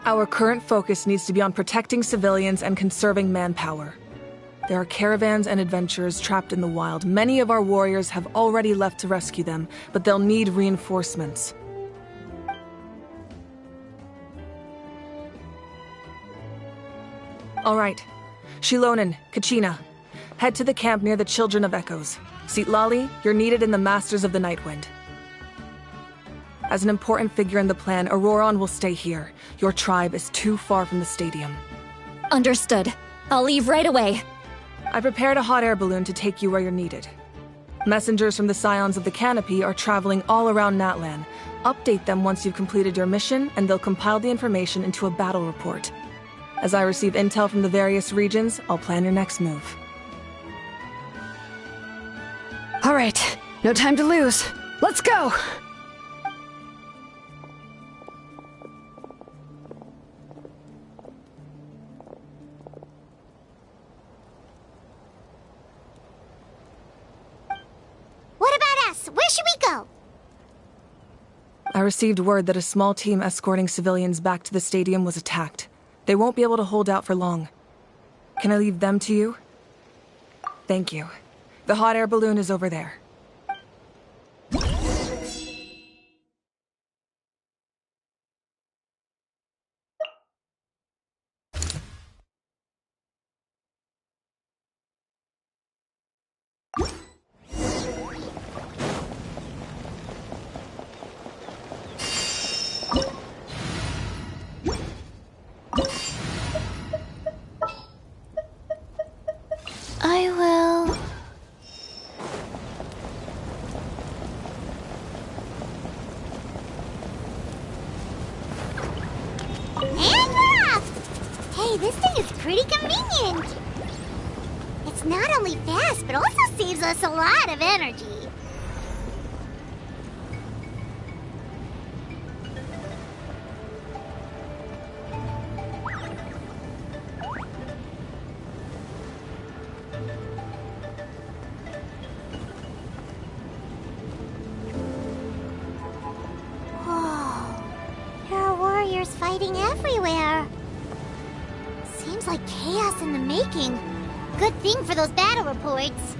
Our current focus needs to be on protecting civilians and conserving manpower. There are caravans and adventurers trapped in the wild. Many of our warriors have already left to rescue them, but they'll need reinforcements. All right. Shilonen, Kachina, head to the camp near the Children of Echoes. Citlali, you're needed in the Masters of the Nightwind. As an important figure in the plan, Auroron will stay here. Your tribe is too far from the stadium. Understood. I'll leave right away. I prepared a hot air balloon to take you where you're needed. Messengers from the Scions of the Canopy are traveling all around Natlan. Update them once you've completed your mission, and they'll compile the information into a battle report. As I receive intel from the various regions, I'll plan your next move. All right, no time to lose. Let's go! Where should we go? I received word that a small team escorting civilians back to the stadium was attacked. They won't be able to hold out for long. Can I leave them to you? Thank you. The hot air balloon is over there. I will... And we're off! Hey, this thing is pretty convenient. It's not only fast, but also saves us a lot of energy. Fighting everywhere. Seems like chaos in the making. Good thing for those battle reports.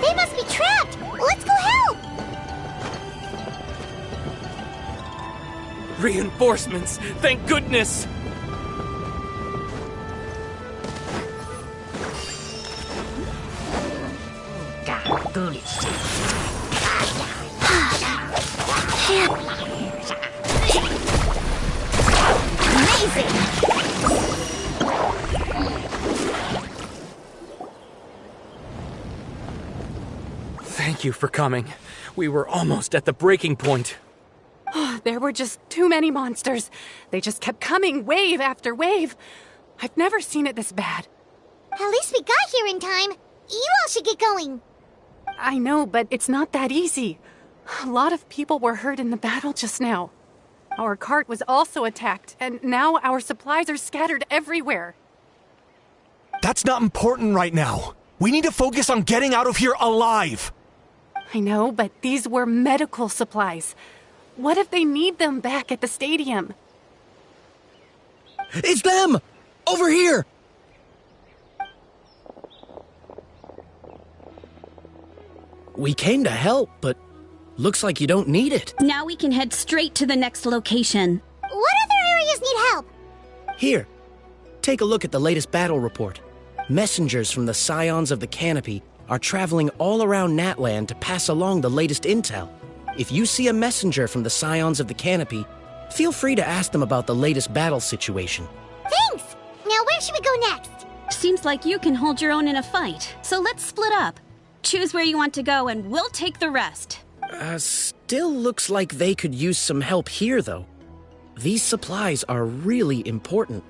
They must be trapped! Let's go help! Reinforcements! Thank goodness! Thank you for coming. We were almost at the breaking point. There were just too many monsters. They just kept coming, wave after wave. I've never seen it this bad. At least we got here in time. You all should get going. I know, but it's not that easy. A lot of people were hurt in the battle just now. Our cart was also attacked, and now our supplies are scattered everywhere. That's not important right now. We need to focus on getting out of here alive. I know, but these were medical supplies. What if they need them back at the stadium? It's them! Over here! We came to help, but looks like you don't need it. Now we can head straight to the next location. What other areas need help? Here, take a look at the latest battle report. Messengers from the Scions of the Canopy are traveling all around Natland to pass along the latest intel. If you see a messenger from the Scions of the Canopy, feel free to ask them about the latest battle situation. Thanks! Now where should we go next? Seems like you can hold your own in a fight, so let's split up. Choose where you want to go and we'll take the rest. Still looks like they could use some help here, though. These supplies are really important.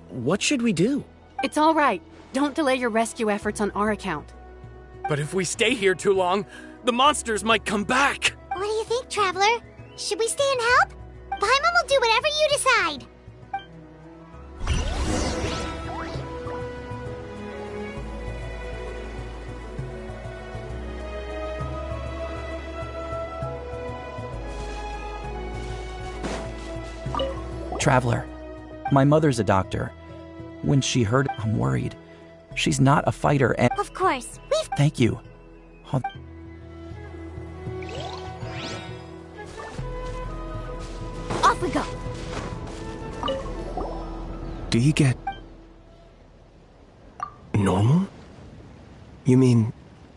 What should we do? It's all right. Don't delay your rescue efforts on our account. But if we stay here too long, the monsters might come back. What do you think, Traveler? Should we stay and help? Paimon will do whatever you decide. Traveler, my mother's a doctor. When she heard, I'm worried. She's not a fighter and... Of course, we've... Thank you. Off we go. Do you get... normal? You mean,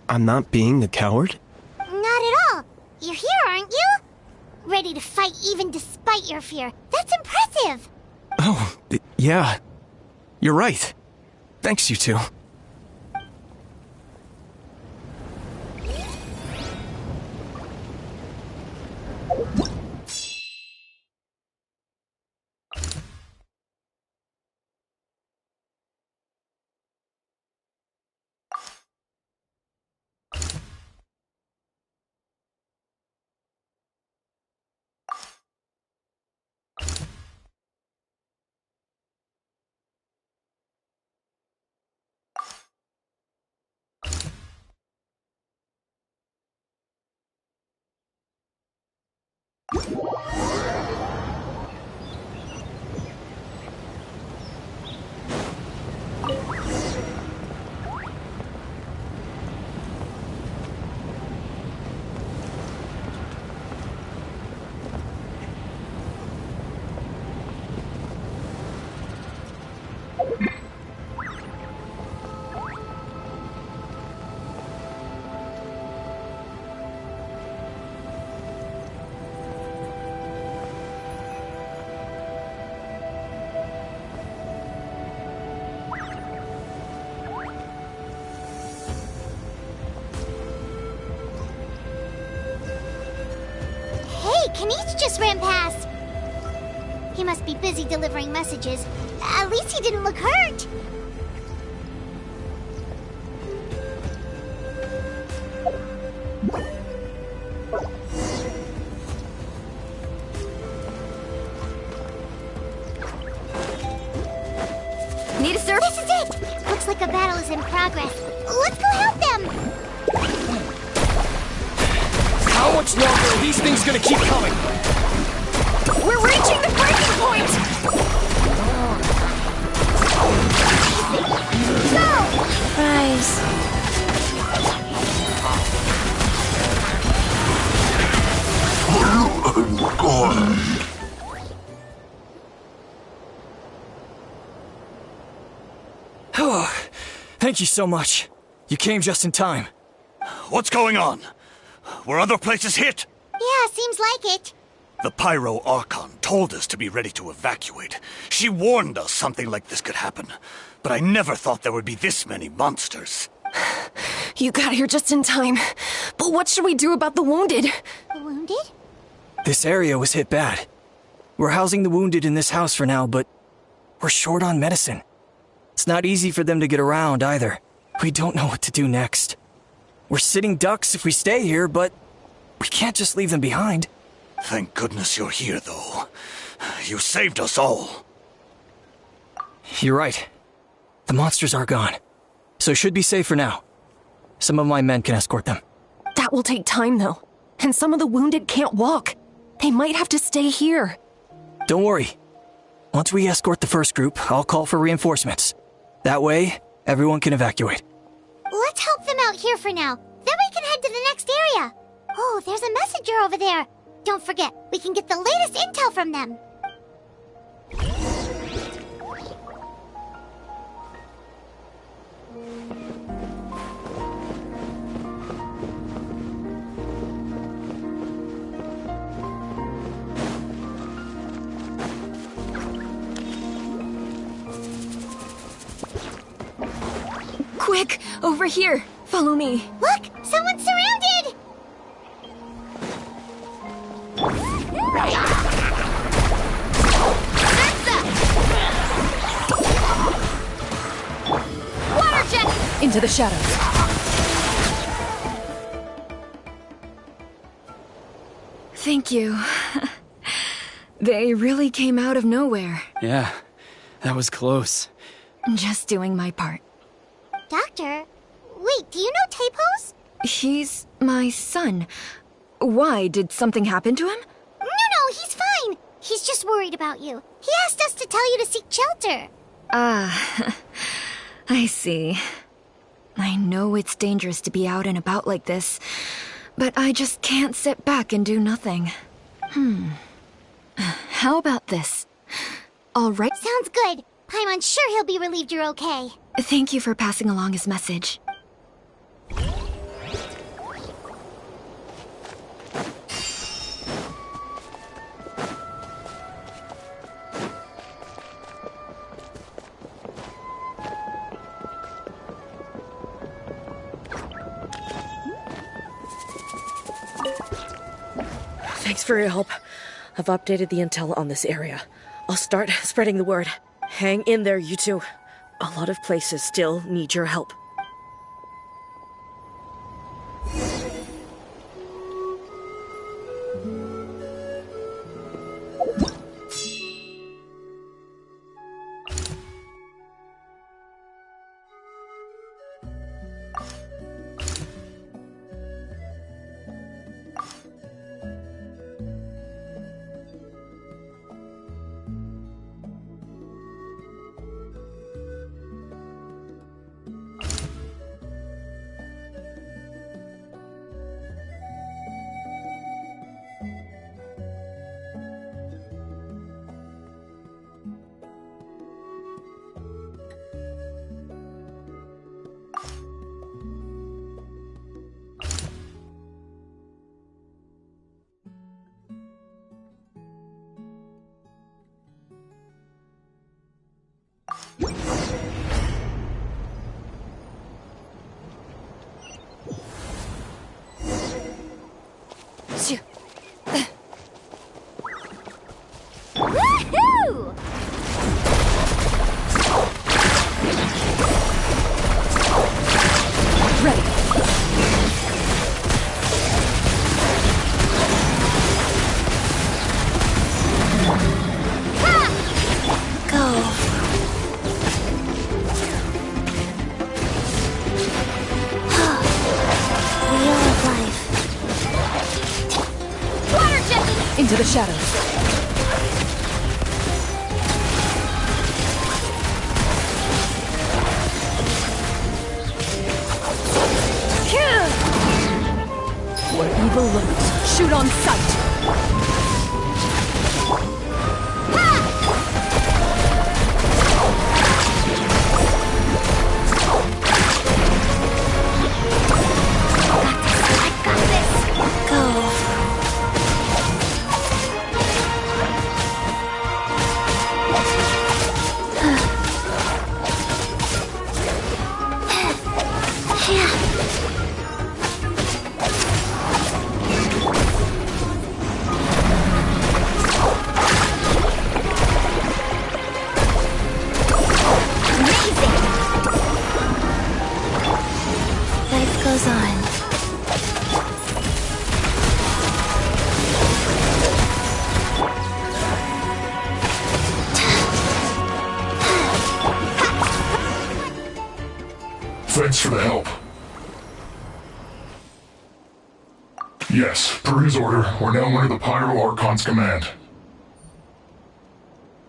I'm not being a coward? Not at all. You're here, aren't you? Ready to fight even despite your fear. That's impressive. Oh, Yeah, you're right. Thanks, you two. Kanish just ran past. He must be busy delivering messages. At least he didn't look hurt. Need a serve? This is it! Looks like a battle is in progress. Let's go help them! How much longer are these things gonna keep coming? We're reaching the breaking point! Go! Rise. Thank you so much. You came just in time. What's going on? Were other places hit? Yeah, seems like it. The Pyro Archon told us to be ready to evacuate. She warned us something like this could happen. But I never thought there would be this many monsters. You got here just in time. But what should we do about the wounded? The wounded? This area was hit bad. We're housing the wounded in this house for now, but we're short on medicine. It's not easy for them to get around either. We don't know what to do next. We're sitting ducks if we stay here, but we can't just leave them behind. Thank goodness you're here, though. You saved us all. You're right. The monsters are gone, so should be safe for now. Some of my men can escort them. That will take time, though. And some of the wounded can't walk. They might have to stay here. Don't worry. Once we escort the first group, I'll call for reinforcements. That way, everyone can evacuate. Let's help them out here for now. Then we can head to the next area. Oh, there's a messenger over there. Don't forget, we can get the latest intel from them. Quick, over here. Follow me. Look, someone's surrounded! Water jet! Into the shadows. Thank you. They really came out of nowhere. Yeah, that was close. Just doing my part. Doctor, wait, do you know Tapos? He's my son. Why? Did something happen to him? No, he's fine. He's just worried about you. He asked us to tell you to seek shelter. Ah, I see. I know it's dangerous to be out and about like this, but I just can't sit back and do nothing. How about this? All right. Sounds good. I'm sure he'll be relieved you're okay. Thank you for passing along his message. Thanks for your help. I've updated the intel on this area. I'll start spreading the word. Hang in there, you two. A lot of places still need your help. Woohoo! Into the shadows. Where evil lurks, shoot on sight. Thanks for the help. Yes, per his order, we're now under the Pyro Archon's command.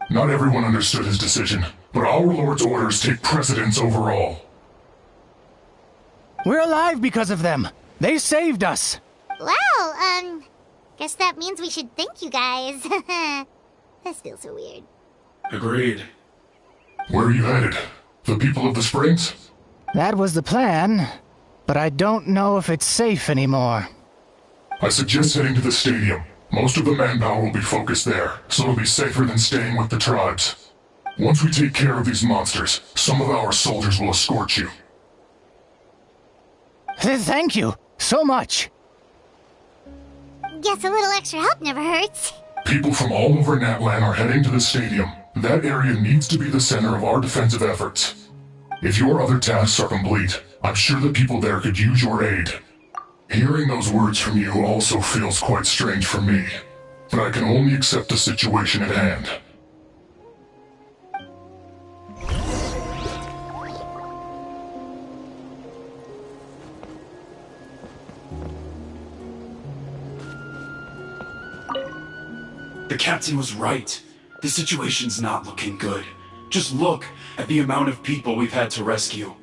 Not everyone understood his decision, but our Lord's orders take precedence over all. We're alive because of them. They saved us. Well, guess that means we should thank you guys. This feels so weird. Agreed. Where are you headed? The people of the Springs? That was the plan, but I don't know if it's safe anymore. I suggest heading to the stadium. Most of the manpower will be focused there, so it'll be safer than staying with the tribes. Once we take care of these monsters, some of our soldiers will escort you. Thank you so much. Guess a little extra help never hurts. People from all over Natlan are heading to the stadium. That area needs to be the center of our defensive efforts. If your other tasks are complete, I'm sure the people there could use your aid. Hearing those words from you also feels quite strange for me, but I can only accept the situation at hand. The captain was right. The situation's not looking good. Just look at the amount of people we've had to rescue.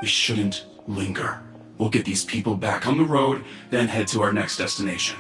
We shouldn't linger. We'll get these people back on the road, then head to our next destination.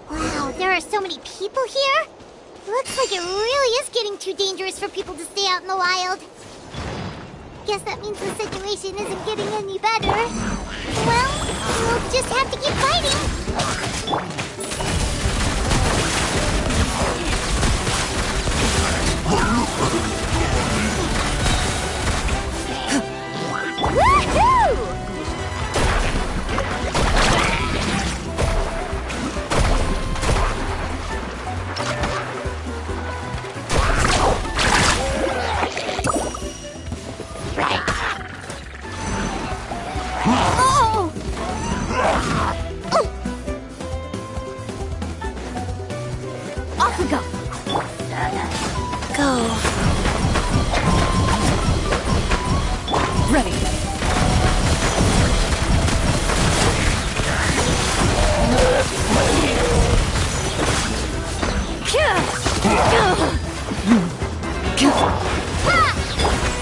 Wow, there are so many people here? Looks like it really is getting too dangerous for people to stay out in the wild. Guess that means the situation isn't getting any better. Well, we'll just have to keep fighting. Woohoo! Oh! Off we go. Go. Ready.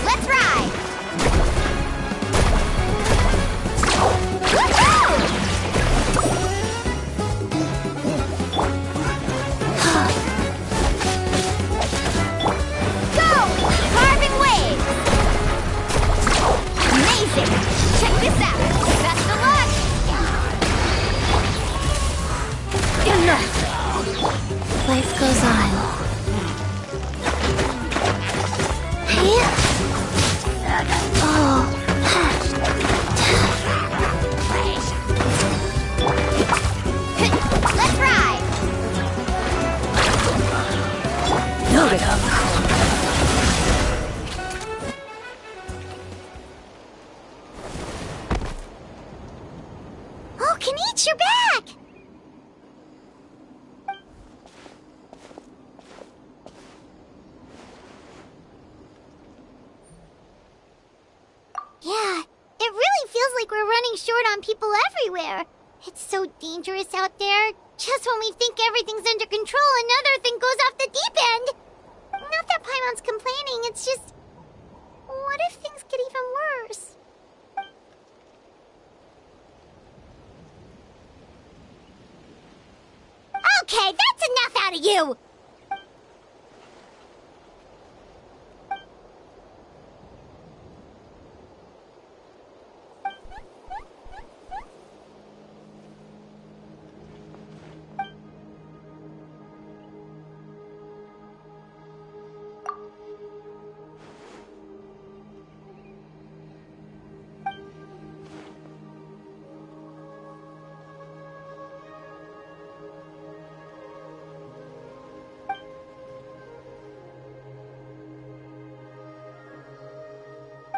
Let's ride. Go! Carving waves! Amazing! Check this out! Best of luck! Enough! Life goes on. Oh. Let's ride! Load it up. Oh, Kanichi, you're back! Yeah, it really feels like we're running short on people everywhere. It's so dangerous out there. Just when we think everything's under control, another thing goes off the deep end. Not that Paimon's complaining, it's just... What if things get even worse? Okay, that's enough out of you!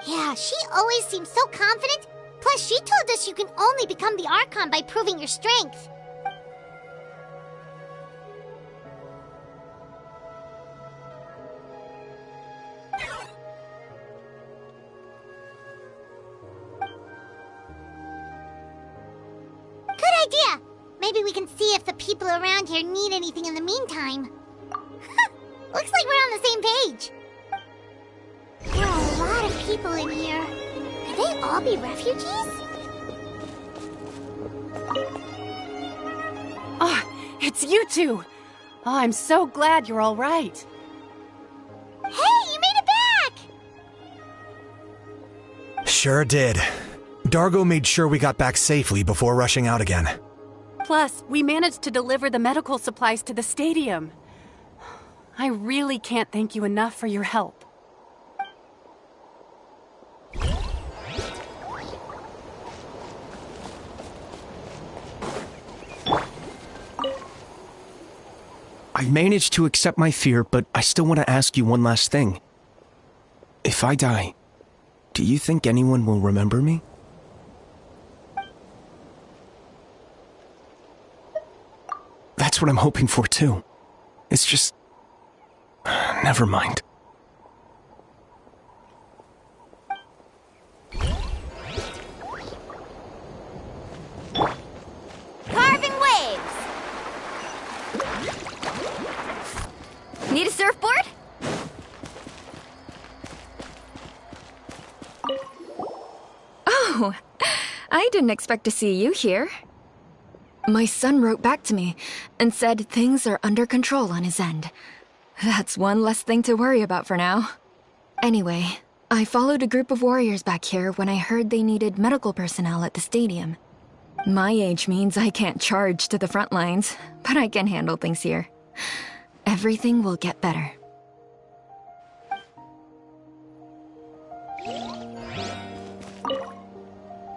Yeah, she always seems so confident. Plus, she told us you can only become the Archon by proving your strength. Good idea! Maybe we can see if the people around here need anything in the meantime. Looks like we're on the same page. There are a lot of people in here. Could they all be refugees? Oh, it's you two! Oh, I'm so glad you're all right. Hey, you made it back! Sure did. Dargo made sure we got back safely before rushing out again. Plus, we managed to deliver the medical supplies to the stadium. I really can't thank you enough for your help. I managed to accept my fear, but I still want to ask you one last thing. If I die, do you think anyone will remember me? That's what I'm hoping for, too. It's just... never mind. Carving waves! Need a surfboard? Oh, I didn't expect to see you here. My son wrote back to me and said things are under control on his end. That's one less thing to worry about for now. Anyway, I followed a group of warriors back here when I heard they needed medical personnel at the stadium. My age means I can't charge to the front lines, but I can handle things here. Everything will get better.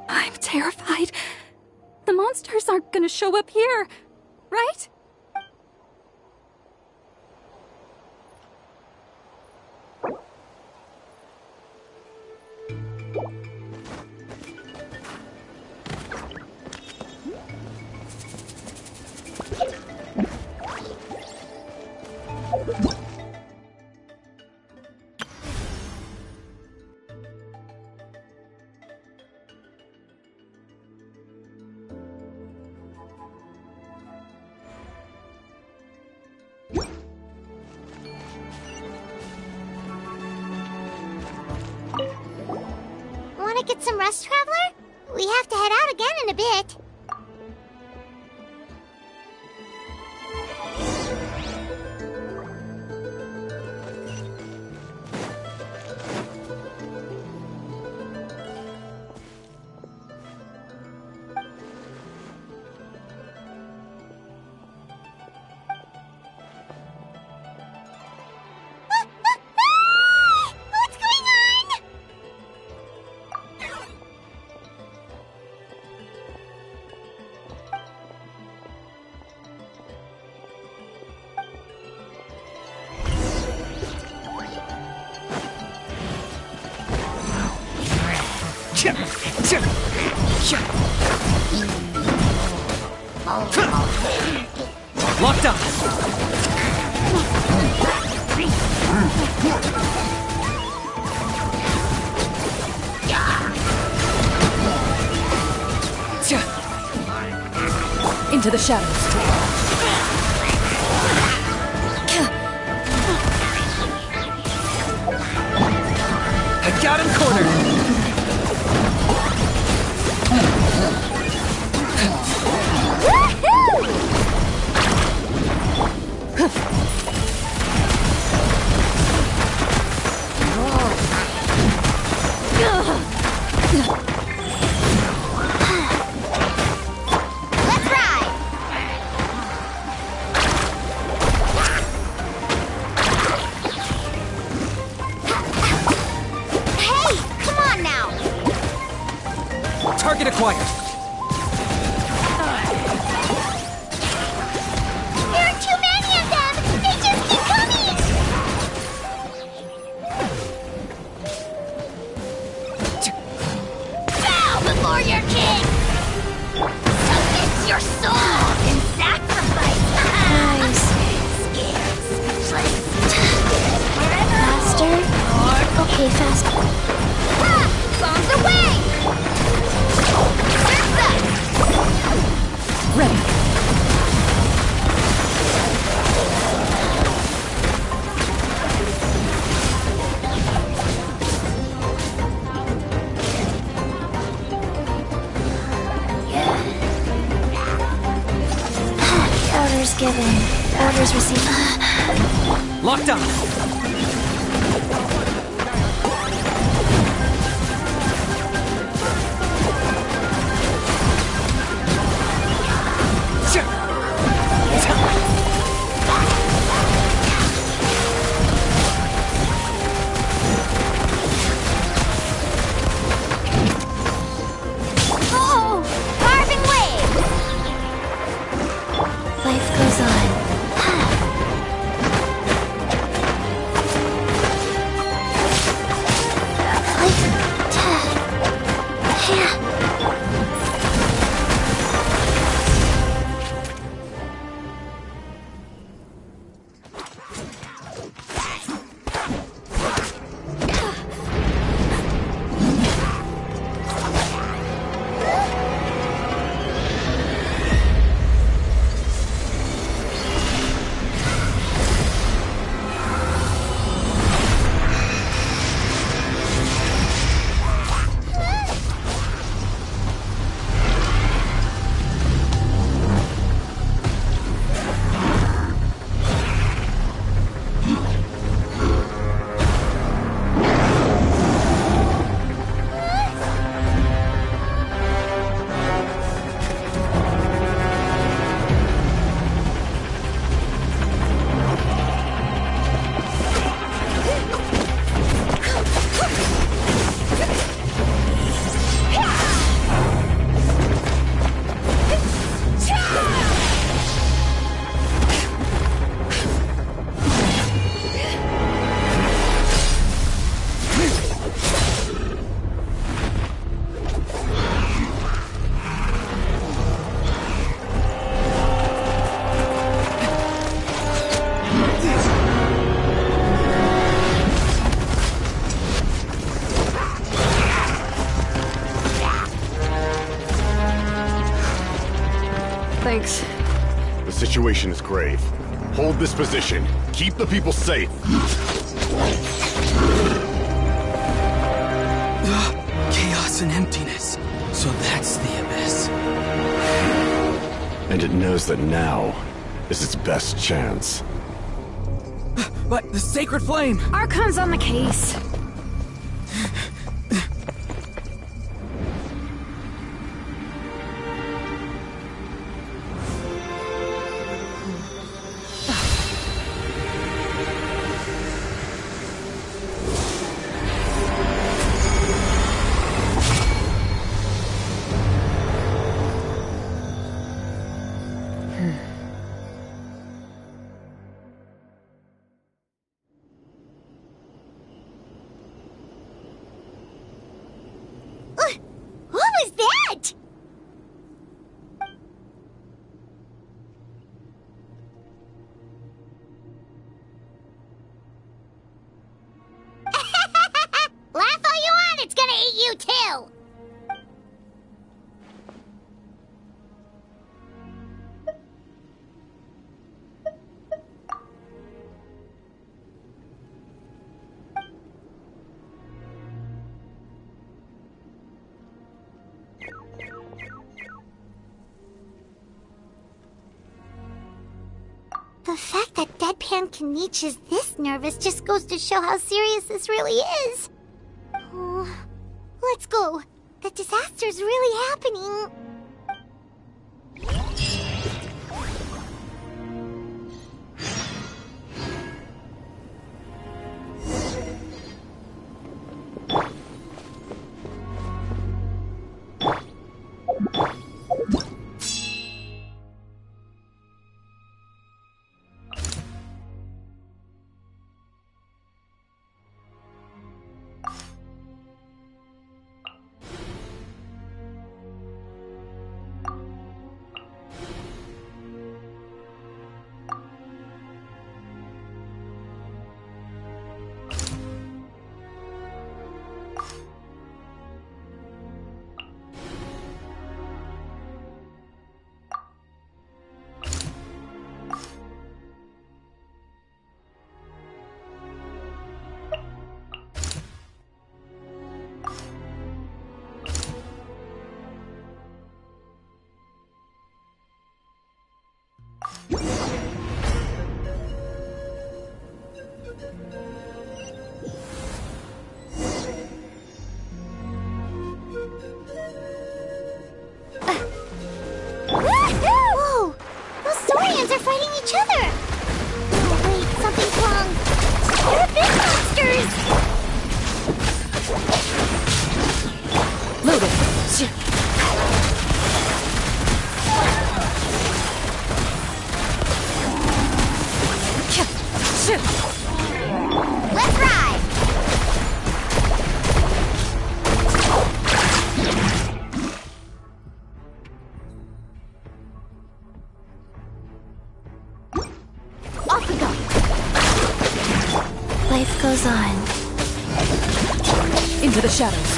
I'm terrified. The monsters aren't gonna show up here, right? Wanna get some rest, Traveler? We have to head out again in a bit. What's going on? Locked up! Into the shadows. I got him cornered! Let's ride! Hey, come on now! Target acquired! There are too many of them! They just keep coming! Bow before your king! Submit your soul in sacrifice! Nice. Faster? Okay, faster. Bombs away! Ready. Orders given. Orders received. Locked up! Oh! Carving waves! Life goes on. Thanks. The situation is grave. Hold this position. Keep the people safe. Chaos and emptiness. So that's the abyss. And it knows that now is its best chance. But the sacred flame! Archon's on the case. What was that? Laugh all you want, it's gonna eat you too! The fact that Deadpan Kanich is this nervous just goes to show how serious this really is. Oh, let's go. The disaster's really happening. Whoa! Those Saurians are fighting each other! Oh wait, something's wrong! They're big monsters! Loaded! Let's ride! Off we go. Life goes on. Into the shadows.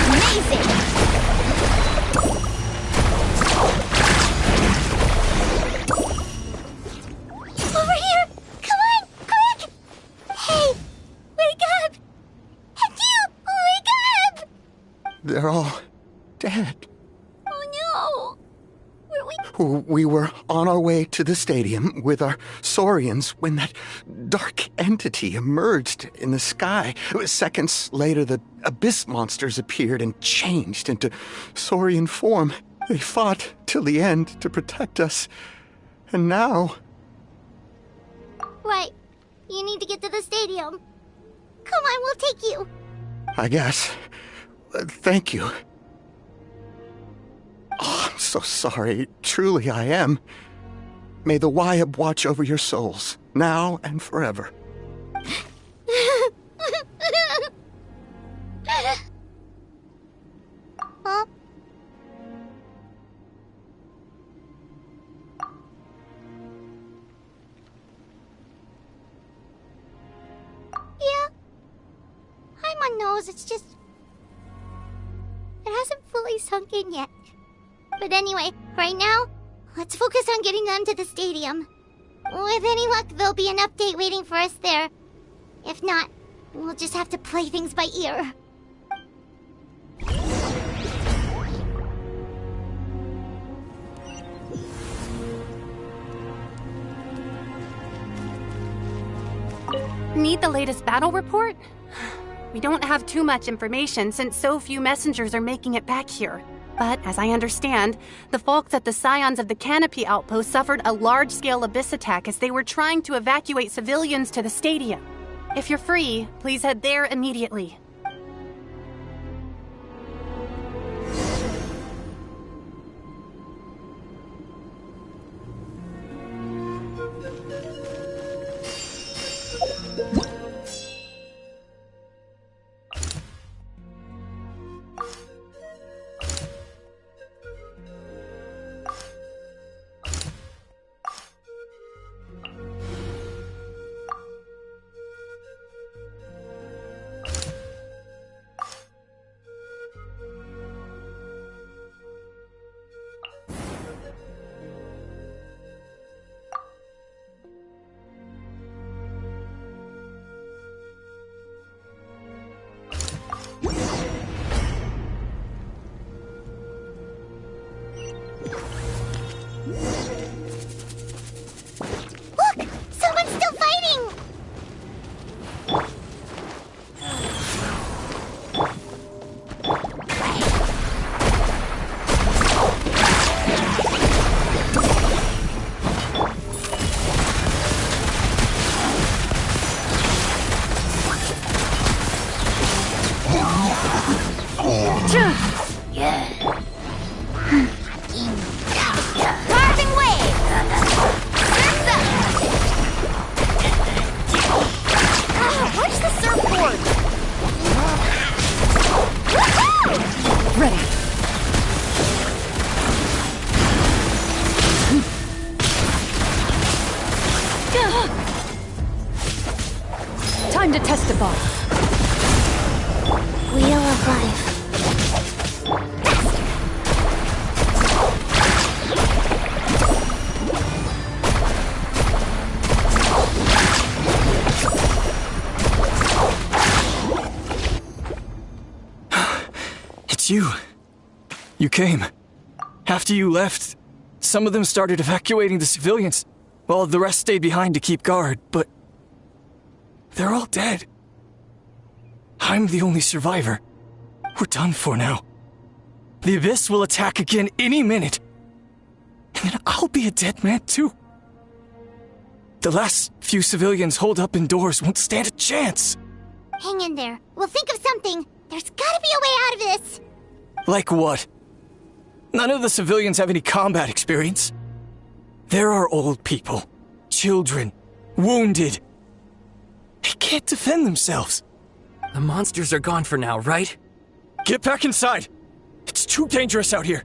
Amazing! Over here! Come on, quick! Hey, wake up! You, wake up! They're all dead. Oh no! We were on our way to the stadium with our Saurians when that dark entity emerged in the sky. Seconds later, the abyss monsters appeared and changed into Saurian form. They fought till the end to protect us. And now... Right. You need to get to the stadium. Come on, we'll take you. I guess. Thank you. Oh, I'm so sorry. Truly I am. May the Wyab watch over your souls, now and forever. Huh? everyone knows, it's just... it hasn't fully sunk in yet. But anyway, right now, let's focus on getting them to the stadium. With any luck, there'll be an update waiting for us there. If not, we'll just have to play things by ear. Need the latest battle report? We don't have too much information since so few messengers are making it back here. But, as I understand, the folks at the Scions of the Canopy outpost suffered a large-scale abyss attack as they were trying to evacuate civilians to the stadium. If you're free, please head there immediately. Time to test a ball. Wheel of life. It's you. You came. After you left, some of them started evacuating the civilians, while the rest stayed behind to keep guard, but they're all dead. I'm the only survivor. We're done for now. The Abyss will attack again any minute. And then I'll be a dead man too. The last few civilians holed up indoors won't stand a chance. Hang in there. We'll think of something. There's gotta be a way out of this. Like what? None of the civilians have any combat experience. There are old people, children, wounded. They can't defend themselves. The monsters are gone for now, right? Get back inside! It's too dangerous out here!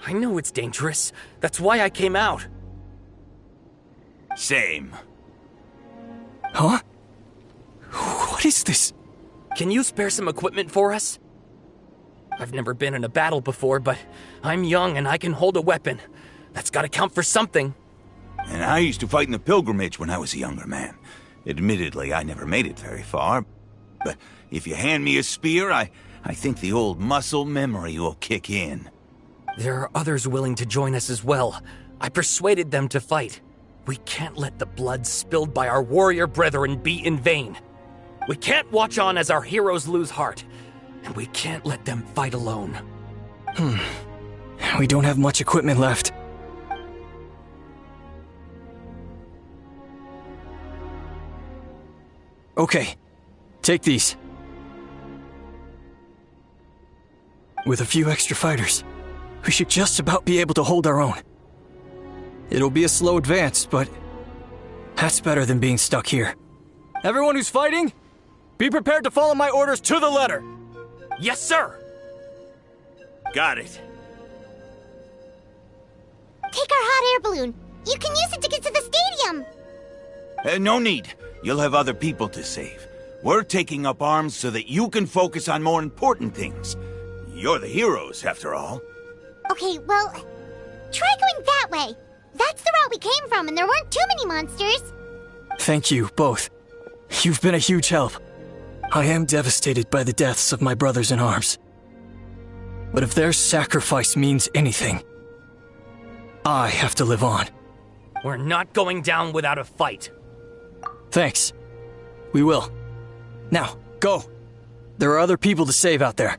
I know it's dangerous. That's why I came out. Same. Huh? What is this? Can you spare some equipment for us? I've never been in a battle before, but I'm young and I can hold a weapon. That's gotta count for something. And I used to fight in the pilgrimage when I was a younger man. Admittedly, I never made it very far. But if you hand me a spear, I think the old muscle memory will kick in. There are others willing to join us as well. I persuaded them to fight. We can't let the blood spilled by our warrior brethren be in vain. We can't watch on as our heroes lose heart. And we can't let them fight alone. We don't have much equipment left. Okay, take these. With a few extra fighters, we should just about be able to hold our own. It'll be a slow advance, but that's better than being stuck here. Everyone who's fighting, be prepared to follow my orders to the letter. Yes, sir! Got it. Take our hot air balloon. You can use it to get to the stadium. No need. You'll have other people to save. We're taking up arms so that you can focus on more important things. You're the heroes, after all. Okay, well, try going that way. That's the route we came from, and there weren't too many monsters. Thank you, both. You've been a huge help. I am devastated by the deaths of my brothers in arms. But if their sacrifice means anything, I have to live on. We're not going down without a fight. Thanks. We will. Now, go. There are other people to save out there.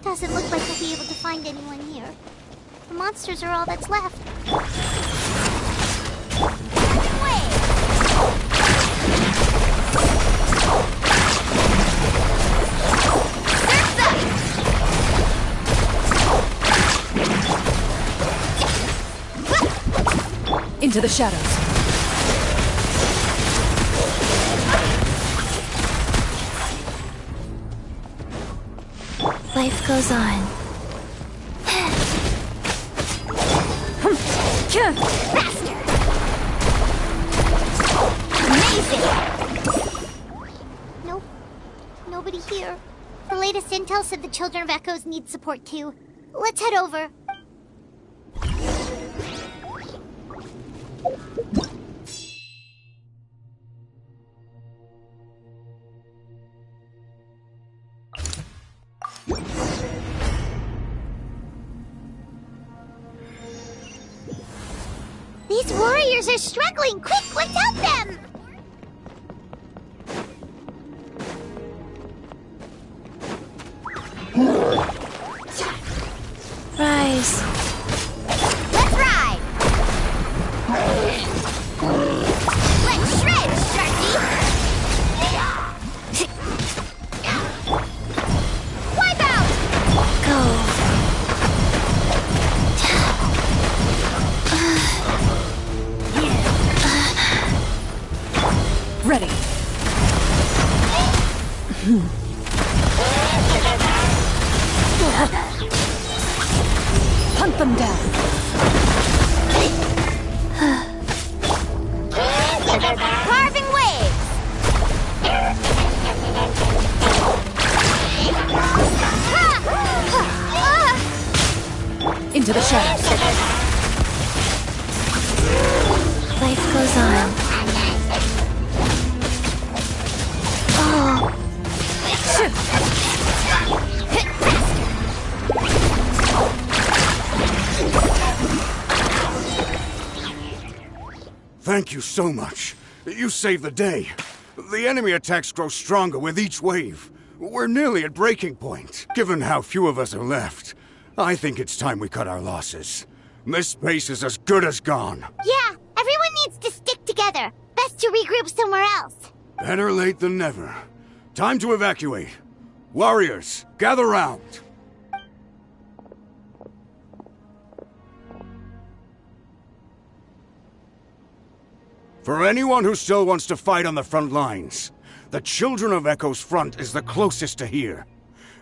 Doesn't look like we'll be able to find anyone here. The monsters are all that's left. Into the shadows. Life goes on. Faster! Amazing! Nope. Nobody here. The latest intel said the Children of Echoes need support too. Let's head over. These warriors are struggling! Quick, let's help them! Rise. Let's ride! Let's shred, Sharky! Wipe out! Go. Ready. Hunt them down. Carving waves! Into the shadows. Life goes on. Oh. Thank you so much. You saved the day. The enemy attacks grow stronger with each wave. We're nearly at breaking point. Given how few of us are left, I think it's time we cut our losses. This base is as good as gone. Yeah, everyone needs to stick together. Best to regroup somewhere else. Better late than never. Time to evacuate. Warriors, gather round. For anyone who still wants to fight on the front lines, the Children of Echo's front is the closest to here.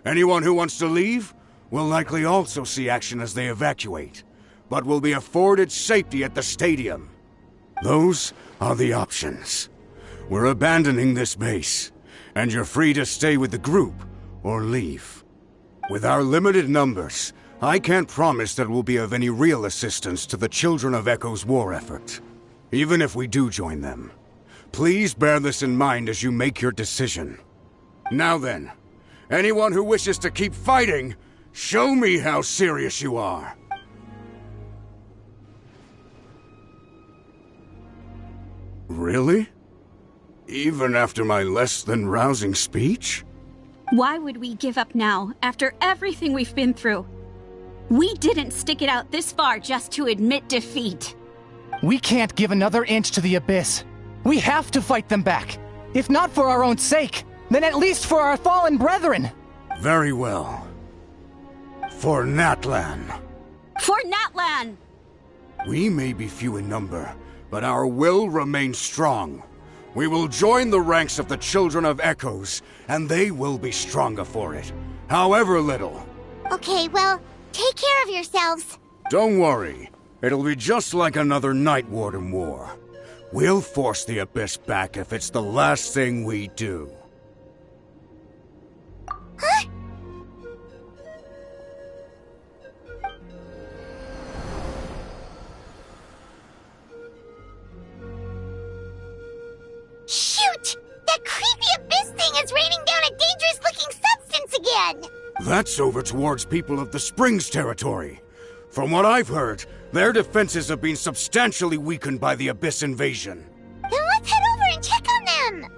Anyone who wants to leave will likely also see action as they evacuate, but will be afforded safety at the stadium. Those are the options. We're abandoning this base, and you're free to stay with the group or leave. With our limited numbers, I can't promise that we'll be of any real assistance to the Children of Echo's war effort. Even if we do join them, please bear this in mind as you make your decision. Now then, anyone who wishes to keep fighting, show me how serious you are. Really? Even after my less than rousing speech? Why would we give up now, after everything we've been through? We didn't stick it out this far just to admit defeat. We can't give another inch to the Abyss. We have to fight them back. If not for our own sake, then at least for our fallen brethren. Very well. For Natlan. For Natlan! We may be few in number, but our will remains strong. We will join the ranks of the Children of Echoes, and they will be stronger for it, however little. Okay, well, take care of yourselves. Don't worry. It'll be just like another Night Warden war. We'll force the Abyss back if it's the last thing we do. Huh? Shoot! That creepy Abyss thing is raining down a dangerous-looking substance again! That's over towards people of the Springs territory. From what I've heard, their defenses have been substantially weakened by the Abyss invasion. Then let's head over and check on them!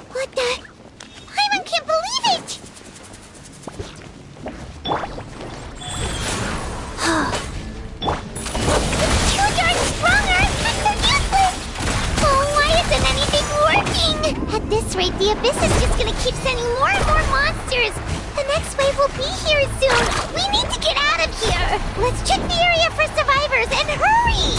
What the? Hyman can't believe it! Too darn strong, Earth! That's so useless! Oh, why isn't anything working? At this rate, the Abyss is just gonna keep sending more and more monsters! The next wave will be here soon! We need to get out of here! Let's check the area for survivors, and hurry!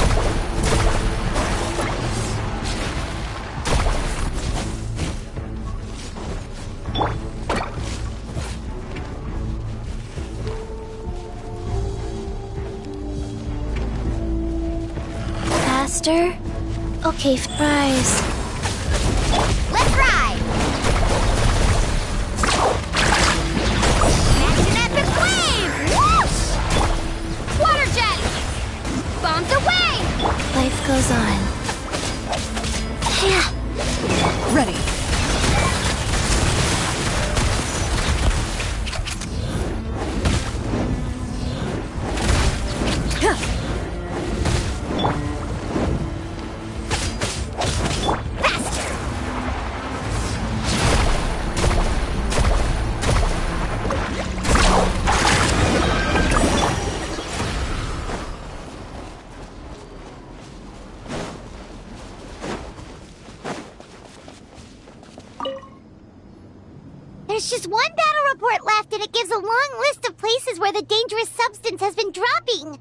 Faster? Okay, fries. Let's ride! Smash an epic wave! Whoosh! Water jet! Bombs away! Life goes on. Yeah. Ready. There's just one battle report left, and it gives a long list of places where the dangerous substance has been dropping.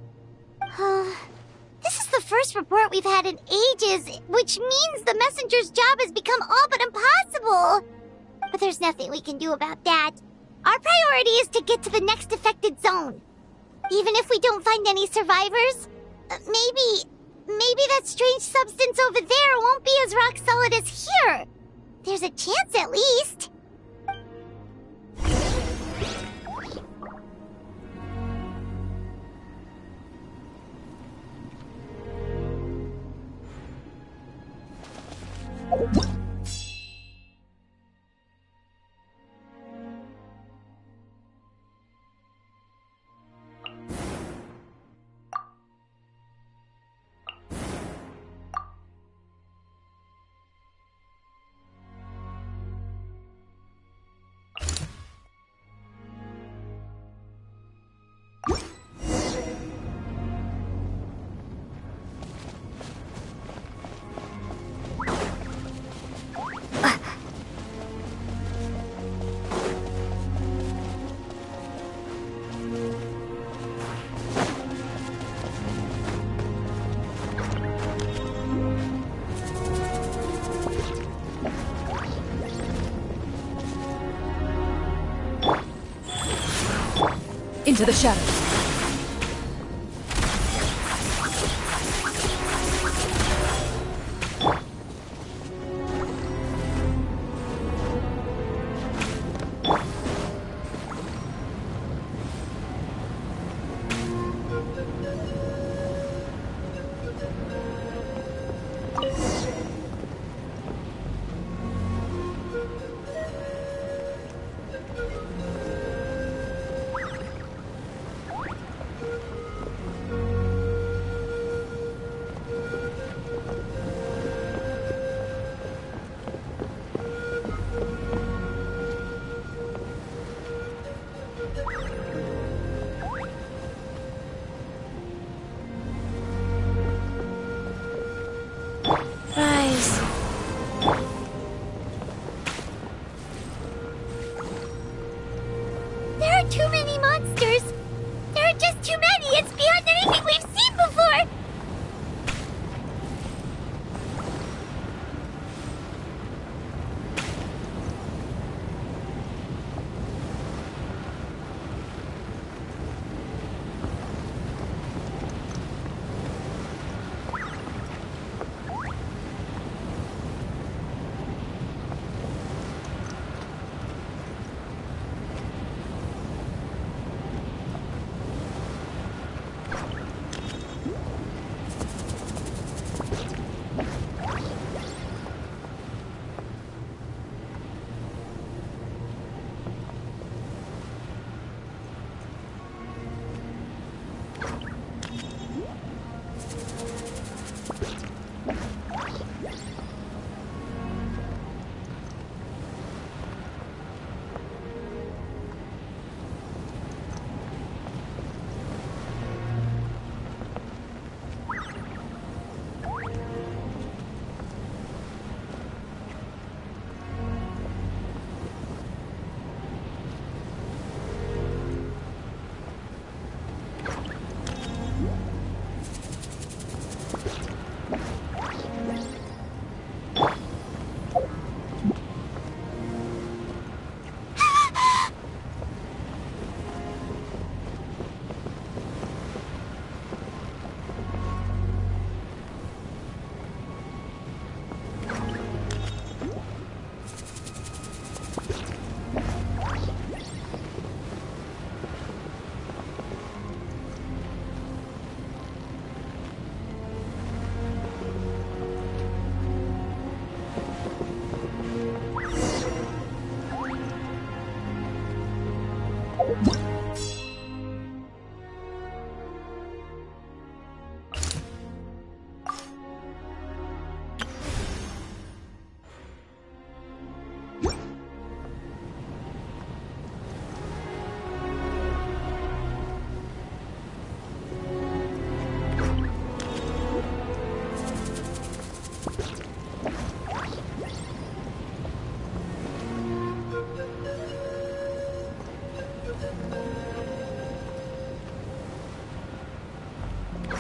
This is the first report we've had in ages, which means the messenger's job has become all but impossible. But there's nothing we can do about that. Our priority is to get to the next affected zone. Even if we don't find any survivors, maybe that strange substance over there won't be as rock solid as here. There's a chance at least. Into the shadows.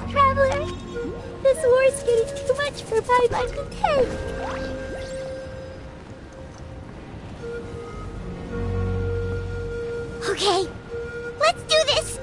Traveler. This war's getting too much for my mind to take. Okay, let's do this!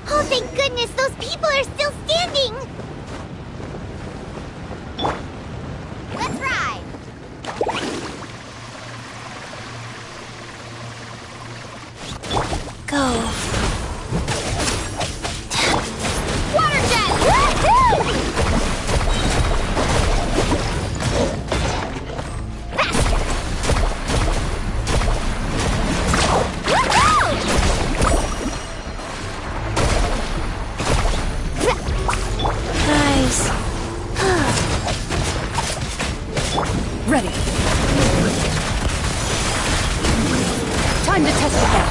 Oh, thank goodness, those people are still standing! Let's ride! Go. Water jet! Woohoo! Faster! Woohoo! Nice. Ready. Time to test again.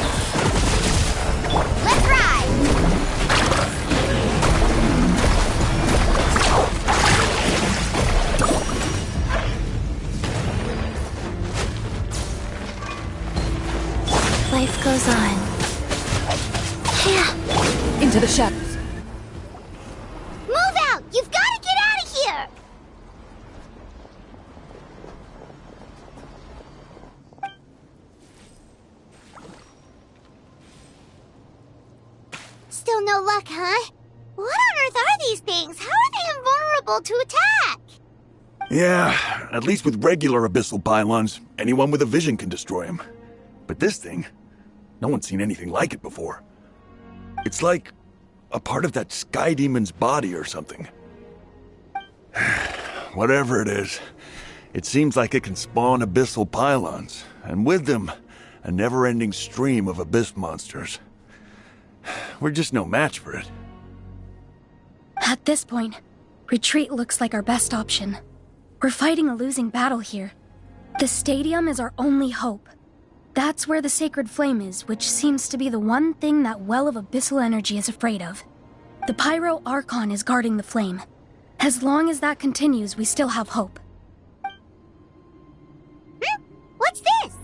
Let's ride! Life goes on. Yeah. Into the shadows. Move out! You've got to get out of here! Still no luck, huh? What on earth are these things? How are they invulnerable to attack? Yeah, at least with regular abyssal pylons, anyone with a vision can destroy them. But this thing, no one's seen anything like it before. It's like a part of that sky demon's body or something. Whatever it is, it seems like it can spawn abyssal pylons, and with them, a never-ending stream of abyss monsters. We're just no match for it. At this point, retreat looks like our best option. We're fighting a losing battle here. The stadium is our only hope. That's where the sacred flame is, which seems to be the one thing that well of abyssal energy is afraid of. The Pyro Archon is guarding the flame. As long as that continues, we still have hope. What's this?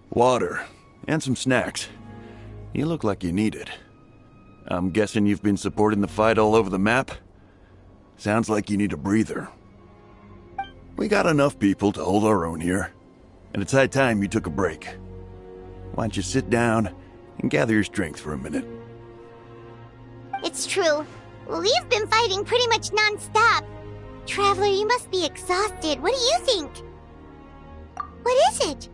Water, and some snacks. You look like you need it. I'm guessing you've been supporting the fight all over the map? Sounds like you need a breather. We got enough people to hold our own here, and it's high time you took a break. Why don't you sit down and gather your strength for a minute? It's true. We've been fighting pretty much non-stop. Traveler, you must be exhausted. What do you think? What is it?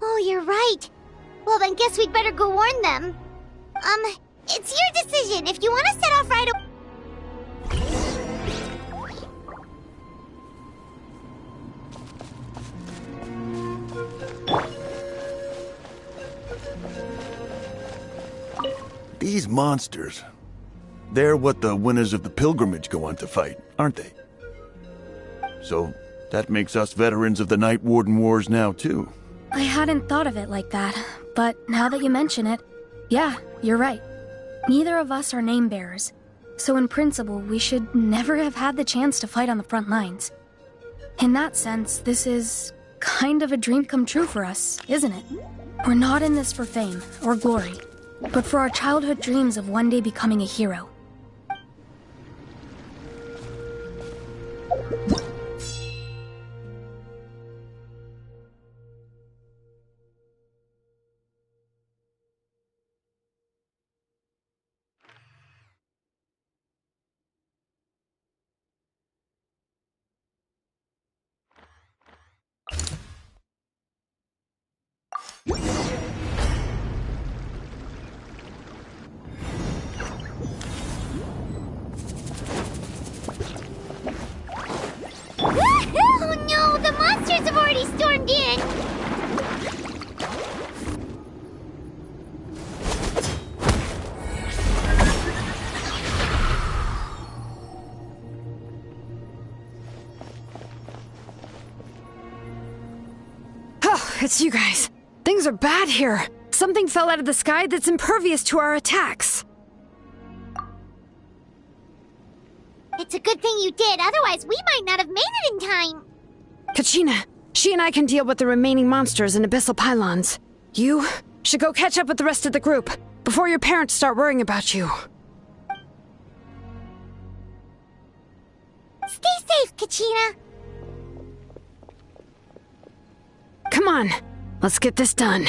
Oh, you're right. Well, then guess we'd better go warn them. It's your decision. If you want to set off right away... These monsters, they're what the winners of the pilgrimage go on to fight, aren't they? So, that makes us veterans of the Night Warden Wars now, too. I hadn't thought of it like that, but now that you mention it, yeah, you're right. Neither of us are name bearers, so in principle, we should never have had the chance to fight on the front lines. In that sense, this is kind of a dream come true for us, isn't it? We're not in this for fame or glory, but for our childhood dreams of one day becoming a hero. Oh no, the monsters have already stormed in! Oh, it's you guys. Things are bad here. Something fell out of the sky that's impervious to our attacks. It's a good thing you did, otherwise we might not have made it in time. Kachina, she and I can deal with the remaining monsters and abyssal pylons. You should go catch up with the rest of the group before your parents start worrying about you. Stay safe, Kachina. Come on, let's get this done.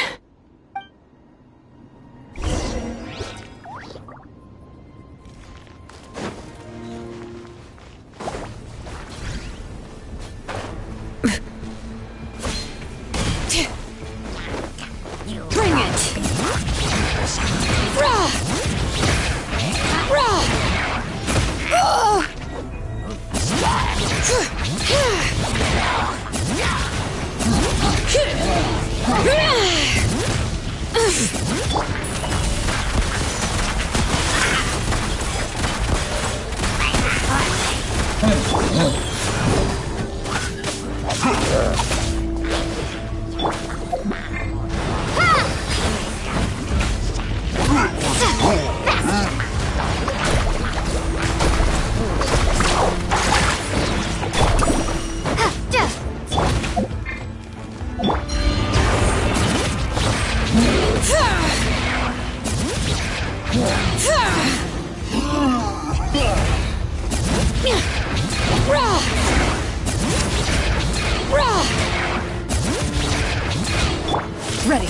Bring it! Rah! Rah! Oh! Ready.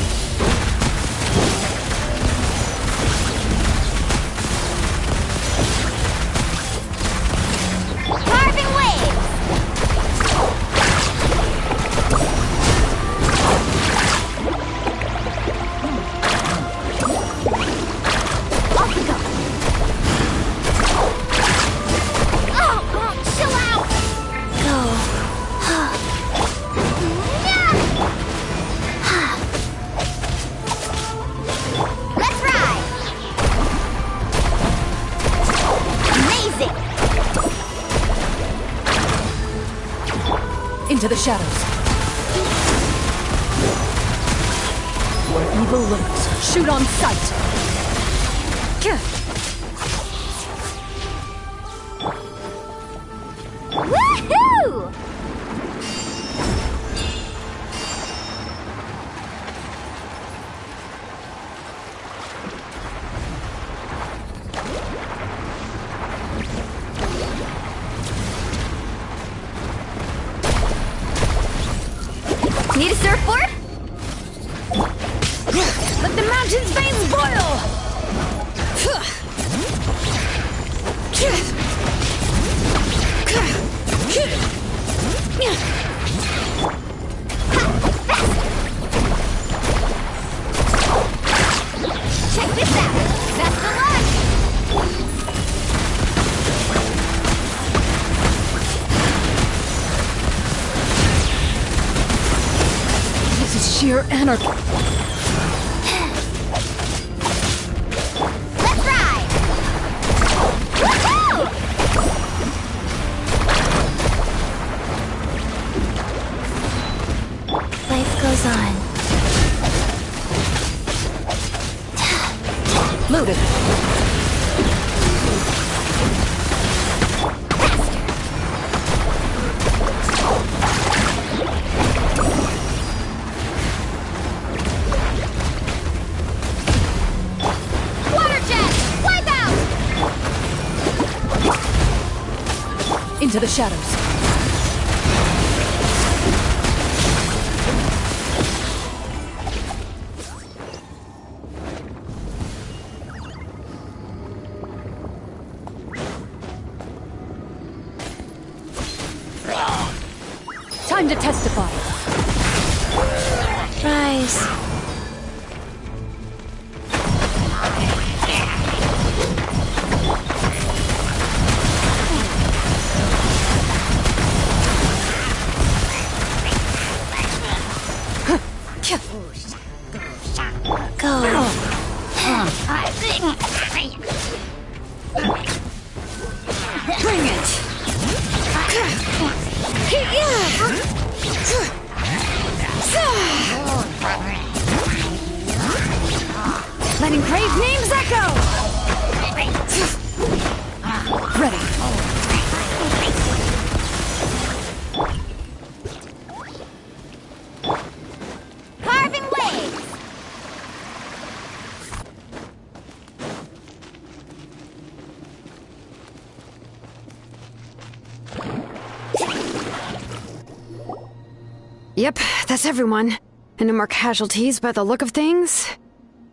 Carving waves! Off we go! Oh, chill out! Go. Let's ride! Amazing! Into the shadows. Where evil lurks, shoot on sight. Woohoo! Need a surfboard? Let the mountain's veins boil! Check this out! That's the luck! This is sheer anarchy. Let's ride! Woohoo! Life goes on. Loaded. Water jet! Wipe out! Into the shadows. Time to testify. Rise. Yep, that's everyone. And no more casualties by the look of things.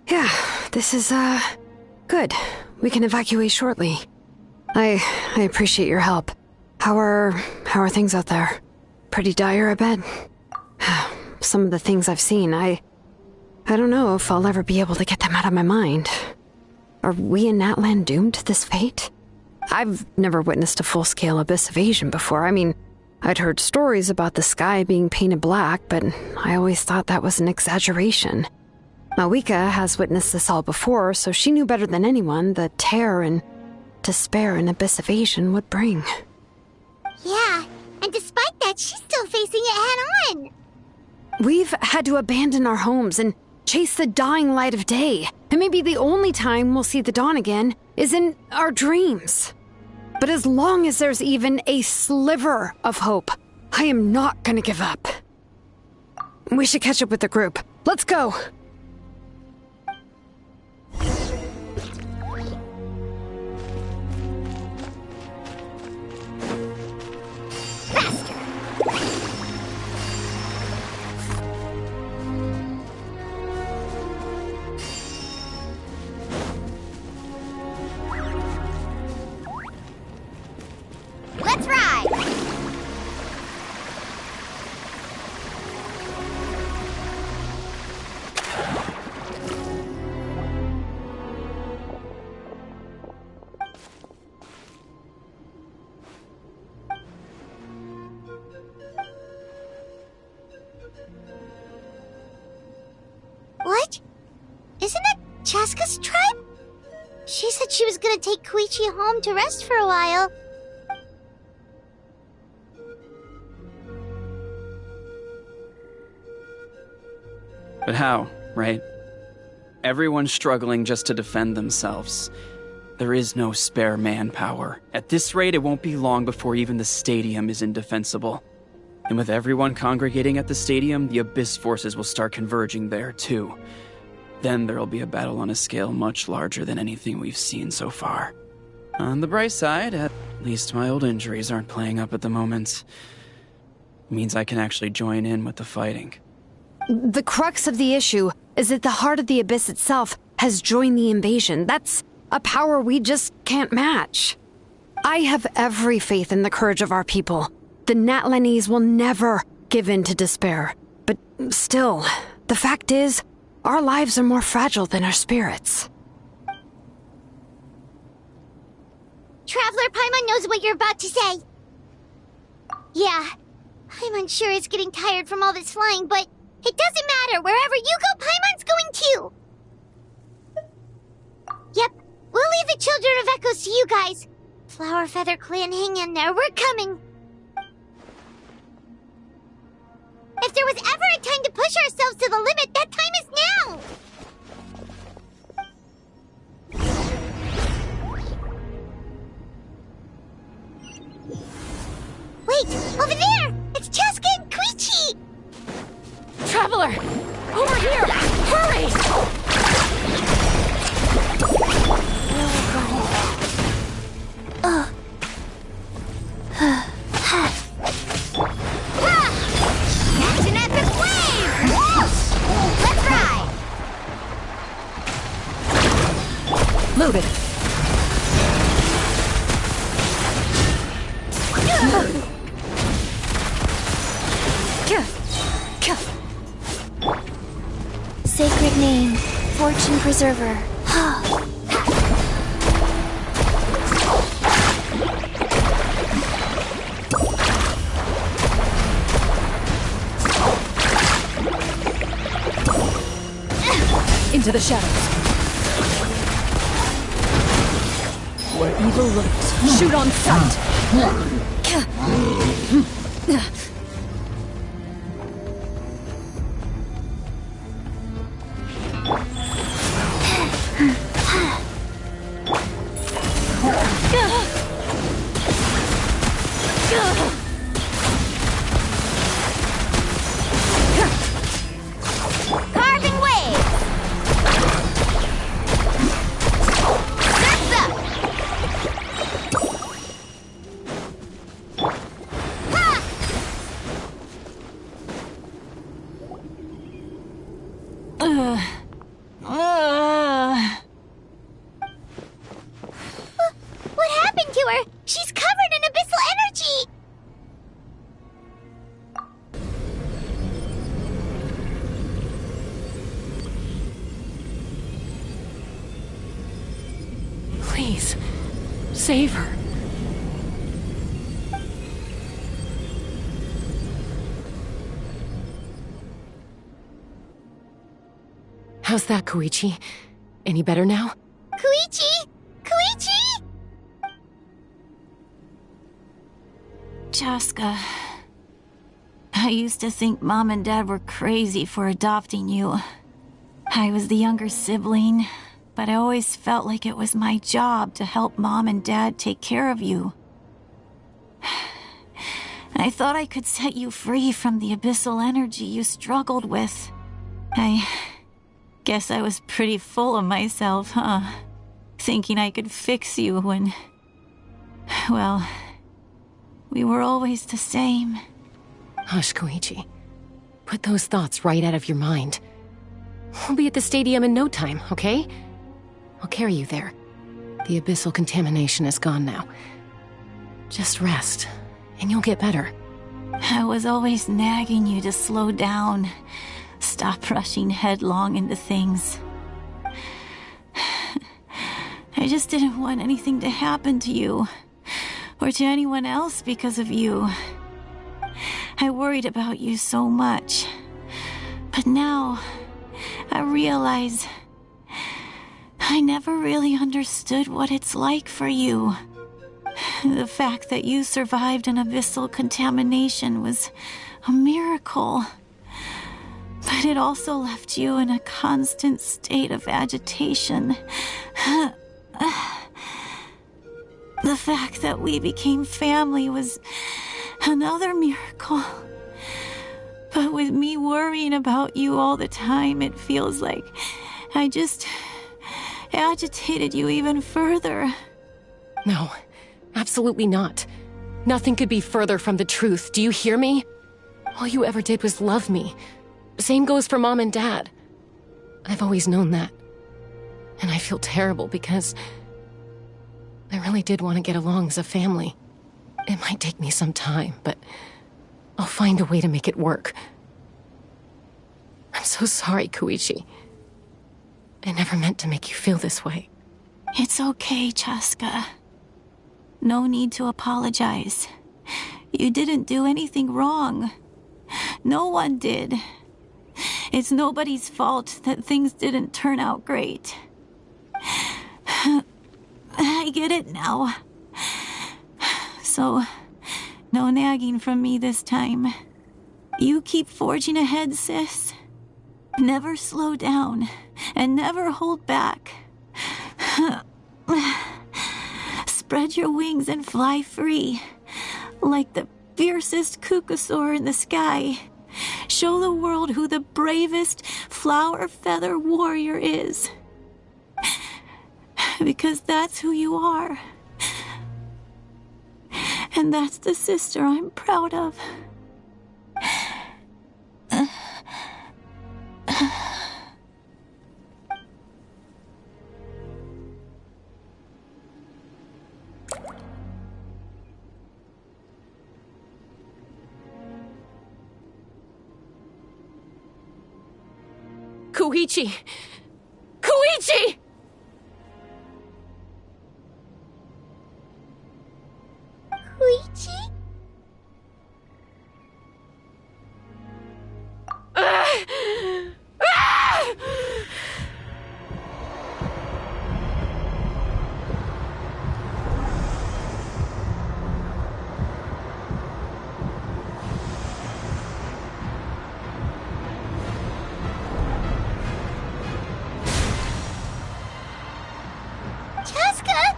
Yeah, this is, good. We can evacuate shortly. I appreciate your help. How are things out there? Pretty dire, I bet. Some of the things I've seen, I don't know if I'll ever be able to get them out of my mind. Are we in Natlan doomed to this fate? I've never witnessed a full-scale abyss invasion before. I mean, I'd heard stories about the sky being painted black, but I always thought that was an exaggeration. Malwika has witnessed this all before, so she knew better than anyone the terror and despair an abyss invasion would bring. Yeah, and despite that, she's still facing it head-on. We've had to abandon our homes and chase the dying light of day. And maybe the only time we'll see the dawn again is in our dreams. But as long as there's even a sliver of hope, I am not gonna give up. We should catch up with the group. Let's go! Let's ride! What? Isn't that Chaska's tribe? She said she was gonna take Koichi home to rest for a while. But how, right? Everyone's struggling just to defend themselves. There is no spare manpower. At this rate, it won't be long before even the stadium is indefensible. And with everyone congregating at the stadium, the Abyss forces will start converging there, too. Then there'll be a battle on a scale much larger than anything we've seen so far. On the bright side, at least my old injuries aren't playing up at the moment. It means I can actually join in with the fighting. The crux of the issue is that the heart of the Abyss itself has joined the invasion. That's a power we just can't match. I have every faith in the courage of our people. The Natlanese will never give in to despair. But still, the fact is, our lives are more fragile than our spirits. Traveler Paimon knows what you're about to say. Yeah, I'm unsure it's getting tired from all this flying, but it doesn't matter. Wherever you go, Paimon's going too. Yep, we'll leave the Children of Echoes to you guys. Flower Feather Clan, hang in there. We're coming. If there was ever a time to push ourselves to the limit, that time is now. Wait, over there! It's Chaska and Koichi! Traveler! Over here! Hurry! Catch an epic wave! Let's ride! Loaded. Sacred name, Fortune Preserver. Into the shadows. Where evil lurks, shoot on sight. Carving wave! Surf's up! Ha! to her! She's covered in abyssal energy! Please, save her. How's that, Koichi? Any better now? Koichi! Koichi! Chaska, I used to think Mom and Dad were crazy for adopting you. I was the younger sibling, but I always felt like it was my job to help Mom and Dad take care of you. I thought I could set you free from the abyssal energy you struggled with. I guess I was pretty full of myself, huh? Thinking I could fix you when... well, we were always the same. Hush, Koichi. Put those thoughts right out of your mind. We'll be at the stadium in no time, okay? I'll carry you there. The abyssal contamination is gone now. Just rest, and you'll get better. I was always nagging you to slow down. Stop rushing headlong into things. I just didn't want anything to happen to you, or to anyone else because of you. I worried about you so much. But now, I realize I never really understood what it's like for you. The fact that you survived an abyssal contamination was a miracle. But it also left you in a constant state of agitation. The fact that we became family was another miracle. But with me worrying about you all the time, it feels like I just agitated you even further. No, absolutely not. Nothing could be further from the truth. Do you hear me? All you ever did was love me. Same goes for Mom and Dad. I've always known that. And I feel terrible because I really did want to get along as a family. It might take me some time, but I'll find a way to make it work. I'm so sorry, Koichi. I never meant to make you feel this way. It's okay, Chaska. No need to apologize. You didn't do anything wrong. No one did. It's nobody's fault that things didn't turn out great. I get it now. So, no nagging from me this time. You keep forging ahead, sis. Never slow down, and never hold back. Spread your wings and fly free, like the fiercest kukasaur in the sky. Show the world who the bravest flower feather warrior is. Because that's who you are. And that's the sister I'm proud of. Koichi! Koichi! Koichi? Chaska!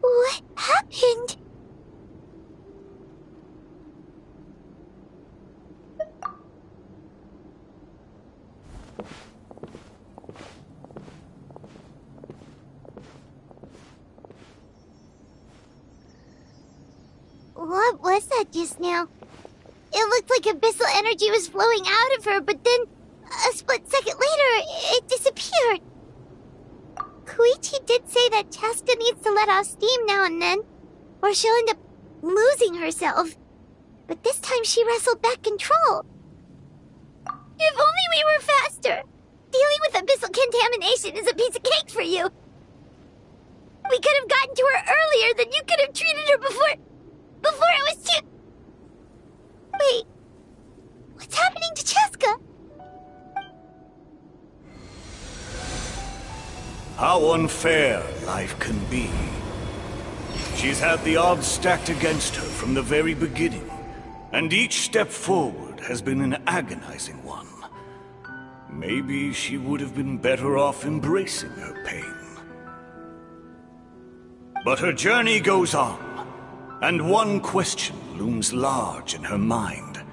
What happened? that just now. It looked like abyssal energy was flowing out of her, but then, a split second later, it disappeared. Koichi did say that Chaska needs to let off steam now and then, or she'll end up losing herself. But this time she wrestled back control. If only we were faster! Dealing with abyssal contamination is a piece of cake for you! We could have gotten to her earlier, then you could have treated her before it was too... Wait, what's happening to Chaska? How unfair life can be. She's had the odds stacked against her from the very beginning, and each step forward has been an agonizing one. Maybe she would have been better off embracing her pain. But her journey goes on, and one question looms large in her mind.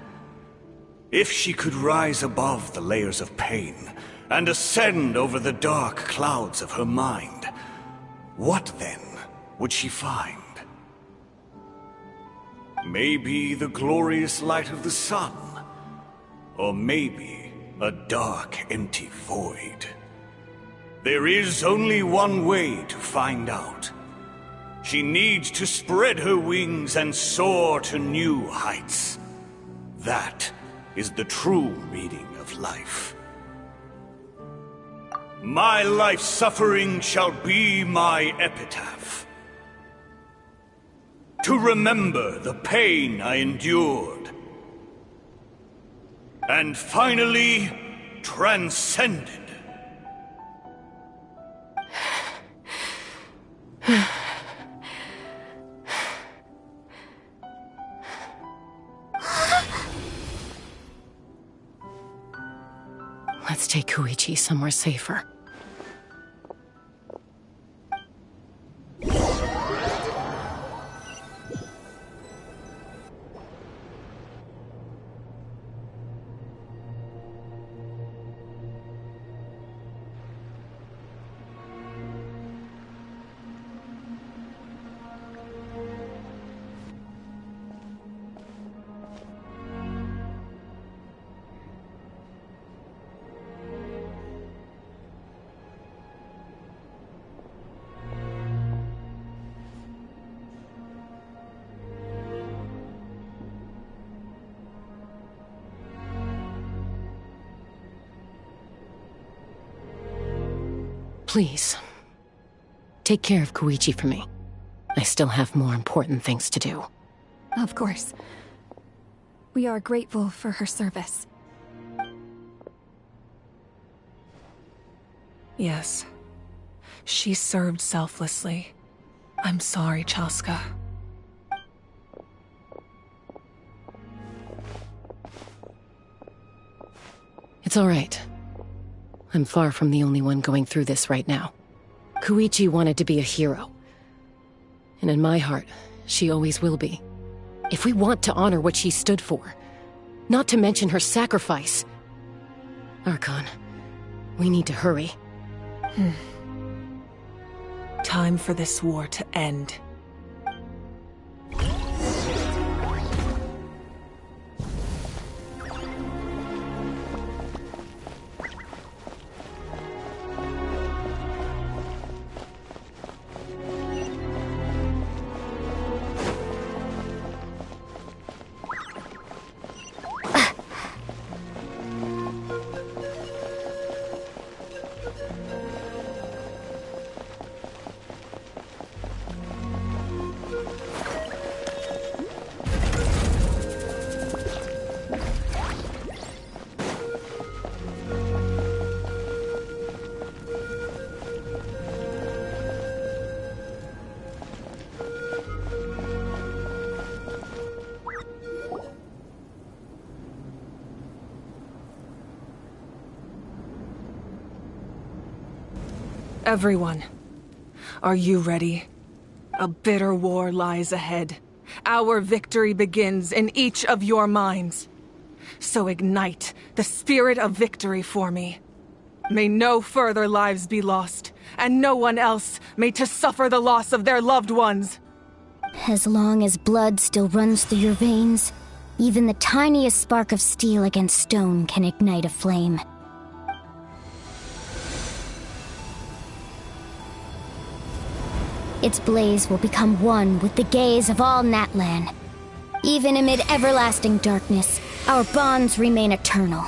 If she could rise above the layers of pain and ascend over the dark clouds of her mind, what then would she find? Maybe the glorious light of the sun, or maybe a dark, empty void. There is only one way to find out. She needs to spread her wings and soar to new heights. That is the true meaning of life. My life's suffering shall be my epitaph. To remember the pain I endured. And finally, transcended. Let's take Koichi somewhere safer. Please, take care of Koichi for me. I still have more important things to do. Of course. We are grateful for her service. Yes. She served selflessly. I'm sorry, Chaska. It's all right. I'm far from the only one going through this right now. Koichi wanted to be a hero. And in my heart, she always will be. If we want to honor what she stood for, not to mention her sacrifice. Archon, we need to hurry. Time for this war to end. Everyone, are you ready? A bitter war lies ahead. Our victory begins in each of your minds. So ignite the spirit of victory for me. May no further lives be lost, and no one else may to suffer the loss of their loved ones. As long as blood still runs through your veins, even the tiniest spark of steel against stone can ignite a flame. Its blaze will become one with the gaze of all Natlan. Even amid everlasting darkness, our bonds remain eternal.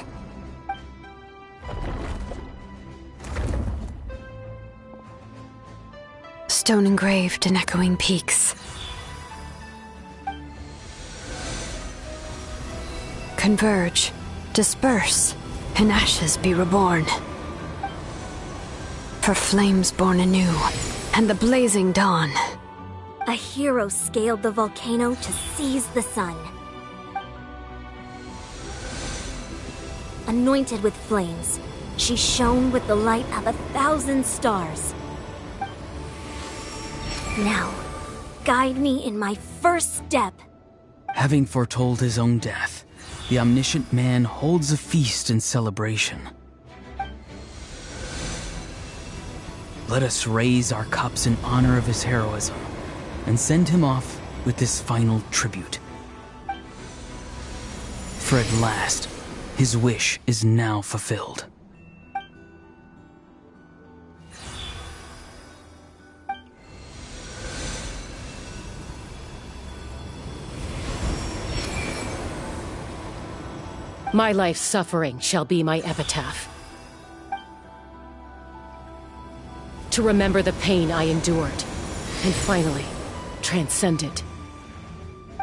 Stone engraved in echoing peaks. Converge, disperse, in ashes be reborn. For flames born anew, and the blazing dawn. A hero scaled the volcano to seize the sun. Anointed with flames, she shone with the light of 1,000 stars. Now, guide me in my first step. Having foretold his own death, the omniscient man holds a feast in celebration. Let us raise our cups in honor of his heroism and send him off with this final tribute. For at last, his wish is now fulfilled. My life's suffering shall be my epitaph. To remember the pain I endured, and finally, transcend it.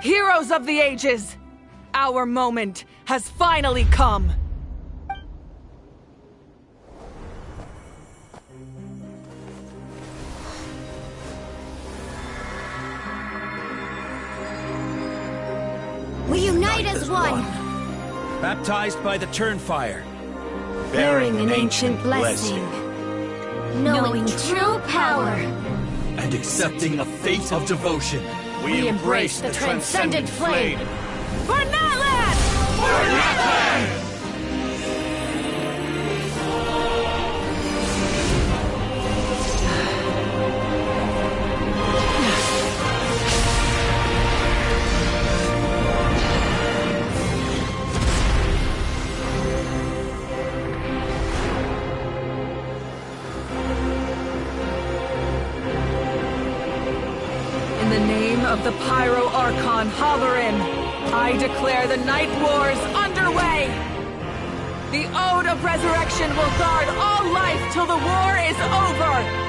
Heroes of the ages! Our moment has finally come! We unite as one! Baptized by the Turnfire. Bearing an ancient blessing. Knowing true power. And accepting a fate of devotion. We embrace the transcendent flame. For Natlan! For Natlan! In the name of the Pyro Archon Halloran, I declare the Night Wars underway! The Ode of Resurrection will guard all life till the war is over!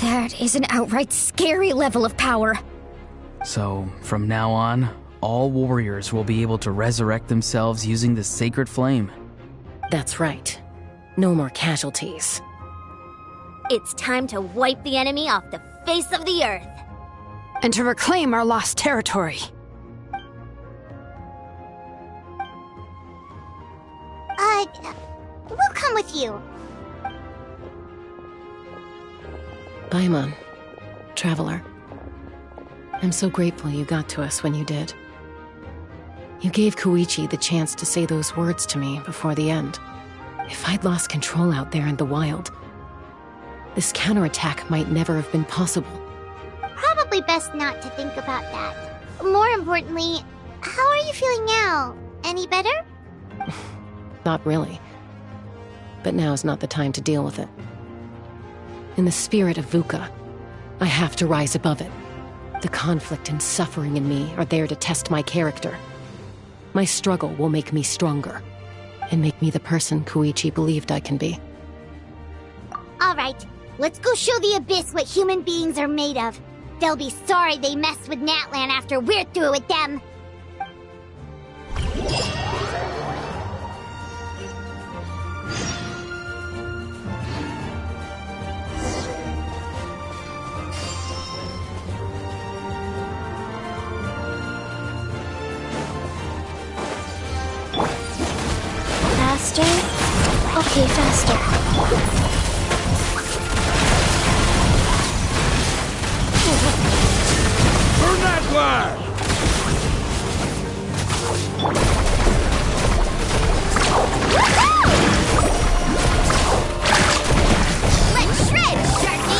That is an outright scary level of power. So, from now on, all warriors will be able to resurrect themselves using the sacred flame. That's right. No more casualties. It's time to wipe the enemy off the face of the earth. And to reclaim our lost territory. We'll come with you. Paimon, Traveler. I'm so grateful you got to us when you did. You gave Koichi the chance to say those words to me before the end. If I'd lost control out there in the wild, this counterattack might never have been possible. Probably best not to think about that. More importantly, how are you feeling now? Any better? Not really. But now's not the time to deal with it. In the spirit of VUCA, I have to rise above it. The conflict and suffering in me are there to test my character. My struggle will make me stronger, and make me the person Koichi believed I can be. Alright, let's go show the Abyss what human beings are made of. They'll be sorry they messed with Natlan after we're through with them. Faster? Okay, faster. Burn that glass! Let's shred, Sharky!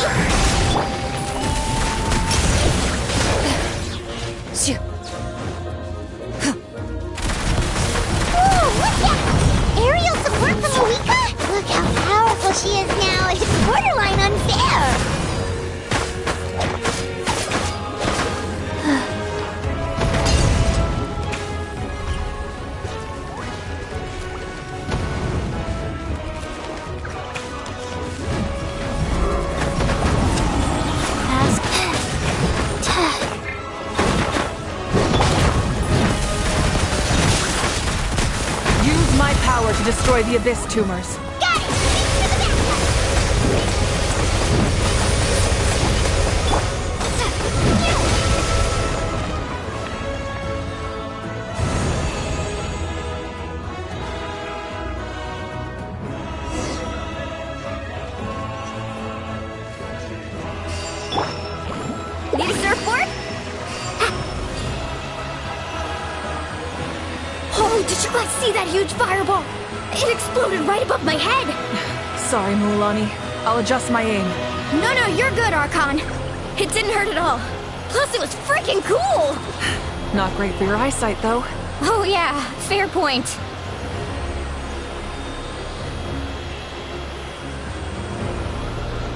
Ooh, look at aerial support from Eureka? Look how powerful she is now. It's borderline unfair. Use my power to destroy the Abyss tumors. Got it! Need a surfboard? Oh, did you guys see that huge fireball? It exploded right above my head. Sorry, Mulan. I'll adjust my aim. No, you're good, Archon. It didn't hurt at all. Plus, it was freaking cool. Not great for your eyesight, though. Oh yeah, fair point.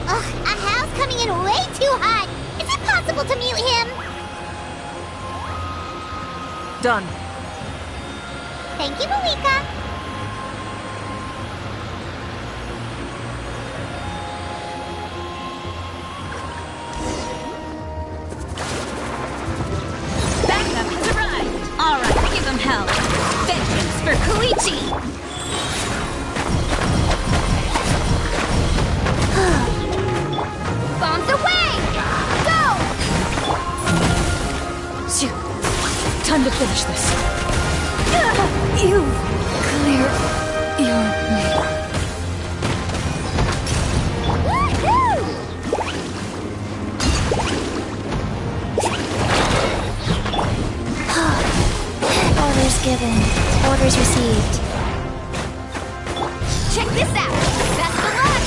Ugh, a house coming in way too hot. Is it possible to mute him? Done. Thank you, Malika. Backup has arrived. All right, give them hell. Vengeance for Koichi. Bombs away! Go! Shoot. Time to finish this. You clear your way. Orders given. Orders received. Check this out. Best of luck.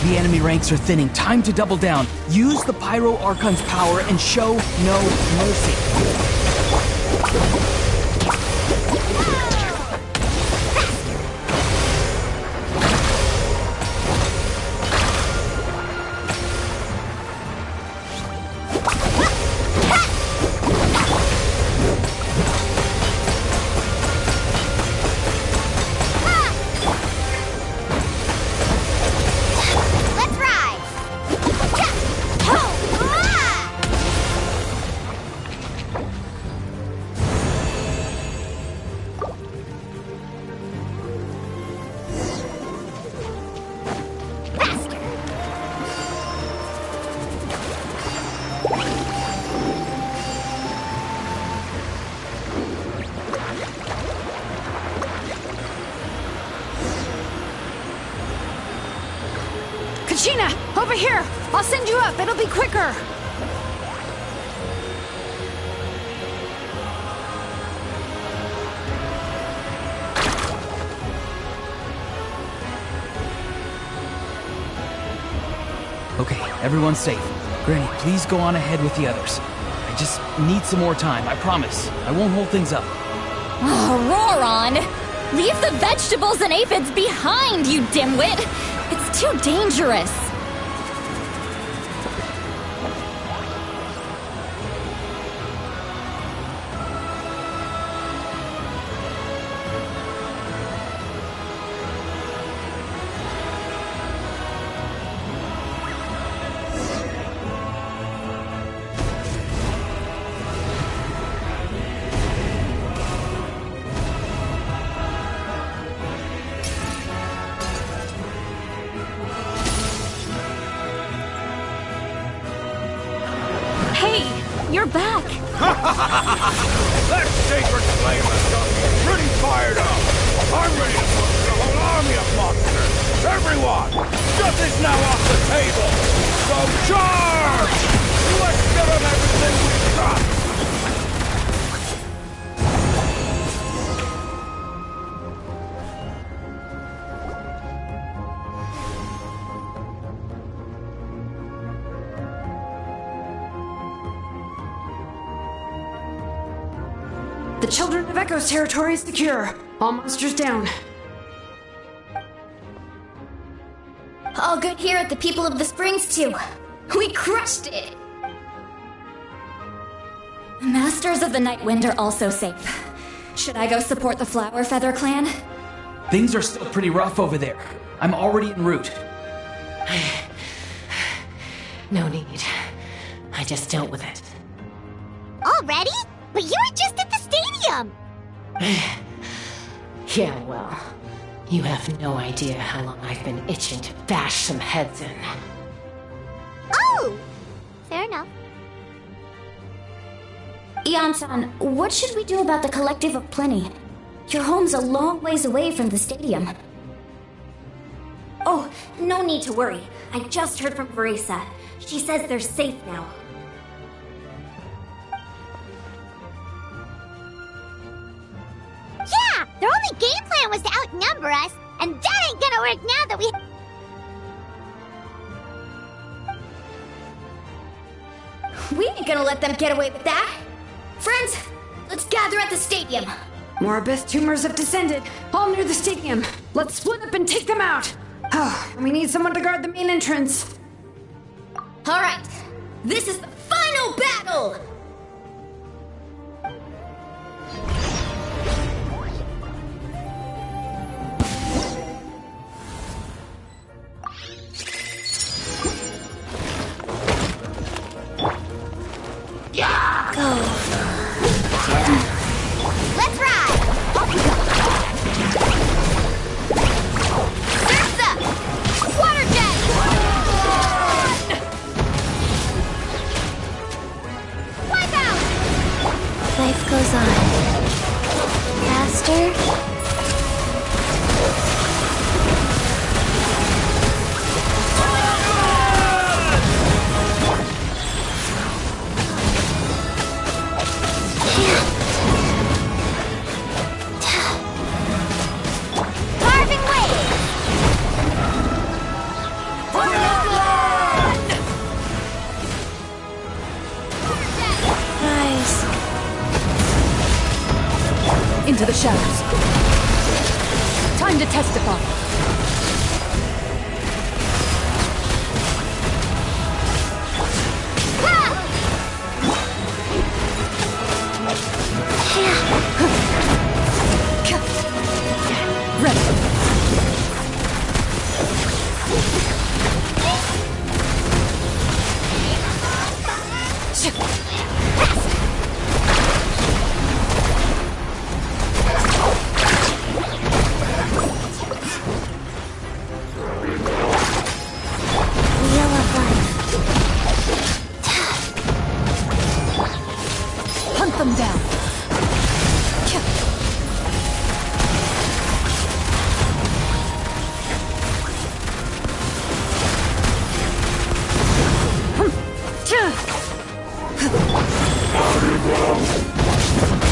The enemy ranks are thinning. Time to double down. Use the Pyro Archon's power and show no mercy. Let's ride! Kachina, over here! I'll send you up, it'll be quicker! Okay, everyone's safe. Granny, please go on ahead with the others. I just need some more time, I promise. I won't hold things up. Oh, Roron! Leave the vegetables and aphids behind, you dimwit! It's too dangerous! Hey, you're back! That sacred flame has got me pretty fired up. I'm ready to put the whole army of monsters. Everyone! Stuff is now off the table! So charge! Let's give them everything we've got! The Children of Echo's territory is secure. All monsters down. All good here at the People of the Springs, too. We crushed it! The Masters of the Night Wind are also safe. Should I go support the Flower Feather clan? Things are still pretty rough over there. I'm already en route. No need. I just dealt with it. Already? But you were just at the stadium! Yeah, well, you have no idea how long I've been itching to bash some heads in. Oh! Fair enough. Ian-san, what should we do about the Collective of Plenty? Your home's a long ways away from the stadium. Oh, no need to worry. I just heard from Verisa. She says they're safe now. Yeah! Their only game plan was to outnumber us, and that ain't gonna work now that we... We ain't gonna let them get away with that! Friends, let's gather at the stadium! More abyss tumors have descended, all near the stadium. Let's split up and take them out. Oh, and we need someone to guard the main entrance. Alright, this is the final battle! Go. Let's ride! Surf's up! Water jet! Wipe out! Life goes on. Faster. Carving waves! Rise. Into the shadows. Time to testify. Hunt them down.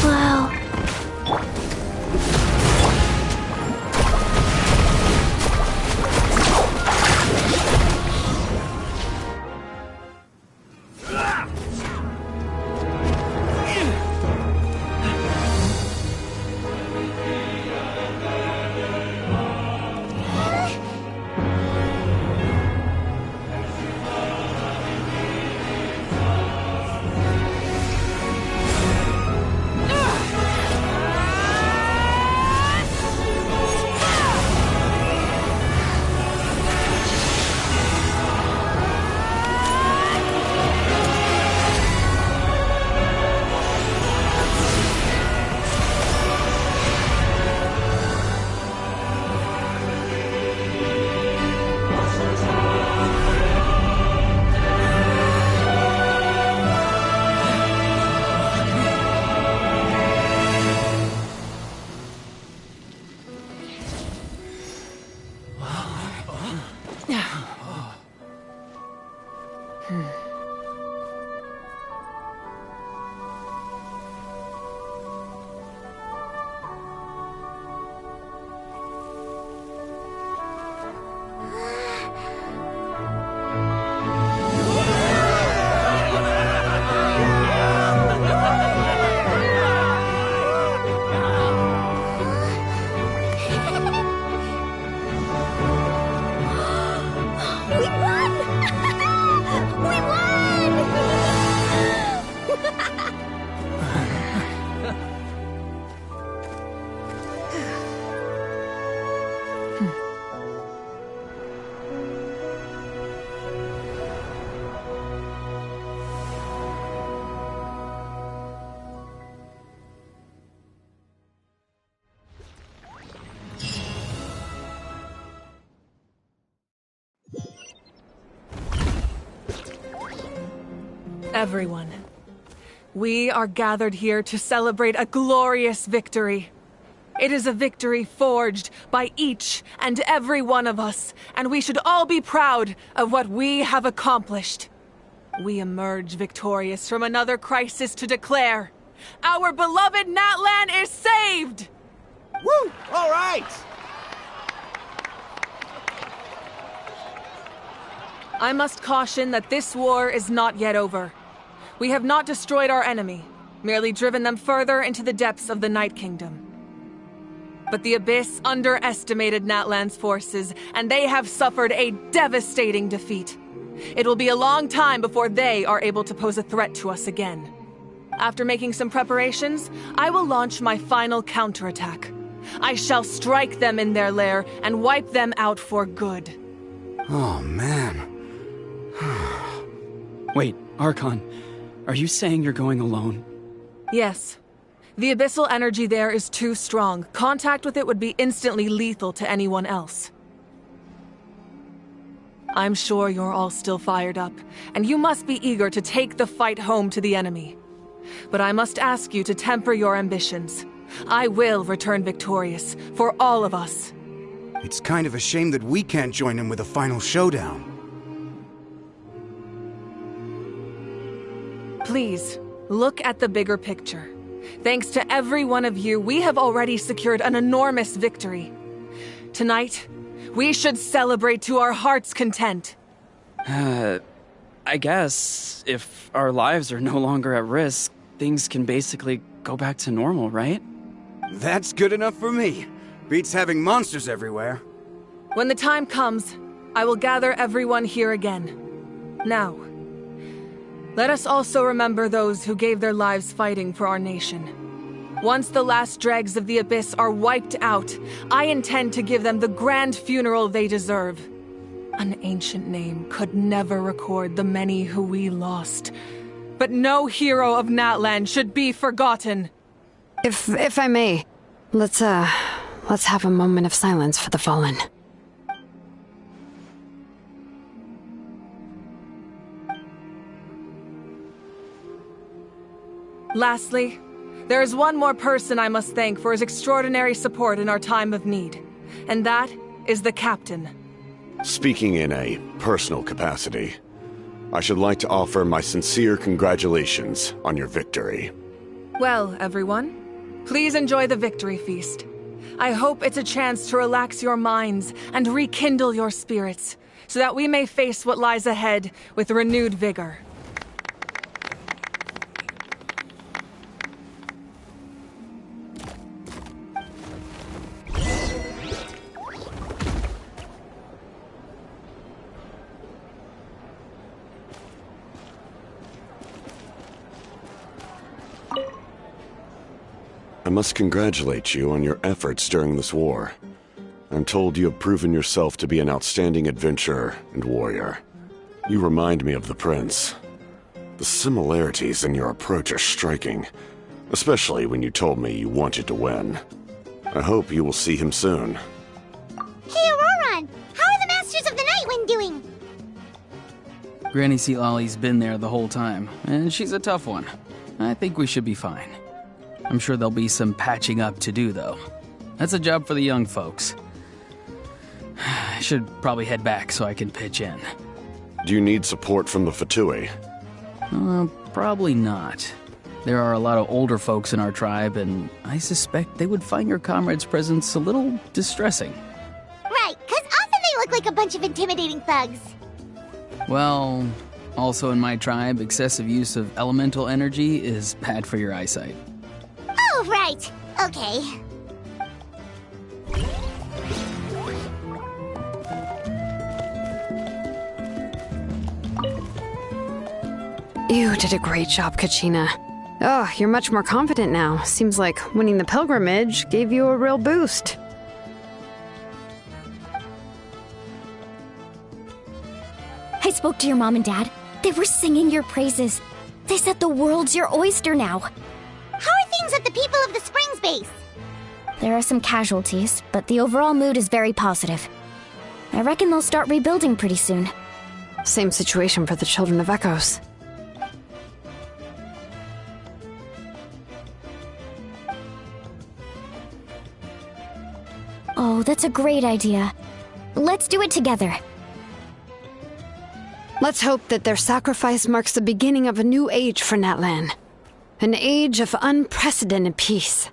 Wow. Everyone, we are gathered here to celebrate a glorious victory. It is a victory forged by each and every one of us, and we should all be proud of what we have accomplished. We emerge victorious from another crisis to declare, our beloved Natlan is saved! Woo! All right! I must caution that this war is not yet over. We have not destroyed our enemy, merely driven them further into the depths of the Night Kingdom. But the Abyss underestimated Natlan's forces, and they have suffered a devastating defeat. It will be a long time before they are able to pose a threat to us again. After making some preparations, I will launch my final counterattack. I shall strike them in their lair and wipe them out for good. Oh, man. Wait, Archon, are you saying you're going alone? Yes. The abyssal energy there is too strong. Contact with it would be instantly lethal to anyone else. I'm sure you're all still fired up, and you must be eager to take the fight home to the enemy. But I must ask you to temper your ambitions. I will return victorious, for all of us. It's kind of a shame that we can't join him with a final showdown. Please, look at the bigger picture. Thanks to every one of you, we have already secured an enormous victory. Tonight, we should celebrate to our heart's content. I guess if our lives are no longer at risk, things can basically go back to normal, right? That's good enough for me. Beats having monsters everywhere. When the time comes, I will gather everyone here again. Now, let us also remember those who gave their lives fighting for our nation. Once the last dregs of the Abyss are wiped out, I intend to give them the grand funeral they deserve. An ancient name could never record the many who we lost. But no hero of Natlan should be forgotten. If I may, let's have a moment of silence for the fallen. Lastly, there is one more person I must thank for his extraordinary support in our time of need, and that is the Captain. Speaking in a personal capacity, I should like to offer my sincere congratulations on your victory. Well, everyone, please enjoy the victory feast. I hope it's a chance to relax your minds and rekindle your spirits, so that we may face what lies ahead with renewed vigor. I must congratulate you on your efforts during this war. I'm told you have proven yourself to be an outstanding adventurer and warrior. You remind me of the Prince. The similarities in your approach are striking, especially when you told me you wanted to win. I hope you will see him soon. Hey, Auroran! How are the Masters of the Nightwind doing? Granny Sealolly's been there the whole time, and she's a tough one. I think we should be fine. I'm sure there'll be some patching up to do, though. That's a job for the young folks. I should probably head back so I can pitch in. Do you need support from the Fatui? Probably not. There are a lot of older folks in our tribe, and I suspect they would find your comrade's presence a little distressing. Right, 'cause often they look like a bunch of intimidating thugs. Well, also in my tribe, excessive use of elemental energy is bad for your eyesight. Oh, right. Okay. You did a great job, Kachina. Oh, you're much more confident now. Seems like winning the pilgrimage gave you a real boost. I spoke to your mom and dad. They were singing your praises. They said the world's your oyster now. How are things at the People of the Springs base? There are some casualties, but the overall mood is very positive. I reckon they'll start rebuilding pretty soon. Same situation for the Children of Echoes. Oh, that's a great idea. Let's do it together. Let's hope that their sacrifice marks the beginning of a new age for Natlan. An age of unprecedented peace.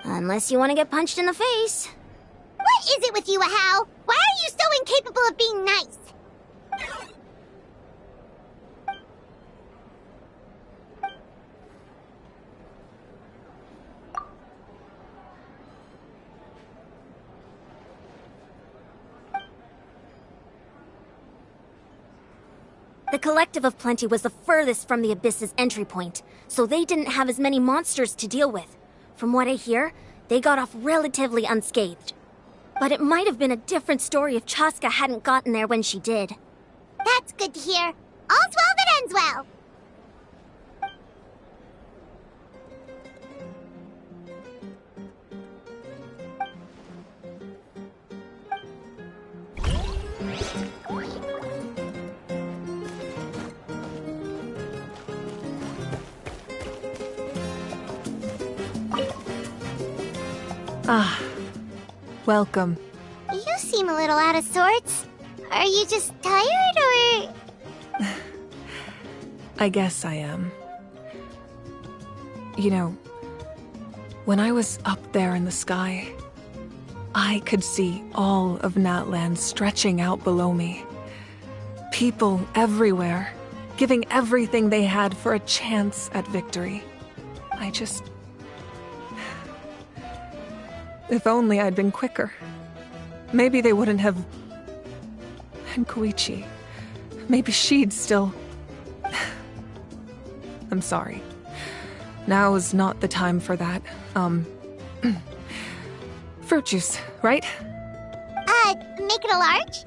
Unless you want to get punched in the face. What is it with you, Ahau? Why are you so incapable of being nice? The Collective of Plenty was the furthest from the Abyss's entry point, so they didn't have as many monsters to deal with. From what I hear, they got off relatively unscathed. But it might have been a different story if Chaska hadn't gotten there when she did. That's good to hear. All's well that ends well. Ah, welcome. You seem a little out of sorts. Are you just tired, or...? I guess I am. You know, when I was up there in the sky, I could see all of Natlan stretching out below me. People everywhere, giving everything they had for a chance at victory. If only I'd been quicker. Maybe they wouldn't have... And Koichi. Maybe she'd still... I'm sorry. Now is not the time for that. Fruit juice, right? Make it a large?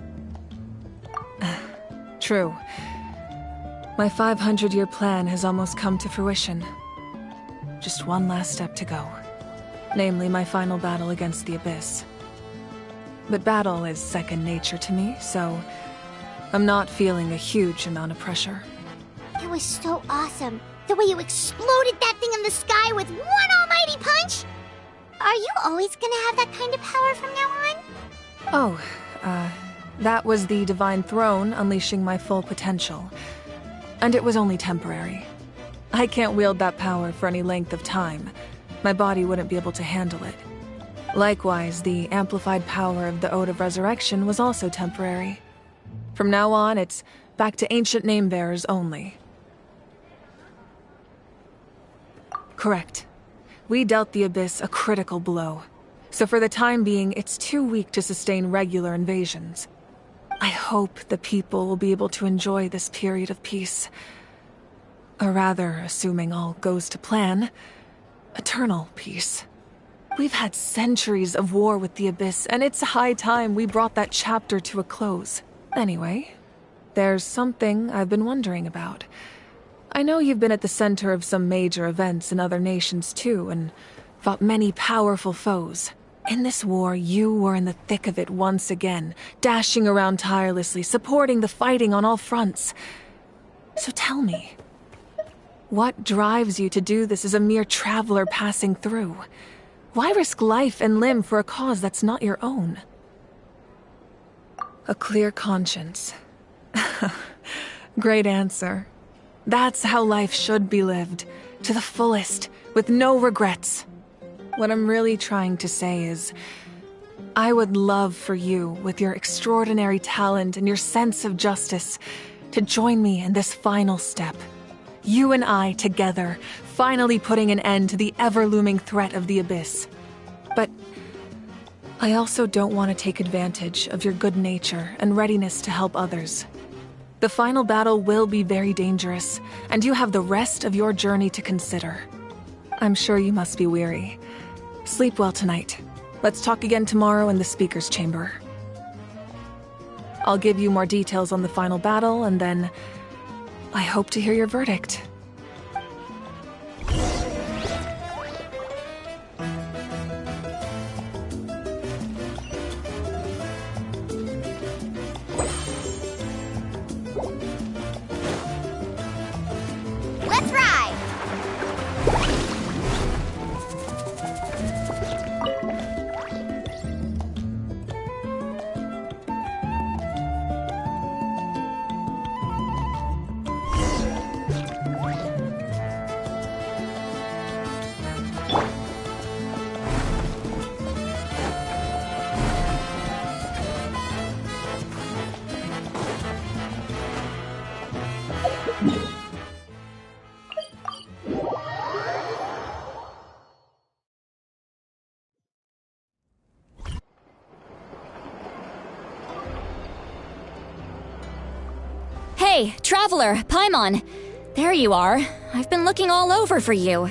True. My 500-year plan has almost come to fruition. Just one last step to go. Namely, my final battle against the Abyss. But battle is second nature to me, so I'm not feeling a huge amount of pressure. It was so awesome. The way you exploded that thing in the sky with one almighty punch! Are you always gonna have that kind of power from now on? Oh, that was the Divine Throne unleashing my full potential. And it was only temporary. I can't wield that power for any length of time. My body wouldn't be able to handle it. Likewise, the amplified power of the Ode of Resurrection was also temporary. From now on, it's back to ancient name-bearers only. Correct. We dealt the Abyss a critical blow. So for the time being, it's too weak to sustain regular invasions. I hope the people will be able to enjoy this period of peace. Or rather, assuming all goes to plan, eternal peace. We've had centuries of war with the Abyss, and it's high time we brought that chapter to a close. Anyway, there's something I've been wondering about. I know you've been at the center of some major events in other nations too, and fought many powerful foes. In this war, you were in the thick of it once again, dashing around tirelessly, supporting the fighting on all fronts. So tell me, what drives you to do this as a mere traveler passing through? Why risk life and limb for a cause that's not your own? A clear conscience. Great answer. That's how life should be lived, to the fullest, with no regrets. What I'm really trying to say is, I would love for you, with your extraordinary talent and your sense of justice, to join me in this final step. You and I together, finally putting an end to the ever-looming threat of the Abyss. But I also don't want to take advantage of your good nature and readiness to help others. The final battle will be very dangerous, and you have the rest of your journey to consider. I'm sure you must be weary. Sleep well tonight. Let's talk again tomorrow in the Speaker's Chamber. I'll give you more details on the final battle, and then I hope to hear your verdict. Hey, Traveler, Paimon. There you are. I've been looking all over for you.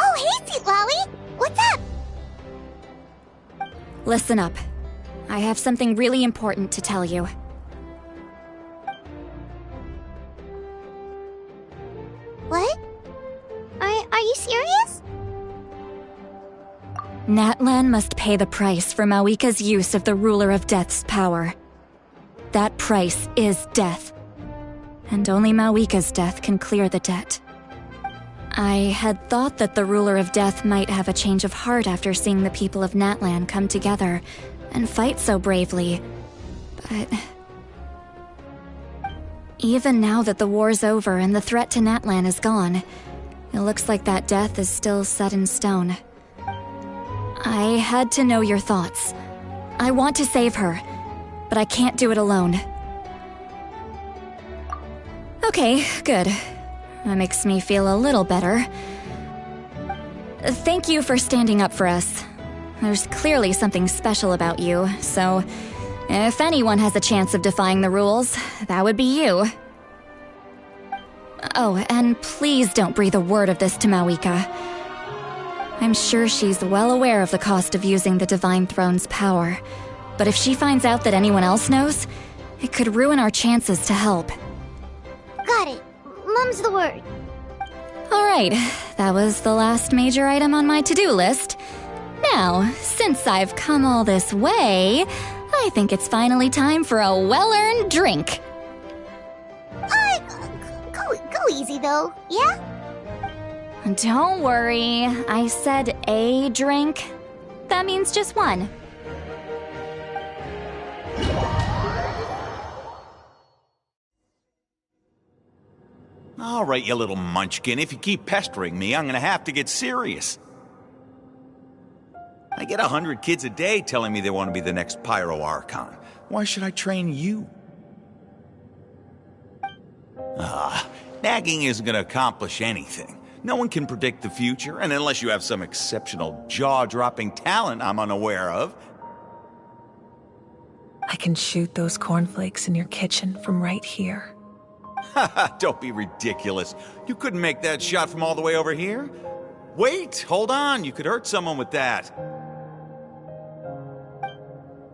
Oh, hey, Sweet Lolly! What's up? Listen up. I have something really important to tell you. What? Are you serious? Natlan must pay the price for Mawika's use of the Ruler of Death's power. That price is death. And only Mawika's death can clear the debt. I had thought that the Ruler of Death might have a change of heart after seeing the people of Natlan come together and fight so bravely, but... Even now that the war's over and the threat to Natlan is gone, it looks like that death is still set in stone. I had to know your thoughts. I want to save her, but I can't do it alone. Okay, good. That makes me feel a little better. Thank you for standing up for us. There's clearly something special about you, so if anyone has a chance of defying the rules, that would be you. Oh, and please don't breathe a word of this to Mawika. I'm sure she's well aware of the cost of using the Divine Throne's power, but if she finds out that anyone else knows, it could ruin our chances to help. Got it. Mum's the word. Alright, that was the last major item on my to-do list. Now, since I've come all this way, I think it's finally time for a well-earned drink. Go easy though, yeah? Don't worry, I said a drink. That means just one. All right, you little munchkin, if you keep pestering me, I'm gonna have to get serious. I get 100 kids a day telling me they want to be the next Pyro Archon. Why should I train you? Nagging isn't gonna accomplish anything. No one can predict the future, and unless you have some exceptional jaw-dropping talent I'm unaware of... I can shoot those cornflakes in your kitchen from right here. Haha, don't be ridiculous. You couldn't make that shot from all the way over here? Wait, hold on, you could hurt someone with that.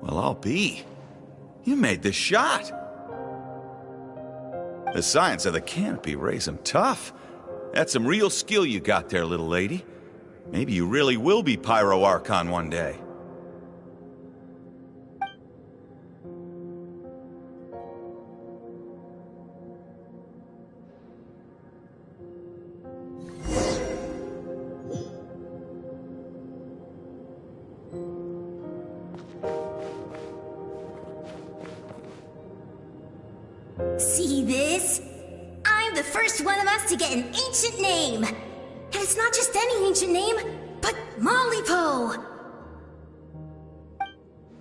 Well, I'll be. You made the shot. The science of the canopy raised him tough. That's some real skill you got there, little lady. Maybe you really will be Pyro Archon one day. See this? I'm the first one of us to get an ancient name. And it's not just any ancient name, but Malipo.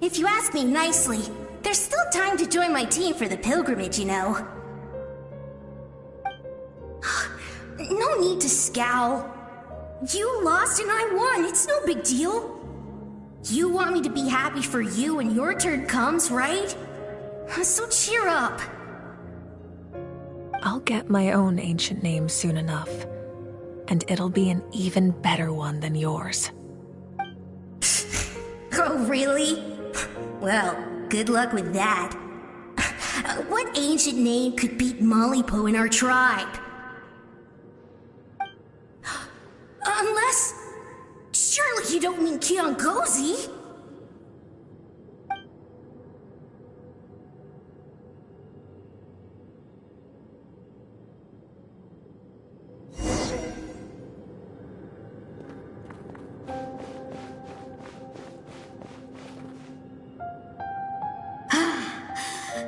If you ask me nicely, there's still time to join my team for the pilgrimage, you know. No need to scowl. You lost and I won, it's no big deal. You want me to be happy for you when your turn comes, right? So cheer up. I'll get my own ancient name soon enough, and it'll be an even better one than yours. Oh, really? Well, good luck with that. What ancient name could beat Malipo in our tribe? Unless... surely you don't mean Kiangozi?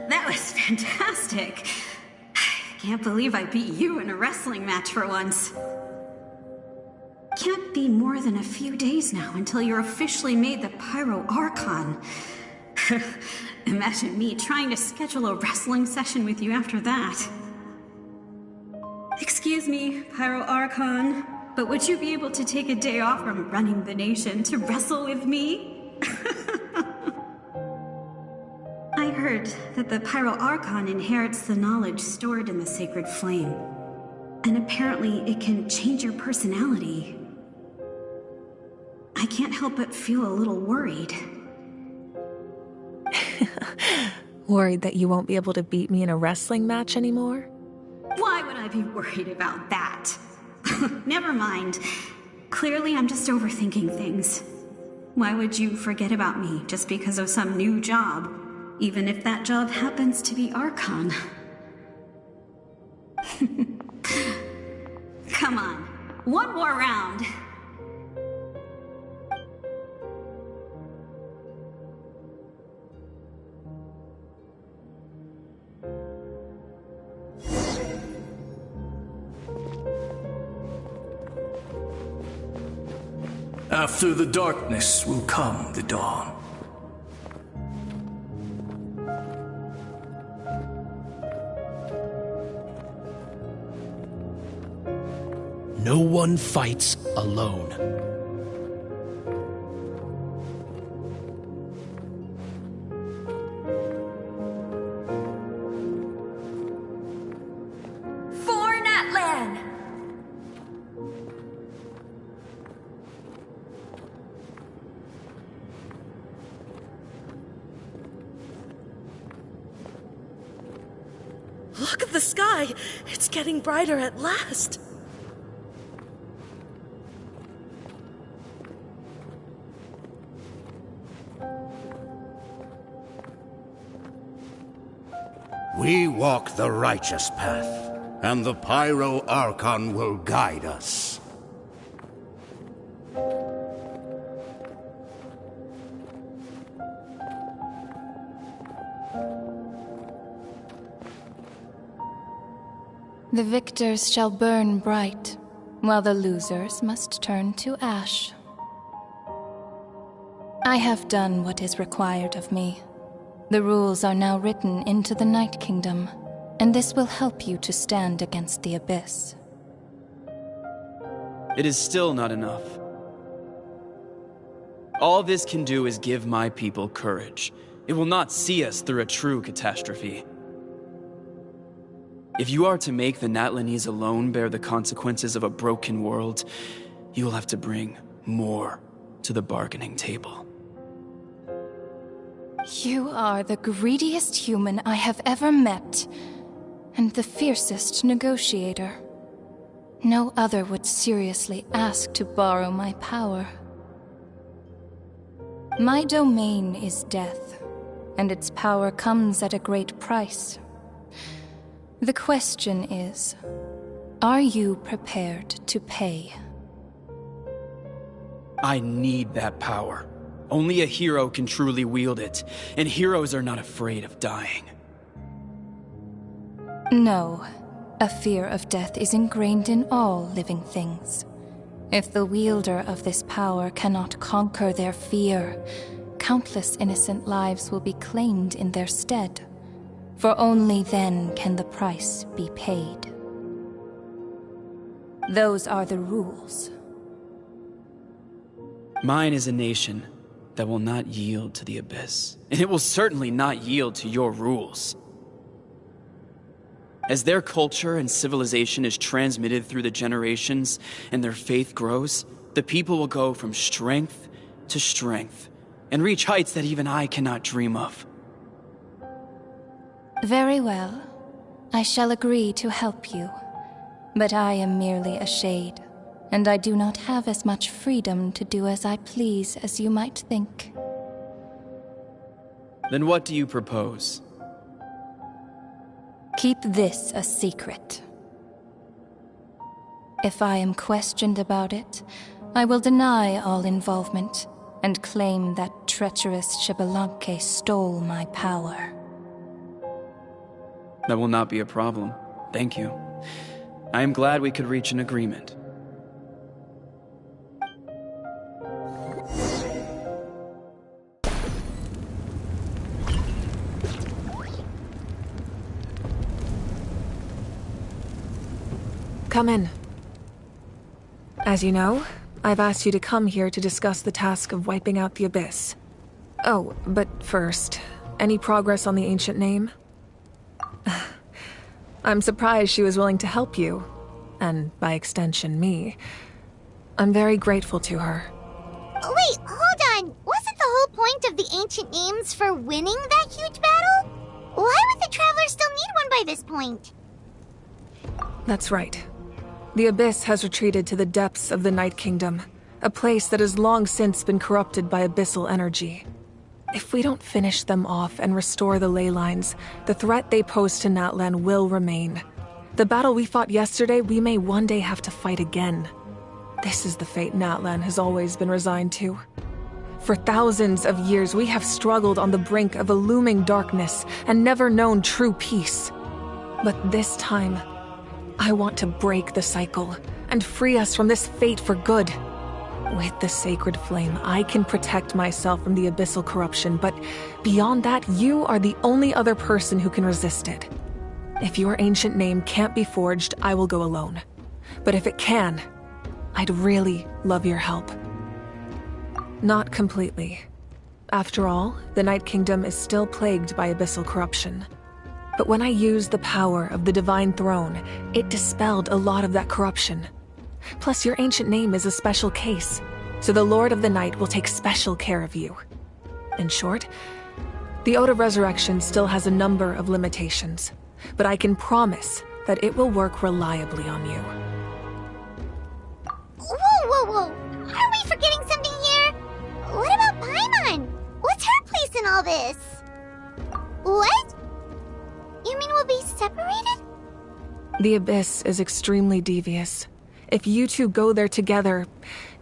That was fantastic. Can't believe I beat you in a wrestling match for once. Can't be more than a few days now until you're officially made the Pyro Archon. Imagine me trying to schedule a wrestling session with you after that. Excuse me, Pyro Archon, but would you be able to take a day off from running the nation to wrestle with me? I heard heard that the Pyro Archon inherits the knowledge stored in the sacred flame. And apparently it can change your personality. I can't help but feel a little worried. Worried that you won't be able to beat me in a wrestling match anymore? Why would I be worried about that? Never mind. Clearly I'm just overthinking things. Why would you forget about me just because of some new job, even if that job happens to be Archon? Come on, one more round. After the darkness will come the dawn. No one fights alone. For Natlan! Look at the sky! It's getting brighter at last! We walk the righteous path, and the Pyro Archon will guide us. The victors shall burn bright, while the losers must turn to ash. I have done what is required of me. The rules are now written into the Night Kingdom, and this will help you to stand against the Abyss. It is still not enough. All this can do is give my people courage. It will not see us through a true catastrophe. If you are to make the Natlanese alone bear the consequences of a broken world, you will have to bring more to the bargaining table. You are the greediest human I have ever met, and the fiercest negotiator. No other would seriously ask to borrow my power. My domain is death, and its power comes at a great price. The question is, are you prepared to pay? I need that power. Only a hero can truly wield it, and heroes are not afraid of dying. No, a fear of death is ingrained in all living things. If the wielder of this power cannot conquer their fear, countless innocent lives will be claimed in their stead. For only then can the price be paid. Those are the rules. Mine is a nation that will not yield to the Abyss, and it will certainly not yield to your rules. As their culture and civilization is transmitted through the generations and their faith grows, the people will go from strength to strength and reach heights that even I cannot dream of. Very well. I shall agree to help you. But I am merely a shade, and I do not have as much freedom to do as I please as you might think. Then what do you propose? Keep this a secret. If I am questioned about it, I will deny all involvement and claim that treacherous Xbalanque stole my power. That will not be a problem. Thank you. I am glad we could reach an agreement. Come in. As you know, I've asked you to come here to discuss the task of wiping out the Abyss. Oh, but first, Any progress on the ancient name? I'm surprised she was willing to help you, and by extension, me. I'm very grateful to her. Wait, hold on. Wasn't the whole point of the ancient names for winning that huge battle? Why would the Traveler still need one by this point? That's right. The Abyss has retreated to the depths of the Night Kingdom, a place that has long since been corrupted by abyssal energy. If we don't finish them off and restore the ley lines, the threat they pose to Natlan will remain. The battle we fought yesterday, we may one day have to fight again. This is the fate Natlan has always been resigned to. For thousands of years, we have struggled on the brink of a looming darkness and never known true peace. But this time, I want to break the cycle and free us from this fate for good. With the sacred flame, I can protect myself from the abyssal corruption, but beyond that, you are the only other person who can resist it. If your ancient name can't be forged, I will go alone. But if it can, I'd really love your help. Not completely. After all, the Night Kingdom is still plagued by abyssal corruption. But when I used the power of the Divine Throne, it dispelled a lot of that corruption. Plus, your ancient name is a special case, so the Lord of the Night will take special care of you. In short, the Ode of Resurrection still has a number of limitations, but I can promise that it will work reliably on you. Whoa! Are we forgetting something here? What about Paimon? What's her place in all this? What? You mean we'll be separated? The Abyss is extremely devious. If you two go there together,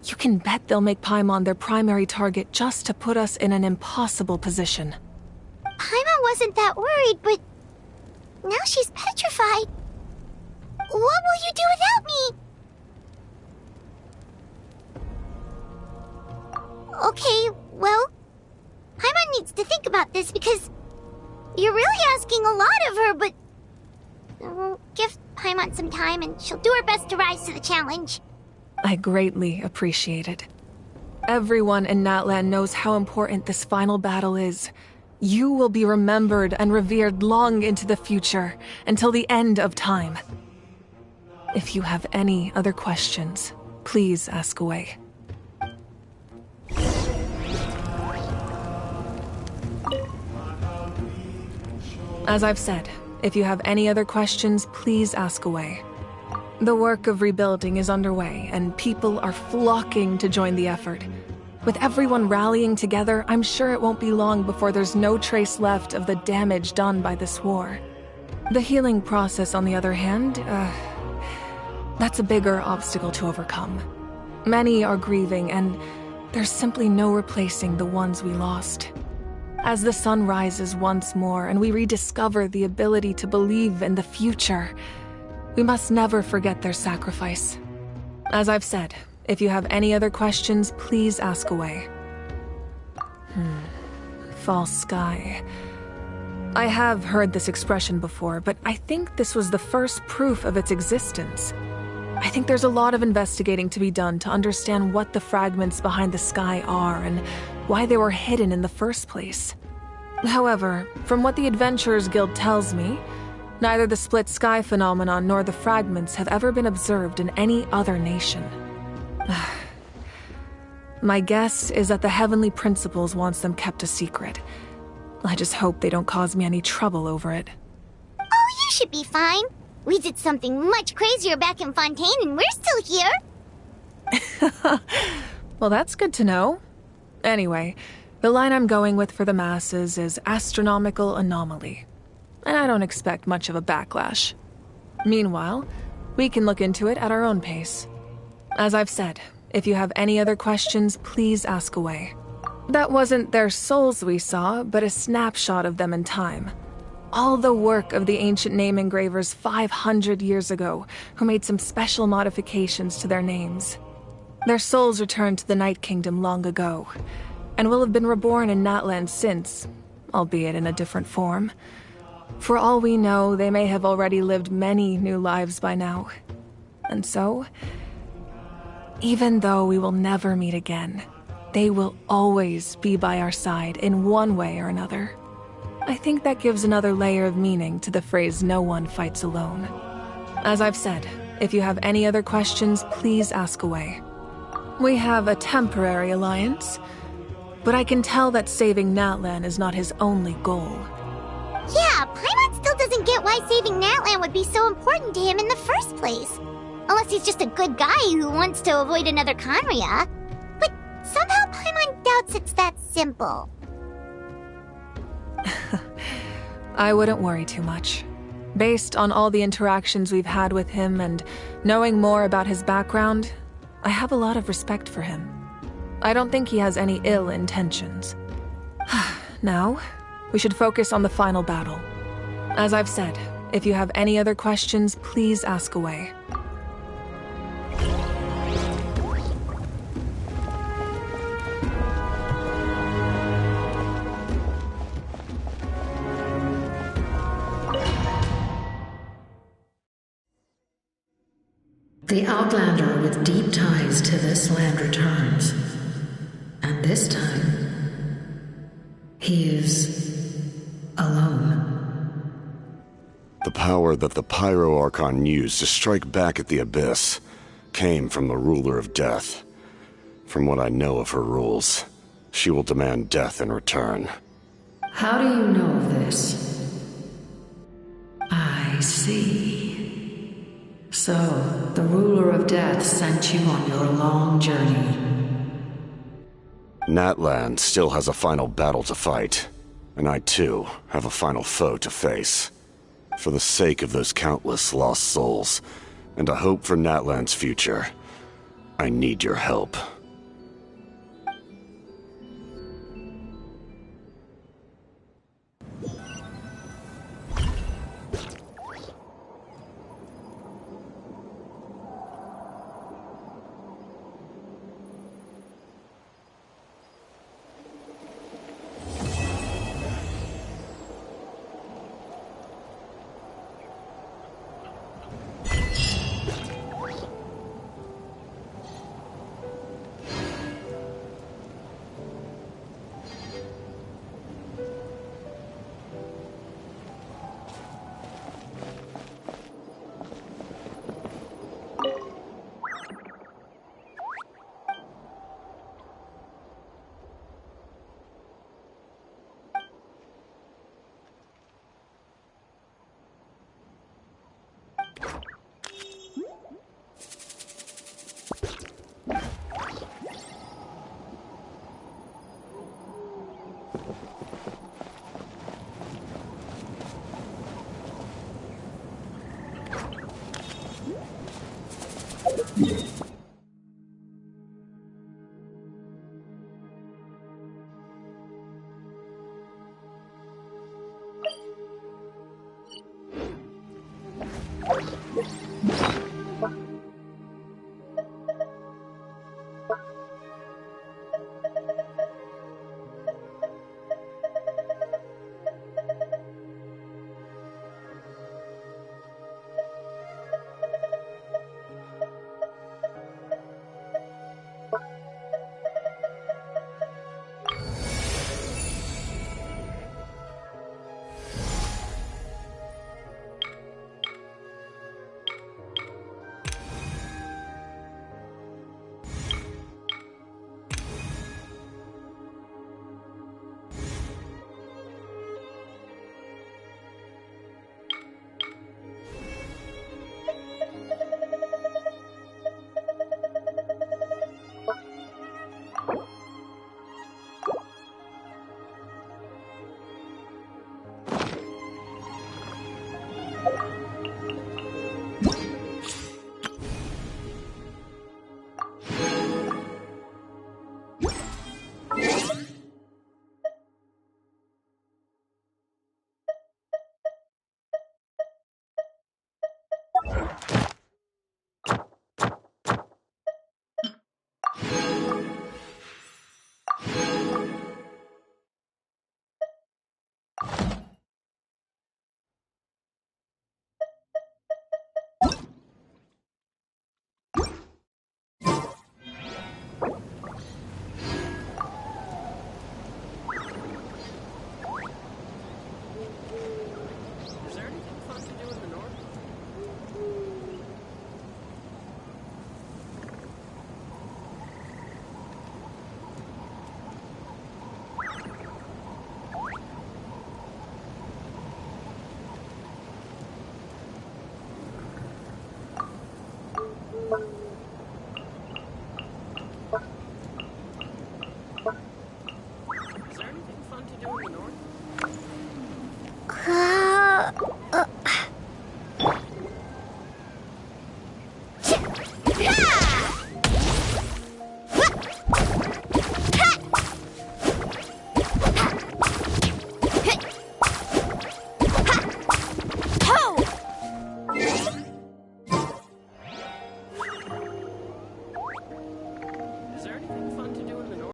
you can bet they'll make Paimon their primary target just to put us in an impossible position. Paimon wasn't that worried, but now she's petrified. What will you do without me? Okay, well, Paimon needs to think about this because you're really asking a lot of her, but we'll give Paimon some time and she'll do her best to rise to the challenge. I greatly appreciate it. Everyone in Natlan knows how important this final battle is. You will be remembered and revered long into the future, until the end of time. If you have any other questions, please ask away. As I've said, if you have any other questions, please ask away. The work of rebuilding is underway, and people are flocking to join the effort. With everyone rallying together, I'm sure it won't be long before there's no trace left of the damage done by this war. The healing process, on the other hand, that's a bigger obstacle to overcome. Many are grieving, and there's simply no replacing the ones we lost. As the sun rises once more and we rediscover the ability to believe in the future, we must never forget their sacrifice. As I've said, if you have any other questions, please ask away. False sky. I have heard this expression before, but I think this was the first proof of its existence. I think there's a lot of investigating to be done to understand what the fragments behind the sky are and why they were hidden in the first place. However, from what the Adventurers Guild tells me, neither the split sky phenomenon nor the fragments have ever been observed in any other nation. My guess is that the Heavenly Principles wants them kept a secret. I just hope they don't cause me any trouble over it. Oh, you should be fine. We did something much crazier back in Fontaine and we're still here. Well, that's good to know. Anyway, the line I'm going with for the masses is astronomical anomaly. And I don't expect much of a backlash. Meanwhile, we can look into it at our own pace. As I've said, if you have any other questions, please ask away. That wasn't their souls we saw, but a snapshot of them in time. All the work of the ancient name engravers 500 years ago, who made some special modifications to their names. Their souls returned to the Night Kingdom long ago, and will have been reborn in Natlan since, albeit in a different form. For all we know, they may have already lived many new lives by now. And so, even though we will never meet again, they will always be by our side in one way or another. I think that gives another layer of meaning to the phrase "no one fights alone." As I've said, if you have any other questions, please ask away. We have a temporary alliance, but I can tell that saving Natlan is not his only goal. Yeah, Paimon still doesn't get why saving Natlan would be so important to him in the first place. Unless he's just a good guy who wants to avoid another Conria. But somehow Paimon doubts it's that simple. I wouldn't worry too much. Based on all the interactions we've had with him and knowing more about his background, I have a lot of respect for him. I don't think he has any ill intentions. Now, we should focus on the final battle. As I've said, if you have any other questions, please ask away. The Outlander with deep ties to this land returns. And this time, he is alone. The power that the Pyro Archon used to strike back at the Abyss came from the Ruler of Death. From what I know of her rules, she will demand death in return. How do you know of this? I see. So, the Ruler of Death sent you on your long journey. Natlan still has a final battle to fight, and I too have a final foe to face. For the sake of those countless lost souls, and a hope for Natlan's future, I need your help.